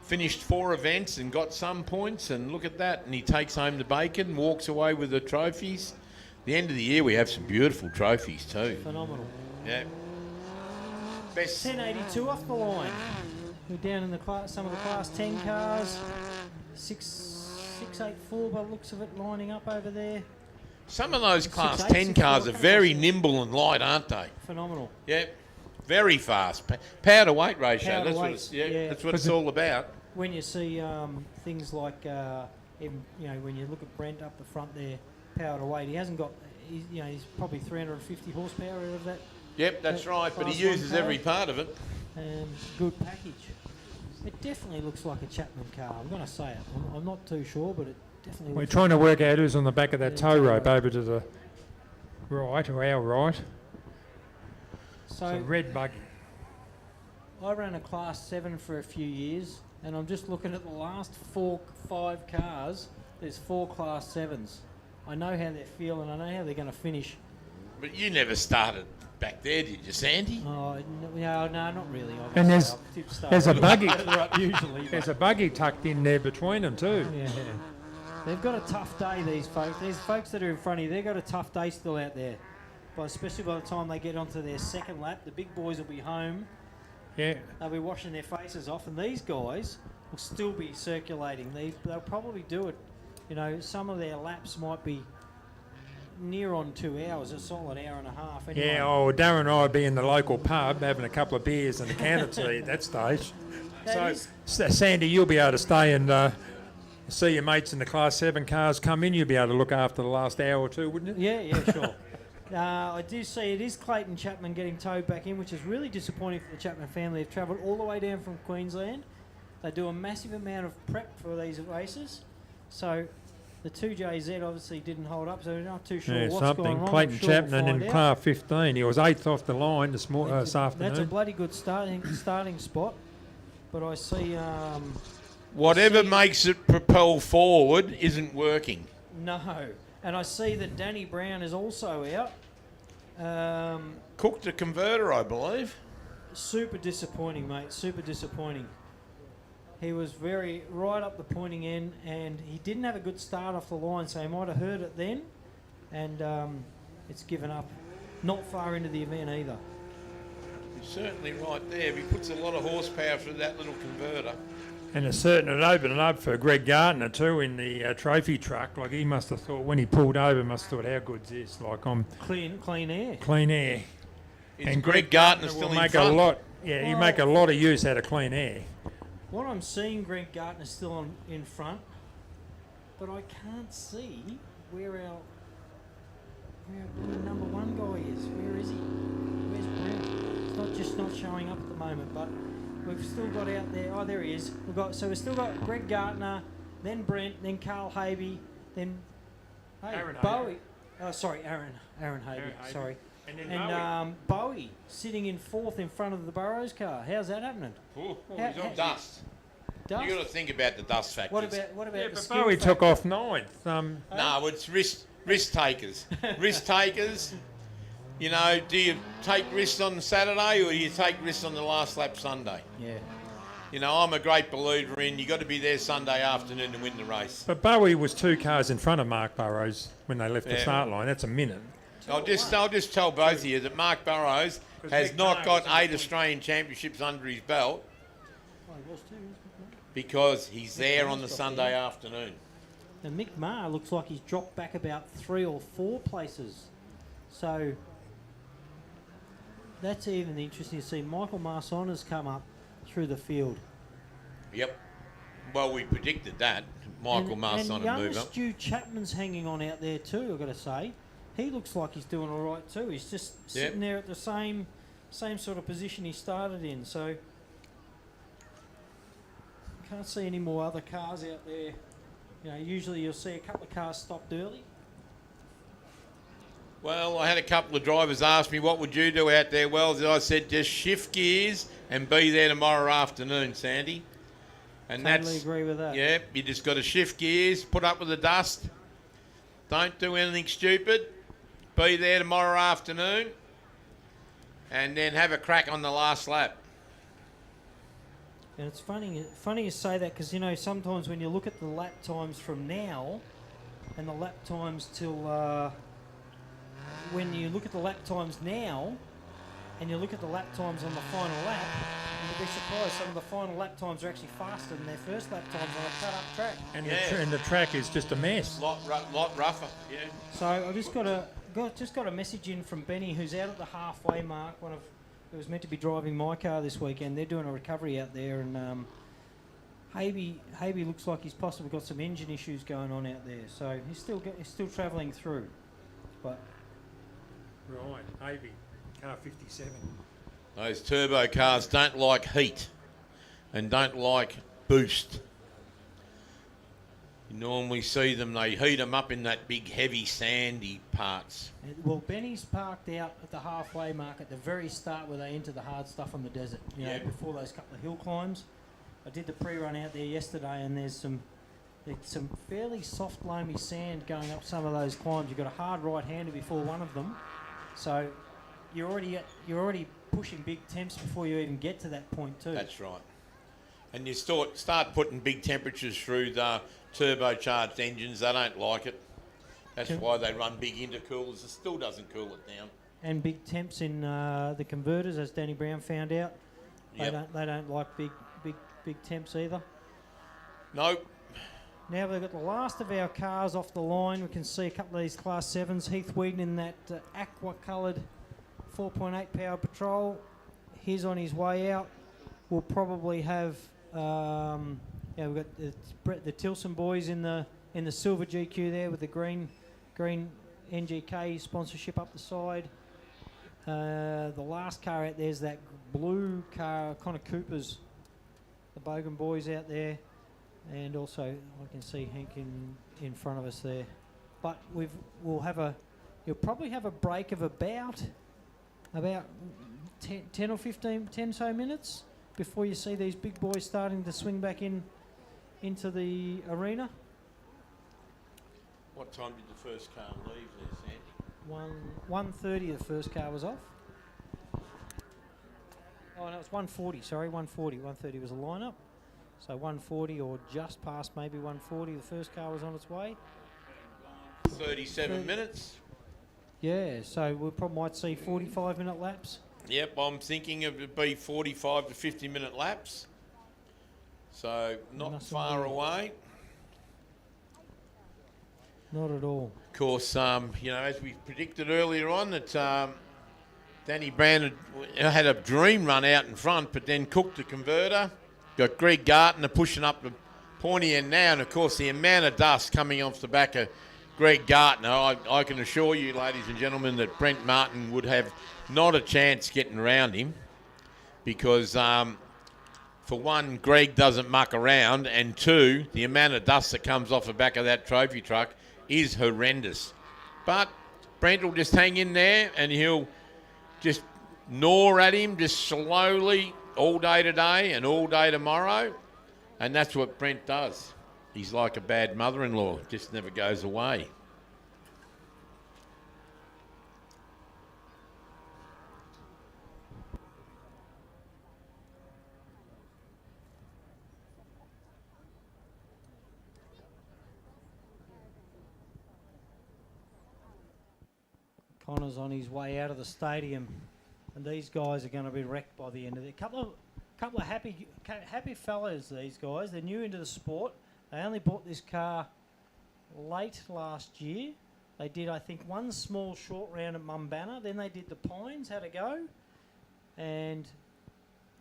S1: finished 4 events and got some points, and look at that, and he takes home the bacon, walks away with the trophies. The end of the year we have some beautiful trophies too.
S3: Phenomenal.
S1: Yeah. Best
S3: 1082 off the line. We're down in the some of the class 10 cars. 684 by the looks of it lining up over there.
S1: Some of those class
S3: 6'8",
S1: 10 cars are
S3: 6'4",
S1: very nimble and light, aren't they?
S3: Phenomenal.
S1: Yeah. Very fast. Power to weight ratio.
S3: Power to
S1: That's what
S3: weight,
S1: it's,
S3: yeah.
S1: that's what it's all about.
S3: When you see things like, even, you know, when you look at Brent up the front there, power to weight, he hasn't got, he's probably 350 horsepower out of that.
S1: Yep, that's right, but he uses every part of it.
S3: Good package. It definitely looks like a Chapman car. I'm going to say it. I'm not too sure, but it definitely
S2: We're
S3: looks
S2: trying to
S3: like
S2: work out who's on the back of that tow rope over to the right, or our right.
S3: So
S2: red buggy.
S3: I ran a class 7 for a few years, and I'm just looking at the last 5 cars. There's 4 class 7s. I know how they feel, and I know how they're going to finish.
S1: But you never started back there, did you, Sandy?
S3: Oh, no, not really.
S2: And there's a buggy.
S3: Usually,
S2: there's a buggy tucked in there between them too.
S3: Yeah. They've got a tough day, these folks. These folks that are in front of you, they've got a tough day still out there. But especially by the time they get onto their second lap, the big boys will be home.
S2: Yeah.
S3: They'll be washing their faces off, and these guys will still be circulating. They'll probably do it. You know, some of their laps might be near on 2 hours, a solid hour and a half. Anyway.
S2: Yeah, oh, Darren and I would be in the local pub having a couple of beers and a can of tea at that stage. So, Sandy, you'll be able to stay and see your mates in the Class 7 cars come in. You'll be able to look after the last hour or two, wouldn't you?
S3: Yeah, sure. I do see it is Clayton Chapman getting towed back in, which is really disappointing for the Chapman family. They've travelled all the way down from Queensland. They do a massive amount of prep for these races. So the 2JZ obviously didn't hold up, so we're not too sure what's going on.
S2: Clayton Chapman in Class 15. He was 8th off the line this afternoon.
S3: That's a bloody good starting spot. But I see...
S1: Whatever makes it propel forward isn't working.
S3: No. And I see that Danny Brown is also out.
S1: Cooked a converter, I believe.
S3: Super disappointing, mate. Super disappointing. He was right up the pointing end, and he didn't have a good start off the line, so he might have heard it then, and it's given up. Not far into the event either.
S1: He's certainly right there. He puts a lot of horsepower through that little converter.
S2: And it certainly opened it up for Greg Gardner too in the trophy truck. Like he must have thought when he pulled over, must have thought, how good's this? Like I'm
S3: clean air.
S2: Clean air.
S1: And Greg Gardner still
S2: will
S1: in
S2: make
S1: front.
S2: a lot. Yeah, he make a lot of use out of clean air.
S3: What I'm seeing, Greg Gardner still in front, but I can't see where our number one guy is. Where is he? Where's Brent? It's not showing up at the moment, but we've still got out there. Oh, there he is. We've still got Greg Gardner, then Brent, then Carl Habe, then
S2: Aaron
S3: Bowie. Oh, sorry, Aaron Habe. Sorry.
S2: And then
S3: Bowie sitting in 4th in front of the Burrows car. How's that happening?
S1: He's on dust.
S3: Dust?
S1: You got to think about the dust factors.
S3: What about
S2: Yeah,
S3: the
S2: but
S3: skill
S2: Bowie
S3: factor?
S2: took off 9th.
S1: No, it's risk takers. Risk takers. You know, do you take risks on Saturday or do you take risks on the last lap Sunday?
S3: Yeah.
S1: You know, I'm a great believer in you got to be there Sunday afternoon to win the race.
S2: But Bowie was 2 cars in front of Mark Burrows when they left the start line. That's a minute.
S1: I'll just tell both of you that Mark Burrows has not got 8 Australian championships under his belt because he's there on the Sunday afternoon.
S3: And Mick Maher looks like he's dropped back about 3 or 4 places. So that's even interesting to see. Michael Marson has come up through the field.
S1: Yep. Well, we predicted that. Michael Marson
S3: and
S1: would move
S3: young
S1: up.
S3: Stu Chapman's hanging on out there too, I've got to say. He looks like he's doing all right too. He's just sitting there at the same sort of position he started in. So can't see any more other cars out there. You know, usually you'll see a couple of cars stopped early.
S1: Well, I had a couple of drivers ask me, what would you do out there? Well, I said, just shift gears and be there tomorrow afternoon, Sandy. And
S3: Totally agree with that.
S1: Yeah, you just got to shift gears, put up with the dust. Don't do anything stupid. Be there tomorrow afternoon. And then have a crack on the last lap.
S3: And it's funny you say that because, you know, sometimes when you look at the lap times from now and the lap times till... when you look at the lap times now and you look at the lap times on the final lap, you'll be surprised some of the final lap times are actually faster than their first lap times on a cut-up track.
S2: And the track is just a mess.
S1: Lot rougher, yeah.
S3: So I just got a message in from Benny, who's out at the halfway mark. Who was meant to be driving my car this weekend. They're doing a recovery out there, and Habe looks like he's possibly got some engine issues going on out there. So he's still travelling through, but.
S2: Right, Habe, car 57.
S1: Those turbo cars don't like heat and don't like boost. You normally see them, they heat them up in that big heavy sandy parts.
S3: Well, Benny's parked out at the halfway mark at the very start where they enter the hard stuff on the desert, you know, before those couple of hill climbs. I did the pre-run out there yesterday and there's some fairly soft loamy sand going up some of those climbs. You've got a hard right-hander before one of them. So you're already pushing big temps before you even get to that point too.
S1: That's right. And you start putting big temperatures through the turbocharged engines. They don't like it. That's why they run big intercoolers. It still doesn't cool it down.
S3: And big temps in the converters, as Danny Brown found out.
S1: Yep.
S3: They don't like big temps either.
S1: Nope.
S3: Now we've got the last of our cars off the line. We can see a couple of these Class 7s. Heath Whedon in that aqua-coloured 4.8 power Patrol. He's on his way out. We'll probably have, we've got the Tilson boys in the silver GQ there with the green NGK sponsorship up the side. The last car out there is that blue car, Connor Cooper's, the Bogan boys out there. And also, I can see Hank in front of us there. But you'll probably have a break of about 10 or 15, 10 so minutes before you see these big boys starting to swing back into the arena.
S1: What time did the first car leave there, Sandy?
S3: 1:30 the first car was off. Oh no, it's 1:40, sorry, 1:40. 1:30 was the lineup. So 1:40 or just past maybe 1:40 the first car was on its way.
S1: 37 minutes.
S3: Yeah, so we probably might see 45-minute laps.
S1: Yep, I'm thinking it would be 45 to 50-minute laps. So not far away.
S3: Not at all.
S1: Of course, as we predicted earlier on, that Danny Brown had a dream run out in front, but then cooked the converter. Got Greg Gartner pushing up the pointy end now, and of course the amount of dust coming off the back of Greg Gartner, I can assure you, ladies and gentlemen, that Brent Martin would have not a chance getting around him because, for one, Greg doesn't muck around, and two, the amount of dust that comes off the back of that trophy truck is horrendous. But Brent will just hang in there and he'll just gnaw at him just slowly all day today and all day tomorrow. And that's what Brent does. He's like a bad mother-in-law, just never goes away.
S3: Connor's on his way out of the stadium, and these guys are going to be wrecked by the end of it. Couple of happy fellas, these guys. They're new into the sport. They only bought this car late last year. They did, I think, one small short round at Mumbana. Then they did the Pines, had a go, and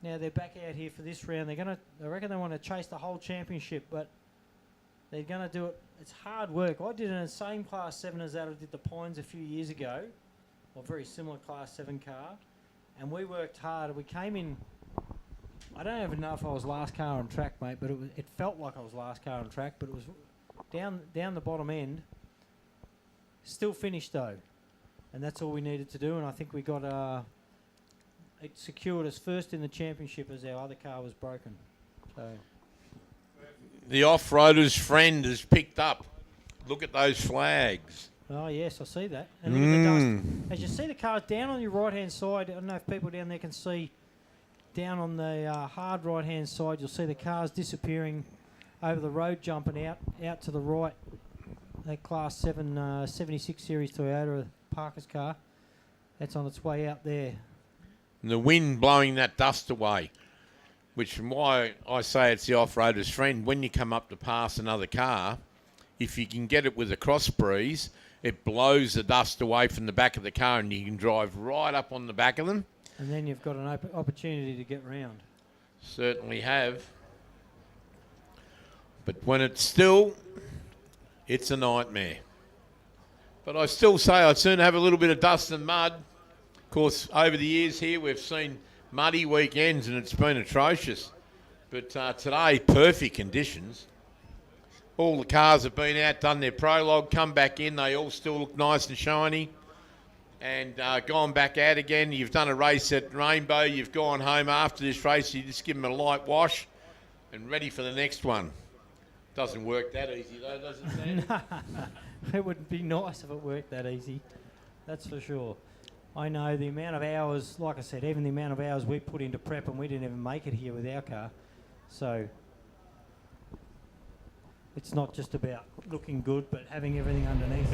S3: now they're back out here for this round. I reckon they want to chase the whole championship, but they're going to do it. It's hard work. I did in the same Class 7 as that I did the Pines a few years ago, or very similar Class 7 car, and we worked hard. We came in, I don't even know if I was last car on track, mate, but it felt like I was last car on track, but it was down the bottom end. Still finished though, and that's all we needed to do, and I think we got it secured us first in the championship as our other car was broken. So
S1: the off-roader's friend has picked up. Look at those flags.
S3: Oh yes, I see that. And look at the dust. As you see the cars down on your right-hand side, I don't know if people down there can see, down on the hard right-hand side, you'll see the cars disappearing over the road, jumping out to the right. That Class 7 76 Series Toyota Parker's car, that's on its way out there.
S1: And the wind blowing that dust away, which is why I say it's the off-roader's friend. When you come up to pass another car, if you can get it with a cross breeze, it blows the dust away from the back of the car and you can drive right up on the back of them.
S3: And then you've got an opportunity to get round.
S1: Certainly have. But when it's still, it's a nightmare. But I still say I'd sooner have a little bit of dust and mud. Of course, over the years here, we've seen muddy weekends and it's been atrocious. But today, perfect conditions. All the cars have been out, done their prologue, come back in. They all still look nice and shiny. And gone back out again. You've done a race at Rainbow. You've gone home after this race. You just give them a light wash and ready for the next one. Doesn't work that easy though, does it, Sam?
S3: It would be nice if it worked that easy. That's for sure. I know the amount of hours, like I said, even the amount of hours we put into prep, and we didn't even make it here with our car. So it's not just about looking good, but having everything underneath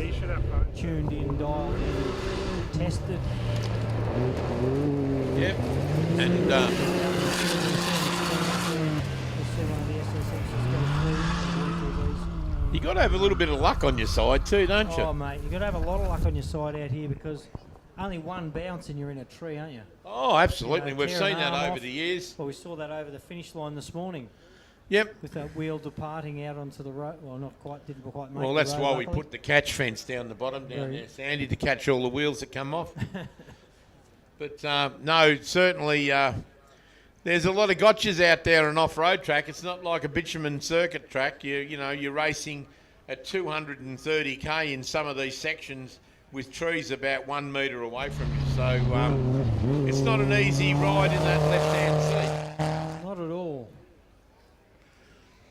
S3: tuned in, dialed in, tested.
S1: Yep. And got to have a little bit of luck on your side too, don't you?
S3: Oh, mate, you've got to have a lot of luck on your side out here because only one bounce and you're in a tree, aren't you?
S1: Oh, absolutely.
S3: You know,
S1: We've
S3: tear an
S1: seen that
S3: arm
S1: over
S3: off.
S1: the years.
S3: Well, we saw that over the finish line this morning.
S1: Yep.
S3: With that wheel departing out onto the road. Well, not quite, didn't quite make
S1: Well,
S3: the
S1: that's
S3: road,
S1: why we
S3: luckily.
S1: put the catch fence down the bottom down there, Sandy, to catch all the wheels that come off. But no, certainly there's a lot of gotchas out there on off-road track. It's not like a bitumen circuit track. You know, you're racing at 230k in some of these sections with trees about 1 metre away from you. So it's not an easy ride in that left-hand seat.
S3: Not at all.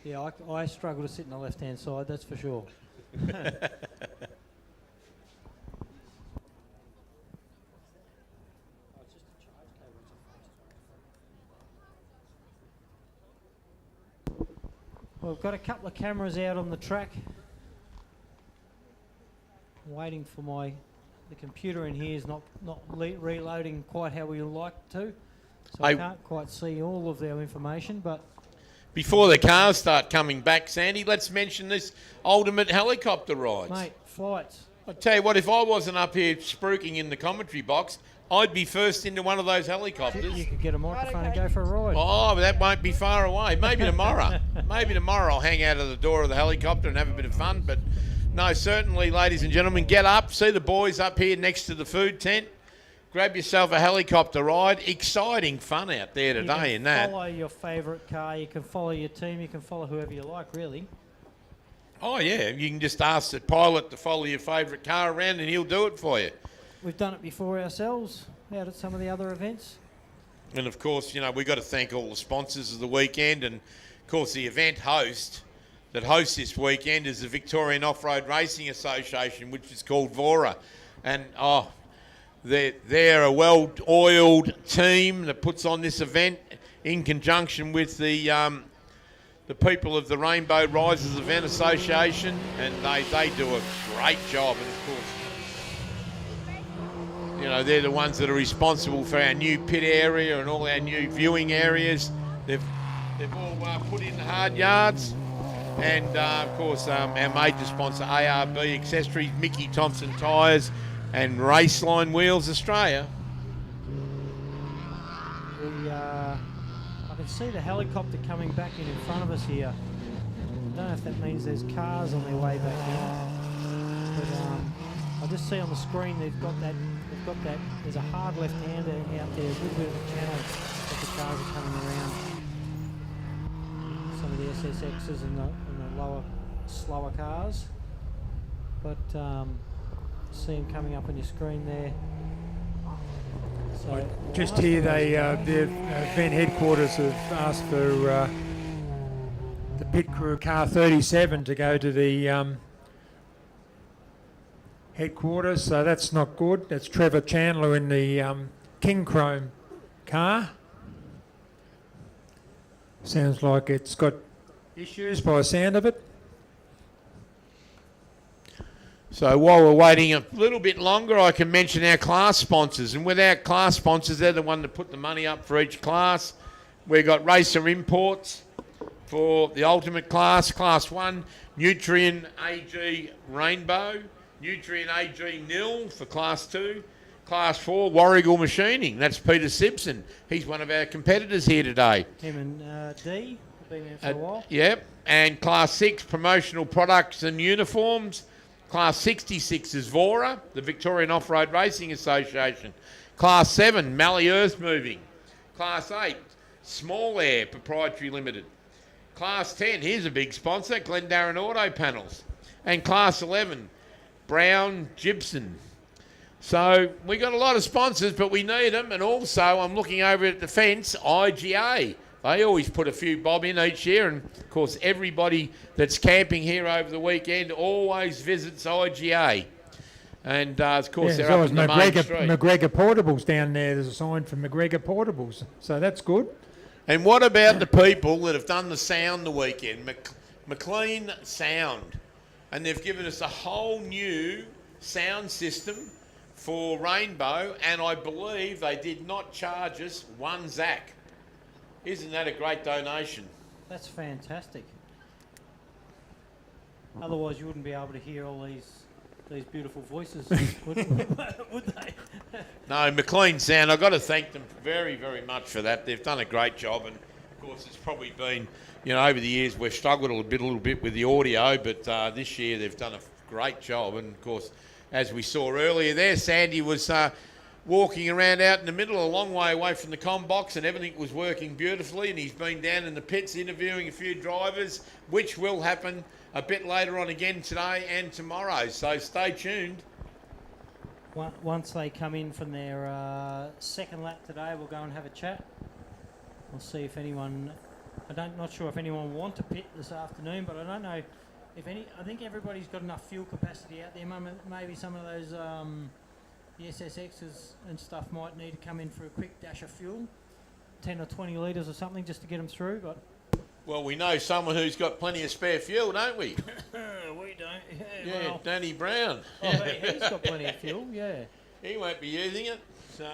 S3: Yeah, I struggle to sit in the left-hand side, that's for sure. Well, we've got a couple of cameras out on the track. I'm waiting for the computer in here is not reloading quite how we like to, so I can't quite see all of their information, but
S1: Before the cars start coming back, Sandy, let's mention this ultimate helicopter ride.
S3: mate, flights.
S1: I tell you what, if I wasn't up here spruiking in the commentary box, I'd be first into one of those helicopters.
S3: You could get a microphone and go for a ride.
S1: Oh, but that won't be far away. Maybe tomorrow. Maybe tomorrow I'll hang out of the door of the helicopter and have a bit of fun. But no, certainly, ladies and gentlemen, get up. See the boys up here next to the food tent. Grab yourself a helicopter ride. Exciting fun out there today in that.
S3: Follow your favourite car. You can follow your team. You can follow whoever you like, really.
S1: Oh, yeah. You can just ask the pilot to follow your favourite car around and he'll do it for you.
S3: We've done it before ourselves out at some of the other events.
S1: And, of course, you know, we've got to thank all the sponsors of the weekend. And, of course, the event host that hosts this weekend is the Victorian Off-Road Racing Association, which is called VORA. And, they're a well-oiled team that puts on this event in conjunction with the people of the Rainbow Risers Event Association, and they do a great job. And, of course, you know, they're the ones that are responsible for our new pit area and all our new viewing areas. They've all put in the hard yards. And, of course, our major sponsor, ARB Accessories, Mickey Thompson Tyres, and Raceline Wheels Australia.
S3: I can see the helicopter coming back in front of us here. I don't know if that means there's cars on their way back now. But I just see on the screen they've got that. There's a hard left-hander out there, a little bit of a channel that the cars are coming around. Some of the SSXs and the lower, slower cars. But see them coming up on your screen there. So
S2: Just here, the event headquarters have asked for the pit crew car 37 to go to the headquarters, so that's not good. That's Trevor Chandler in the King Chrome car. Sounds like it's got issues by the sound of it.
S1: So while we're waiting a little bit longer, I can mention our class sponsors. And with our class sponsors, they're the one that put the money up for each class. We've got Racer Imports for the ultimate class, Class 1, Nutrien AG Rainbow, Nutrien AG Nil for Class 2, Class 4, Warrigal Machining. That's Peter Simpson. He's one of our competitors here today.
S3: him and D have been there for a while.
S1: Yep. And Class 6, Promotional Products and Uniforms. Class 66 is VORA, the Victorian Off-Road Racing Association. Class 7, Mallee Earth Moving. Class 8, Small Air Proprietary Limited. Class 10, here's a big sponsor, Glendarren Auto Panels. And Class 11, Brown Gibson. So we got a lot of sponsors, but we need them. And also, I'm looking over at the fence, IGA. They always put a few bob in each year, and of course everybody that's camping here over the weekend always visits IGA. And of course they're up in the main street.
S2: McGregor Portables down there. There's a sign for McGregor Portables, so that's good.
S1: And what about the people that have done the sound the weekend? McLean Sound. And they've given us a whole new sound system for Rainbow, and I believe they did not charge us one Zach. Isn't that a great donation?
S3: That's fantastic. Otherwise, you wouldn't be able to hear all these beautiful voices, would they?
S1: No, McLean Sound, I've got to thank them very, very much for that. They've done a great job, and of course it's probably been, over the years we've struggled a little bit with the audio, but this year they've done a great job. And of course, as we saw earlier there, Sandy was walking around out in the middle, a long way away from the comm box, and everything was working beautifully, and he's been down in the pits interviewing a few drivers, which will happen a bit later on again today and tomorrow, so stay tuned.
S3: Once they come in from their second lap today, we'll go and have a chat. We'll see if anyone... not sure if anyone want to pit this afternoon, but I don't know if any... I think everybody's got enough fuel capacity out there. Maybe some of those the SSXs and stuff might need to come in for a quick dash of fuel, 10 or 20 litres or something, just to get them through, but...
S1: Well, we know someone who's got plenty of spare fuel, don't we?
S3: We don't.
S1: Yeah,
S3: well,
S1: Danny Brown.
S3: Oh, he's got plenty of fuel, yeah.
S1: He won't be using it, so...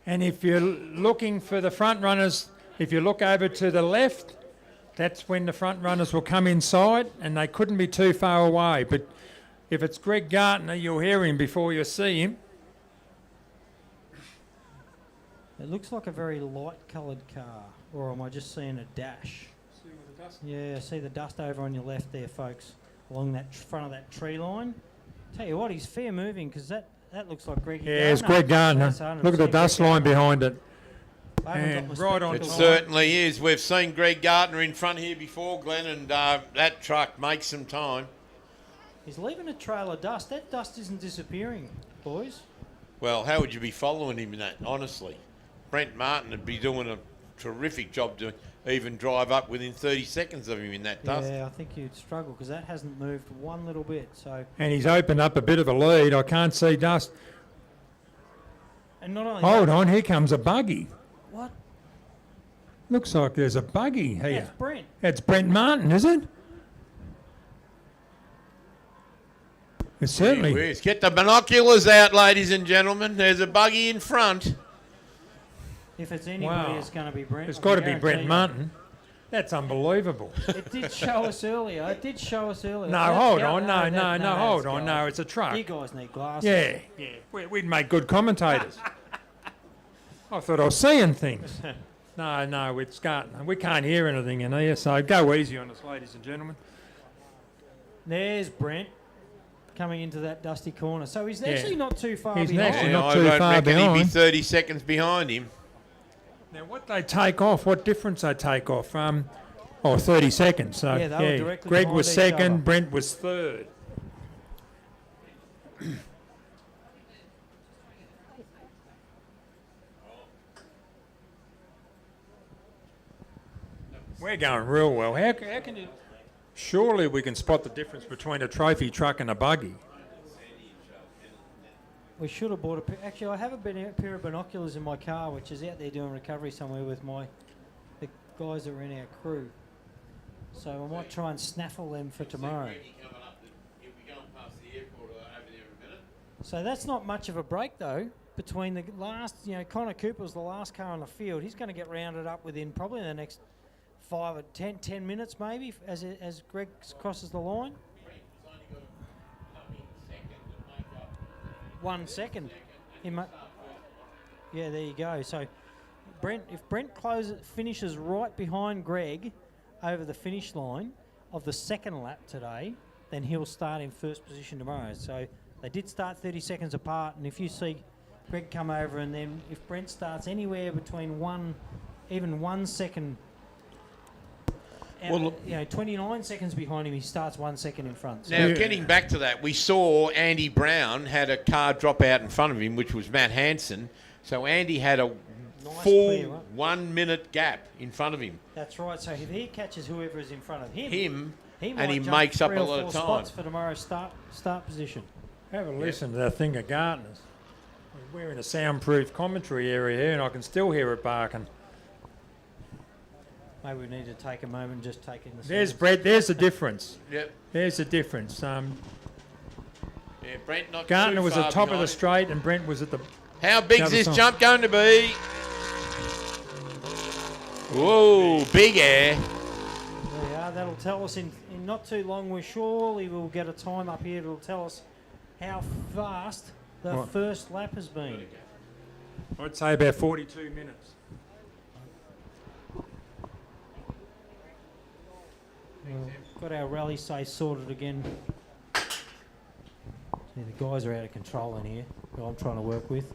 S2: And if you're looking for the front runners, if you look over to the left, that's when the front runners will come inside, and they couldn't be too far away. But if it's Greg Gartner, you'll hear him before you see him.
S3: It looks like a very light-coloured car, or am I just seeing a dash? Yeah, see the dust over on your left there, folks, along that front of that tree line. Tell you what, he's fair moving, because that looks like Greg Gartner.
S2: Yeah, it's Greg Gartner. Look at the dust line behind it.
S3: And
S2: right on
S1: it
S2: time.
S1: certainly is. We've seen Greg Gartner in front here before, Glenn, and that truck makes some time.
S3: He's leaving a trail of dust. That dust isn't disappearing, boys.
S1: Well, how would you be following him in that, honestly? Brent Martin would be doing a terrific job to even drive up within 30 seconds of him in that dust.
S3: Yeah, I think you'd struggle, because that hasn't moved one little bit. So.
S2: And he's opened up a bit of a lead. I can't see dust.
S3: And not only
S2: Hold
S3: that,
S2: on, here comes a buggy.
S3: What?
S2: Looks like there's a buggy here.
S3: That's Brent.
S2: That's Brent Martin, is it? It's certainly.
S1: Let's get the binoculars out, ladies and gentlemen. There's a buggy in front.
S3: If it's anybody, it's going to be Brent.
S2: It's got to be Brent Martin. That's unbelievable.
S3: It did show us earlier.
S2: No, hold on. No, hold on. No, it's a truck.
S3: You guys need glasses.
S2: Yeah. We'd make good commentators. I thought I was seeing things. No, it's Gartner. We can't hear anything in here, so go easy on us, ladies and gentlemen.
S3: There's Brent coming into that dusty corner. So he's actually not too far behind.
S2: He's actually not
S1: I
S2: too
S1: don't
S2: far
S1: reckon
S2: behind.
S1: he'd be 30 seconds behind him.
S2: Now, what they take off, what difference they take off? 30 seconds. So,
S3: Yeah, they were directly
S2: Greg
S3: behind
S2: was
S3: each
S2: second,
S3: other.
S2: Brent was third. We're going real well. How can you... Surely we can spot the difference between a trophy truck and a buggy.
S3: We should have bought a pair. Actually, I have a pair of binoculars in my car, which is out there doing recovery somewhere with the guys that are in our crew. So I might try and snaffle them for tomorrow. So that's not much of a break, though, between the last, Connor Cooper was the last car on the field. He's going to get rounded up within probably the next 5 or 10 minutes maybe as Greg crosses the line. 1 second. Yeah, there you go. So if Brent finishes right behind Greg over the finish line of the second lap today, then he'll start in first position tomorrow. So they did start 30 seconds apart, and if you see Greg come over, and then if Brent starts anywhere between 1 second, 29 seconds behind him, he starts 1 second in front. So
S1: Now, getting back to that, we saw Andy Brown had a car drop out in front of him, which was Matt Hansen. So Andy had a full 1 minute gap in front of him.
S3: That's right. So if he catches whoever is in front of him,
S1: and
S3: might
S1: he
S3: jump
S1: makes up
S3: 3
S1: a
S3: or
S1: lot
S3: 4
S1: of time.
S3: spots for tomorrow's start position.
S2: Have a listen to that thing of Gartner's. We're in a soundproof commentary area here, and I can still hear it barking.
S3: Maybe we need to take a moment and just take in the
S2: There's
S3: sounds.
S2: Brett. There's the difference.
S1: Yep.
S2: There's the difference.
S1: Brent not
S2: Gartner
S1: too
S2: was
S1: far
S2: at the top of the
S1: behind.
S2: straight, and Brent was at the.
S1: How big's
S2: other
S1: this
S2: side.
S1: jump going to be? Whoa, big air.
S3: There we are. That'll tell us in not too long, we surely will get a time up here that'll tell us how fast the
S2: What?
S3: first lap has been.
S2: I'd say about 42 minutes.
S3: Got our rally safe sorted again. See, the guys are out of control in here, who I'm trying to work with.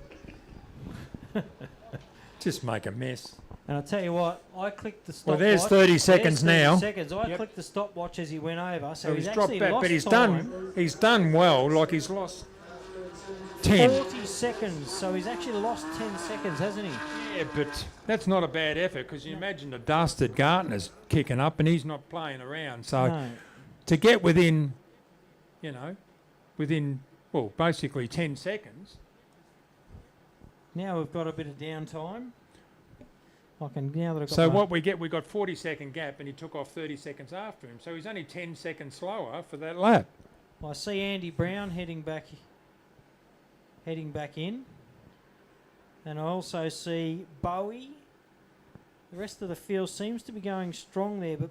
S2: Just make a mess.
S3: And I tell you what, I clicked the stopwatch.
S2: Well, there's 30 seconds now.
S3: Seconds. I clicked the stopwatch as he went over, so he's
S2: dropped
S3: actually
S2: back,
S3: lost
S2: but he's
S3: time.
S2: He's done well. Like he's lost 10.
S3: 40 seconds, so he's actually lost 10 seconds, hasn't he?
S2: Yeah, but that's not a bad effort because you imagine the dust that Gartner's kicking up and he's not playing around. So
S3: No.
S2: to get within, well, basically 10 seconds.
S3: Now we've got a bit of downtime. Now that I've got
S2: So
S3: my-
S2: what we got 40-second gap and he took off 30 seconds after him. So he's only 10 seconds slower for that lap.
S3: I see Andy Brown heading back in. And I also see Bowie. The rest of the field seems to be going strong there, but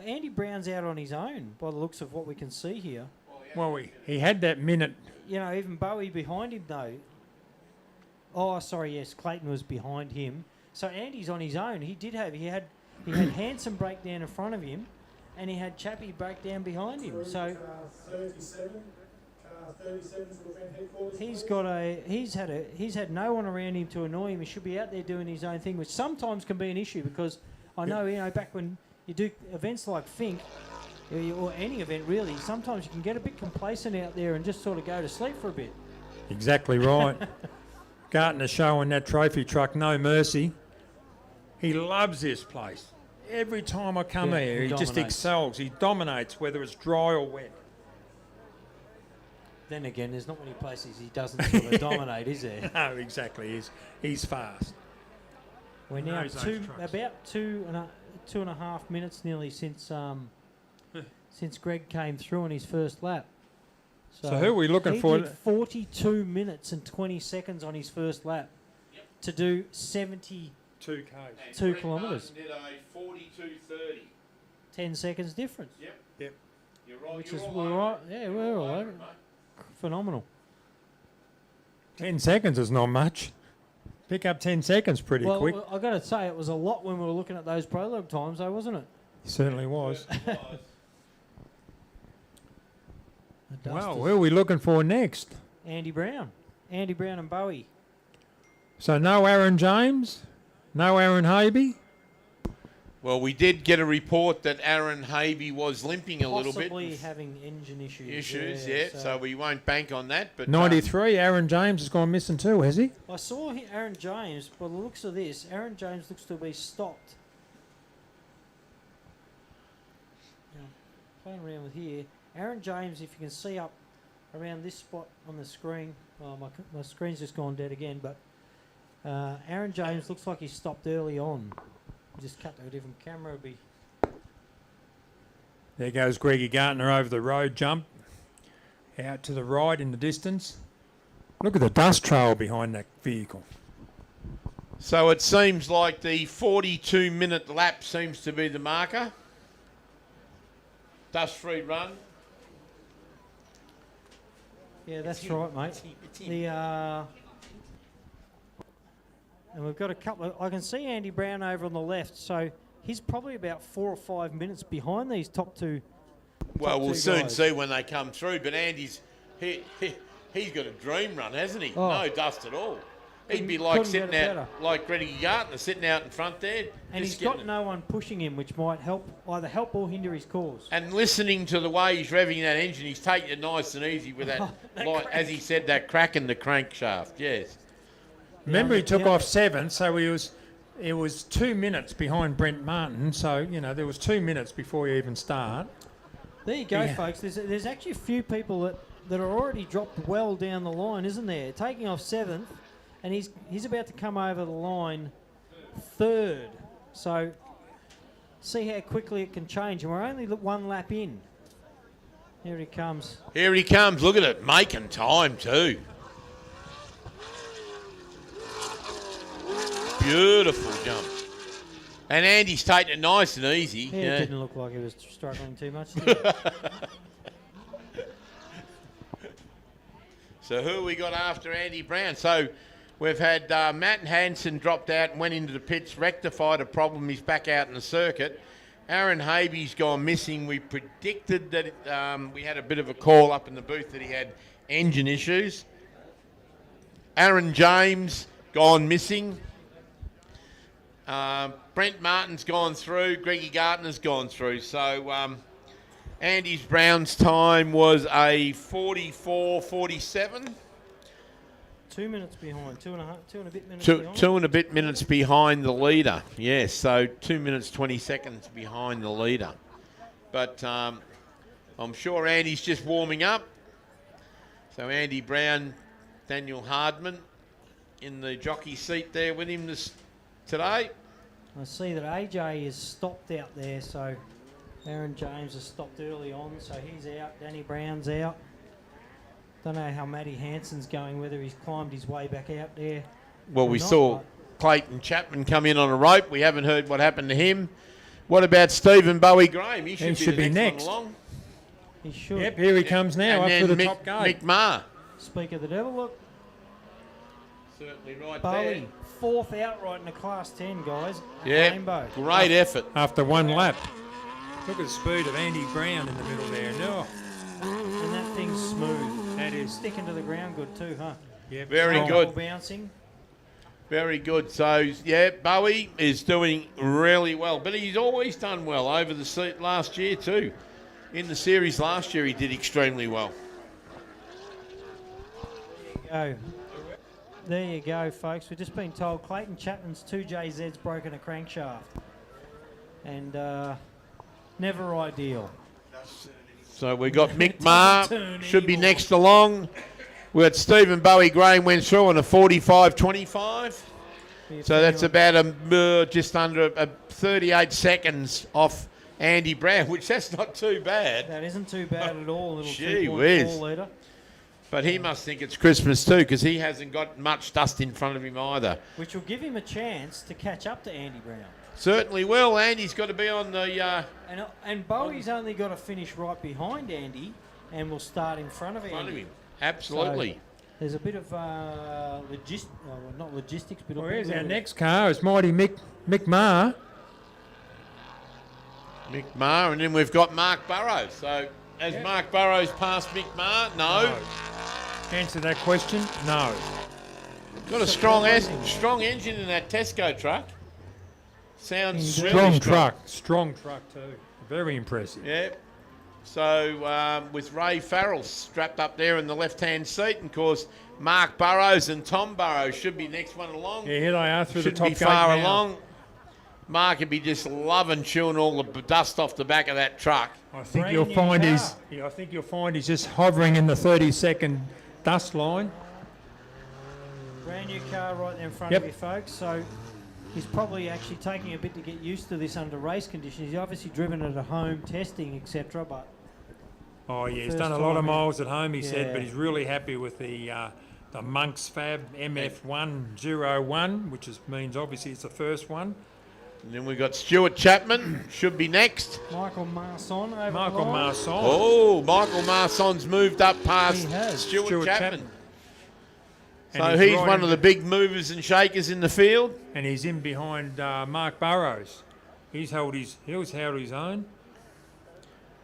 S3: Andy Brown's out on his own by the looks of what we can see here.
S2: Well, he had that minute.
S3: Even Bowie behind him though. Oh, sorry, yes, Clayton was behind him. So Andy's on his own. He had Hanson break down in front of him, and he had Chappie break down behind him. So
S17: 37. 37
S3: he's had no one around him to annoy him. He should be out there doing his own thing, which sometimes can be an issue because I know back when you do events like Fink or any event really, sometimes you can get a bit complacent out there and just sort of go to sleep for a bit.
S2: Exactly right. Gartner showing that trophy truck no mercy. He loves this place. Every time I come here, he just excels. He dominates, whether it's dry or wet.
S3: Then again, there's not many places he doesn't sort of dominate, is there?
S2: No, exactly. He's fast.
S3: We're now about two and a half minutes nearly since Greg came through on his first lap.
S2: So who are we looking for?
S3: He did 42 minutes and 20 seconds on his first lap to do 72 kilometres.
S1: Did a 42.30.
S3: 10 seconds difference.
S1: Yep. You're right.
S3: Which is we're right. Yeah, we're all over it. Phenomenal.
S2: 10 seconds is not much. Pick up 10 seconds pretty quick.
S3: Well, I've got to say, it was a lot when we were looking at those prologue times, though, wasn't it?
S2: Certainly was. Well, who are we looking for next?
S3: Andy Brown. Andy Brown and Bowie.
S2: So no Aaron James, no Aaron Habe.
S1: Well, we did get a report that Aaron Habe was limping a little bit.
S3: Possibly having engine issues.
S1: Yeah, so we won't bank on that. But
S2: 93, Aaron James has gone missing too, has he?
S3: I saw Aaron James, by the looks of this, Aaron James looks to be stopped. Now, playing around with here. Aaron James, if you can see up around this spot on the screen, my screen's just gone dead again, but Aaron James looks like he stopped early on. Just cut to a different camera.
S2: There goes Greggy Gartner over the road jump. Out to the right in the distance. Look at the dust trail behind that vehicle.
S1: So it seems like the 42-minute lap seems to be the marker. Dust-free run.
S3: Yeah, that's right, mate. And we've got a couple I can see Andy Brown over on the left, so he's probably about 4 or 5 minutes behind these top two.
S1: Well, we'll soon see when they come through, but Andy's, he's got a dream run, hasn't he?
S3: Oh.
S1: No dust at all. He'd be like
S3: Couldn't get
S1: sitting
S3: it
S1: out,
S3: better.
S1: like Greggy Gartner sitting out in front there.
S3: And he's got no one pushing him, which might either help or hinder his cause.
S1: And listening to the way he's revving that engine, he's taking it nice and easy with that, as he said, that crack in the crankshaft, yes.
S2: Remember, he took off 7th, so it was 2 minutes behind Brent Martin. So, there was 2 minutes before you even start.
S3: There you go, folks. There's actually a few people that are already dropped well down the line, isn't there? Taking off 7th, and he's about to come over the line 3rd. So, see how quickly it can change. And we're only 1 lap in. Here he comes.
S1: Here he comes. Look at it, making time too. Beautiful jump. And Andy's taking it nice and easy.
S3: Yeah,
S1: yeah.
S3: it didn't look like he was struggling too much, did it?
S1: So who we got after Andy Brown? So we've had Matt Hansen dropped out and went into the pits, rectified a problem. He's back out in the circuit. Aaron Haby's gone missing. We predicted that we had a bit of a call up in the booth that he had engine issues. Aaron James gone missing. Brent Martin's gone through. Greggy Gartner's gone through. So Andy Brown's time was a 44.47.
S3: 2 minutes behind, two and a bit minutes
S1: Two,
S3: behind.
S1: 2 and a bit minutes behind the leader. Yes, so 2 minutes 20 seconds behind the leader. But I'm sure Andy's just warming up. So Andy Brown, Daniel Hardman in the jockey seat there with him today.
S3: I see that AJ is stopped out there, so Aaron James has stopped early on, so he's out. Danny Brown's out. Don't know how Matty Hansen's going, whether he's climbed his way back out there.
S1: Well,
S3: or
S1: we
S3: not,
S1: saw
S3: but
S1: Clayton Chapman come in on a rope. We haven't heard what happened to him. What about Stephen Bowie Graham? He should be the next one along.
S3: he should.
S2: Yep, here he comes now,
S1: And
S2: up to
S1: then
S2: the
S1: Mick-
S2: top gate.
S1: Mick Maher.
S3: Speak of the devil, look.
S1: Certainly right
S3: Bowie, fourth outright in the Class 10, guys. at
S1: Yeah,
S3: Rainbow.
S1: great effort.
S2: After one lap. Look at the speed of Andy Brown in the middle there. No.
S3: And that thing's smooth.
S2: That is.
S3: Sticking to the ground good too, huh?
S2: Yeah,
S1: Very
S3: No
S1: good.
S3: bouncing.
S1: Very good. So, yeah, Bowie is doing really well. But he's always done well over the last year too. In the series last year, he did extremely well.
S3: Go. There you go, folks. We've just been told Clayton Chapman's 2JZ's broken a crankshaft. And never ideal.
S1: So we got Mick
S3: Doesn't
S1: Maher,
S3: turn
S1: should be
S3: anymore.
S1: next along. We got Stephen Bowie Graham went through on a 45.25. So that's about just under 38 seconds off Andy Brown, which that's not too bad.
S3: That isn't too bad at all. A little
S1: Gee
S3: 2.4
S1: whiz.
S3: litre.
S1: But he must think it's Christmas too, because he hasn't got much dust in front of him either.
S3: Which will give him a chance to catch up to Andy Brown.
S1: Certainly will. Andy's got to be on the...
S3: And Bowie's only got to finish right behind Andy and will start in front of Andy.
S1: front of him. Absolutely.
S3: So there's a bit of not logistics, but
S2: Well, here's our next car. It's mighty Mick Maher.
S1: Mick Maher, and then we've got Mark Burrows. So has Mark Burrows passed Mick Maher? No.
S2: Answer that question, no.
S1: Got a strong engine in that Tesco truck. Sounds really
S2: Strong truck. Strong truck too. Very impressive.
S1: Yeah. So with Ray Farrell strapped up there in the left-hand seat, and of course Mark Burrows and Tom Burrows should be next one along.
S2: Yeah, here they are through the
S1: Shouldn't
S2: top
S1: be
S2: gate
S1: far
S2: now.
S1: along. Mark would be just loving chewing all the dust off the back of that truck.
S2: I think you'll find he's just hovering in the 30-second dust line.
S3: Brand new car right there in front
S2: Yep.
S3: of you, folks. So he's probably actually taking a bit to get used to this under race conditions. He's obviously driven it at home, testing, etc. But
S2: Oh yeah, he's
S3: First
S2: done a lot of
S3: time,
S2: miles at home, he said,
S3: yeah.
S2: but he's really happy with the Monks Fab MF101, which means obviously it's the first one.
S1: And then we've got Stuart Chapman, should be next.
S3: Michael Marson over
S2: Michael
S3: the line.
S2: Marson.
S1: Oh, Michael Marson's moved up past
S3: He has.
S1: Stuart Chapman.
S2: And
S1: So
S2: he's
S1: he's
S2: right
S1: one
S2: in
S1: of the big movers and shakers in the field.
S2: And he's in behind Mark Burrows. He's held his own.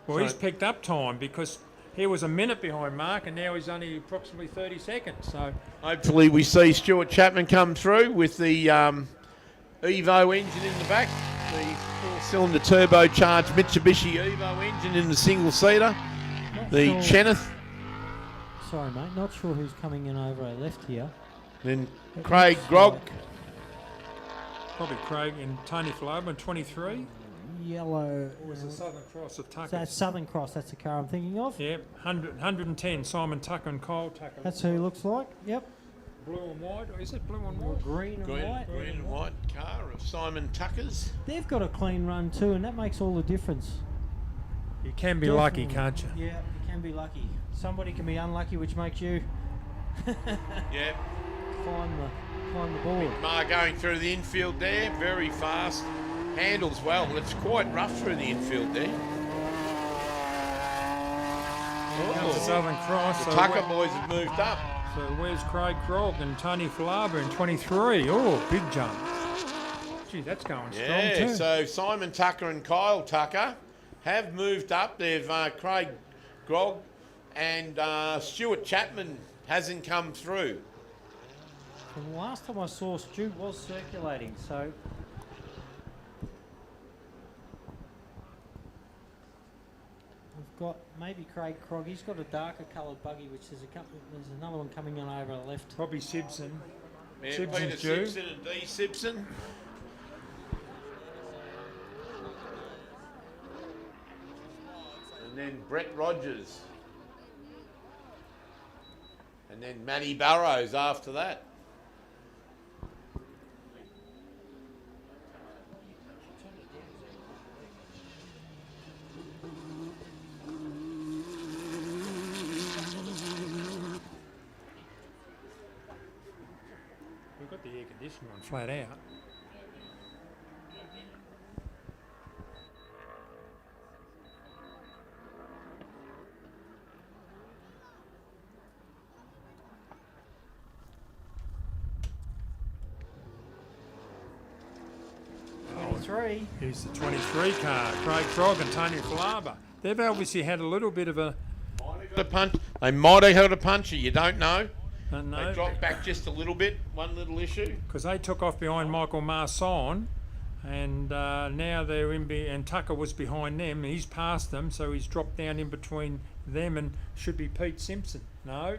S2: Well,
S1: So-
S2: he's picked up time because he was a minute behind Mark, and now he's only approximately 30 seconds. So
S1: Hopefully we see Stuart Chapman come through with the Evo engine in the back. The four-cylinder turbocharged Mitsubishi Evo engine in the single-seater. The
S3: sure.
S1: Cheneth.
S3: Sorry, mate. Not sure who's coming in over our left here.
S1: Then Craig Grog.
S2: probably Craig and Tony Floban, 23.
S3: Yellow.
S2: Or was it Southern Cross of Tucker?
S3: So that's Southern Cross. That's the car I'm thinking of.
S2: Yep, 110, Simon Tucker and Cole Tucker.
S3: That's who he looks like. Yep.
S2: Blue and white, or is it blue and white?
S3: Green and white.
S1: Green and white car of Simon Tucker's.
S3: They've got a clean run too, and that makes all the difference.
S2: You can be lucky,
S3: Definitely.
S2: can't you?
S3: Yeah, you can be lucky. Somebody can be unlucky, which makes you
S1: Yep.
S3: climb the board.
S1: Mar going through the infield there, very fast. Handles well. It's quite rough through the infield there.
S2: Comes the Southern Cross.
S1: The
S2: so
S1: Tucker boys have moved up.
S2: So where's Craig Krog and Tony Falaba in 23? Oh, big jump. Gee, that's going strong
S1: Yeah,
S2: too.
S1: so Simon Tucker and Kyle Tucker have moved up. They've Craig Grog and Stuart Chapman hasn't come through.
S3: The last time I saw Stu was circulating, so we've got maybe Craig Krog. He's got a darker coloured buggy, which there's another one coming on over the left.
S2: Probably Simpson.
S1: Yeah,
S2: Simpson's
S1: Peter
S2: due.
S1: Simpson and D. Simpson. And then Brett Rogers. And then Matty Burrows after that.
S2: We've got the air conditioner on flat out. Here's the 23 car, Craig Krog and Tony Falaba. They've obviously had a little bit of a...
S1: They might have held a puncher, you don't know.
S2: Don't know.
S1: They dropped back just a little bit, one little issue.
S2: Because they took off behind Michael Marson, and now they're in... and Tucker was behind them, he's passed them, so he's dropped down in between them and should be Pete Simpson. No,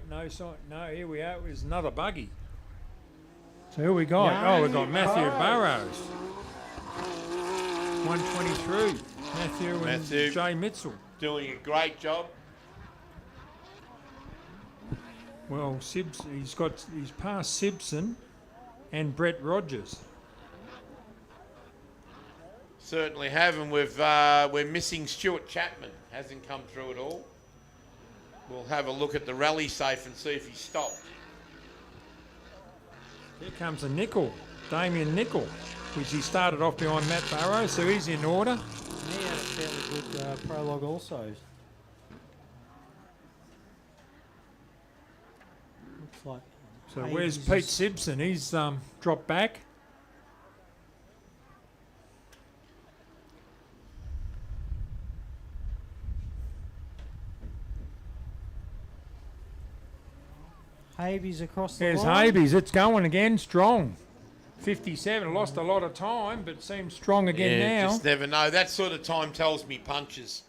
S2: here we are, there's another buggy. So who we got?
S3: Yeah.
S2: Oh, we've got Matthew Burrows. 123. Matthew and Jay Mitchell.
S1: Doing a great job.
S2: Well, he's passed Simpson and Brett Rogers.
S1: Certainly have, and we're missing Stuart Chapman. Hasn't come through at all. We'll have a look at the rally safe and see if he stopped.
S2: Here comes a Nickel, Damien Nickel, which he started off behind Matt Burrows, so he's in order.
S3: He had a fairly good prologue also. Looks like.
S2: So where's Pete Simpson? He's dropped back.
S3: Habees across the
S2: There's
S3: line.
S2: Habees. It's going again, strong. 57, lost a lot of time, but seems strong again now.
S1: Just never know. That sort of time tells me punches.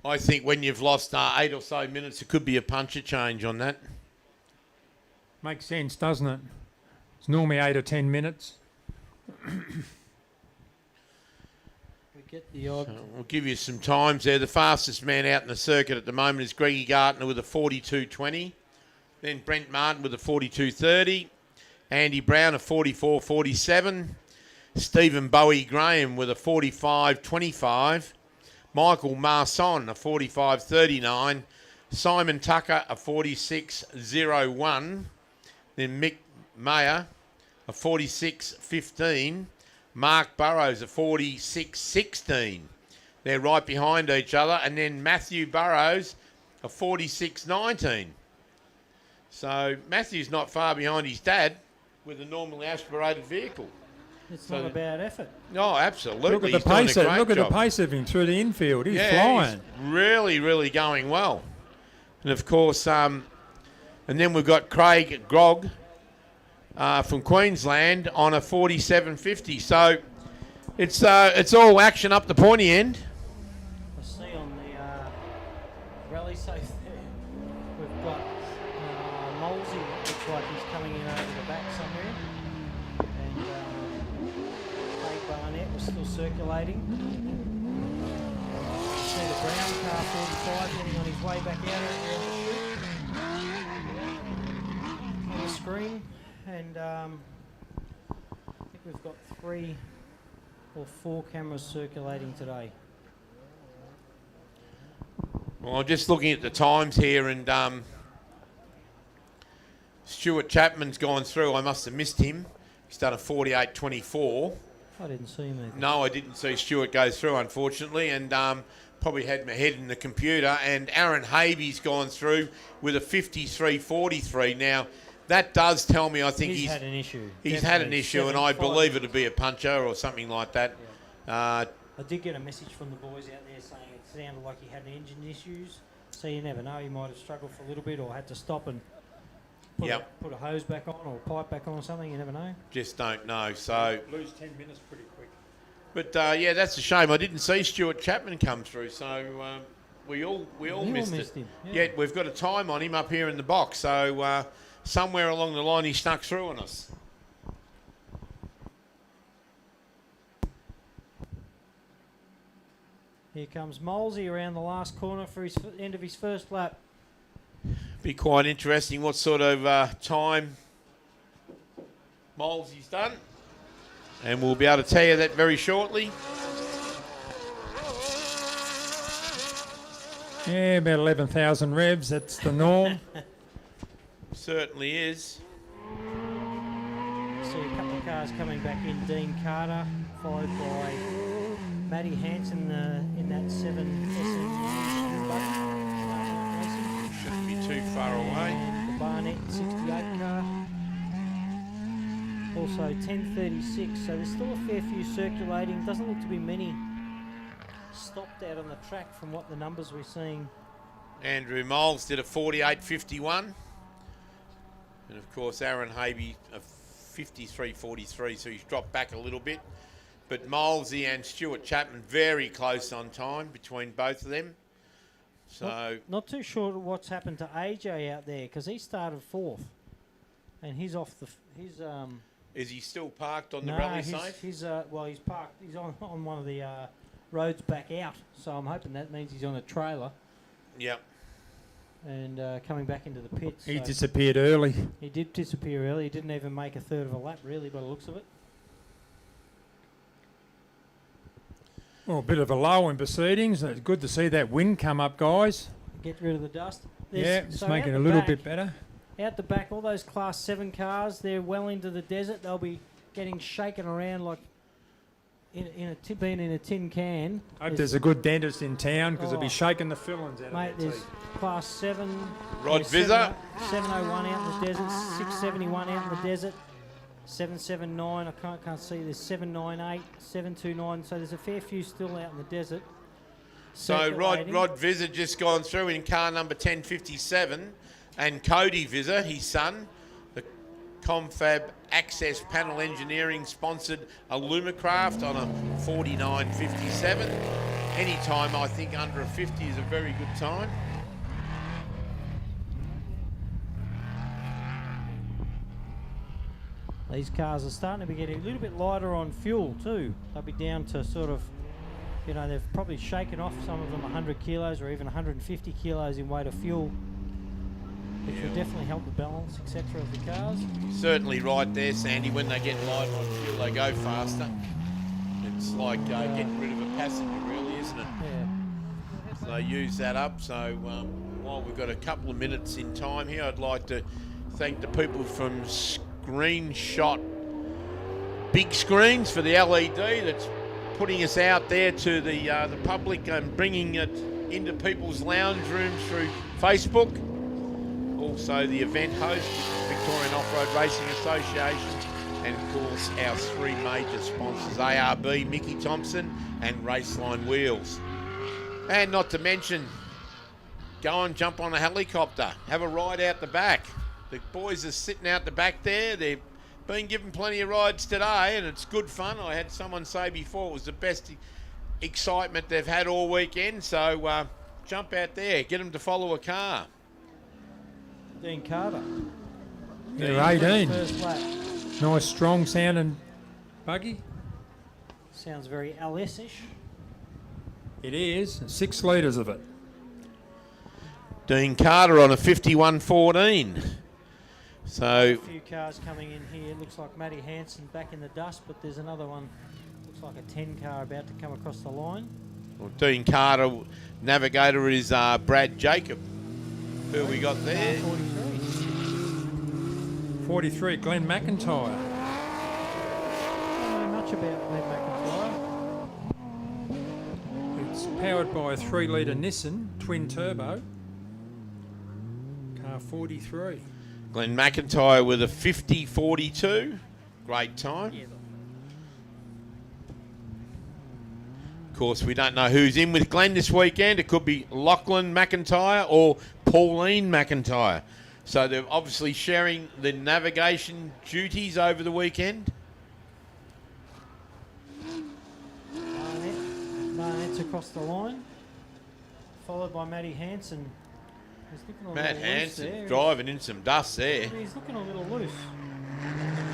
S1: I think when you've lost 8 or so minutes, it could be a puncher change on that.
S2: Makes sense, doesn't it? It's normally 8 or 10 minutes.
S3: We get the odd.
S1: So we'll give you some times there. The fastest man out in the circuit at the moment is Greggy Gartner with a 42.20. Then Brent Martin with a 42.30. Andy Brown a 44.47. Stephen Bowie Graham with a 45.25. Michael Marson a 45.39. Simon Tucker a 46.01. Then Mick Mayer a 46.15. Mark Burrows a 46.16. They're right behind each other. And then Matthew Burrows a 46.19. So Matthew's not far behind his dad with a normally aspirated vehicle.
S3: It's not a bad effort.
S1: No, absolutely.
S2: Look at the pace. Look at the pace of him through the infield. He's flying.
S1: He's really, really going well. And of course, and then we've got Craig Grog from Queensland on a 47.50. So it's all action up the pointy end.
S3: I see on the rally safe there, we've got Molesy. Looks like he's coming in over the back somewhere. And Craig Barnett was still circulating. You see the brown car 45 getting on his way back out on the screen. And I think we've got 3 or 4 cameras circulating today.
S1: Well, I'm just looking at the times here, and Stuart Chapman's gone through. I must have missed him. He's done a 48.24.
S3: I didn't see him either.
S1: No, I didn't see Stuart go through, unfortunately, and probably had my head in the computer. And Aaron Haby's gone through with a 53.43. Now, that does tell me I think
S3: he's had an issue.
S1: He's had an issue, and I believe it'll be a puncher or something like that.
S3: I did get a message from the boys out there saying it sounded like he had engine issues. So you never know, he might have struggled for a little bit or had to stop and put a hose back on or pipe back on or something. You never know.
S1: Just don't know. So
S2: lose 10 minutes pretty quick.
S1: But yeah, that's a shame. I didn't see Stuart Chapman come through, so we all missed it.
S3: him.
S1: Yet we've got a time on him up here in the box, so somewhere along the line he snuck through on us.
S3: Here comes Molesy around the last corner for his end of his first lap.
S1: Be quite interesting what sort of time Molesy's done. And we'll be able to tell you that very shortly.
S2: Yeah, about 11,000 revs. That's the norm.
S1: Certainly is.
S3: See a couple of cars coming back in. Dean Carter, followed by Matty Hansen in that 7 SN.
S1: Shouldn't be too far away.
S3: And the Barnett 68 car. Also 10:36, so there's still a fair few circulating. Doesn't look to be many stopped out on the track from what the numbers we're seeing.
S1: Andrew Moles did a 48.51. And of course Aaron Haby a 53.43, so he's dropped back a little bit. But Molesy and Stuart Chapman very close on time between both of them. So
S3: Not too sure what's happened to AJ out there, because he started 4th. And he's off the...
S1: is he still parked on the rally safe?
S3: He's parked. He's on one of the roads back out. So I'm hoping that means he's on a trailer.
S1: Yep.
S3: And coming back into the pits.
S2: He disappeared early.
S3: He did disappear early. He didn't even make a third of a lap, really, by the looks of it.
S2: Well, a bit of a lull in proceedings. It's good to see that wind come up, guys.
S3: Get rid of the dust.
S2: It's making it a little bit better.
S3: Out the back, all those Class 7 cars, they're well into the desert. They'll be getting shaken around like being in a tin can.
S2: Hope there's a good dentist in town, because they'll be shaking the fillings out
S3: mate,
S2: of their
S3: there's
S2: teeth.
S3: Class 7.
S1: Rod Vizza.
S3: 701 out in the desert, 671 out in the desert, 779, I can't see, there's 798, 729, so there's a fair few still out in the desert.
S1: So Rod Vizza just gone through in car number 1057, and Cody Vizza, his son, the Confab Access Panel Engineering sponsored a Lumacraft on a 49.57. Any time I think under a 50 is a very good time.
S3: These cars are starting to be getting a little bit lighter on fuel too. They'll be down to sort of, they've probably shaken off some of them 100 kilos or even 150 kilos in weight of fuel, which will definitely help the balance, etc. of the cars.
S1: Certainly right there, Sandy. When they get lighter on fuel, they go faster. It's like getting rid of a passenger, really, isn't it?
S3: Yeah.
S1: So they use that up. So while we've got a couple of minutes in time here, I'd like to thank the people from Screenshot Big Screens for the LED that's putting us out there to the public and bringing it into people's lounge rooms through Facebook. Also the event host, Victorian Off-Road Racing Association, and of course our 3 major sponsors, ARB, Mickey Thompson and Raceline Wheels. And not to mention, go and jump on a helicopter, have a ride out the back. The boys are sitting out the back there. They've been given plenty of rides today, and it's good fun. I had someone say before it was the best excitement they've had all weekend. So jump out there, get them to follow a car.
S3: Dean Carter.
S2: Yeah, 18.
S3: First lap.
S2: Nice, strong sounding buggy.
S3: Sounds very LS-ish.
S2: It is. 6 litres of it.
S1: Dean Carter on a 51.14. So
S3: A few cars coming in here. Looks like Matty Hansen back in the dust, but there's another one. Looks like a 10 car about to come across the line.
S1: well, Dean Carter, navigator is Brad Jacob. Who we got there?
S2: 43, Glenn McIntyre.
S3: Don't know much much about Glenn McIntyre.
S2: It's powered by a 3-litre Nissan twin turbo. Car 43.
S1: Glenn McIntyre with a 50.42. Great time. Of course, we don't know who's in with Glenn this weekend. It could be Lachlan McIntyre or Pauline McIntyre. So they're obviously sharing the navigation duties over the weekend.
S3: Barnett's across the line, followed by Matty Hansen. He's looking a
S1: Matt
S3: little loose
S1: Hansen
S3: there.
S1: driving in some dust there.
S3: He's looking a little loose.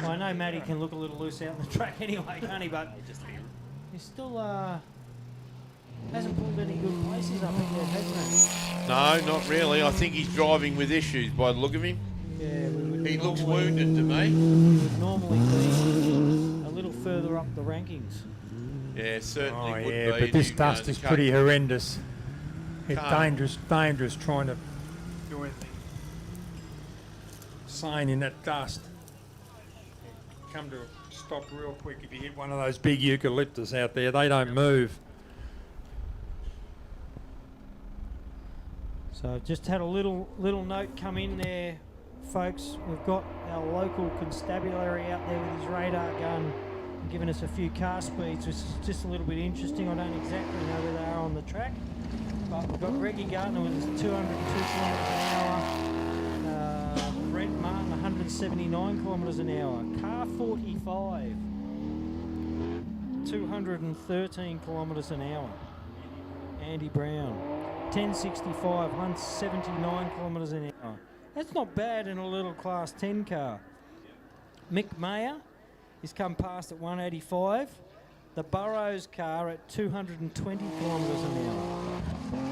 S3: Well, I know Matty can look a little loose out on the track anyway, can't he? But he's still hasn't pulled any good places up in there, has he?
S1: No, not really. I think he's driving with issues by the look of him.
S3: Yeah,
S1: he looks wounded to me.
S3: He would normally be a little further up the rankings.
S1: Yeah, certainly would
S2: Yeah,
S1: be.
S2: but this
S1: You
S2: dust
S1: know,
S2: is
S1: can't-
S2: pretty horrendous. It's
S1: Can't-
S2: dangerous trying to do anything sane in that dust. Come to a stop real quick if you hit one of those big eucalyptus out there. They don't move.
S3: So I've just had a little note come in there, folks. We've got our local constabulary out there with his radar gun, giving us a few car speeds, which is just a little bit interesting. I don't exactly know where they are on the track, but we've got Reggie Gardner with his 202 kilometres an hour. Brent Martin 179 kilometres an hour. Car 45, 213 kilometres an hour. Andy Brown. 1065, 179 kilometres an hour. That's not bad in a little Class 10 car. Mick Mayer has come past at 185. The Burrows car at 220 kilometres an hour.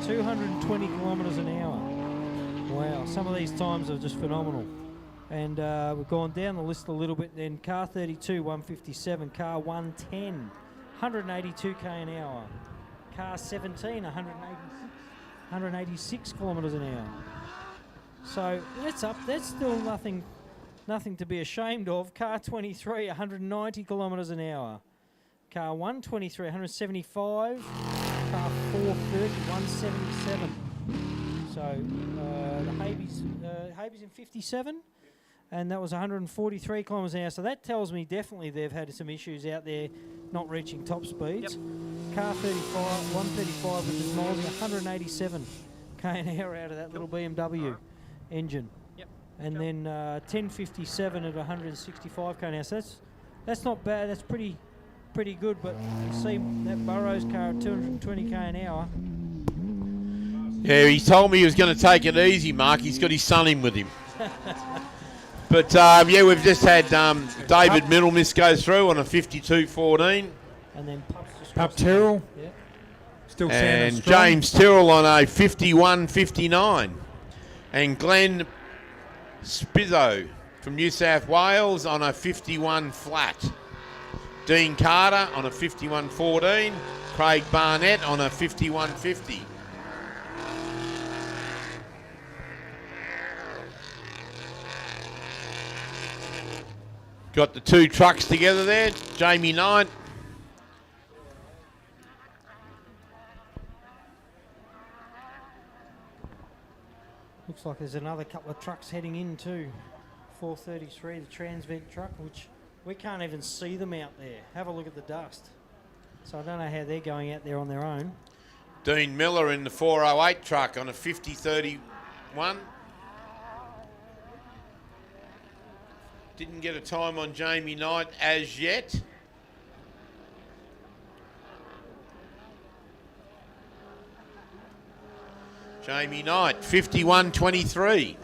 S3: 220 kilometres an hour. Wow, some of these times are just phenomenal. And we've gone down the list a little bit then. Car 32, 157. Car 110, 182k an hour. Car 17, 186 kilometres an hour. So that's up. That's still nothing to be ashamed of. Car 23, 190 kilometres an hour. Car 123, 175. Car 430, 177. So the Habe's in 57, and that was 143 kilometres an hour. So that tells me definitely they've had some issues out there not reaching top speeds. Car 35, 135, which is Molesey, 187 k an hour out of that little BMW engine. And then 1057 at 165 k an hour. So that's not bad. That's pretty good. But you see that Burrows car at 220 k an hour.
S1: Yeah, he told me he was going to take it easy, Mark. He's got his son in with him. But, yeah, we've just had David Middlemiss go through on a 52.14.
S3: And then
S2: Pup Tyrrell.
S3: Yeah.
S2: Still
S1: and
S2: sounding strong.
S1: James Tyrrell on a 51.59. And Glenn Spizzo from New South Wales on a 51 flat. Dean Carter on a 51.14. Craig Barnett on a 51.50. Got the two trucks together there. Jamie Knight.
S3: Looks like there's another couple of trucks heading in too. 433, the Transvent truck, which we can't even see them out there. Have a look at the dust. So I don't know how they're going out there on their own.
S1: Dean Miller in the 408 truck on a 50.31. Didn't get a time on Jamie Knight as yet. Jamie Knight, 51.23.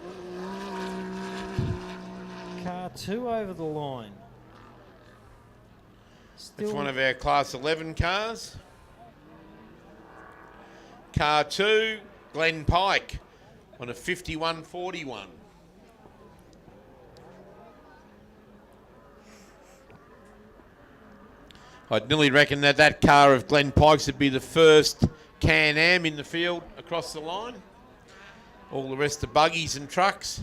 S3: Car 2 over the line.
S1: That's one of our Class 11 cars. Car 2, Glenn Pike on a 51.41. I'd nearly reckon that car of Glenn Pike's would be the first Can-Am in the field across the line. All the rest are buggies and trucks.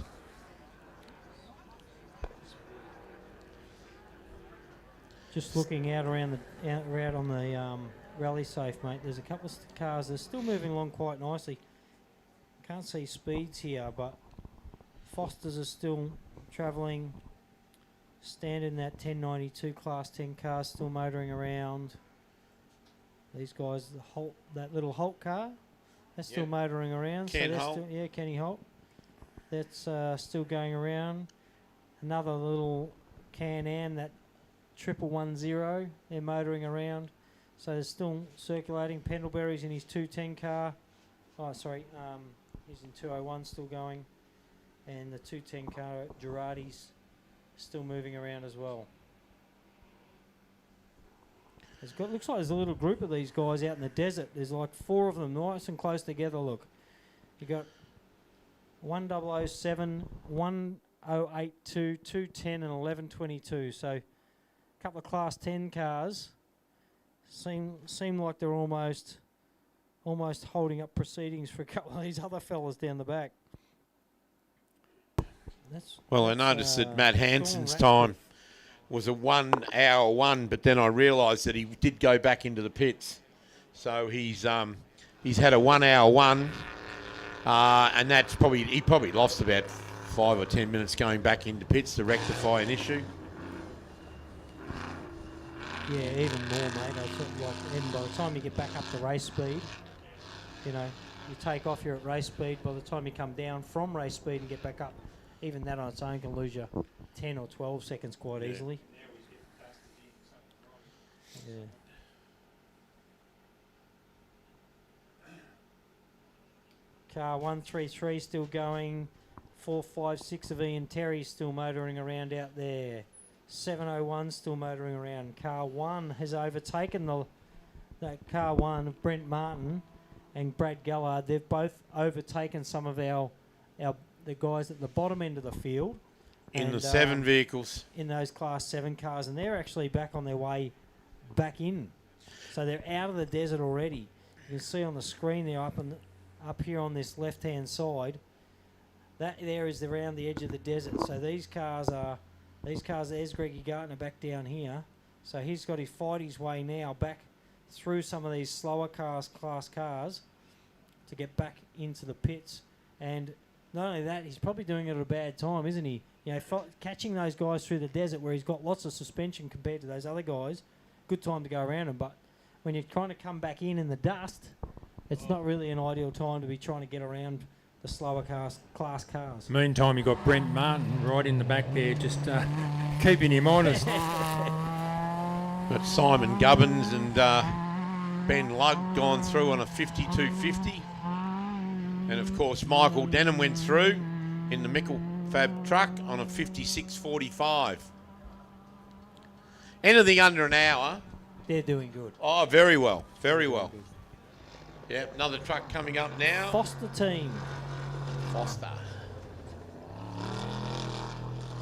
S3: Just looking out around the out on the rally safe, mate. There's a couple of cars. They're still moving along quite nicely. Can't see speeds here, but Fosters are still travelling. Standing that 1092 Class 10 car still motoring around. These guys, that little Holt car, that's still motoring around.
S1: Ken Holt.
S3: Kenny Holt. That's still going around. Another little Can-Am, that 1110, they're motoring around. So they're still circulating. Pendlebury's in his 210 car. Oh, sorry, he's in 201 still going. And the 210 car, Girardi's still moving around as well. Looks like there's a little group of these guys out in the desert. There's like 4 of them, nice and close together, look. You got 1007, 1082, 210 and 1122. So a couple of Class 10 cars seem like they're almost holding up proceedings for a couple of these other fellas down the back.
S1: I noticed that Matt Hansen's time was a 1 hour 1, but then I realised that he did go back into the pits. So he's had a 1 hour 1, and that's he probably lost about 5 or 10 minutes going back into pits to rectify an issue.
S3: Yeah, even more, mate. And by the time you get back up to race speed, you take off, you're at race speed. By the time you come down from race speed and get back up, even that on its own can lose you 10 or 12 seconds quite easily. Yeah. Car 133 still going. 456 of Ian Terry still motoring around out there. 701 still motoring around. Car 1 has overtaken that car 1 of Brent Martin and Brad Gallard. They've both overtaken some of the guys at the bottom end of the field.
S1: In the 7 vehicles.
S3: In those Class 7 cars, and they're actually back on their way back in. So they're out of the desert already. You can see on the screen there up here on this left-hand side, that there is around the edge of the desert. So these cars, there's Greggy Gartner back down here. So he's got to fight his way now back through some of these slower class cars to get back into the pits. And not only that, he's probably doing it at a bad time, isn't he? Catching those guys through the desert where he's got lots of suspension compared to those other guys, good time to go around them. But when you're trying to come back in the dust, it's not really an ideal time to be trying to get around the slower class cars.
S2: Meantime, you've got Brent Martin right in the back there, just keeping him honest.
S1: But Simon Gubbins and Ben Lugg gone through on a 52.50. And of course, Michael Denham went through in the Mickle Fab truck on a 56.45. Anything under an hour.
S3: They're doing good.
S1: Oh, very well. Very well. Yeah, another truck coming up now.
S3: Foster team.
S1: Foster.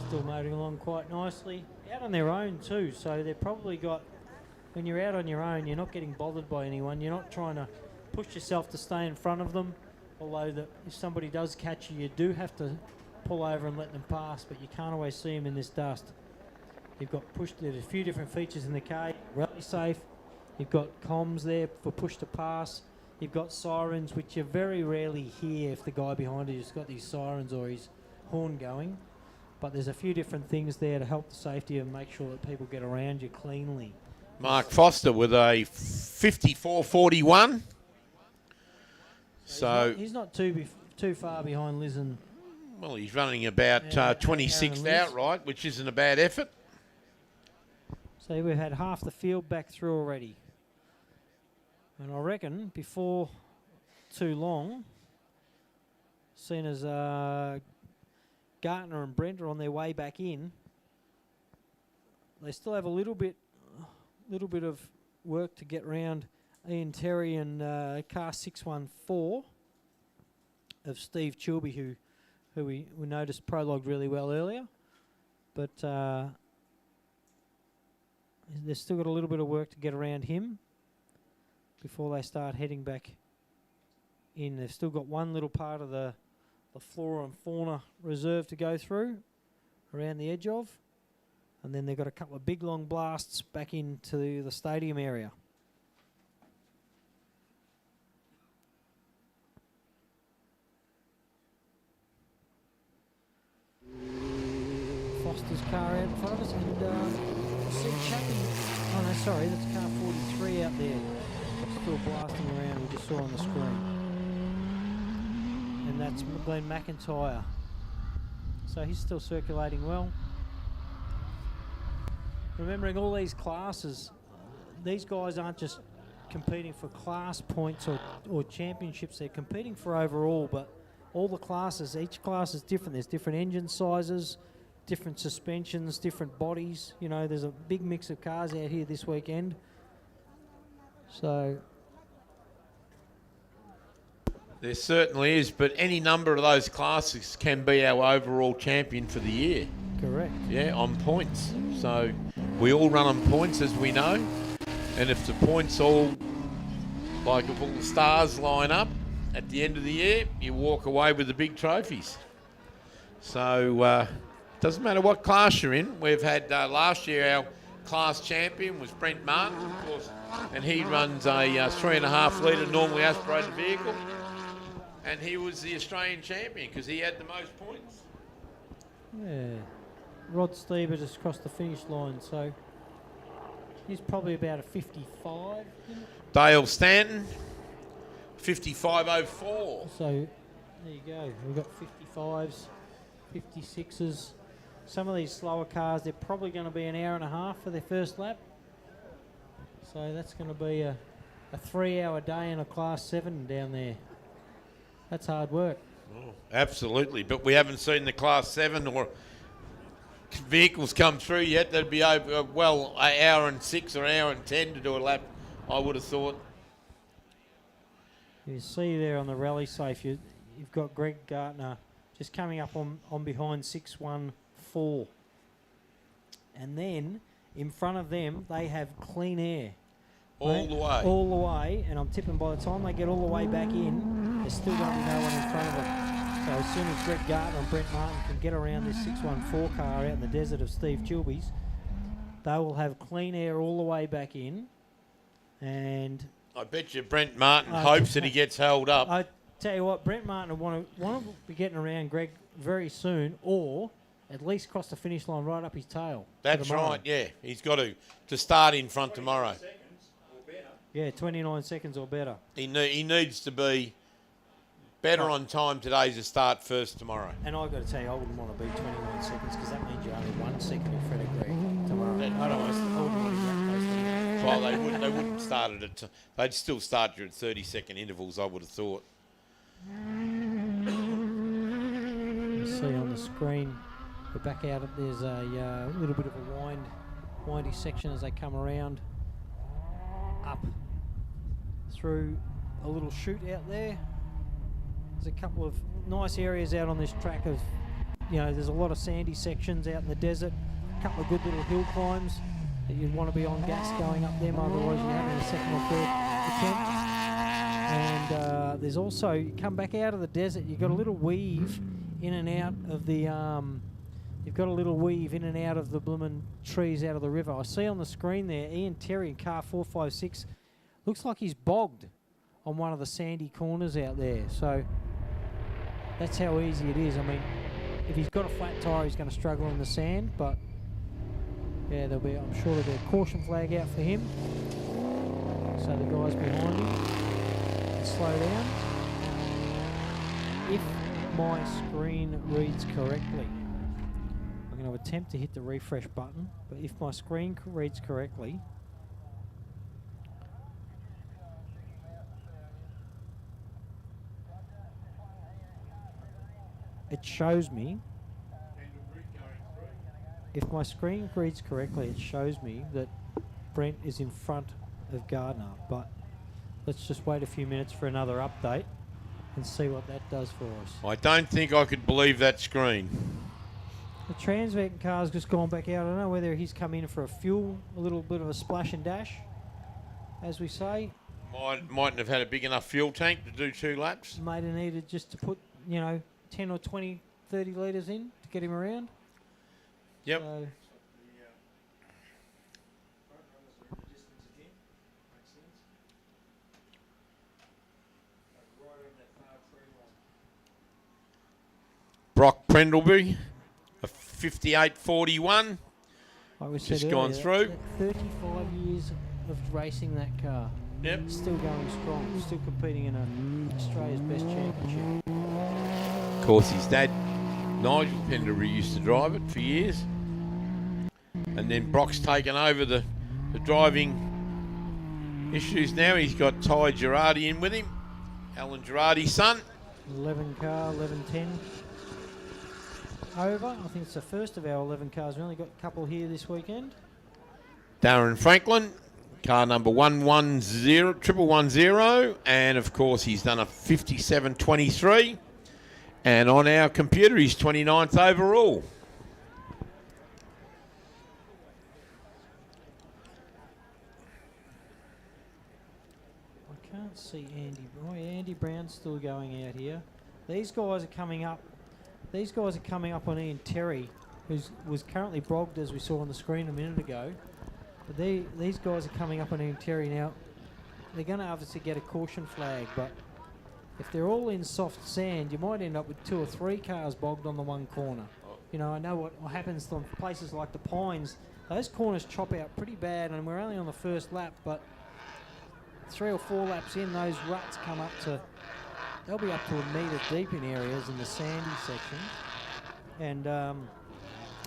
S3: Still motoring along quite nicely. Out on their own too, so they've probably got, when you're out on your own, you're not getting bothered by anyone. You're not trying to push yourself to stay in front of them. Although if somebody does catch you, you do have to pull over and let them pass, but you can't always see them in this dust. You've got there's a few different features in the car. Rally safe. You've got comms there for push to pass. You've got sirens, which you very rarely hear if the guy behind you has got these sirens or his horn going. But there's a few different things there to help the safety and make sure that people get around you cleanly.
S1: Mark Foster with a 54.41. So
S3: he's not too far behind Liz and...
S1: Well, he's running about 26th outright, which isn't a bad effort.
S3: So we've had half the field back through already. And I reckon before too long, seeing as Gartner and Brent are on their way back in, they still have a little bit of work to get round Ian Terry and car 614 of Steve Chilby, who we noticed prologued really well earlier. But they've still got a little bit of work to get around him before they start heading back in. They've still got one little part of the flora and fauna reserve to go through around the edge of. And then they've got a couple of big long blasts back into the stadium area. Foster's car out in front of us, and you see Chappie. Oh no, sorry, that's car 43 out there, still blasting around. We just saw on the screen, and that's Glenn McIntyre. So he's still circulating well. Remembering all these classes, these guys aren't just competing for class points or championships. They're competing for overall, but all the classes, each class is different. There's different engine sizes, different suspensions, different bodies. You know, there's a big mix of cars out here this weekend. So
S1: There certainly is, but any number of those classes can be our overall champion for the year.
S3: Correct.
S1: Yeah, on points. So we all run on points, as we know. And if the points all, like if all the stars line up at the end of the year, you walk away with the big trophies. So doesn't matter what class you're in. We've had last year our class champion was Brent Martin, of course, and he runs a 3.5 litre normally aspirated vehicle. And he was the Australian champion because he had the most points.
S3: yeah, Rod Stieber just crossed the finish line, so he's probably about a 55.
S1: Dale Stanton, 55.04.
S3: So there you go. We've got 55s, 56s. Some of these slower cars, they're probably going to be an hour and a half for their first lap. So that's going to be a 3-hour day in a Class 7 down there. That's hard work.
S1: Oh, absolutely, but we haven't seen the Class 7 or vehicles come through yet. That'd be over, well, an hour and 6 or an hour and 10 to do a lap, I would have thought.
S3: You see there on the rally safe, you've got Greg Gartner just coming up on behind 614. And then in front of them, they have Clean Air.
S1: All the way.
S3: All the way, and I'm tipping by the time they get all the way back in, there's still going to be no one in front of them. So as soon as Greg Gartner and Brent Martin can get around this 614 car out in the desert of Steve Chilby's, they will have Clean Air all the way back in. And
S1: I bet you Brent Martin hopes that he gets held up.
S3: I tell you what, Brent Martin will want to be getting around Greg very soon, or at least cross the finish line right up his tail.
S1: That's right, yeah. He's got to start in front tomorrow.
S3: Yeah, 29 seconds or better.
S1: He needs to be better on time today to start first tomorrow.
S3: And I've got to tell you, I wouldn't want to be 29 seconds because that means you're only 1 second in front of Greg tomorrow. I wouldn't want to get close to that.
S1: Well, they wouldn't start it at... They'd still start you at 30-second intervals, I would have thought.
S3: You see on the screen, we're back out. There's a little bit of a windy section as they come around up through a little chute out there. There's a couple of nice areas out on this track of, there's a lot of sandy sections out in the desert, a couple of good little hill climbs that you'd want to be on gas going up them, otherwise you're having a second or third attempt. And there's also, you come back out of the desert, you've got a little weave in and out of the bloomin' trees out of the river. I see on the screen there, Ian Terry in car 456, looks like he's bogged on one of the sandy corners out there. So that's how easy it is. I mean, if he's got a flat tyre, he's going to struggle in the sand, but yeah, I'm sure there'll be a caution flag out for him. So the guys behind him can slow down. If my screen reads correctly, I'm going to attempt to hit the refresh button, but if my screen reads correctly, it shows me, if my screen reads correctly, it shows me that Brent is in front of Gardner, but let's just wait a few minutes for another update and see what that does for us.
S1: I don't think I could believe that screen.
S3: The Transvet car's just gone back out. I don't know whether he's come in for a little bit of a splash and dash, as we say.
S1: Mightn't have had a big enough fuel tank to do 2 laps.
S3: Might have needed just to put, 10 or 20, 30 litres in to get him around.
S1: Yep.
S3: So
S1: Brock Prendleby, a 58.41.
S3: Like we
S1: Just
S3: said
S1: gone
S3: earlier,
S1: through.
S3: 35 years of racing that car.
S1: Yep.
S3: Still going strong, still competing in Australia's best championship.
S1: Of course, his dad, Nigel Pendlebury, used to drive it for years. And then Brock's taken over the driving issues now. He's got Ty Girardi in with him, Alan Girardi's son.
S3: 11 car, 11.10 over. I think it's the first of our 11 cars. We only got a couple here this weekend.
S1: Darren Franklin, car number 1110, and of course he's done a 57.23. And on our computer, he's 29th overall.
S3: I can't see Andy. Oh, Andy Brown's still going out here. These guys are coming up. These guys are coming up on Ian Terry, who was currently brogged, as we saw on the screen a minute ago. But these guys are coming up on Ian Terry now. They're going to obviously get a caution flag, but if they're all in soft sand, you might end up with 2 or 3 cars bogged on the one corner. You know, I know what happens on places like the Pines. Those corners chop out pretty bad, and we're only on the first lap, but 3 or 4 laps in, those ruts come up to, they'll be up to a metre deep in areas in the sandy section. And yeah,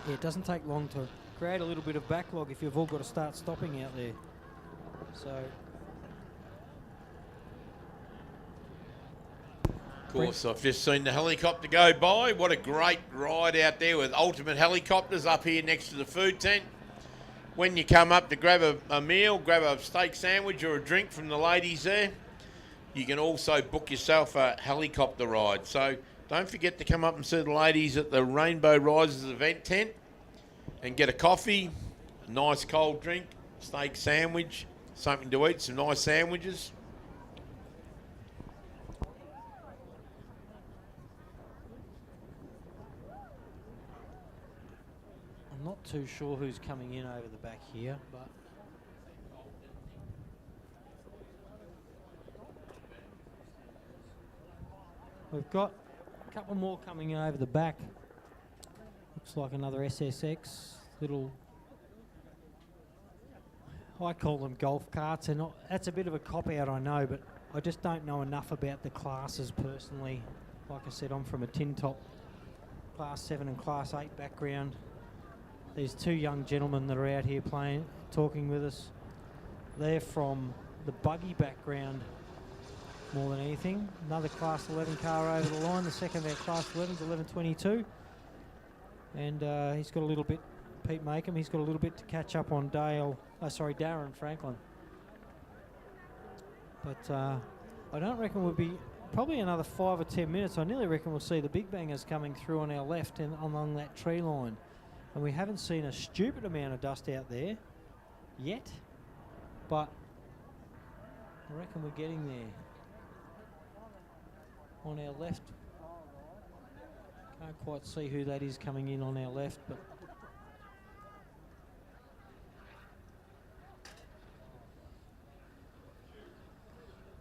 S3: it doesn't take long to create a little bit of backlog if you've all got to start stopping out there. So,
S1: of course, I've just seen the helicopter go by. What a great ride out there with Ultimate Helicopters up here next to the food tent. When you come up to grab a meal, grab a steak sandwich or a drink from the ladies there, you can also book yourself a helicopter ride. So don't forget to come up and see the ladies at the Rainbow Rises event tent and get a coffee, a nice cold drink, steak sandwich, something to eat, some nice sandwiches.
S3: I'm not too sure who's coming in over the back here, but we've got a couple more coming in over the back. Looks like another SSX, little, I call them golf carts. They're not, that's a bit of a cop-out, I know, but I just don't know enough about the classes personally. Like I said, I'm from a tin top Class 7 and Class 8 background. There's 2 young gentlemen that are out here talking with us. They're from the buggy background more than anything. Another Class 11 car over the line. The second of our Class 11's 11.22. And he's got a little bit, Pete Makem, he's got a little bit to catch up on Darren Franklin. But I don't reckon we'll be, probably another 5 or 10 minutes. I nearly reckon we'll see the big bangers coming through on our left and along that tree line. And we haven't seen a stupid amount of dust out there yet, but I reckon we're getting there. On our left, can't quite see who that is coming in on our left, but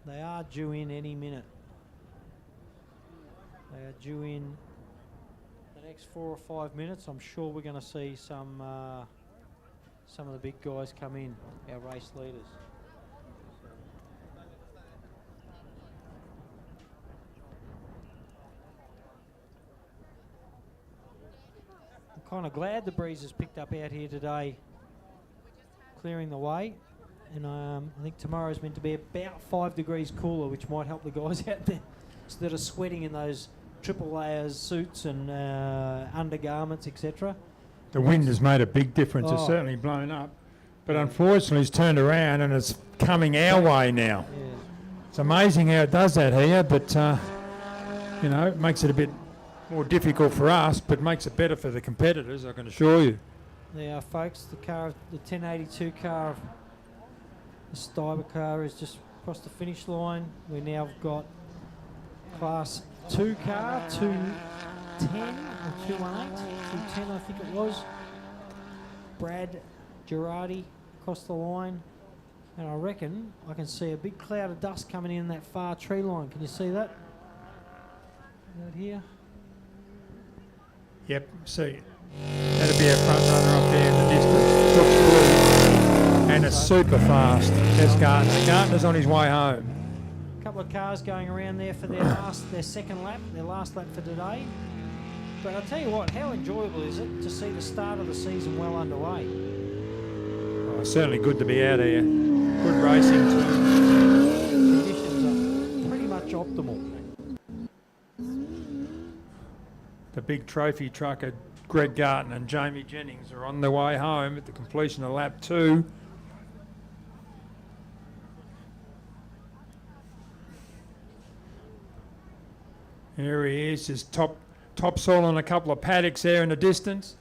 S3: they are due in any minute. They are due in the next 4 or 5 minutes. I'm sure we're going to see some of the big guys come in, our race leaders. I'm kind of glad the breeze has picked up out here today, clearing the way. And I think tomorrow's meant to be about 5 degrees cooler, which might help the guys out there so that are sweating in those triple layers suits and undergarments, etc.
S2: The wind has made a big difference. It's certainly blown up. But unfortunately, it's turned around and it's coming our way now.
S3: Yeah.
S2: It's amazing how it does that here, but, you know, it makes it a bit more difficult for us, but makes it better for the competitors, I can assure you.
S3: There, folks, the 1082 car, the Stuyber car is just across the finish line. We now got Class 2 car, 210 or 218, 210 I think it was. Brad Girardi across the line. And I reckon I can see a big cloud of dust coming in that far tree line. Can you see that? Right here.
S2: Yep, see. That'll be a front runner up there in the distance. Looks blue. And it's super fast. There's Gardner. Gardner's on his way home.
S3: A couple of cars going around there for their second lap, their last lap for today. But I'll tell you what, how enjoyable is it to see the start of the season well underway?
S2: Oh, certainly good to be out here. Good racing too.
S3: Conditions are pretty much optimal.
S2: The big trophy trucker, Greg Garton and Jamie Jennings, are on their way home at the completion of lap 2. Here he is, his topsoil on a couple of paddocks there in the distance.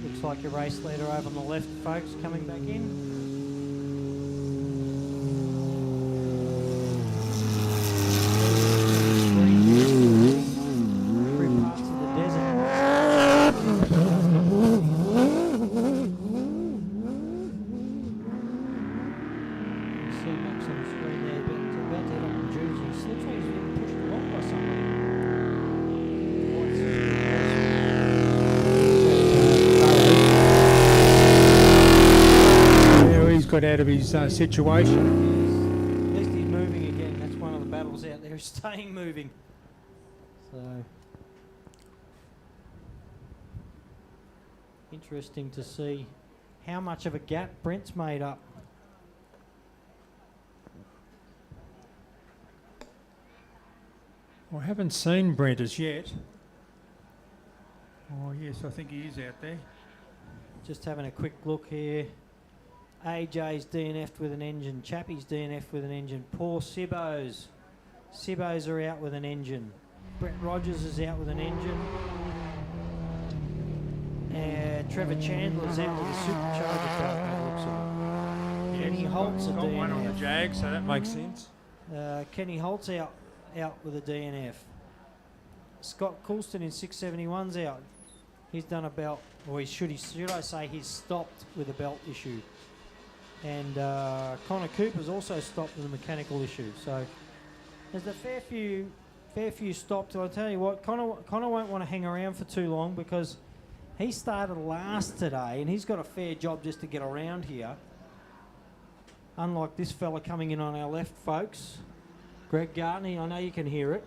S3: Looks like your race leader over on the left, folks, coming back in. Through parts of the desert. You see Max on the screen there, but it's about to head up in Jersey. Looks like he's getting pushed along by somebody.
S2: He's got out of his situation.
S3: At least he's moving again. That's one of the battles out there, is staying moving. So interesting to see how much of a gap Brent's made up.
S2: I haven't seen Brent as yet. Oh yes, I think he is out there.
S3: Just having a quick look here. AJ's DNF'd with an engine. Chappie's DNF'd with an engine. Poor Sibbo's. Sibbo's are out with an engine. Brett Rogers is out with an engine. And Trevor Chandler's out with a supercharger truck, by the looks of it. Kenny Holt's a
S2: got
S3: DNF.
S2: one on the Jag, so that makes sense.
S3: Kenny Holt's out with a DNF. Scott Coulston in 671's out. He's done a belt, or should I say he's stopped with a belt issue. And Connor Cooper's also stopped with a mechanical issue. So there's a fair few stopped. I'll tell you what, Connor won't want to hang around for too long because he started last today and he's got a fair job just to get around here. Unlike this fella coming in on our left, folks. Greg Gartney, I know you can hear it.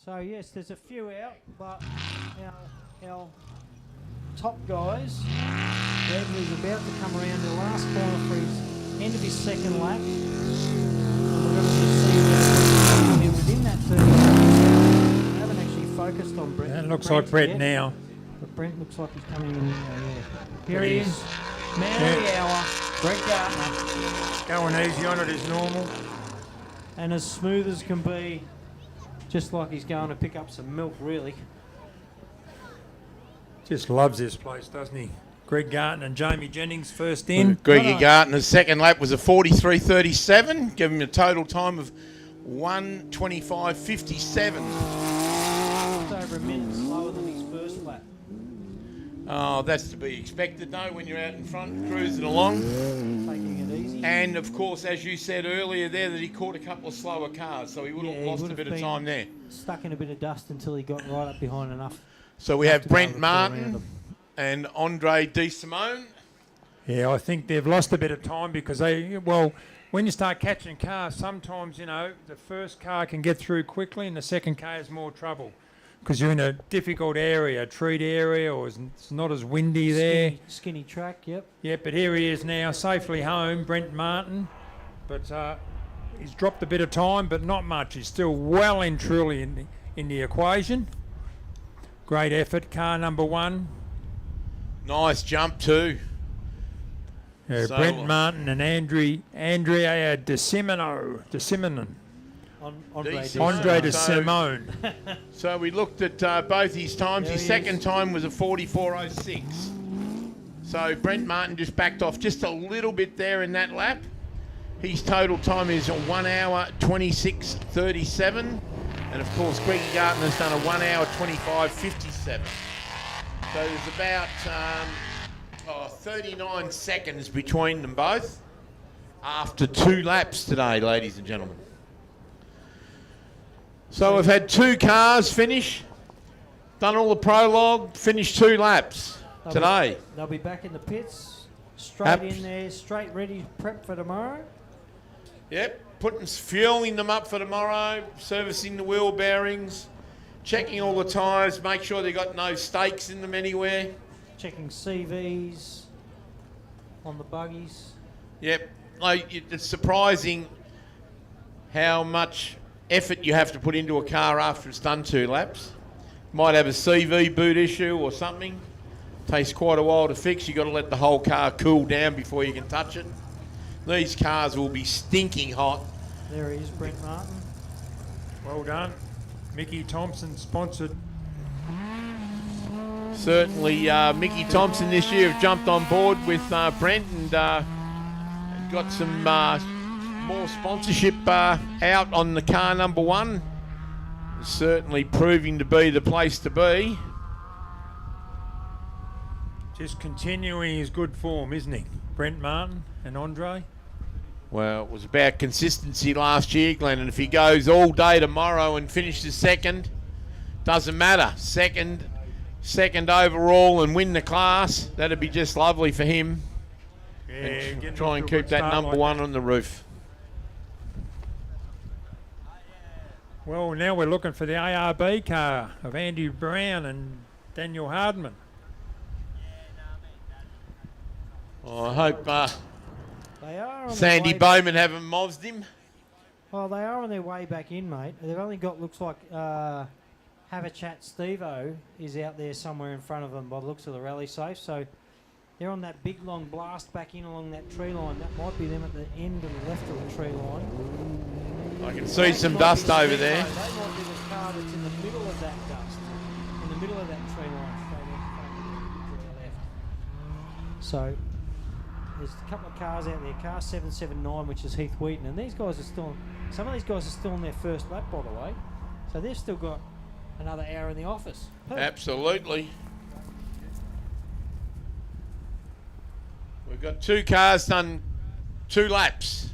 S3: So yes, there's a few out, but our top guys, Bradley's about to come around the last corner for his end of his second lap. And we're going to just see here within that 30 laps. I haven't actually focused on Brent.
S2: That looks like Brent
S3: yet,
S2: now.
S3: but Brent looks like he's coming in now, yeah. Here he is, man of the hour, Greg Gartner.
S2: Going easy on it as normal.
S3: And as smooth as can be. Just like he's going to pick up some milk, really.
S2: Just loves this place, doesn't he? Greg Garton and Jamie Jennings first in.
S1: Greggy Gartner's second lap was a 43.37, giving him a total time of 1:25.57.
S3: Just over a minute slower than his first lap.
S1: Oh, that's to be expected, though, when you're out in front cruising along.
S3: Taking it easy.
S1: And, of course, as you said earlier there, that he caught a couple of slower cars, so he would have lost a bit of time there.
S3: Stuck in a bit of dust until he got right up behind enough.
S1: So we have Brent Martin and Andre De Simone.
S2: Yeah, I think they've lost a bit of time because when you start catching cars, sometimes, the first car can get through quickly and the second car has more trouble because you're in a difficult area, a treat area, or it's not as windy there.
S3: Skinny track, yep.
S2: Yeah, but here he is now, safely home, Brent Martin. But he's dropped a bit of time, but not much. He's still well and truly in the equation. Great effort, car number 1.
S1: Nice jump too.
S2: Yeah,
S1: So,
S2: Brent Martin and Andrea De Simonon. Andre De Simone.
S1: So we looked at both his times. His second time was a 44.06. So Brent Martin just backed off just a little bit there in that lap. His total time is 1 hour 26:37. And of course, Greggy Gartner's done a 1 hour 25:57. So there's about 39 seconds between them both after 2 laps today, ladies and gentlemen. So we've had 2 cars finish, done all the prologue, finished 2 laps today.
S3: They'll be back in the pits, straight in there, straight ready, prep for tomorrow.
S1: Yep, fueling them up for tomorrow, servicing the wheel bearings, checking all the tyres, make sure they've got no stakes in them anywhere.
S3: Checking CVs on the buggies.
S1: Yep, like, it's surprising how much effort you have to put into a car after it's done 2 laps. Might have a CV boot issue or something. Takes quite a while to fix. You've got to let the whole car cool down before you can touch it. These cars will be stinking hot.
S3: There he is, Brent Martin.
S2: Well done. Mickey Thompson sponsored.
S1: Certainly, Mickey Thompson this year have jumped on board with Brent and got some more sponsorship out on the car number 1. Certainly proving to be the place to be.
S2: Just continuing his good form, isn't he? Brent Martin and Andre.
S1: Well, it was about consistency last year, Glenn, and if he goes all day tomorrow and finishes second, doesn't matter. Second overall and win the class, that'd be just lovely for him.
S2: Yeah,
S1: And try and keep that number 1 on the roof.
S2: Well, now we're looking for the ARB car of Andy Brown and Daniel Hardman.
S1: Oh, I hope
S3: They are on
S1: Sandy
S3: their way
S1: Bowman haven't mozzed him.
S3: Well, they are on their way back in, mate. They've only got, looks like, Have a Chat Steve-O is out there somewhere in front of them by the looks of the rally safe. So they're on that big long blast back in along that tree line. That might be them at the end and the left of the tree line.
S1: I can see some dust over there.
S3: They might be the car that's in the middle of that dust, in the middle of that tree line, straight to the left. So there's a couple of cars out there. Car 779, which is Heath Wheaton, and these guys are still. Some of these guys are still on their first lap, by the way. So they've still got another hour in the office.
S1: Absolutely. We've got 2 cars done 2 laps.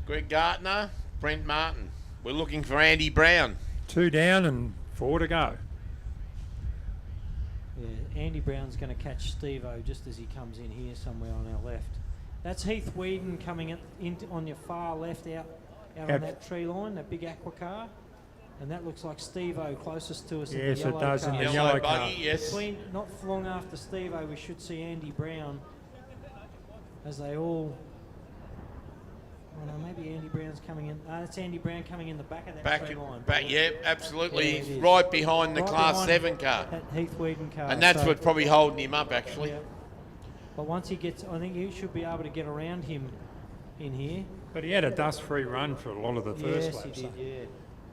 S1: Greg Gartner, Brent Martin. We're looking for Andy Brown.
S2: 2 down and 4 to go.
S3: Yeah, Andy Brown's going to catch Steve-O just as he comes in here somewhere on our left. That's Heath Wheaton coming in on your far left out on that tree line, that big aqua car. And that looks like Steve-O closest to us in the
S2: Yes,
S3: yellow
S2: it does
S3: car.
S2: in the yellow car.
S1: buggy, yes.
S3: Not long after Steve-O, we should see Andy Brown as they all... Oh no, maybe Andy Brown's coming in. That's Andy Brown coming in the back of that tree line.
S1: Yeah, absolutely.
S3: Yeah,
S1: He's
S3: it is.
S1: right behind the
S3: Right
S1: Class
S3: behind
S1: 7 car.
S3: That Heath Wheaton car.
S1: And that's
S3: So-
S1: what's probably holding him up, actually.
S3: Yeah. But once he gets, I think you should be able to get around him in here.
S2: But he had a dust-free run for a lot of the first
S3: Yes,
S2: laps.
S3: he did, yeah.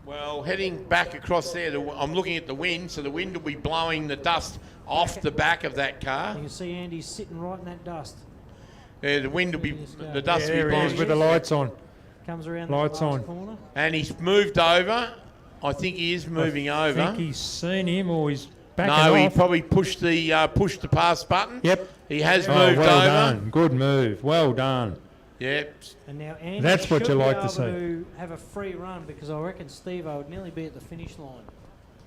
S1: Well, heading back across there, I'm looking at the wind, so the wind will be blowing the dust off the back of that car.
S3: You can see Andy's sitting right in that dust.
S1: Yeah, the wind will be, the dust will
S2: There
S1: be
S2: he
S1: blowing.
S2: is with the lights on.
S3: Comes around
S2: Lights
S3: the last
S2: on.
S3: corner.
S1: And he's moved over. I think he is moving over.
S2: I think he's seen him or he's backing
S1: No, he
S2: off.
S1: probably pushed the pass button.
S2: Yep.
S1: He has
S2: Oh,
S1: moved
S2: well
S1: over.
S2: done. Good move. Well done.
S1: Yep.
S3: And now Andy
S2: That's what
S3: should
S2: you
S3: be
S2: like to
S3: able
S2: see.
S3: to have a free run because I reckon Steve-O would nearly be at the finish line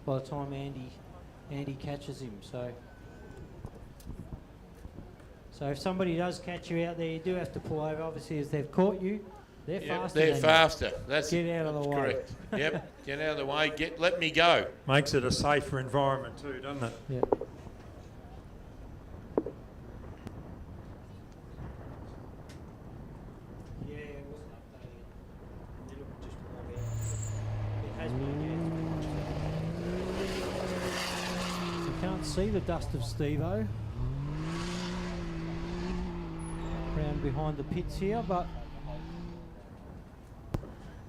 S3: by the time Andy catches him. So if somebody does catch you out there, you do have to pull over. Obviously, as they've caught you, they're faster.
S1: They're
S3: than you.
S1: faster.
S3: Get out of the way.
S1: Correct. Yep. Get out of the way. Let me go.
S2: Makes it a safer environment too, doesn't it?
S3: Yeah. Yeah, it wasn't updated. It'll just log out. It has been, yeah. You can't see the dust of Steve-O around behind the pits here, but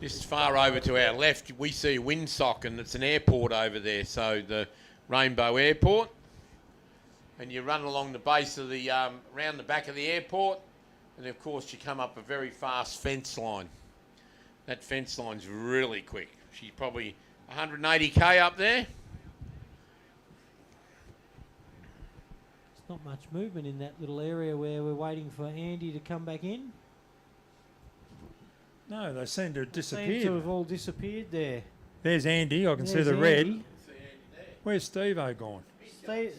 S1: Just far over to our left, we see Windsock, and it's an airport over there, so the Rainbow Airport. and you run along the base of the, round the back of the airport, and of course you come up a very fast fence line. That fence line's really quick. She's probably 180k up there.
S3: There's not much movement in that little area where we're waiting for Andy to come back in.
S2: No, they seem to have disappeared.
S3: Seem to have all disappeared there.
S2: There's Andy. I can see
S3: There's
S2: the red.
S3: Andy.
S2: Where's Steve-O gone?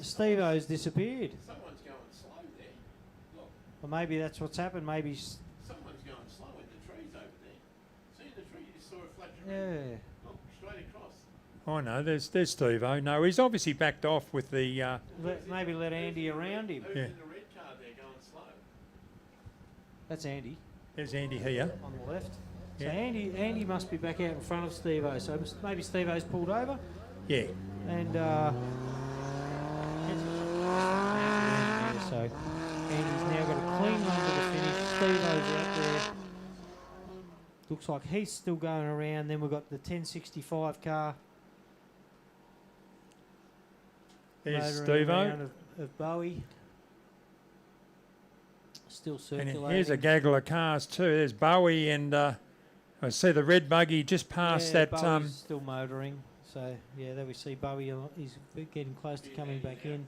S3: Steve-O's disappeared.
S1: Someone's going slow there. Look.
S3: Well, maybe that's what's happened. Maybe.
S1: Someone's going slow in the trees over there. See the tree? You just saw a flash of
S3: Yeah.
S1: red. Look, straight across.
S2: Oh no, there's Steve-O. No, he's obviously backed off with the.
S3: Maybe let Andy around him.
S2: Yeah.
S1: In the red car there going slow.
S3: That's Andy.
S2: There's Andy here.
S3: On the left.
S2: Yeah.
S3: So Andy must be back out in front of Steve-O. So maybe Steve-O's pulled over.
S2: Yeah.
S3: And so Andy's now got a clean run to the finish. Steve-O's out there. Looks like he's still going around. Then we've got the 1065 car.
S2: There's
S3: motoring
S2: Steve-O.
S3: around of Bowie. Still
S2: And
S3: circulating.
S2: here's a gaggle of cars too. There's Bowie and I see the red buggy just past that.
S3: Bowie's still motoring. So yeah, there we see Bowie. He's getting close to coming back in.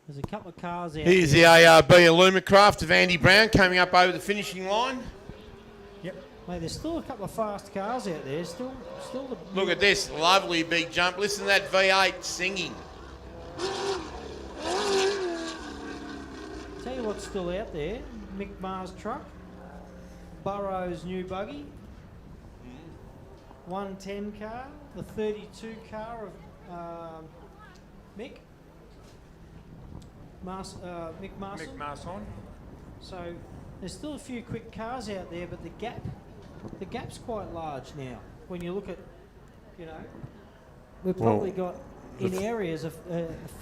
S3: There's a couple of cars out
S1: Here's the
S3: there.
S1: ARB Illumicraft of Andy Brown coming up over the finishing line.
S2: Yep.
S3: Mate, there's still a couple of fast cars out there. Still the.
S1: Look at this lovely big jump. Listen to that V8 singing.
S3: Tell you what's still out there. Mick Maher's truck. Burrow's new buggy. 110 car. The 32 car of Mick. Mick Marson.
S2: Mick Marson.
S3: So there's still a few quick cars out there, but the gap's quite large now. When you look at, we've probably got in areas a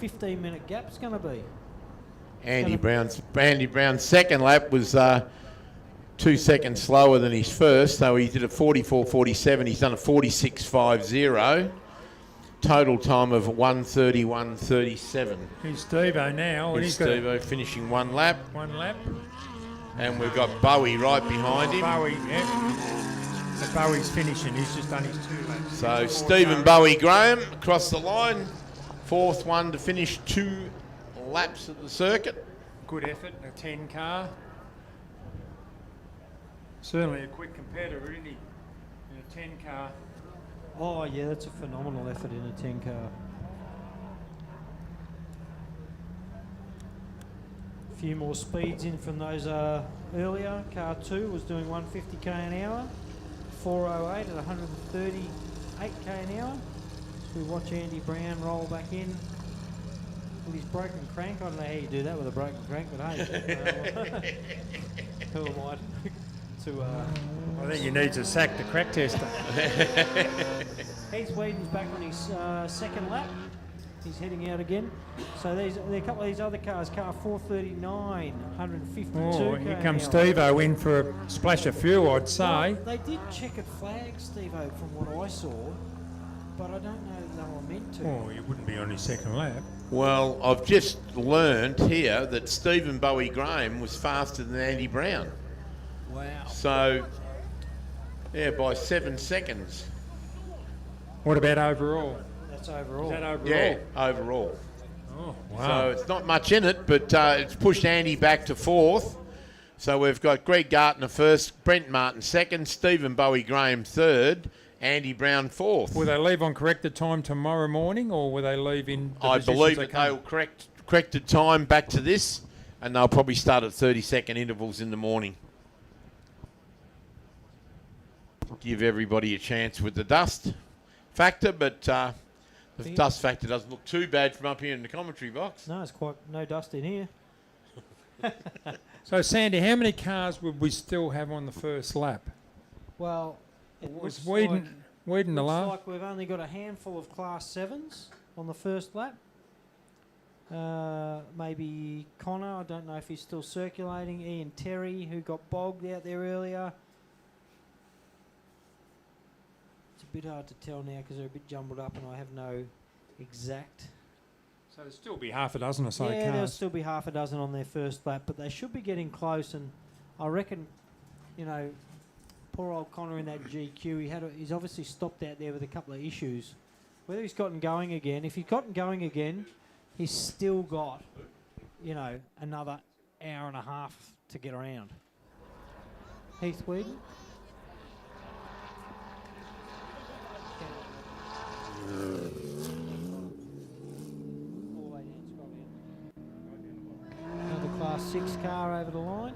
S3: 15-minute gap's going to be.
S1: Andy Brown's second lap was 2 seconds slower than his first, so he did a 44.47. He's done a 46.50. Total time of 1:31.37.
S2: Here's Steve-O now.
S1: Here's Steve-O finishing one lap.
S2: One lap.
S1: And we've got Bowie right behind him.
S2: Bowie, yeah. So Bowie's finishing. He's just done his 2 laps.
S1: So Stephen Bowie Graham across the line. Fourth one to finish 2 laps of the circuit.
S2: Good effort in a 10 car. Certainly a quick competitor, isn't he? In a 10 car.
S3: Oh yeah, that's a phenomenal effort in a 10 car. A few more speeds in from those earlier. Car 2 was doing 150k an hour. 408 at 138k an hour. So we watch Andy Brown roll back in with his broken crank. I don't know how you do that with a broken crank, but hey, who am I to...
S2: I think he needs to sack the crack tester.
S3: Heath Whedon's back on his second lap. He's heading out again. So there are a couple of these other cars. Car 439, 152.
S2: Oh, here comes Steve-O in for a splash of fuel, I'd say.
S3: Well, they did checkered flags, Steve-O, from what I saw, but I don't know if they were meant to.
S2: Oh, he wouldn't be on his second lap.
S1: Well, I've just learned here that Stephen Bowie Graham was faster than Andy Brown.
S3: Wow.
S1: So, yeah, by 7 seconds.
S2: What about overall?
S3: That's overall.
S2: Is that overall?
S1: Yeah, overall.
S2: Oh, wow.
S1: So it's not much in it, but it's pushed Andy back to 4th. So we've got Greg Gartner first, Brent Martin second, Stephen Bowie Graham 3rd, Andy Brown 4th.
S2: Will they leave on corrected time tomorrow morning, or will they leave in the
S1: I
S2: positions
S1: believe
S2: they
S1: that
S2: come?
S1: they will corrected time back to this, and they'll probably start at 30-second intervals in the morning. Give everybody a chance with the dust factor, but the dust factor doesn't look too bad from up here in the commentary box.
S3: No, it's quite no dust in here.
S2: So, Sandy, how many cars would we still have on the first lap?
S3: Well, it
S2: Was
S3: looks
S2: Whedon the last?
S3: like we've only got a handful of Class 7s on the first lap. Maybe Connor, I don't know if he's still circulating. Ian Terry, who got bogged out there earlier. It's a bit hard to tell now because they're a bit jumbled up and I have no exact
S2: So there'll still be half a dozen or so
S3: Yeah,
S2: cars.
S3: there'll still be half a dozen on their first lap, but they should be getting close. And I reckon, you know, poor old Connor in that GQ, he's obviously stopped out there with a couple of issues. Whether he's gotten going again, if he's gotten going again, he's still got, you know, another hour and a half to get around. Heath Whedon. Another Class 6 car over the line.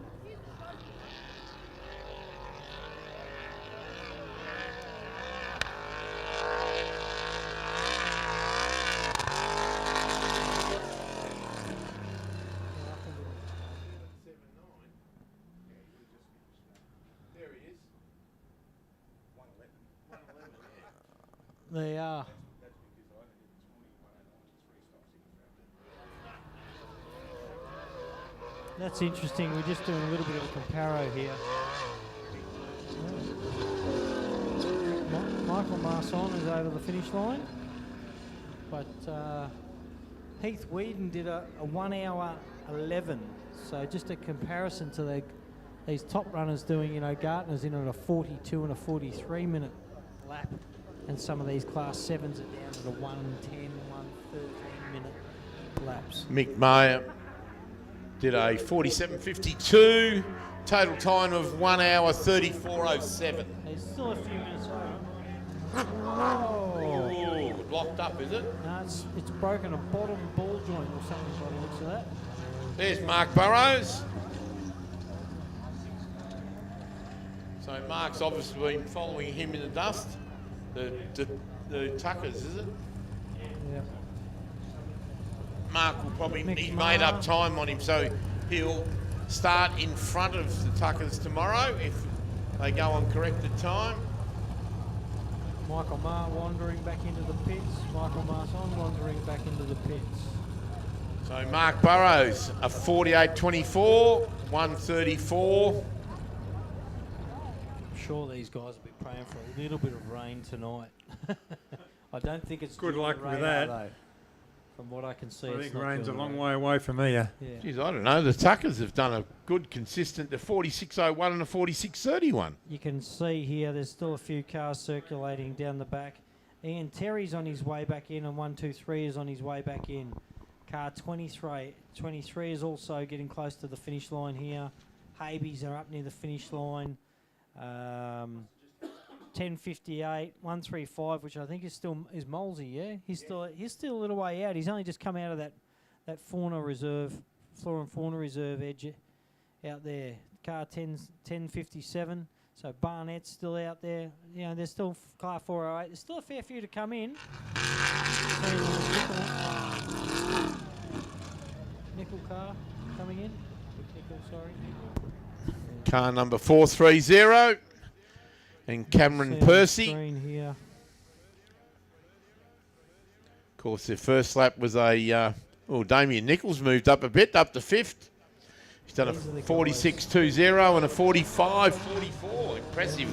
S3: They are. That's interesting. We're just doing a little bit of a comparo here. Michael Marson is over the finish line, but Heath Whedon did a 1 hour 11. So just a comparison to these top runners doing, you know, Gartner's in at a 42 and a 43 minute lap, and some of these Class 7s are down at a 110, 113 minute laps.
S1: Mick Mayer did a 47.52, total time of 1 hour 34.07.
S3: There's still a few minutes over.
S1: Oh, locked up, is it?
S3: No, it's broken a bottom ball joint or something by the looks of that.
S1: There's Mark Burrows. So Mark's obviously been following him in the dust. The Tuckers, is it?
S3: Yeah.
S1: Mark will probably, he's made up time on him, so he'll start in front of the Tuckers tomorrow if they go on corrected time.
S3: Michael Marr wandering back into the pits. Michael Marson wandering back into the pits.
S1: So Mark Burrows, a 48.24, 134.
S3: I'm sure these guys will be praying for a little bit of rain tonight. I don't think it's
S2: Good
S3: due on
S2: luck
S3: the
S2: with
S3: radar,
S2: that.
S3: though. From what I can see,
S2: I
S3: it's
S2: think
S3: not
S2: rain's a
S3: doing
S2: long
S3: it.
S2: way away from here.
S3: Yeah.
S1: Geez, I don't know. The Tuckers have done a good, consistent, the 46.01 and a 46.31.
S3: You can see here there's still a few cars circulating down the back. Ian Terry's on his way back in, and 123 is on his way back in. Car 23 is also getting close to the finish line here. Habies are up near the finish line. 10:58, 135, which I think is Molesy. Yeah, he's still a little way out. He's only just come out of that fauna reserve, flora and fauna reserve edge out there. Car 10:57. So Barnett's still out there. You know, there's still car 408. There's still a fair few to come in. Nickel car coming in. Nickel, sorry.
S1: Car number 430 and Cameron Percy.
S3: Screen here.
S1: Of course, their first lap was Damien Nichols moved up a bit, up to fifth. He's done a 46.20 and a 45.44. Impressive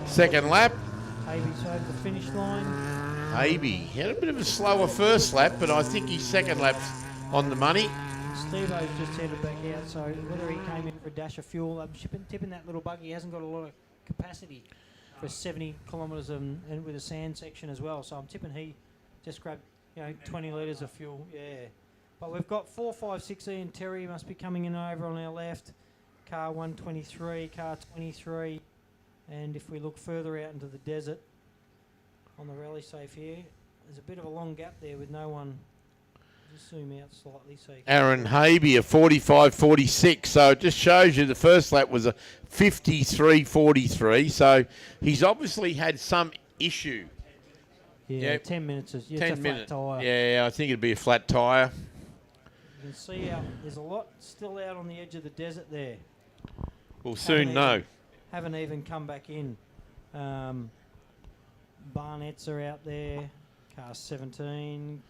S1: second lap.
S3: Aby's over the finish line.
S1: Aby had a bit of a slower first lap, but I think his second lap's on the money.
S3: Steve-O's just headed back out, so whether he came in for a dash of fuel, I'm tipping that little buggy hasn't got a lot of capacity for 70 kilometres and with a sand section as well. So I'm tipping he just grabbed 20 litres of fuel. Yeah. But we've got 4, 5, 6 Ian Terry must be coming in over on our left. Car 123, car 23. And if we look further out into the desert on the rally safe here, there's a bit of a long gap there with no one. Just zoom out slightly so you can
S1: Aaron Habe, a 45.46. So it just shows you the first lap was a 53.43. So he's obviously had some issue.
S3: Yeah, 10 minutes is
S1: 10
S3: a flat
S1: minutes.
S3: tyre.
S1: Yeah, I think it'd be a flat tyre.
S3: You can see how there's a lot still out on the edge of the desert there.
S1: We'll soon know.
S3: Haven't even come back in. Barnett's are out there. Car 17.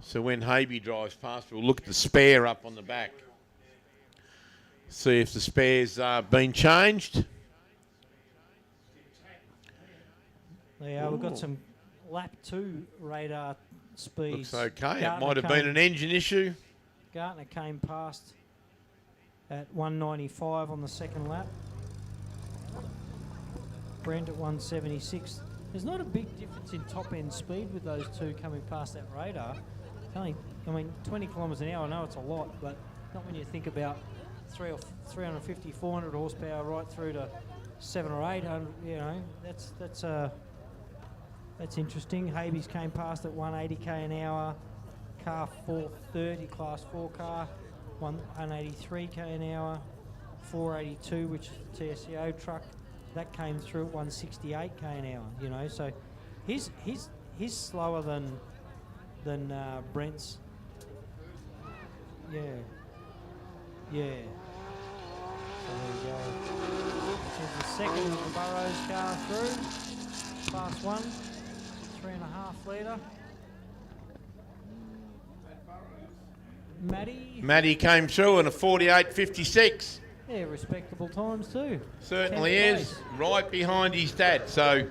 S1: So when Habe drives past, we'll look at the spare up on the back. See if the spare's been changed.
S3: Yeah, we've got some lap 2 radar speeds.
S1: Looks okay. It
S3: Gartner
S1: might have been
S3: came-
S1: an engine issue.
S3: Gartner came past at 195 on the second lap. Brent at 176. There's not a big difference in top end speed with those two coming past that radar. It's only, 20 kilometres an hour, I know it's a lot, but not when you think about 350, 400 horsepower right through to 700 or 800, you know, that's interesting. Habees came past at 180k an hour. Car 430, class 4 car, 183k an hour. 482, which is the TSCO truck, that came through at 168k an hour. You know, so he's slower than Brent's. Yeah. So there you go. This is the second of the Burrows car through. Class 1, 3.5 litre.
S1: Matty came through in a 48.56.
S3: Yeah, respectable times too.
S1: Certainly
S3: 10th
S1: is.
S3: place.
S1: Right behind his dad. So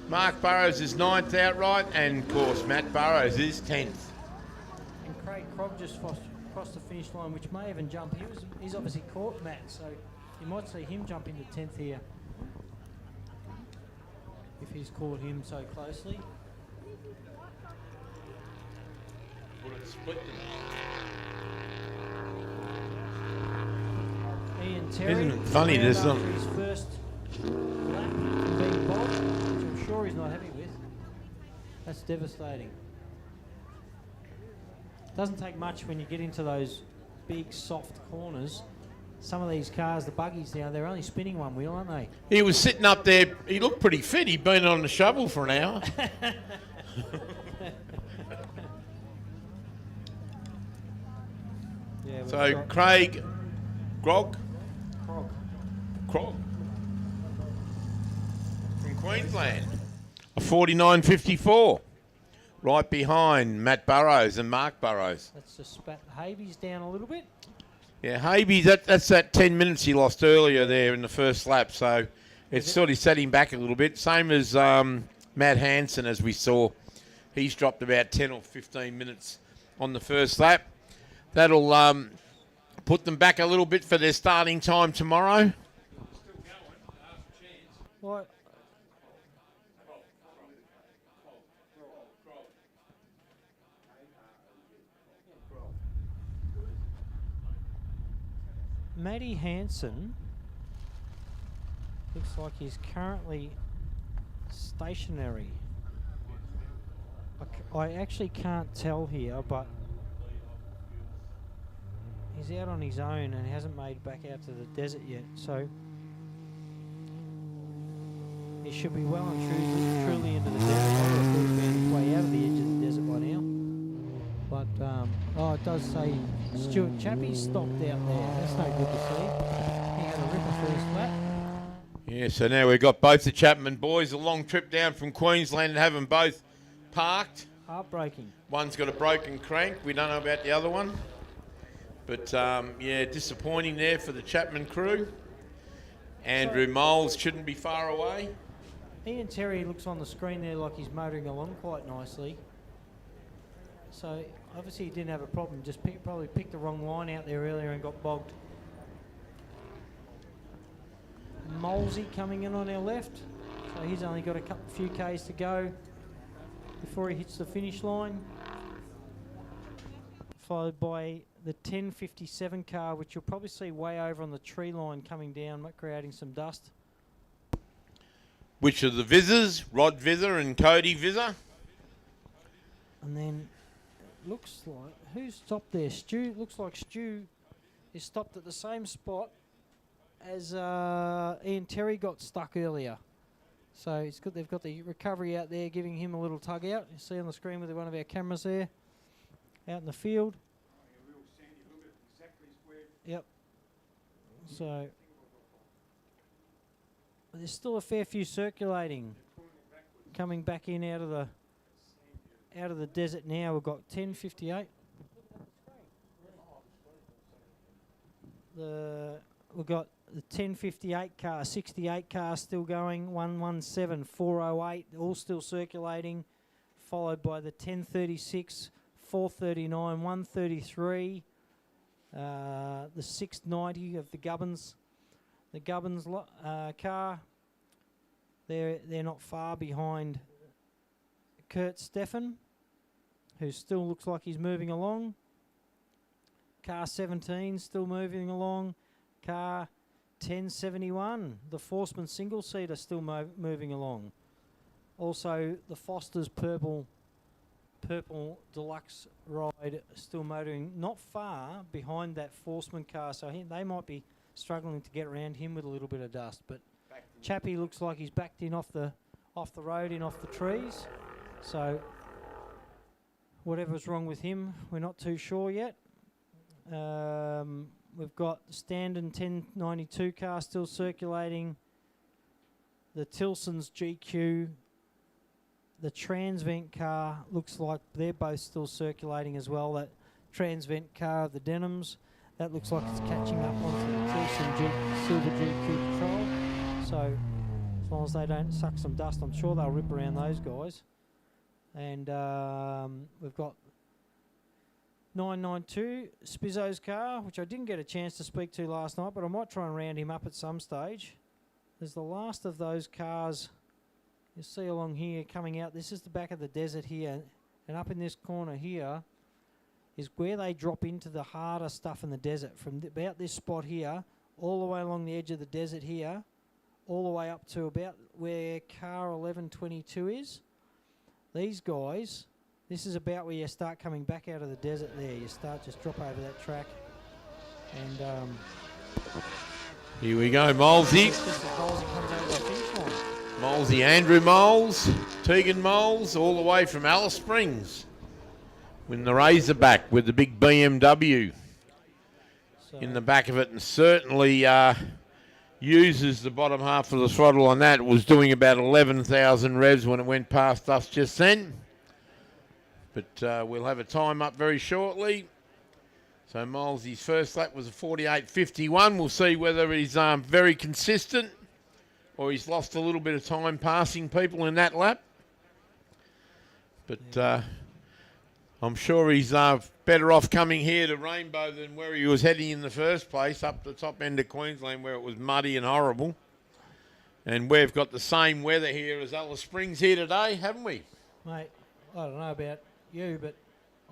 S1: Mark Burrows is 9th outright, and of course Matt Burrows is 10th.
S3: And Craig Krog just crossed the finish line, which may even jump. He's obviously caught Matt, so you might see him jump into 10th here if he's caught him so closely. Ian Terry.
S1: Isn't it funny,
S3: round
S1: there's
S3: after
S1: some-
S3: his first lap from being bogged, which I'm sure he's not happy with. That's devastating. Doesn't take much when you get into those big soft corners. Some of these cars, the buggies now, they're only spinning one wheel, aren't they?
S1: He was sitting up there. He looked pretty fit. He'd been on the shovel for an hour.
S3: Yeah, we've
S1: So
S3: got
S1: Craig Krog
S3: Krog.
S1: from Queensland, a 49.54, right behind Matt Burrows and Mark Burrows.
S3: Let's just spat the Habees down a little bit.
S1: Yeah, Habees, that's that 10 minutes he lost earlier there in the first lap, so it's sort of set him back a little bit. Same as Matt Hansen, as we saw. He's dropped about 10 or 15 minutes on the first lap. That'll put them back a little bit for their starting time tomorrow.
S3: What? Matty Hansen looks like he's currently stationary. I actually can't tell here, but he's out on his own and hasn't made back out to the desert yet, so he should be well and truly into the desert. I would have thought he'd been way out of the edge of the desert by now. But, oh, it does say Stuart Chappie stopped out there. That's no good to see. He had a ripper first lap.
S1: Yeah, so now we've got both the Chapman boys, a long trip down from Queensland, and have them both parked.
S3: Heartbreaking.
S1: One's got a broken crank. We don't know about the other one. But, yeah, disappointing there for the Chapman crew. Andrew Moles shouldn't be far away.
S3: Ian Terry looks on the screen there like he's motoring along quite nicely. So obviously he didn't have a problem, just probably picked the wrong line out there earlier and got bogged. Molesy coming in on our left. So he's only got a few Ks to go before he hits the finish line. Followed by the 1057 car, which you'll probably see way over on the tree line coming down, creating some dust.
S1: Which are the Vizzers, Rod Vizzer and Cody Vizzer.
S3: And then it looks like, who's stopped there? Stu, looks like Stu is stopped at the same spot as Ian Terry got stuck earlier. So it's good they've got the recovery out there giving him a little tug out. You see on the screen with one of our cameras there, out in the field. Yep. So there's still a fair few circulating coming back in out of the desert now. We've got 1058. We've got the 1058 car, 68 car still going, 117, 408, all still circulating. followed by the 1036, 439, 133, the 690 of the Gubbins. The Gubbins car, they're not far behind Kurt Steffen, who still looks like he's moving along. Car 17 still moving along. Car 1071, the Forceman single-seater still moving along. Also, the Foster's purple deluxe ride still motoring not far behind that Forceman car, so they might be struggling to get around him with a little bit of dust. But Chappie looks like he's backed in off the road, in off the trees. So whatever's wrong with him, we're not too sure yet. We've got the Standen 1092 car still circulating. The Tilson's GQ. The Transvent car looks like they're both still circulating as well. That Transvent car of the Denims, that looks like it's catching up onto the Tilson Silver GQ Patrol. So as long as they don't suck some dust, I'm sure they'll rip around those guys. And we've got 992 Spizzo's car, which I didn't get a chance to speak to last night, but I might try and round him up at some stage. There's the last of those cars you see along here coming out. This is the back of the desert here, and up in this corner here is where they drop into the harder stuff in the desert. From about this spot here, all the way along the edge of the desert here, all the way up to about where car 1122 is. These guys, this is about where you start coming back out of the desert there. You start just drop over that track. And
S1: here we go, Molesy. Molesy, Andrew Moles, Tegan Moles, all the way from Alice Springs. With the Razorback with the big BMW in the back of it, and certainly uses the bottom half of the throttle on that. It was doing about 11,000 revs when it went past us just then. But we'll have a time up very shortly. So Molesy's first lap was a 48.51. We'll see whether he's very consistent or he's lost a little bit of time passing people in that lap. But I'm sure he's better off coming here to Rainbow than where he was heading in the first place, up the top end of Queensland where it was muddy and horrible. And we've got the same weather here as Alice Springs here today, haven't we?
S3: Mate, I don't know about you, but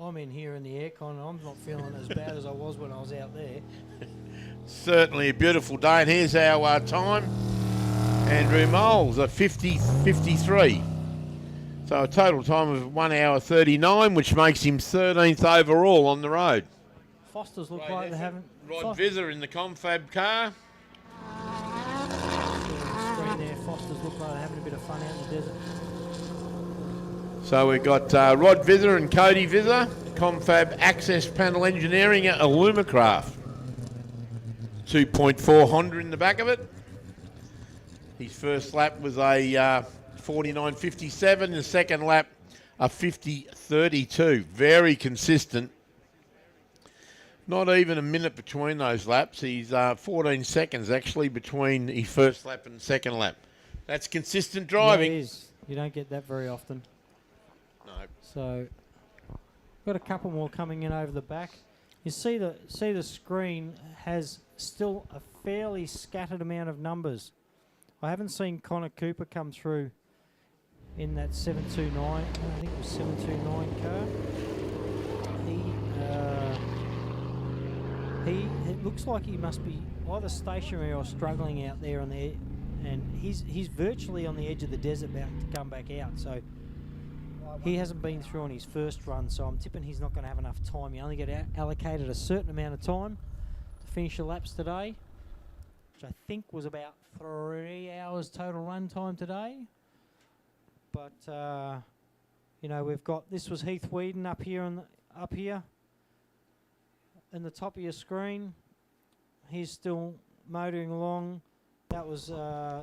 S3: I'm in here in the aircon and I'm not feeling as bad as I was when I was out there.
S1: Certainly a beautiful day, and here's our time. Andrew Moles at 50.53. So a total time of 1 hour 39, which makes him 13th overall on the road.
S3: Fosters look like they haven't...
S1: Rod Visser in the confab car.
S3: Screen there, Fosters look like they're having a bit of fun out in the desert.
S1: So we've got Rod Visser and Cody Visser, confab access panel engineering at Illumicraft. 2.4 Honda in the back of it. His first lap was a 49.57. The second lap, a 50.32. Very consistent. Not even a minute between those laps. He's 14 seconds actually between his first lap and second lap. That's consistent driving.
S3: Yeah, it is. You don't get that very often.
S1: No.
S3: So, got a couple more coming in over the back. You see the screen has still a fairly scattered amount of numbers. I haven't seen Connor Cooper come through in that 729. I think it was 729 car. It looks like he must be either stationary or struggling out there on the, and he's virtually on the edge of the desert about to come back out. So he hasn't been through on his first run. So I'm tipping he's not going to have enough time. You only get allocated a certain amount of time to finish your laps today, which I think was about 3 hours total run time today. But you know, we've got, this was Heath Whedon up here in the top of your screen. He's still motoring along. That was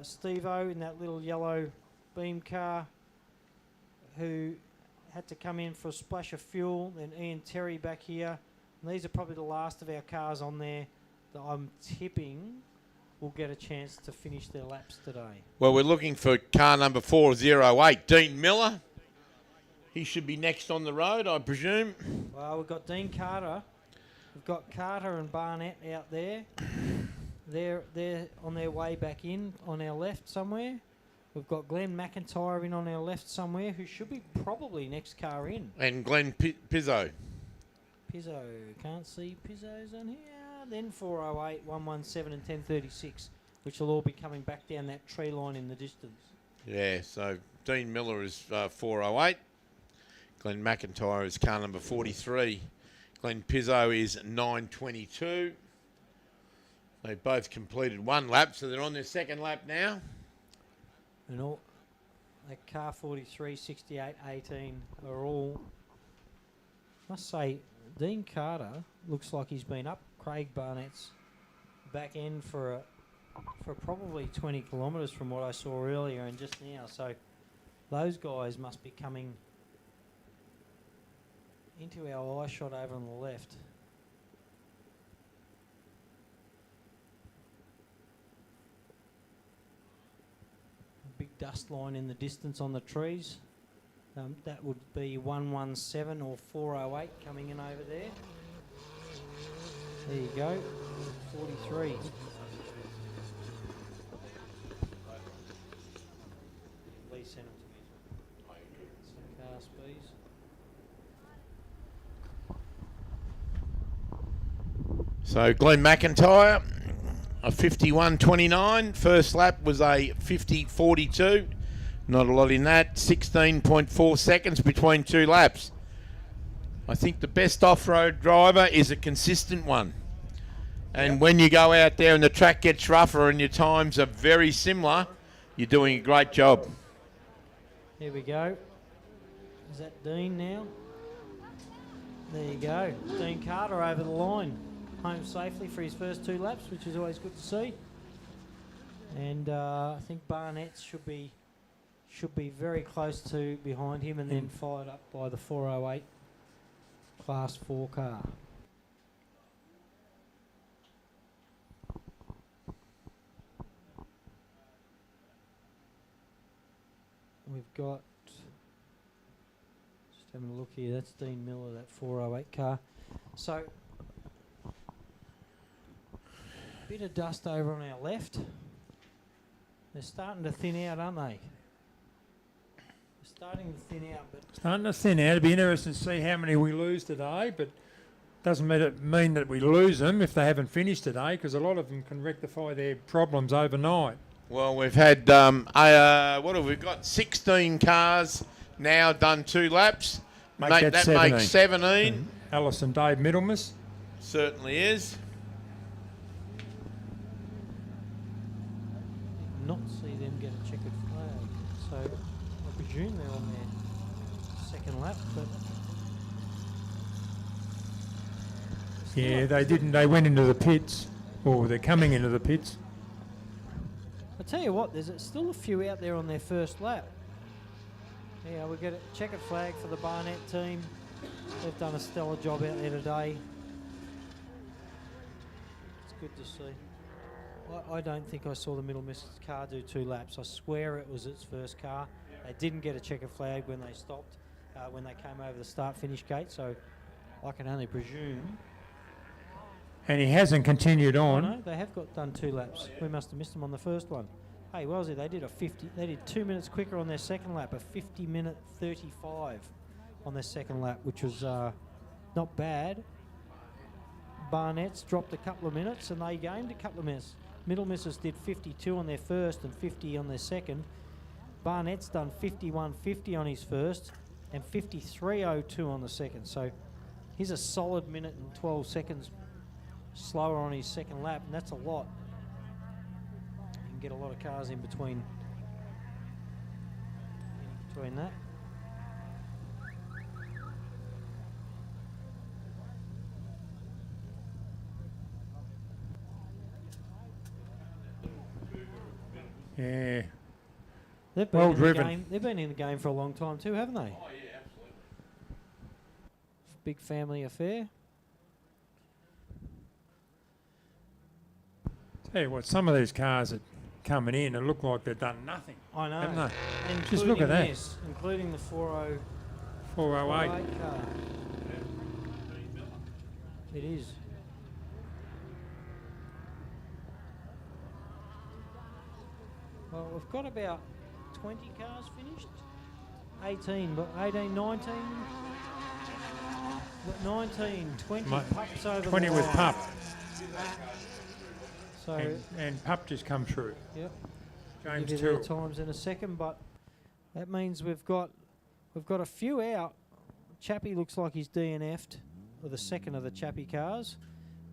S3: Steve-O in that little yellow beam car, who had to come in for a splash of fuel. Then Ian Terry back here. And these are probably the last of our cars on there that I'm tipping will get a chance to finish their laps today.
S1: Well, we're looking for car number 408, Dean Miller. He should be next on the road, I presume.
S3: Well, we've got Dean Carter. We've got Carter and Barnett out there. They're on their way back in on our left somewhere. We've got Glenn McIntyre in on our left somewhere, who should be probably next car in.
S1: And Glenn Pizzo.
S3: Pizzo, can't see Pizzo's on here. Then 408, 117 and 1036, which will all be coming back down that tree line in the distance.
S1: Yeah, so Dean Miller is 408. Glenn McIntyre is car number 43. Glenn Pizzo is 922. They both completed one lap, so they're on their second lap now.
S3: And all that car 43, 68, 18 are all. Must say, Dean Carter looks like he's been up Craig Barnett's back end for probably 20 kilometres from what I saw earlier and just now. So those guys must be coming into our eye shot over on the left. A big dust line in the distance on the trees. That would be 117 or 408 coming in over there. There you go, 43. Lee sent them to me. Some car speeds.
S1: So Glenn McIntyre, a 51.29. First lap was a 50.42. Not a lot in that. 16.4 seconds between two laps. I think the best off-road driver is a consistent one. And when you go out there and the track gets rougher and your times are very similar, you're doing a great job.
S3: Here we go. Is that Dean now? There you go. Dean Carter over the line. Home safely for his first two laps, which is always good to see. And I think Barnett should be very close to behind him and then followed up by the 408 Class 4 car. We've got, just having a look here, that's Dean Miller, that 408 car. So, bit of dust over on our left. They're starting to thin out, aren't they? They're starting to thin out, but
S2: Starting to thin out. It'll be interesting to see how many we lose today, but doesn't mean that we lose them if they haven't finished today, because a lot of them can rectify their problems overnight.
S1: Well, we've had, what have we got? 16 cars now done two laps.
S2: That
S1: makes 17.
S2: Alison Dave Middlemas.
S1: Certainly is.
S3: not see them get a checkered flag. So I presume they're on their second lap, but
S2: yeah, they didn't. They went into the pits, or they're coming into the pits.
S3: I tell you what, there's still a few out there on their first lap. Yeah, we get a checkered flag for the Barnett team. They've done a stellar job out there today. It's good to see. I don't think I saw the Middle Miss's car do 2 laps. I swear it was its first car. They didn't get a checkered flag when they stopped, when they came over the start-finish gate, so I can only presume.
S2: And he hasn't continued on.
S3: No, they have done 2 laps. We must have missed them on the first one. Hey, Wellesley, they did 2 minutes quicker on their second lap, a 50-minute 35 on their second lap, which was not bad. Barnett's dropped a couple of minutes and they gained a couple of minutes. Middle Misses did 52 on their first and 50 on their second. Barnett's done 51.50 on his first and 53.02 on the second. So he's a solid minute and 12 seconds slower on his second lap, and that's a lot. You can get a lot of cars in between that.
S2: Yeah.
S3: They've been
S2: Well
S3: in the
S2: driven.
S3: game. They've been in the game for a long time too, haven't they?
S1: Oh, yeah, absolutely.
S3: Big family affair.
S2: Tell you what, some of these cars that coming in, it look like they've done nothing.
S3: I know.
S2: Haven't they?
S3: Including
S2: Just look at that.
S3: this, including the
S2: 408.
S3: 408 car. It is. Well, we've got about 20 cars finished. 18, but 18, 19. But 19, 20 pups over
S2: 20
S3: the
S2: with
S3: line.
S2: pup.
S3: So
S2: And pup just come through.
S3: Yep.
S2: James
S3: Give you their
S2: Tyrrell.
S3: times in a second, but that means we've got a few out. Chappie looks like he's DNF'd with the second of the Chappie cars,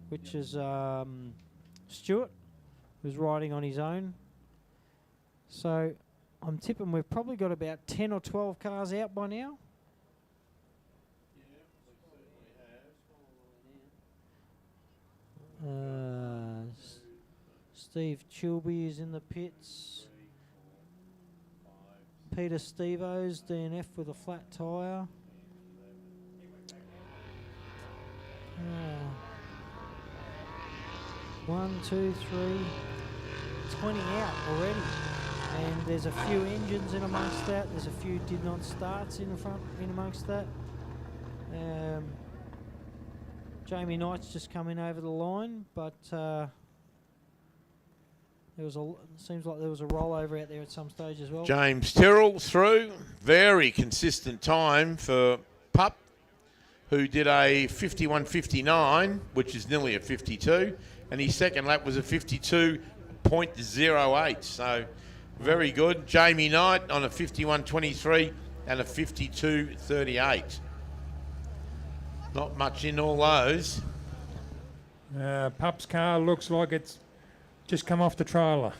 S3: which is Stuart, who's riding on his own. So I'm tipping we've probably got about 10 or 12 cars out by now. Steve Chilby is in the pits. Peter Stevo's DNF with a flat tyre. 1, 2, 3, 20 out already. And there's a few engines in amongst that. There's a few did not starts in the front in amongst that. Jamie Knight's just coming over the line, but seems like there was a rollover out there at some stage as well.
S1: James Tyrrell through. Very consistent time for Pup, who did a 51.59, which is nearly a 52, and his second lap was a 52.08. So very good. Jamie Knight on a 51.23 and a 52.38. Not much in all those.
S2: Pup's car looks like it's just come off the trailer.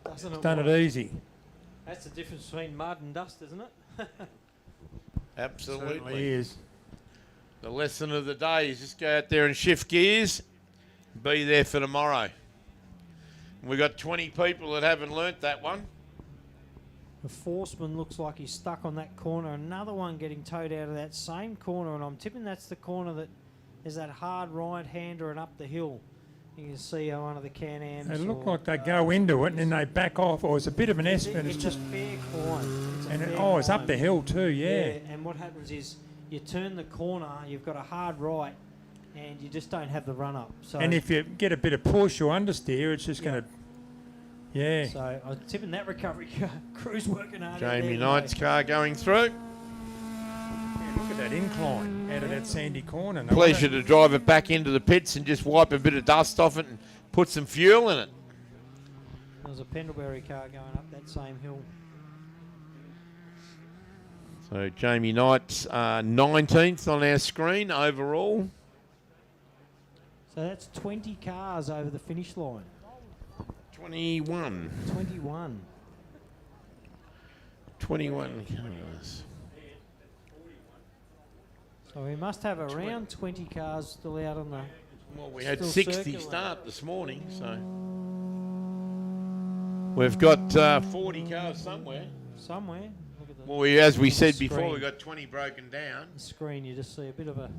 S3: Doesn't
S2: It's
S3: it
S2: done it
S3: like?
S2: easy.
S3: That's the difference between mud and dust, isn't it?
S1: Absolutely.
S2: Certainly is.
S1: The lesson of the day is just go out there and shift gears, be there for tomorrow. We've got 20 people that haven't learnt that one.
S3: The Forceman looks like he's stuck on that corner. Another one getting towed out of that same corner, and I'm tipping that's the corner that is that hard right-hander and up the hill. You can see one of the Can-Ams.
S2: They look like they go into it and then they back off, or it's a bit of an S, and it's
S3: It's
S2: just...
S3: a fair climb. It's a
S2: And
S3: fair
S2: it's up
S3: climb.
S2: the hill too, yeah.
S3: And what happens is you turn the corner, you've got a hard right, and you just don't have the run-up. So
S2: And if you get a bit of push or understeer, it's just going to... Yeah.
S3: So I'm tipping that recovery crew's working hard. out
S1: Jamie
S3: there
S1: Knight's
S3: today.
S1: car going through.
S2: Yeah, look at that incline out of that sandy corner. No
S1: Pleasure
S2: wonder-
S1: to drive it back into the pits and just wipe a bit of dust off it and put some fuel in it.
S3: There's a Pendlebury car going up that same hill.
S1: So Jamie Knight's 19th on our screen overall.
S3: So that's 20 cars over the finish line.
S1: 21.
S3: 21.
S1: 21 cars.
S3: So we must have around 20 cars still out on the...
S1: Well, we had
S3: still
S1: 60
S3: circulating.
S1: start this morning, so we've got 40 cars somewhere.
S3: Somewhere. Look at the
S1: Well, as we said
S3: screen.
S1: before, we got 20 broken down.
S3: The screen, you just see a bit of a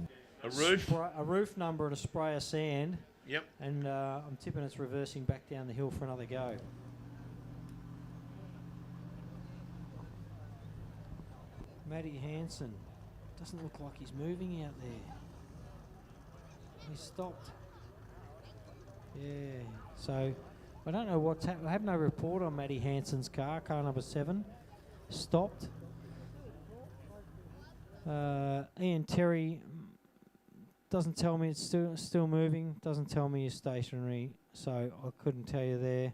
S1: roof?
S3: a roof number and a spray of sand.
S1: Yep.
S3: And I'm tipping it's reversing back down the hill for another go. Matty Hansen doesn't look like he's moving out there. He's stopped. Yeah. So I don't know what's happened. I have no report on Matty Hansen's car number 7. Stopped. Ian Terry doesn't tell me it's still moving. Doesn't tell me it's stationary, so I couldn't tell you there.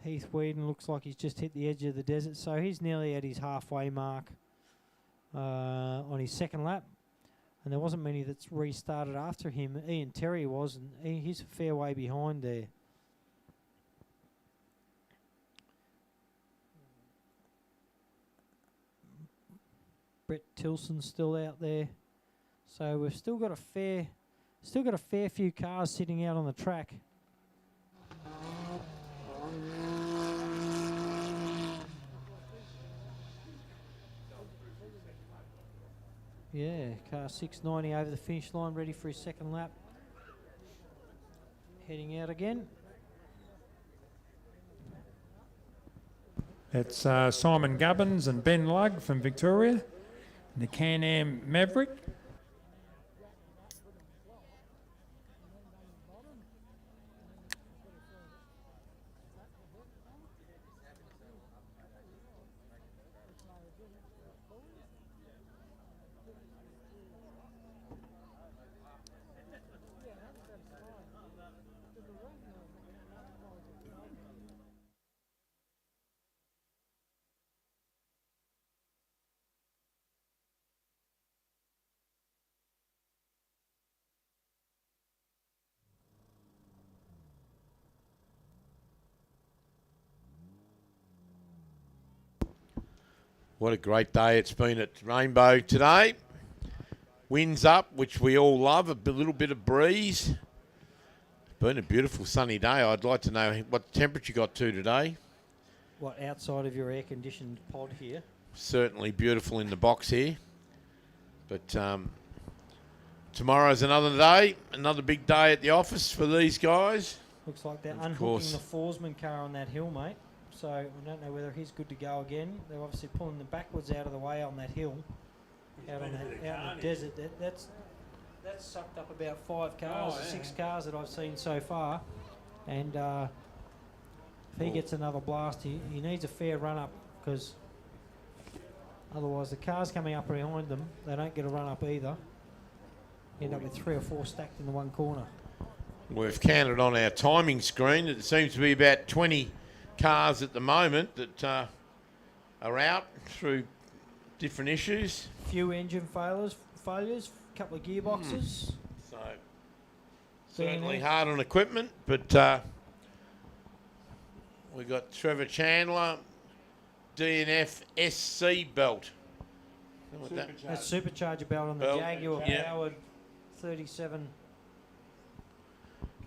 S3: Heath Whedon looks like he's just hit the edge of the desert, so he's nearly at his halfway mark on his second lap. And there wasn't many that's restarted after him. Ian Terry was, and he's a fair way behind there. Brett Tilson's still out there, so we've still got a fair few cars sitting out on the track. Yeah, car 690 over the finish line, ready for his second lap. Heading out again.
S2: It's Simon Gubbins and Ben Lugg from Victoria. The Can-Am Maverick.
S1: What a great day it's been at Rainbow today. Winds up, which we all love, a little bit of breeze. It's been a beautiful sunny day. I'd like to know what temperature got to today.
S3: What, outside of your air-conditioned pod here?
S1: Certainly beautiful in the box here. But tomorrow's another day, another big day at the office for these guys.
S3: Looks like they're unhooking the Forsman car on that hill, mate. So I don't know whether he's good to go again. They're obviously pulling them backwards out of the way on that hill, out in the desert. That's sucked up about 5 cars, 6 cars that I've seen so far. And if he gets another blast, he needs a fair run up, because otherwise the cars coming up behind them, they don't get a run up either. End up with 3 or 4 stacked in the one corner.
S1: We've counted on our timing screen that it seems to be about 20 cars at the moment that are out through different issues.
S3: Few engine failures, a couple of gearboxes.
S1: So certainly hard on equipment, but we've got Trevor Chandler, DNF SC belt.
S3: That's supercharger belt on the Jaguar powered 37.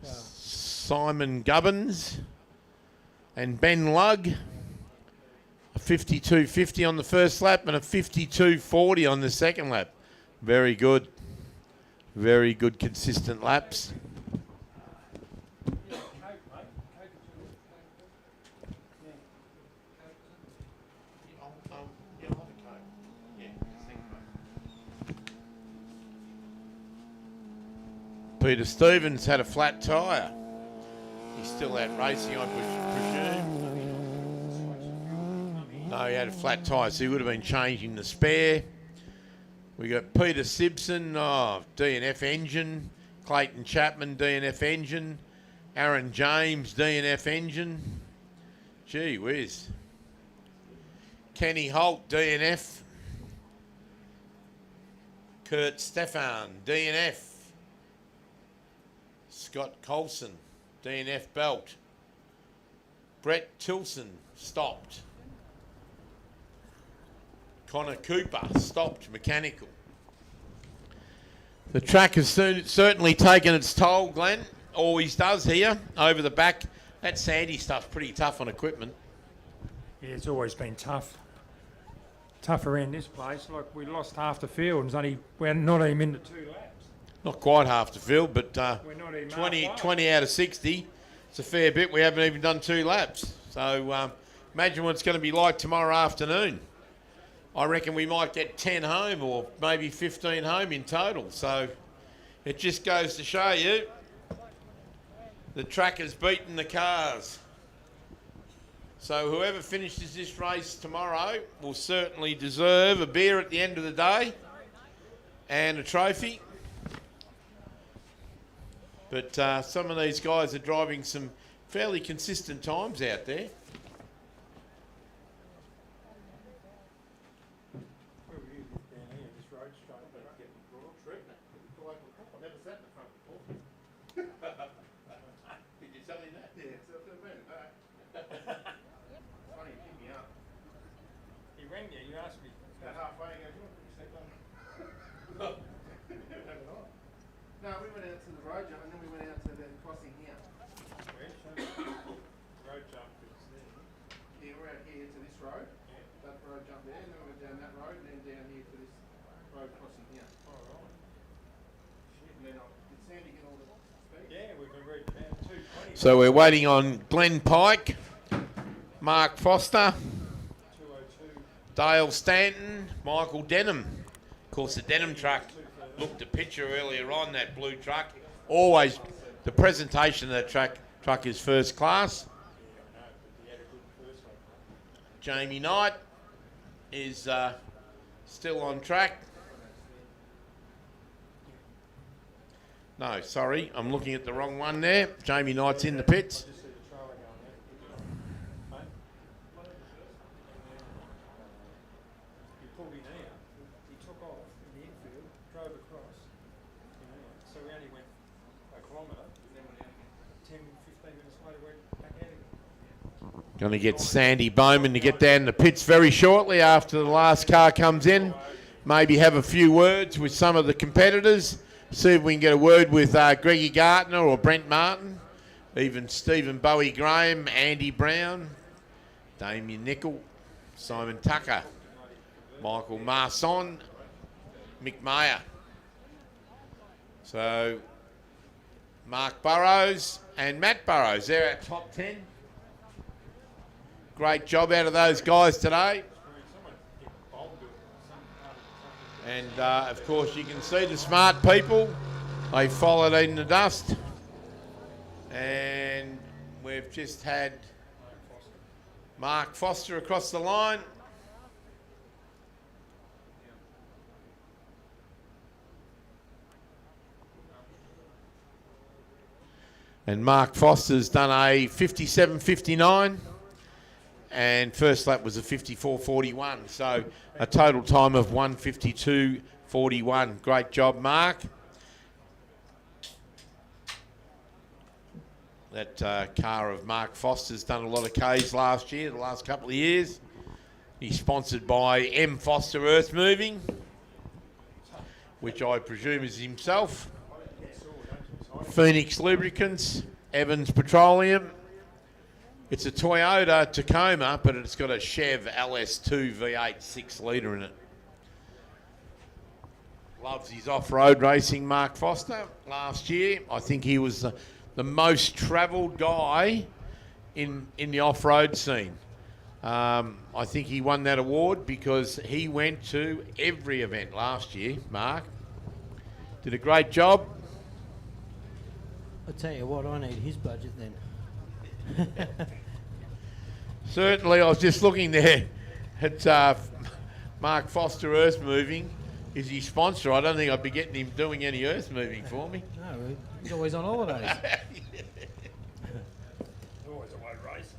S1: Simon Gubbins and Ben Lugg, a 52.50 on the first lap and a 52.40 on the second lap. Very good. Very good, consistent laps. Peter Stevens had a flat tyre. He's still out racing, I presume. No, he had a flat tyre, so he would have been changing the spare. We got Peter Simpson, DNF engine. Clayton Chapman, DNF engine. Aaron James, DNF engine. Gee whiz. Kenny Holt, DNF. Kurt Stefan, DNF. Scott Colson, DNF belt. Brett Tilson, stopped. Connor Cooper, stopped, mechanical. The track has certainly taken its toll, Glenn. Always does here, over the back. That sandy stuff's pretty tough on equipment.
S2: Yeah, it's always been tough. Tough around this place. Like, we lost half the field and we're not even into 2 laps.
S1: Not quite half the field, but
S2: We're not even
S1: 20 out of 60. It's a fair bit. We haven't even done 2 laps. So imagine what it's going to be like tomorrow afternoon. I reckon we might get 10 home or maybe 15 home in total. So it just goes to show you the track has beaten the cars. So whoever finishes this race tomorrow will certainly deserve a beer at the end of the day and a trophy. But some of these guys are driving some fairly consistent times out there. Did you tell him that? Yeah, so funny, he picked me up.
S2: He rang you, you asked me.
S1: Halfway, he goes,
S10: No, we went out to the road jump and then we went out to the crossing here.
S2: Road jump is there.
S10: Yeah, we're out here to this road. Yeah. That road jump there, and then we went down that road and then down here to this road crossing here.
S2: Oh, right.
S10: And then did Sandy get all the speed?
S2: Yeah, we've been reading about 220.
S1: So we're waiting on Glenn Pike, Mark Foster, Dale Stanton, Michael Denham. Of course, the Denham truck looked a picture earlier on, that blue truck. Always, the presentation of that truck is first class. Jamie Knight is still on track. No, sorry, I'm looking at the wrong one there. Jamie Knight's in the pits. Going to get Sandy Bowman to get down the pits very shortly after the last car comes in. Maybe have a few words with some of the competitors. See if we can get a word with Greggy Gartner or Brent Martin. Even Stephen Bowie Graham, Andy Brown, Damien Nickel, Simon Tucker, Michael Marson, Mick Mayer. So Mark Burrows and Matt Burrows, they're our top 10. Great job out of those guys today. And of course you can see the smart people. They followed in the dust. And we've just had Mark Foster across the line. And Mark Foster's done a 57.59. And first lap was a 54.41, so a total time of 1:52.41. Great job, Mark. That car of Mark Foster's done a lot of Ks last year, the last couple of years. He's sponsored by M. Foster Earth Moving, which I presume is himself. Phoenix Lubricants, Evans Petroleum. It's a Toyota Tacoma, but it's got a Chev LS2 V8 6-litre in it. Loves his off-road racing, Mark Foster. Last year, I think he was the most travelled guy in the off-road scene. I think he won that award because he went to every event last year, Mark. Did a great job.
S3: I'll tell you what, I need his budget then.
S1: Certainly, I was just looking there at Mark Foster Earth Moving. Is he sponsor? I don't think I'd be getting him doing any earth moving for me.
S3: No, he's always on holidays.
S2: Always away racing.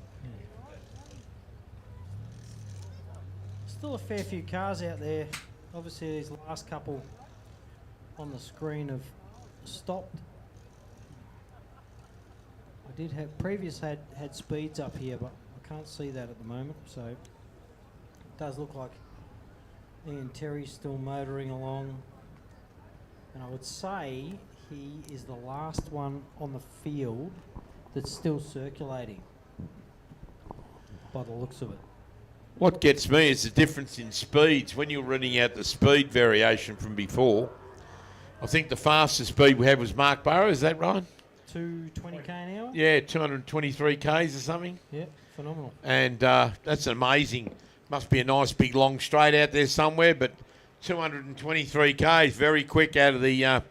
S3: Still a fair few cars out there. Obviously, these last couple on the screen have stopped. I did have had speeds up here, but I can't see that at the moment. So it does look like Ian Terry's still motoring along, and I would say he is the last one on the field that's still circulating by the looks of it.
S1: What gets me is the difference in speeds. When you're running out the speed variation from before, I think the fastest speed we had was Mark Burrow, is that right?
S3: 220 k an hour?
S1: Yeah, 223 Ks or something.
S3: Yeah, phenomenal.
S1: And that's amazing. Must be a nice big long straight out there somewhere, but 223 Ks, very quick out of the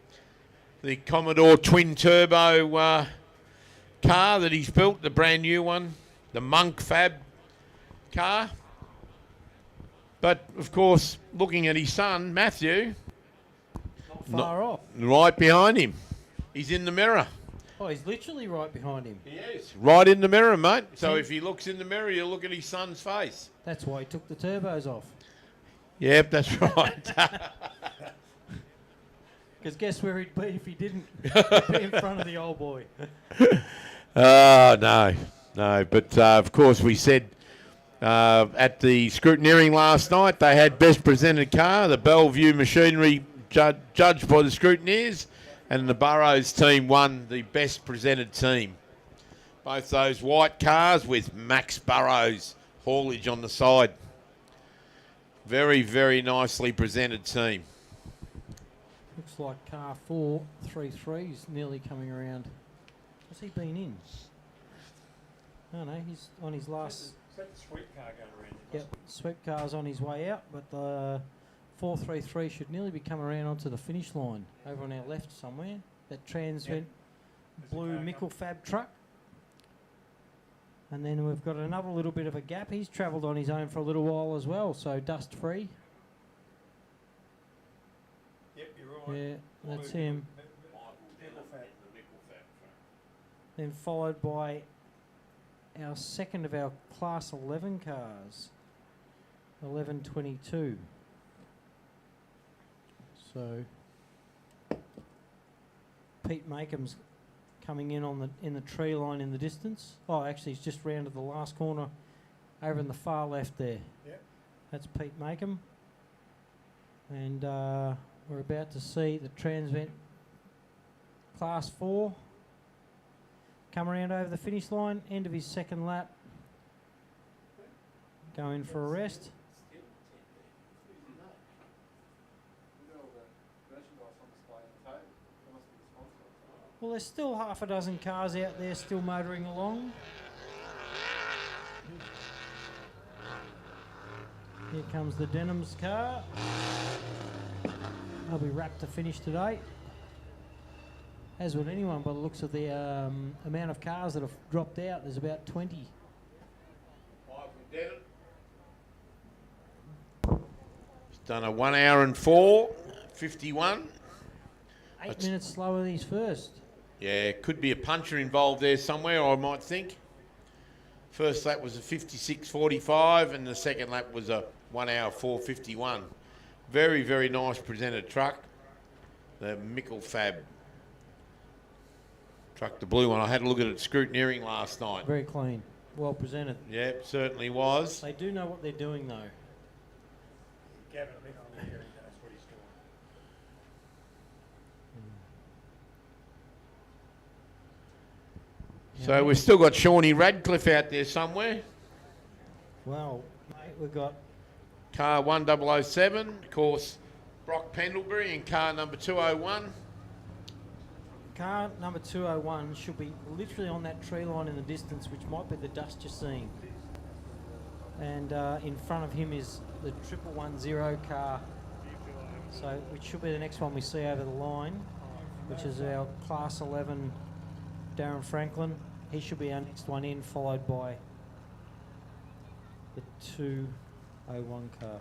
S1: Commodore twin turbo car that he's built, the brand new one, the Monk Fab car. But of course, looking at his son, Matthew,
S3: Not far off.
S1: right behind him. He's in the mirror.
S3: Oh, he's literally right behind him.
S1: He is. Right in the mirror, mate. So if he looks in the mirror, he'll look at his son's face.
S3: That's why he took the turbos off.
S1: Yep, that's right.
S3: Because guess where he'd be if he didn't? He'd be in front of the old boy.
S1: No. But of course, we said at the scrutineering last night, they had best presented car, the Bellevue Machinery judged by the scrutineers, and the Burrows team won the best presented team. Both those white cars with Max Burrows haulage on the side. Very, very nicely presented team.
S3: Looks like car 433 is nearly coming around. Has he been in? Oh no, he's on his last.
S2: Is that the sweep car going around?
S3: Yep, sweep car's on his way out, but the 433 should nearly be coming around onto the finish line over on our left somewhere. That Transvent blue Mickle Fab truck. And then we've got another little bit of a gap. He's travelled on his own for a little while as well, so dust free.
S2: Yep, you're right.
S3: Yeah, that's him. Then followed by our second of our Class 11 cars, 1122. So Pete Makeham's coming in on the tree line in the distance. Oh, actually, he's just rounded the last corner over in the far left there.
S2: Yep.
S3: That's Pete Makeham. And we're about to see the Transvent Class 4 come around over the finish line, end of his second lap. Going for a rest. Well, there's still half a dozen cars out there still motoring along. Here comes the Denham's car. They'll be wrapped to finish today. As would anyone by the looks of the amount of cars that have dropped out. There's about 20.
S1: He's done a 1 hour and 4:51.
S3: 8 minutes slower than his first.
S1: Yeah, could be a puncher involved there somewhere, I might think. First lap was a 56.45 and the second lap was a 1 hour 4:51. Very, very nice presented truck. The Mickle Fab truck, the blue one. I had a look at it scrutineering last night.
S3: Very clean. Well presented.
S1: Yep, certainly was.
S3: They do know what they're doing though.
S2: Gavin, I think I'm here. That's what he's doing.
S1: So we've still got Shawnee Radcliffe out there somewhere.
S3: Well, mate, we've got
S1: car 1007, of course, Brock Pendlebury, and car number 201.
S3: car number 201 should be literally on that tree line in the distance, which might be the dust you're seeing. And in front of him is the 1110 car, so which should be the next one we see over the line, which is our Class 11 Darren Franklin. He should be our next one in, followed by the 201 car.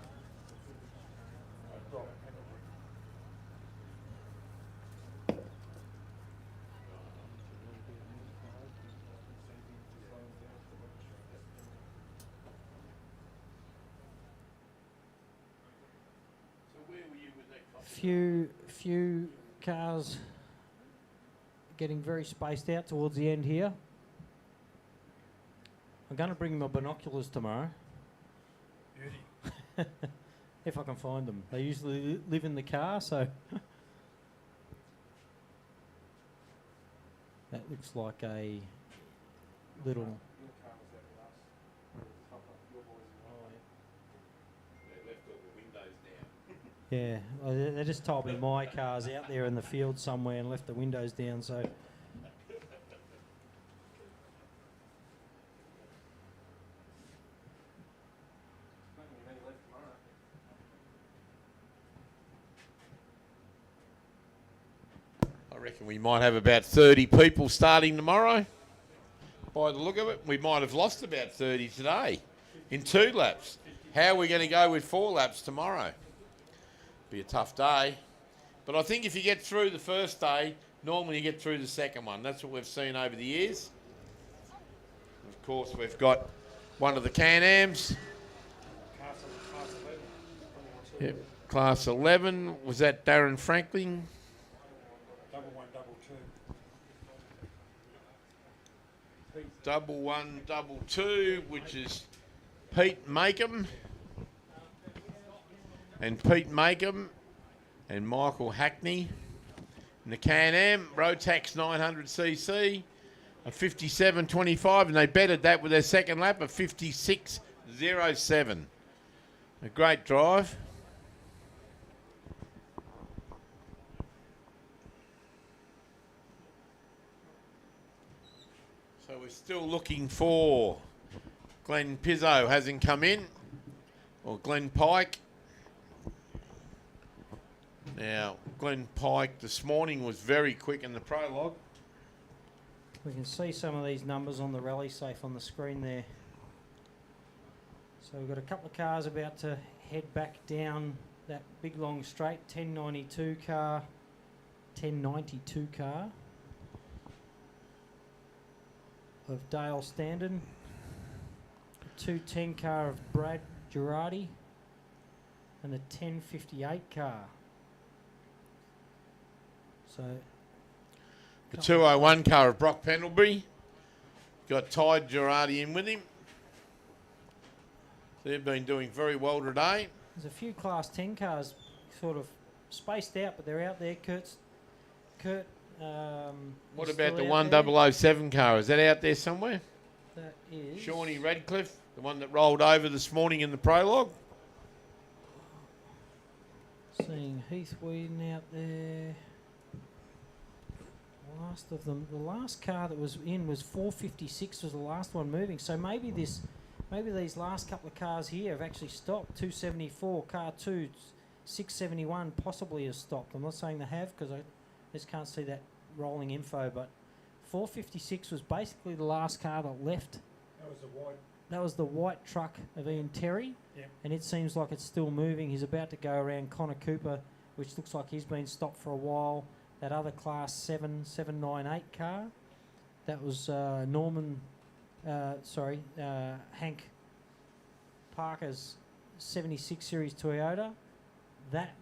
S3: Few cars getting very spaced out towards the end here. I'm going to bring my binoculars tomorrow.
S2: Beauty.
S3: If I can find them. They usually live in the car, so that looks like a little. Yeah, well, they just told me my car's out there in the field somewhere and left the windows down, so.
S1: I reckon we might have about 30 people starting tomorrow. By the look of it, we might have lost about 30 today in 2 laps. How are we going to go with 4 laps tomorrow? Be a tough day. But I think if you get through the first day, normally you get through the second one. That's what we've seen over the years. Of course, we've got one of the Can-Ams. Yep. Class 11. Was that Darren Franklin? 1122, which is Pete Makeham. And Pete Makeham and Michael Hackney. And the Can-Am, Rotax 900cc, a 57.25, and they bettered that with their second lap, a 56.07. A great drive. So we're still looking for Glenn Pizzo, hasn't come in, or Glenn Pike. Now, Glenn Pike this morning was very quick in the prologue.
S3: We can see some of these numbers on the rally safe on the screen there. So we've got a couple of cars about to head back down that big long straight, 1092 car, 1092 car of Dale Standen, a 210 car of Brad Girardi, and the 1058 car. So
S1: the 201 car of Brock Pendlebury got Ty Girardi in with him. They've been doing very well today.
S3: There's a few Class 10 cars sort of spaced out, but they're out there. Kurt.
S1: What
S3: is
S1: about
S3: still
S1: the
S3: out there.
S1: 1007 car? Is that out there somewhere?
S3: That is.
S1: Shawnee Radcliffe, the one that rolled over this morning in the prologue.
S3: Seeing Heath Whedon out there. Last of them. The last car that was in was 456. Was the last one moving. So maybe these last couple of cars here have actually stopped. 274, car 2, 671 possibly has stopped. I'm not saying they have because I just can't see that rolling info, but 456 was basically the last car that left.
S2: That was the white.
S3: That was the white truck of Ian Terry,
S2: Yep.
S3: and it seems like it's still moving. He's about to go around Connor Cooper, which looks like he's been stopped for a while. That other Class 798 car, that was Hank Parker's 76 Series Toyota. That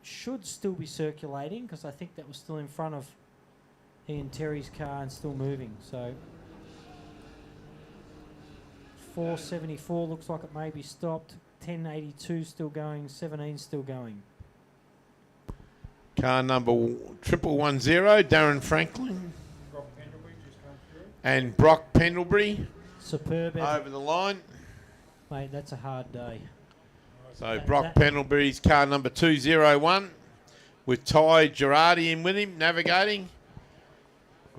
S3: should still be circulating because I think that was still in front of Ian Terry's car and still moving. So 474 looks like it may be stopped. 1082 still going. 17 still going.
S1: Car number 1110, Darren Franklin.
S2: Brock Pendlebury just come through.
S1: And Brock Pendlebury.
S3: Superb.
S1: Over the line.
S3: Mate, that's a hard day.
S1: So Brock Pendlebury's car number 201 with Ty Girardi in with him, navigating.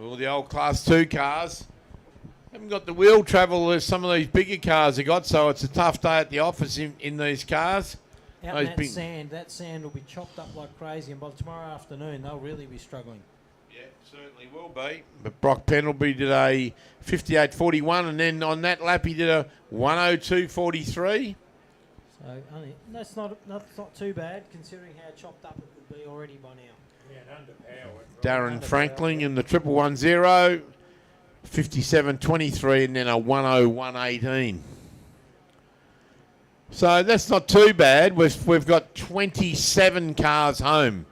S1: All the old Class 2 cars. Haven't got the wheel travel as some of these bigger cars have got, so it's a tough day at the office in these cars.
S3: Out in that sand will be chopped up like crazy, and by tomorrow afternoon they'll really be struggling.
S1: Yeah, certainly will be. But Brock Pendlebury did a 58.41, and then on that lap he did a 102.43.
S3: So that's not too bad considering how chopped up it would be already by now.
S2: Yeah, and underpowered.
S1: Darren Franklin in the 1110, 57.23, and then a 101.18. So that's not too bad. We've got 27 cars home.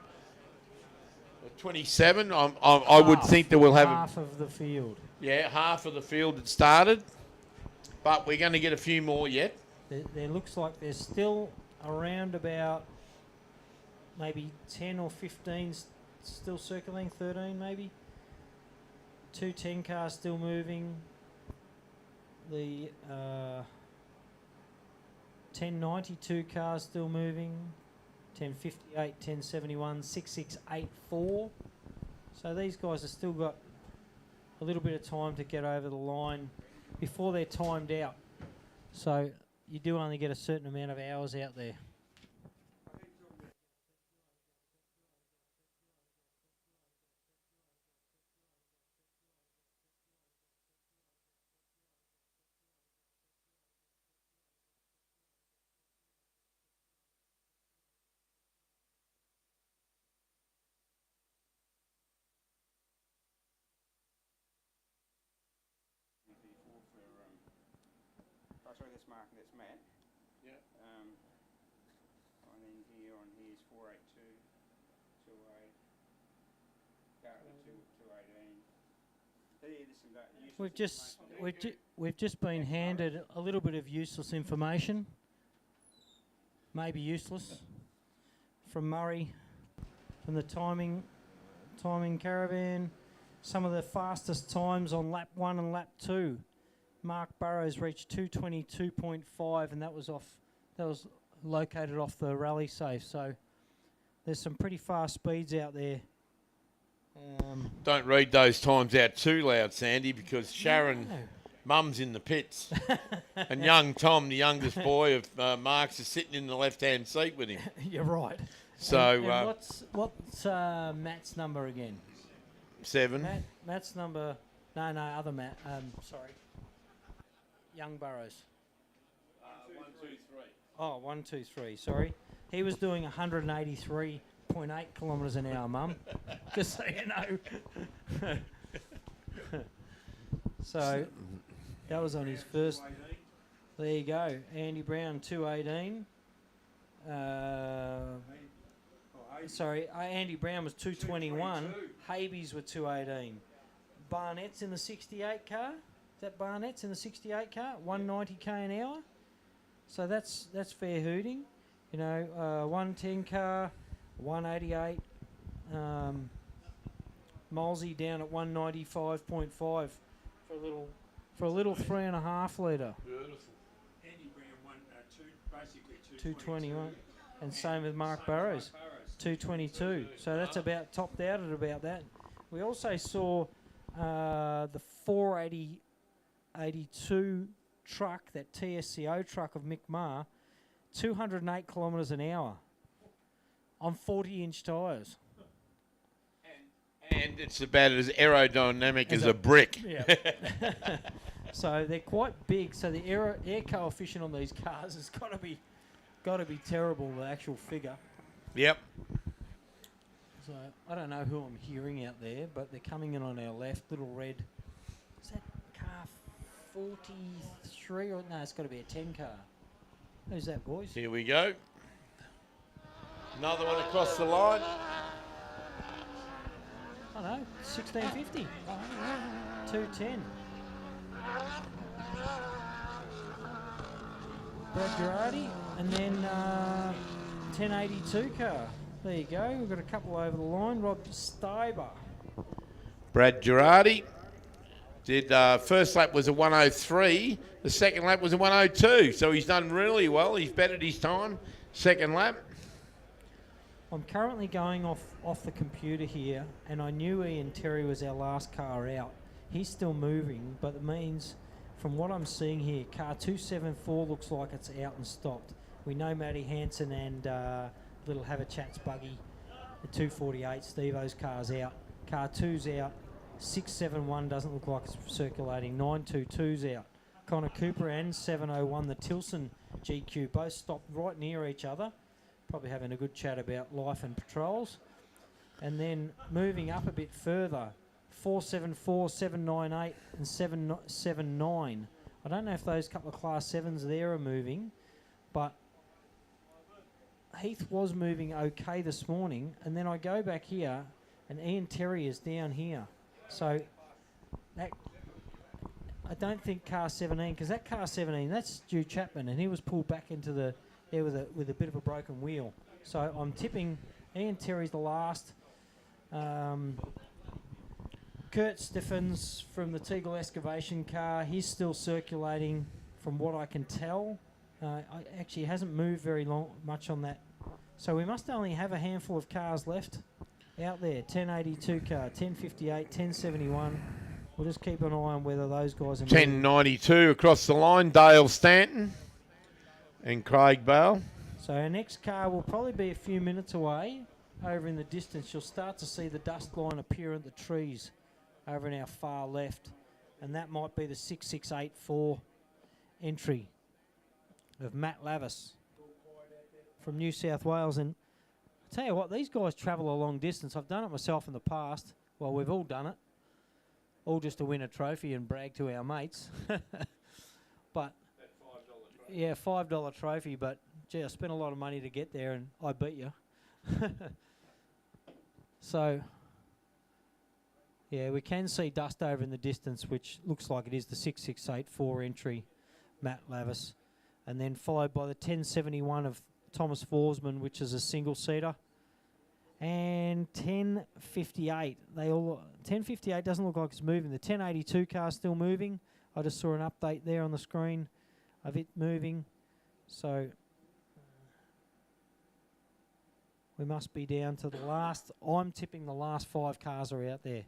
S1: 27. I would think that we'll have
S3: half of the field.
S1: Yeah, half of the field had started, but we're going to get a few more yet.
S3: There looks like there's still around about maybe 10 or 15 still circling, 13 maybe. 210 cars still moving. The 1092 cars still moving. 1058, 1071, 6684. So these guys have still got a little bit of time to get over the line before they're timed out. So you do only get a certain amount of hours out there.
S18: Sorry, this mark that's Matt. Yeah. And then here on here is 482, 28, 218.
S3: We've just been handed a little bit of useless information, maybe useless, from Murray, from the timing caravan. Some of the fastest times on lap 1 and lap 2. Mark Burrows reached 222.5, and that was located off the rally safe. So there's some pretty fast speeds out there
S1: Don't read those times out too loud, Sandy, because Sharon, mum's in the pits. And young Tom, the youngest boy of Mark's, is sitting in the left-hand seat with him.
S3: You're right.
S1: So
S3: and what's Matt's number again?
S1: 7.
S3: Matt's number. No, other Matt. Sorry. Young Burrows.
S1: 1, 2, 3.
S3: Oh, 1, 2, 3. Sorry. He was doing 183.8 kilometres an hour, Mum. Just so you know. So that was on his first. There you go. Andy Brown, 218. Sorry, Andy Brown was 221. Habees were 218. Barnett's in the 68 car. Is that Barnett's in the 68 car? 190k an hour. So that's fair hooting. You know, 110 car, 188. Molsey down at 195.5 for a little 3.5 litre.
S2: Beautiful. Andy Brown basically
S3: 221. And same with Mark Burrows, 222. So that's about topped out at about that. We also saw the 482 truck, that TSCO truck of Mick Maher, 208 kilometres an hour on 40-inch tyres.
S1: And it's about as aerodynamic as a brick.
S3: Yeah. So they're quite big. So the air coefficient on these cars has got to be terrible, the actual figure.
S1: Yep.
S3: So I don't know who I'm hearing out there, but they're coming in on our left. Little red. Is that car 43 or no? It's got to be a 10 car. Who's that, boys?
S1: Here we go. Another one across the line.
S3: I know, 1650. 210. Brad Girardi, and then 1082 car. There you go. We've got a couple over the line. Rob Staber.
S1: Brad Girardi did first lap was a 103. The second lap was a 102. So he's done really well. He's bettered his time. Second lap.
S3: I'm currently going off the computer here, and I knew Ian Terry was our last car out. He's still moving, but it means, from what I'm seeing here, car 274 looks like it's out and stopped. We know Matty Hansen and Little Have a Chat's buggy, the 248, Steve-O's car's out. Car 2's out. 671 doesn't look like it's circulating. 922's out. Connor Cooper and 701, the Tilson GQ, both stopped right near each other. Probably having a good chat about life and patrols. And then moving up a bit further, 474, 798 and 779. I don't know if those couple of Class 7s there are moving, but Heath was moving okay this morning. And then I go back here, and Ian Terry is down here. So that, I don't think car 17, because that car 17, that's Stu Chapman, and he was pulled back into the there with a bit of a broken wheel. So I'm tipping Ian Terry's the last. Kurt Stiffens from the Teagle excavation car, he's still circulating from what I can tell. Actually hasn't moved very much on that. So we must only have a handful of cars left out there. 1082 car, 1058, 1071. We'll just keep an eye on whether those guys are
S1: 1092 across the line, Dale Stanton and Craig Bale.
S3: So our next car will probably be a few minutes away. Over in the distance, you'll start to see the dust line appear at the trees over in our far left. And that might be the 6684 entry of Matt Lavis from New South Wales. And I tell you what, these guys travel a long distance. I've done it myself in the past. Well, we've all done it. All just to win a trophy and brag to our mates. But yeah, $5 trophy, but gee, I spent a lot of money to get there and I beat you. So, yeah, we can see dust over in the distance, which looks like it is the 6684 entry, Matt Lavis. And then followed by the 1071 of Thomas Forsman, which is a single-seater. And 1058. 1058 doesn't look like it's moving. The 1082 car's still moving. I just saw an update there on the screen of it moving. So We must be down to the last. I'm tipping the last 5 cars are out there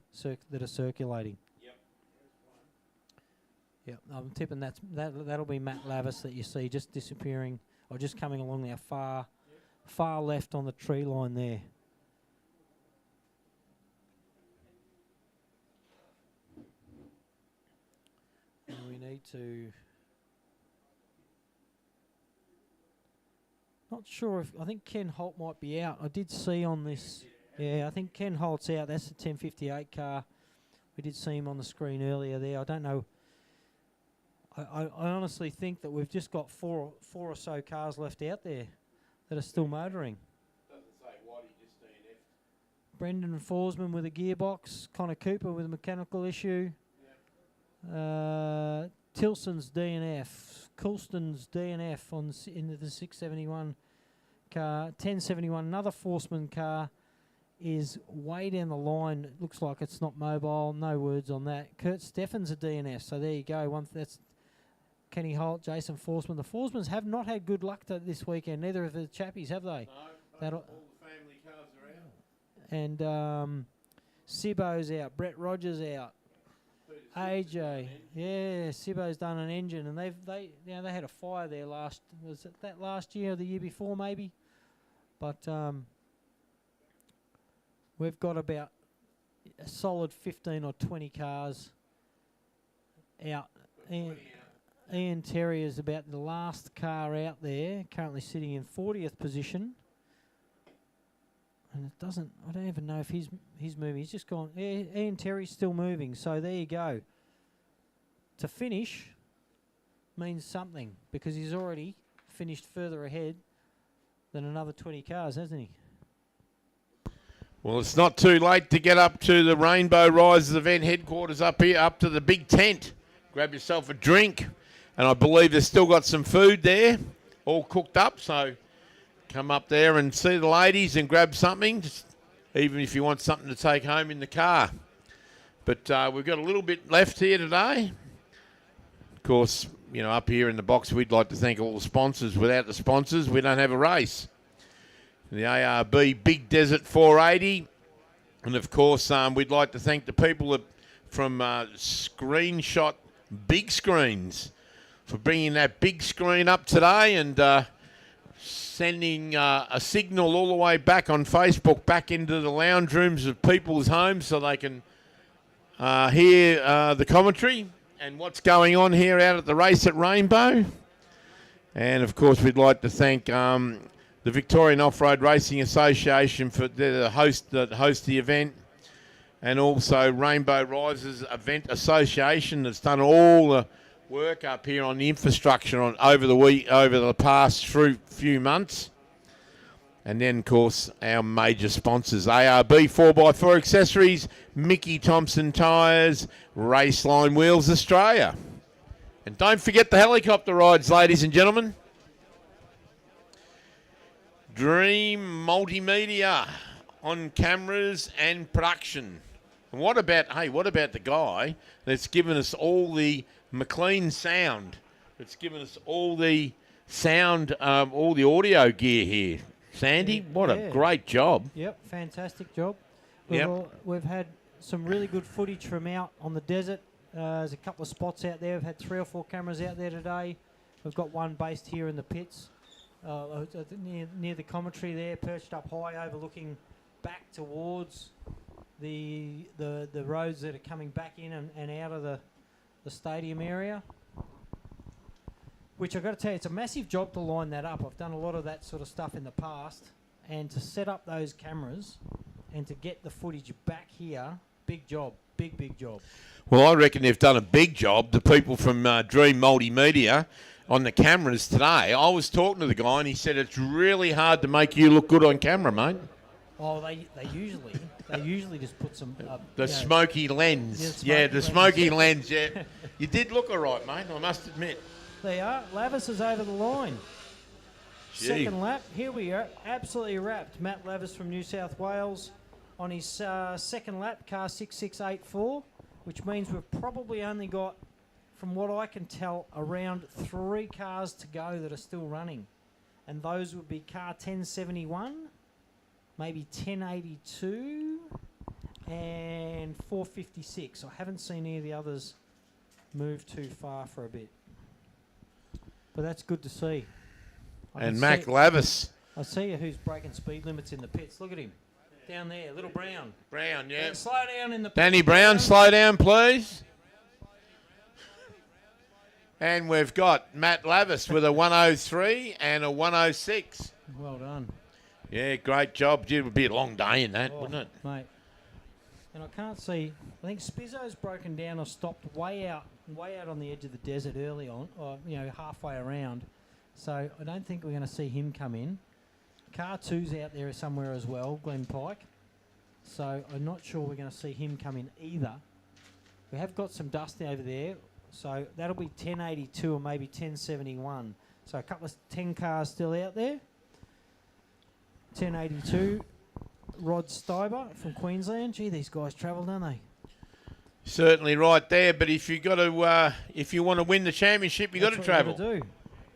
S3: that are circulating. Yep, I'm tipping that'll be Matt Lavis that you see just disappearing or just coming along there far left on the tree line there. And we need to. Not sure if I think Ken Holt might be out. I did see on this. Yeah, I think Ken Holt's out. That's the 1058 car. We did see him on the screen earlier there. I don't know. I honestly think that we've just got four or so cars left out there that are still motoring.
S1: Doesn't say what, he just DNF'd.
S3: Brendan Forsman with a gearbox. Connor Cooper with a mechanical issue. Tilson's DNF. Coulston's DNF in the 671 car. 1071, another Forsman car is way down the line. It looks like it's not mobile. No words on that. Kurt Steffen's a DNF. So there you go. That's Kenny Holt, Jason Forsman. The Forsmans have not had good luck this weekend. Neither of the chappies, have they?
S1: No, all the family cars are
S3: And
S1: out.
S3: Sibbo's out. Brett Rogers out. AJ, yeah, Sibbo's done an engine, and they had a fire there was it that last year or the year before maybe? But we've got about a solid 15 or 20 cars out. Ian Terry is about the last car out there, currently sitting in 40th position. And it doesn't, I don't even know if he's moving. He's just gone, Ian Terry's still moving. So there you go. To finish means something because he's already finished further ahead than another 20 cars, hasn't he?
S1: Well, it's not too late to get up to the Rainbow Rises event headquarters up here, up to the big tent. Grab yourself a drink. And I believe they've still got some food there, all cooked up. So come up there and see the ladies and grab something, just even if you want something to take home in the car. But we've got a little bit left here today. Of course, up here in the box, we'd like to thank all the sponsors. Without the sponsors, we don't have a race. The ARB Big Desert 480. And, of course, we'd like to thank the people from Screenshot Big Screens for bringing that big screen up today and sending a signal all the way back on Facebook, back into the lounge rooms of people's homes so they can hear the commentary and what's going on here out at the race at Rainbow. And, of course, we'd like to thank the Victorian Off-Road Racing Association for the host the event, and also Rainbow Rises Event Association that's done all the work up here on the infrastructure over the past few months. And then, of course, our major sponsors, ARB 4x4 Accessories, Mickey Thompson Tyres, Raceline Wheels Australia. And don't forget the helicopter rides, ladies and gentlemen. Dream Multimedia on cameras and production. And what about the guy that's given us all the McLean sound? That's given us all the sound, all the audio gear here. Sandy, what a great job.
S3: Yep, fantastic job. We've had some really good footage from out on the desert. There's a couple of spots out there. We've had 3 or 4 cameras out there today. We've got one based here in the pits, near the commentary there, perched up high, overlooking back towards the roads that are coming back in and out of the stadium area. Which I've got to tell you, it's a massive job to line that up. I've done a lot of that sort of stuff in the past. And to set up those cameras and to get the footage back here, big job, big job.
S1: Well, I reckon they've done a big job, the people from Dream Multimedia, on the cameras today. I was talking to the guy and he said it's really hard to make you look good on camera, mate.
S3: Oh, they usually just put some...
S1: the smoky lens. The smoky lens, yeah. You did look all right, mate, I must admit.
S3: They are. Lavis is over the line.
S1: Gee.
S3: Second lap. Here we are. Absolutely wrapped. Matt Lavis from New South Wales on his second lap, car 6684, which means we've probably only got, from what I can tell, around 3 cars to go that are still running. And those would be car 1071, maybe 1082 and 456. I haven't seen any of the others move too far for a bit. But that's good to see.
S1: And Mac Lavis.
S3: I see who's breaking speed limits in the pits. Look at him. Down there, little Brown.
S1: Brown, yeah.
S3: And slow down in the pits.
S1: Danny Brown, slow down, please. And we've got Matt Lavis with a 103 and a 106.
S3: Well done.
S1: Yeah, great job. It would be a long day in that, wouldn't it?
S3: Mate. And I can't see. I think Spizzo's broken down or stopped way out on the edge of the desert early on, or halfway around. So I don't think we're going to see him come in. Car 2's out there somewhere as well, Glenn Pike. So I'm not sure we're going to see him come in either. We have got some dust over there, so that'll be 1082 or maybe 1071. So a couple of 10 cars still out there. 1082. Rod Steiber from Queensland. Gee, these guys travel, don't they?
S1: Certainly right there. But if you got to, if you want to win the championship, you got to travel.
S3: Do.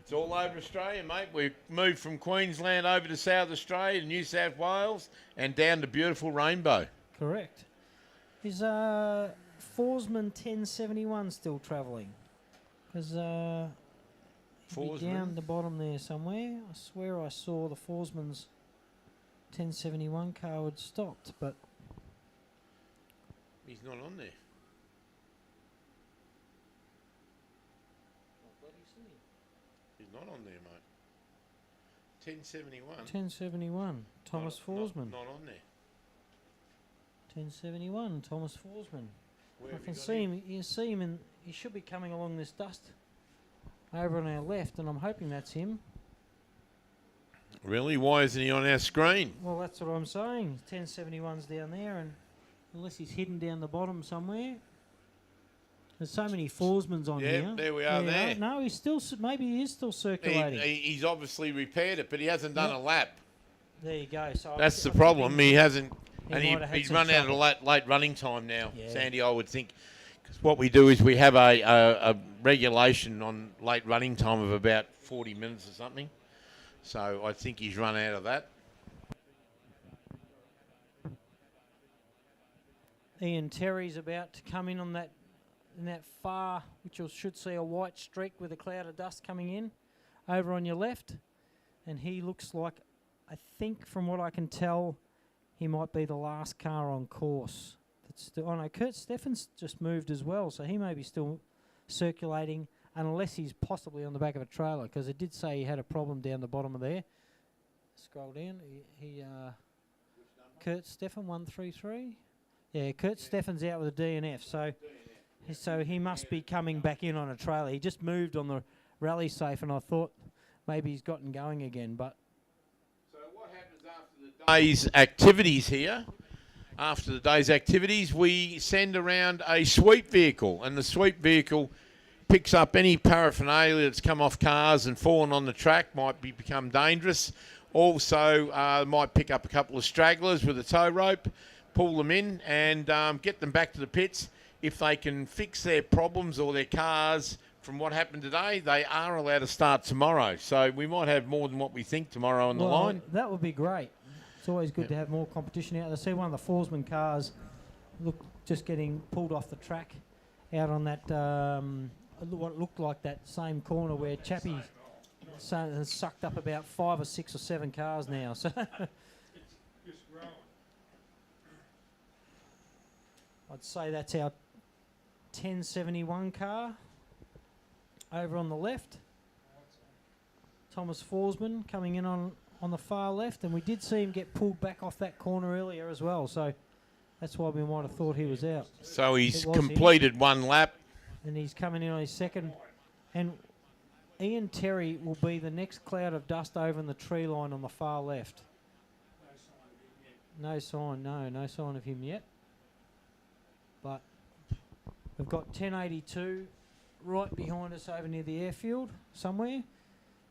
S1: It's all over Australia, mate. We've moved from Queensland over to South Australia, to New South Wales, and down to beautiful Rainbow.
S3: Correct. Is Forsman 1071 still travelling? Because down the bottom there somewhere. I swear I saw the Forsman's 1071 car had stopped, but
S1: he's not on there. He's not on there, mate. 1071.
S3: 1071, Thomas Forsman.
S1: Not on there.
S3: 1071, Thomas Forsman.
S1: Where
S3: I
S1: have
S3: can
S1: you got
S3: see him. You see him, and he should be coming along this dust over on our left, and I'm hoping that's him.
S1: Really? Why isn't he on our screen?
S3: Well, that's what I'm saying. 1071's down there, and unless he's hidden down the bottom somewhere. There's so many Forsmans on here.
S1: Yeah, there we are there.
S3: No, he's still, maybe he is still circulating.
S1: He's obviously repaired it, but he hasn't done a lap.
S3: There you go. So
S1: That's the problem. He hasn't, and
S3: might have had
S1: he's
S3: some
S1: run out
S3: trouble.
S1: of late running time now,
S3: Yeah.
S1: Sandy, I would think. Because what we do is we have a regulation on late running time of about 40 minutes or something. So I think he's run out of that.
S3: Ian Terry's about to come in on that, in that far, which you should see a white streak with a cloud of dust coming in over on your left. And he looks like, I think from what I can tell, he might be the last car on course. That's still, oh no, Kurt Steffen's just moved as well, so he may be still circulating, unless he's possibly on the back of a trailer, because it did say he had a problem down the bottom of there. Scroll down. Kurt Steffen 133. Yeah, Kurt Steffen's out with a DNF, so he must be coming back in on a trailer. He just moved on the rally safe, and I thought maybe he's gotten going again, but.
S1: So what happens after the day's activities here? After the day's activities, we send around a sweep vehicle, and the sweep vehicle picks up any paraphernalia that's come off cars and fallen on the track, might become dangerous. Also, might pick up a couple of stragglers with a tow rope, pull them in, and get them back to the pits. If they can fix their problems or their cars from what happened today, they are allowed to start tomorrow. So we might have more than what we think tomorrow on the line.
S3: That would be great. It's always good to have more competition out there. See one of the Forsman cars just getting pulled off the track out on that, what looked like that same corner where Chappie has sucked up about 5 or 6 or 7 cars now. So I'd say that's our 1071 car over on the left. Thomas Forsman coming in on the far left, and we did see him get pulled back off that corner earlier as well, so that's why we might have thought he was out.
S1: So he's completed one lap.
S3: And he's coming in on his second. And Ian Terry will be the next cloud of dust over in the tree line on the far left. No sign of him yet. But we've got 1082 right behind us over near the airfield somewhere.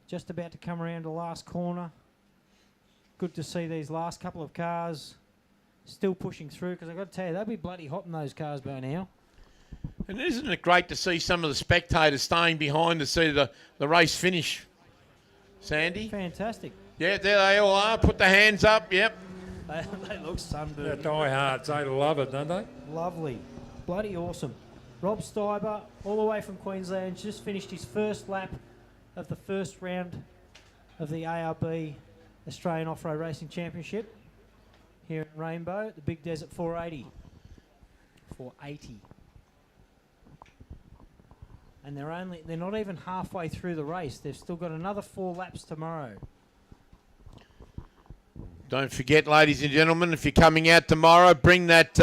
S3: Just about to come around the last corner. Good to see these last couple of cars still pushing through, because I've got to tell you, they'll be bloody hot in those cars by now.
S1: And isn't it great to see some of the spectators staying behind to see the race finish, Sandy?
S3: Fantastic.
S1: Yeah, there they all are. Put the hands up, yep.
S3: They look sunburned.
S2: They're diehards. They love it, don't they?
S3: Lovely. Bloody awesome. Rob Steiber, all the way from Queensland, just finished his first lap of the first round of the ARB Australian Off-Road Racing Championship here in Rainbow, the Big Desert 480. 480. And they're not even halfway through the race. They've still got another 4 laps tomorrow.
S1: Don't forget, ladies and gentlemen, if you're coming out tomorrow, bring that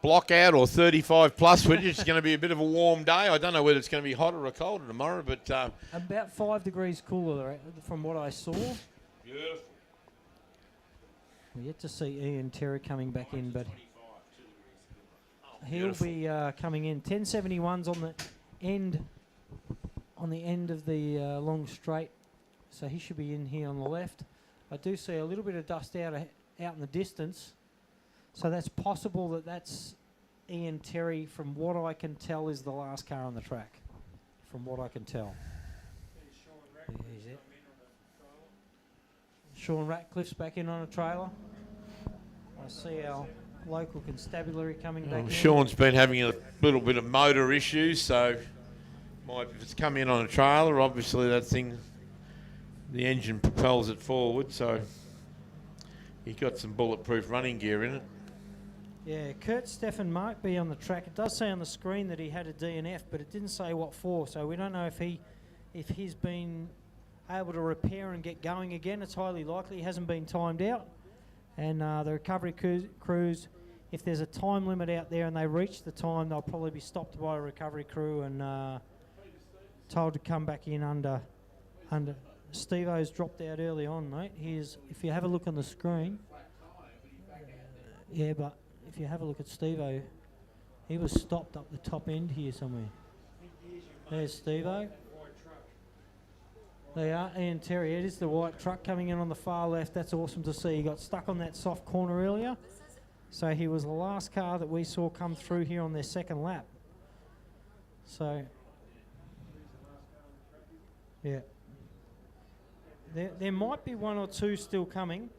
S1: block out or 35 plus with you. It's going to be a bit of a warm day. I don't know whether it's going to be hotter or colder tomorrow, but
S3: About 5 degrees cooler from what I saw.
S1: Beautiful.
S3: We're yet to see Ian Terry coming back in, but he'll
S1: beautiful.
S3: be coming in. 1071's on the end of the long straight, so he should be in here on the left. I do see a little bit of dust out in the distance, so that's possible that that's Ian Terry. From what I can tell, is the last car on the track. From what I can tell. Is it? Sean Ratcliffe's back in on a trailer. I see our local constabulary coming back in.
S1: Sean's been having a little bit of motor issues, so if it's come in on a trailer, obviously that thing, the engine propels it forward, so he's got some bulletproof running gear in it.
S3: Yeah, Kurt Stefan might be on the track. It does say on the screen that he had a DNF, but it didn't say what for, so we don't know if he's been able to repair and get going again. It's highly likely. He hasn't been timed out. And the recovery crews, if there's a time limit out there and they reach the time, they'll probably be stopped by a recovery crew and told to come back in under. Steve-O's dropped out early on, mate. If you have a look on the screen. Yeah, but if you have a look at Steve-O, he was stopped up the top end here somewhere. There's Steve-O. They are Ian Terry. It is the white truck coming in on the far left. That's awesome to see. He got stuck on that soft corner earlier. So he was the last car that we saw come through here on their second lap. So, yeah. There might be 1 or 2 still coming.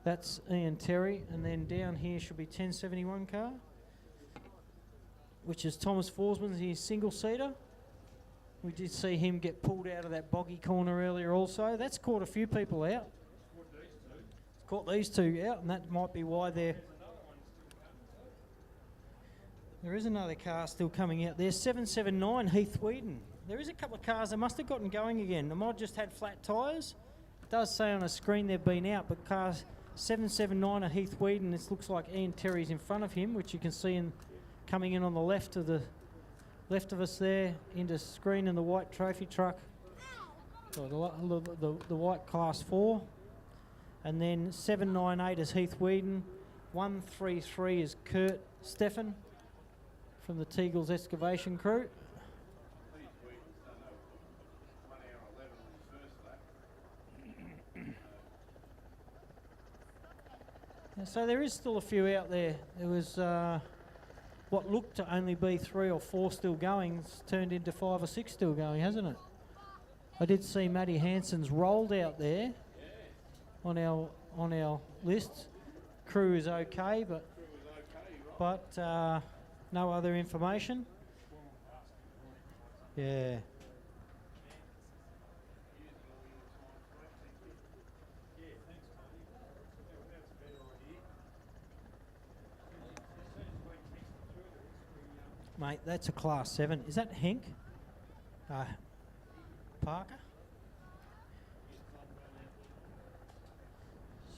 S3: That's Ian Terry. And then down here should be 1071 car, which is Thomas Forsman's his single-seater. We did see him get pulled out of that boggy corner earlier also. That's caught a few people out. It's caught these 2 out, and that might be why they're... There is another car still coming out there. 779 Heath Whedon. There is a couple of cars that must have gotten going again. They might have just had flat tyres. It does say on a screen they've been out, but cars 779 Heath Whedon, this looks like Ian Terry's in front of him, which you can see coming in on the left of us there, into screen in the white trophy truck. So the white class 4. And then 798 is Heath Whedon. 133 is Kurt Stefan from the Teagles excavation crew. So there is still a few out there. There was what looked to only be 3 or 4 still going. It's turned into 5 or 6 still going, hasn't it? I did see Matty Hansen's rolled out there on our list. Crew is okay, but no other information. Yeah. Mate, that's a class 7. Is that Henk? Parker?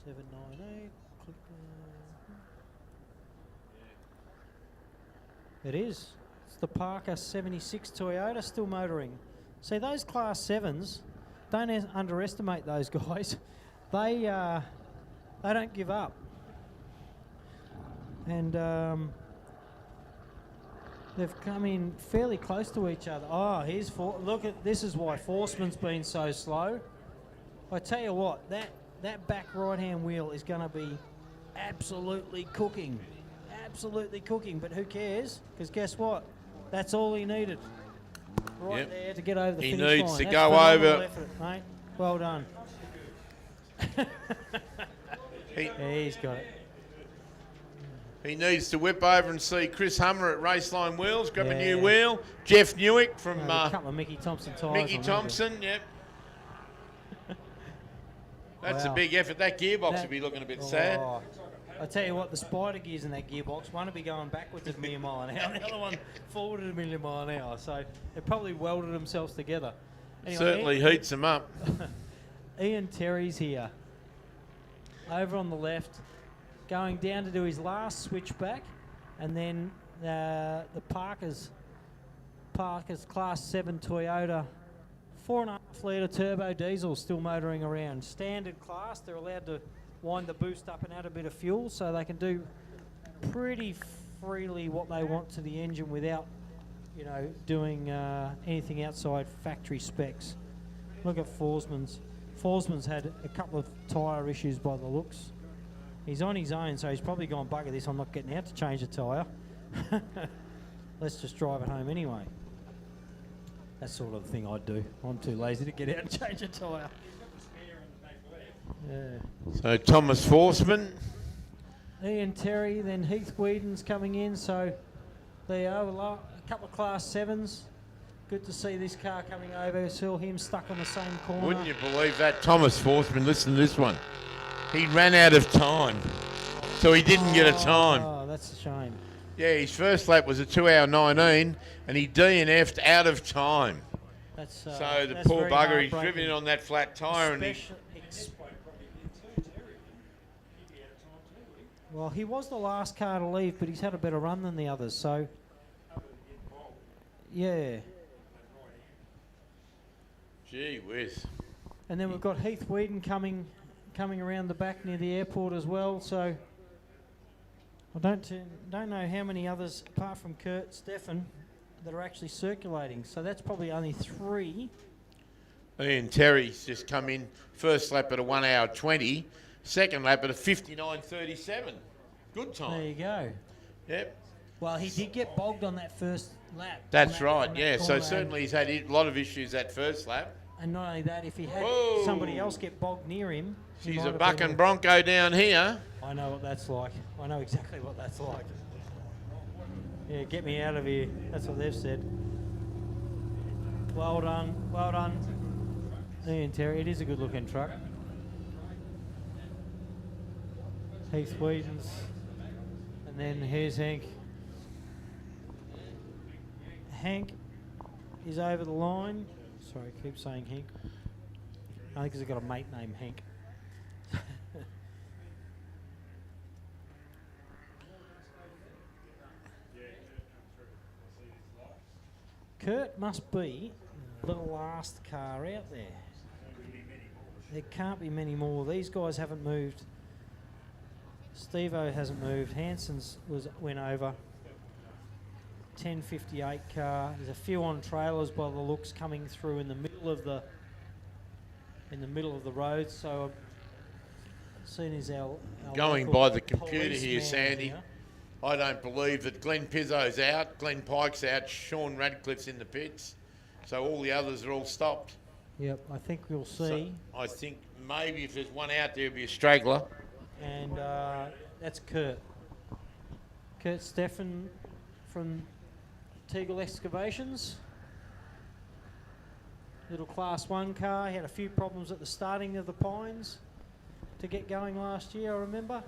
S3: 798. Click. It is. It's the Parker 76 Toyota still motoring. See, those class 7s, don't underestimate those guys. They don't give up. And they've come in fairly close to each other. Oh, here's this is why Forsman's been so slow. I tell you what, that back right-hand wheel is going to be absolutely cooking. Absolutely cooking, but who cares? Because guess what? That's all he needed. Right there to get over the finish line.
S1: He needs to
S3: That's
S1: go
S3: phenomenal
S1: over.
S3: effort, mate. Well done. Yeah, he's got it.
S1: He needs to whip over and see Chris Hummer at Raceline Wheels, grab a new
S3: Yeah.
S1: wheel. Jeff Newick from
S3: A couple of Mickey Thompson tyres.
S1: Mickey
S3: on that,
S1: Thompson, yep. That's a
S3: Wow.
S1: big effort. That gearbox
S3: That-
S1: would be looking a bit sad.
S3: Oh, I tell you what, the spider gears in that gearbox, one would be going backwards at a million mile an hour, and the other one forward at a million mile an hour. So they probably welded themselves together. Anyway,
S1: Certainly heats them up.
S3: Ian Terry's here, over on the left, going down to do his last switchback, and then the Parker's Class 7 Toyota 4.5 litre turbo diesel still motoring around. Standard class, they're allowed to wind the boost up and add a bit of fuel, so they can do pretty freely what they want to the engine without, you know, doing anything outside factory specs. Look at Forsman's. Forsman's had a couple of tyre issues by the looks. He's on his own, so he's probably gone, bugger this, I'm not getting out to change the tyre. Let's just drive it home anyway. That's sort of the thing I'd do. I'm too lazy to get out and change a tyre. Yeah.
S1: So Thomas Forsman.
S3: Ian Terry, then Heath Whedon's coming in, so there you are, a couple of Class 7s. Good to see this car coming over. Saw him stuck on the same corner.
S1: Wouldn't you believe that? Thomas Forsman, listen to this one. He ran out of time, so he didn't get a time.
S3: Oh, that's a shame.
S1: Yeah, his first lap was a 2 hour 19, and he DNF'd out of time.
S3: That's,
S1: so the
S3: that's
S1: poor
S3: very
S1: bugger, he's
S3: heartbreaking.
S1: driven in on that flat tyre, and he,
S3: Well, he was the last car to leave, but he's had a better run than the others, so... Yeah.
S1: gee whiz.
S3: And then we've got Heath Whedon coming around the back near the airport as well, so... I don't know how many others, apart from Kurt Steffen, that are actually circulating, so that's probably only 3.
S1: Ian Terry's just come in, first lap at a 1 hour 20, second lap at a 59.37. Good time.
S3: There you go.
S1: Yep.
S3: Well, he did get bogged on that first lap.
S1: That's
S3: on that-
S1: right,
S3: on that
S1: yeah. So
S3: corner,
S1: certainly he's had a lot of issues that first lap.
S3: And not only that, if he had
S1: Whoa.
S3: somebody else get bogged near him... he
S1: She's
S3: might
S1: a
S3: have
S1: buck
S3: been
S1: and bronco down here.
S3: I know what that's like. I know exactly what that's like. Yeah, get me out of here. That's what they've said. Well done, well done. Ian Terry, it is a good looking truck. Heath Whedon's. And then here's Hank. Hank is over the line. Sorry, I keep saying Hank. I think he's got a mate named Hank. Kurt must be the last car out there. There can't be many more. These guys haven't moved. Steve-O hasn't moved. Hanson's went over. 1058 car. There's a few on trailers by the looks coming through in the middle of the road. So I've seen is our
S1: Going
S3: local
S1: by the computer here,
S3: policeman
S1: Sandy.
S3: here.
S1: I don't believe that Glenn Pizzo's out, Glenn Pike's out, Sean Radcliffe's in the pits. So all the others are all stopped.
S3: Yep, I think we'll see.
S1: So I think maybe if there's one out there, it'll be a straggler.
S3: And that's Kurt. Kurt Steffen from Teagle Excavations. Little Class 1 car. He had a few problems at the starting of the Pines to get going last year, I remember.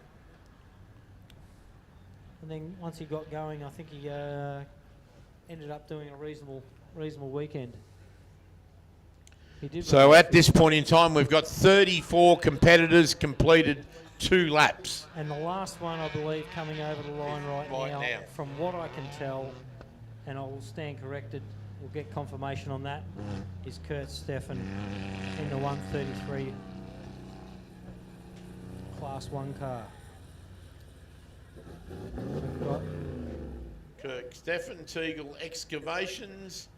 S3: And then once he got going, I think he ended up doing a reasonable weekend. He did
S1: So at this point in time, we've got 34 competitors completed 2 laps.
S3: And the last one, I believe, coming over the line right now, from what I can tell, and I will stand corrected, we'll get confirmation on that, is Kurt Steffen in the 133 Class 1 car. We've got
S1: Kirk Steffen, Teagle Excavations,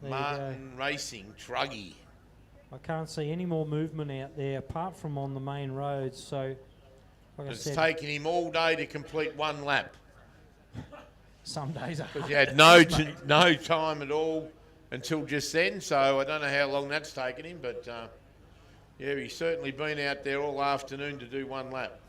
S3: There you
S1: Martin Racing, Truggy.
S3: I can't see any more movement out there apart from on the main roads. So, like I
S1: It's
S3: said,
S1: taken him all day to complete 1 lap.
S3: some days are
S1: Because he had no time at all until just then. So I don't know how long that's taken him, but yeah, he's certainly been out there all afternoon to do 1 lap.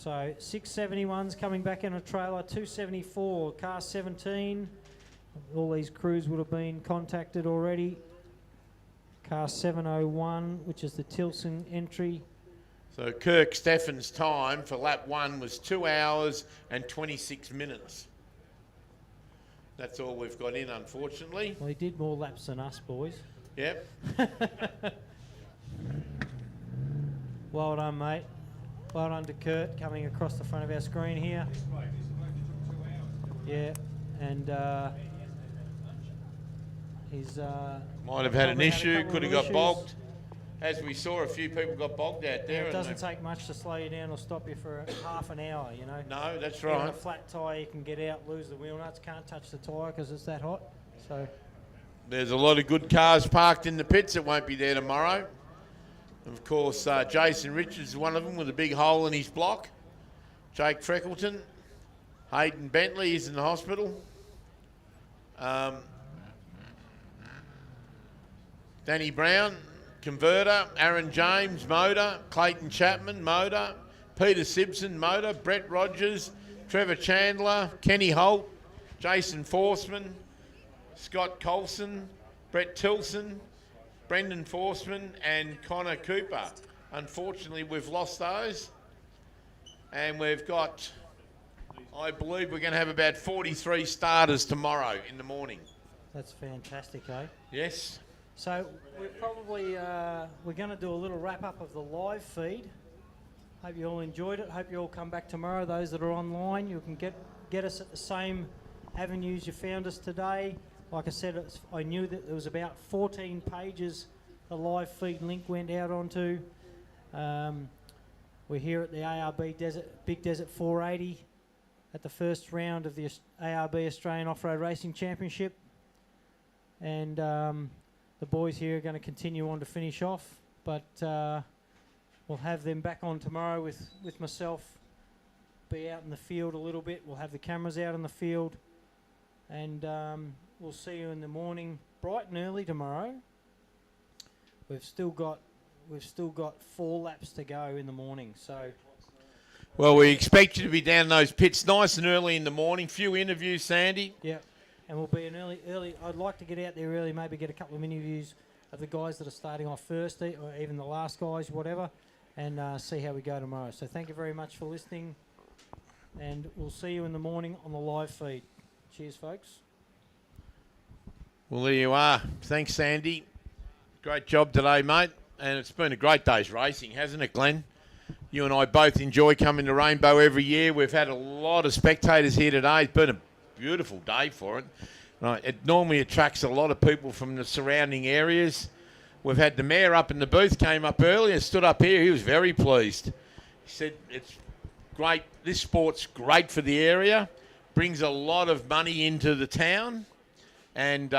S3: So 671's coming back in a trailer, 274, car 17. All these crews would have been contacted already. Car 701, which is the Tilson entry.
S1: So Kirk Steffen's time for lap 1 was 2 hours and 26 minutes. That's all we've got in, unfortunately.
S3: Well, he did more laps than us, boys.
S1: Yep.
S3: Well done, mate. Well done to Kurt coming across the front of our screen here. Yeah, and he's...
S1: Might have had an issue, could have got
S3: issues.
S1: bogged. As we saw, a few people got bogged out there.
S3: It doesn't take much to slow you down or stop you for half an hour, you know.
S1: No, that's
S3: Even
S1: right.
S3: a flat tyre, you can get out, lose the wheel nuts, can't touch the tyre because it's that hot. So
S1: There's a lot of good cars parked in the pits that won't be there tomorrow. Of course, Jason Richards is one of them with a big hole in his block. Jake Freckleton. Hayden Bentley is in the hospital. Danny Brown, converter. Aaron James, motor. Clayton Chapman, motor. Peter Simpson, motor. Brett Rogers, Trevor Chandler, Kenny Holt, Jason Forsman, Scott Colson, Brett Tilson, Brendan Forsman, and Connor Cooper. Unfortunately, we've lost those. And we've got, I believe we're going to have about 43 starters tomorrow in the morning.
S3: that's fantastic, eh?
S1: Yes.
S3: So we're probably we're going to do a little wrap up of the live feed. Hope you all enjoyed it. Hope you all come back tomorrow. Those that are online, you can get us at the same avenues you found us today. Like I said, I knew that there was about 14 pages the live feed link went out onto. We're here at the ARB Big Desert 480 at the first round of the ARB Australian Off-Road Racing Championship. And the boys here are going to continue on to finish off, but we'll have them back on tomorrow with myself, be out in the field a little bit. We'll have the cameras out in the field, and we'll see you in the morning, bright and early tomorrow. We've still got 4 laps to go in the morning, so.
S1: Well, we expect you to be down in those pits nice and early in the morning. Few interviews, Sandy.
S3: Yeah, and we'll be an early. I'd like to get out there early, maybe get a couple of interviews of the guys that are starting off first, or even the last guys, whatever, and see how we go tomorrow. So thank you very much for listening, and we'll see you in the morning on the live feed. Cheers, folks.
S1: Well, there you are. Thanks, Sandy. Great job today, mate. And it's been a great day's racing, hasn't it, Glenn? You and I both enjoy coming to Rainbow every year. We've had a lot of spectators here today. It's been a beautiful day for it. Right, it normally attracts a lot of people from the surrounding areas. We've had the mayor up in the booth, came up early and stood up here. He was very pleased. He said it's great. This sport's great for the area, brings a lot of money into the town, and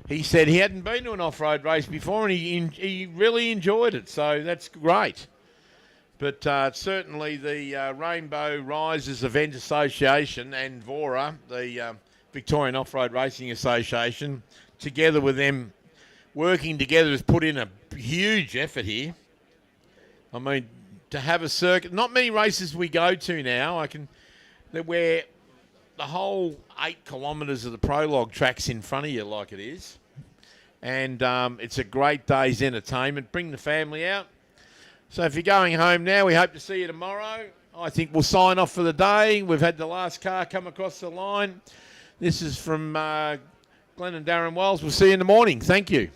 S1: he said he hadn't been to an off-road race before, and he really enjoyed it, so that's great. But certainly the Rainbow Risers Event Association and VORA, the Victorian Off-Road Racing Association, together with them working together, has put in a huge effort here. I mean, to have a circuit, not many races we go to now, where the whole 8 kilometres of the Prologue track's in front of you like it is. And it's a great day's entertainment. Bring the family out. So if you're going home now, we hope to see you tomorrow. I think we'll sign off for the day. We've had the last car come across the line. This is from Glenn and Darren Wells. We'll see you in the morning. Thank you.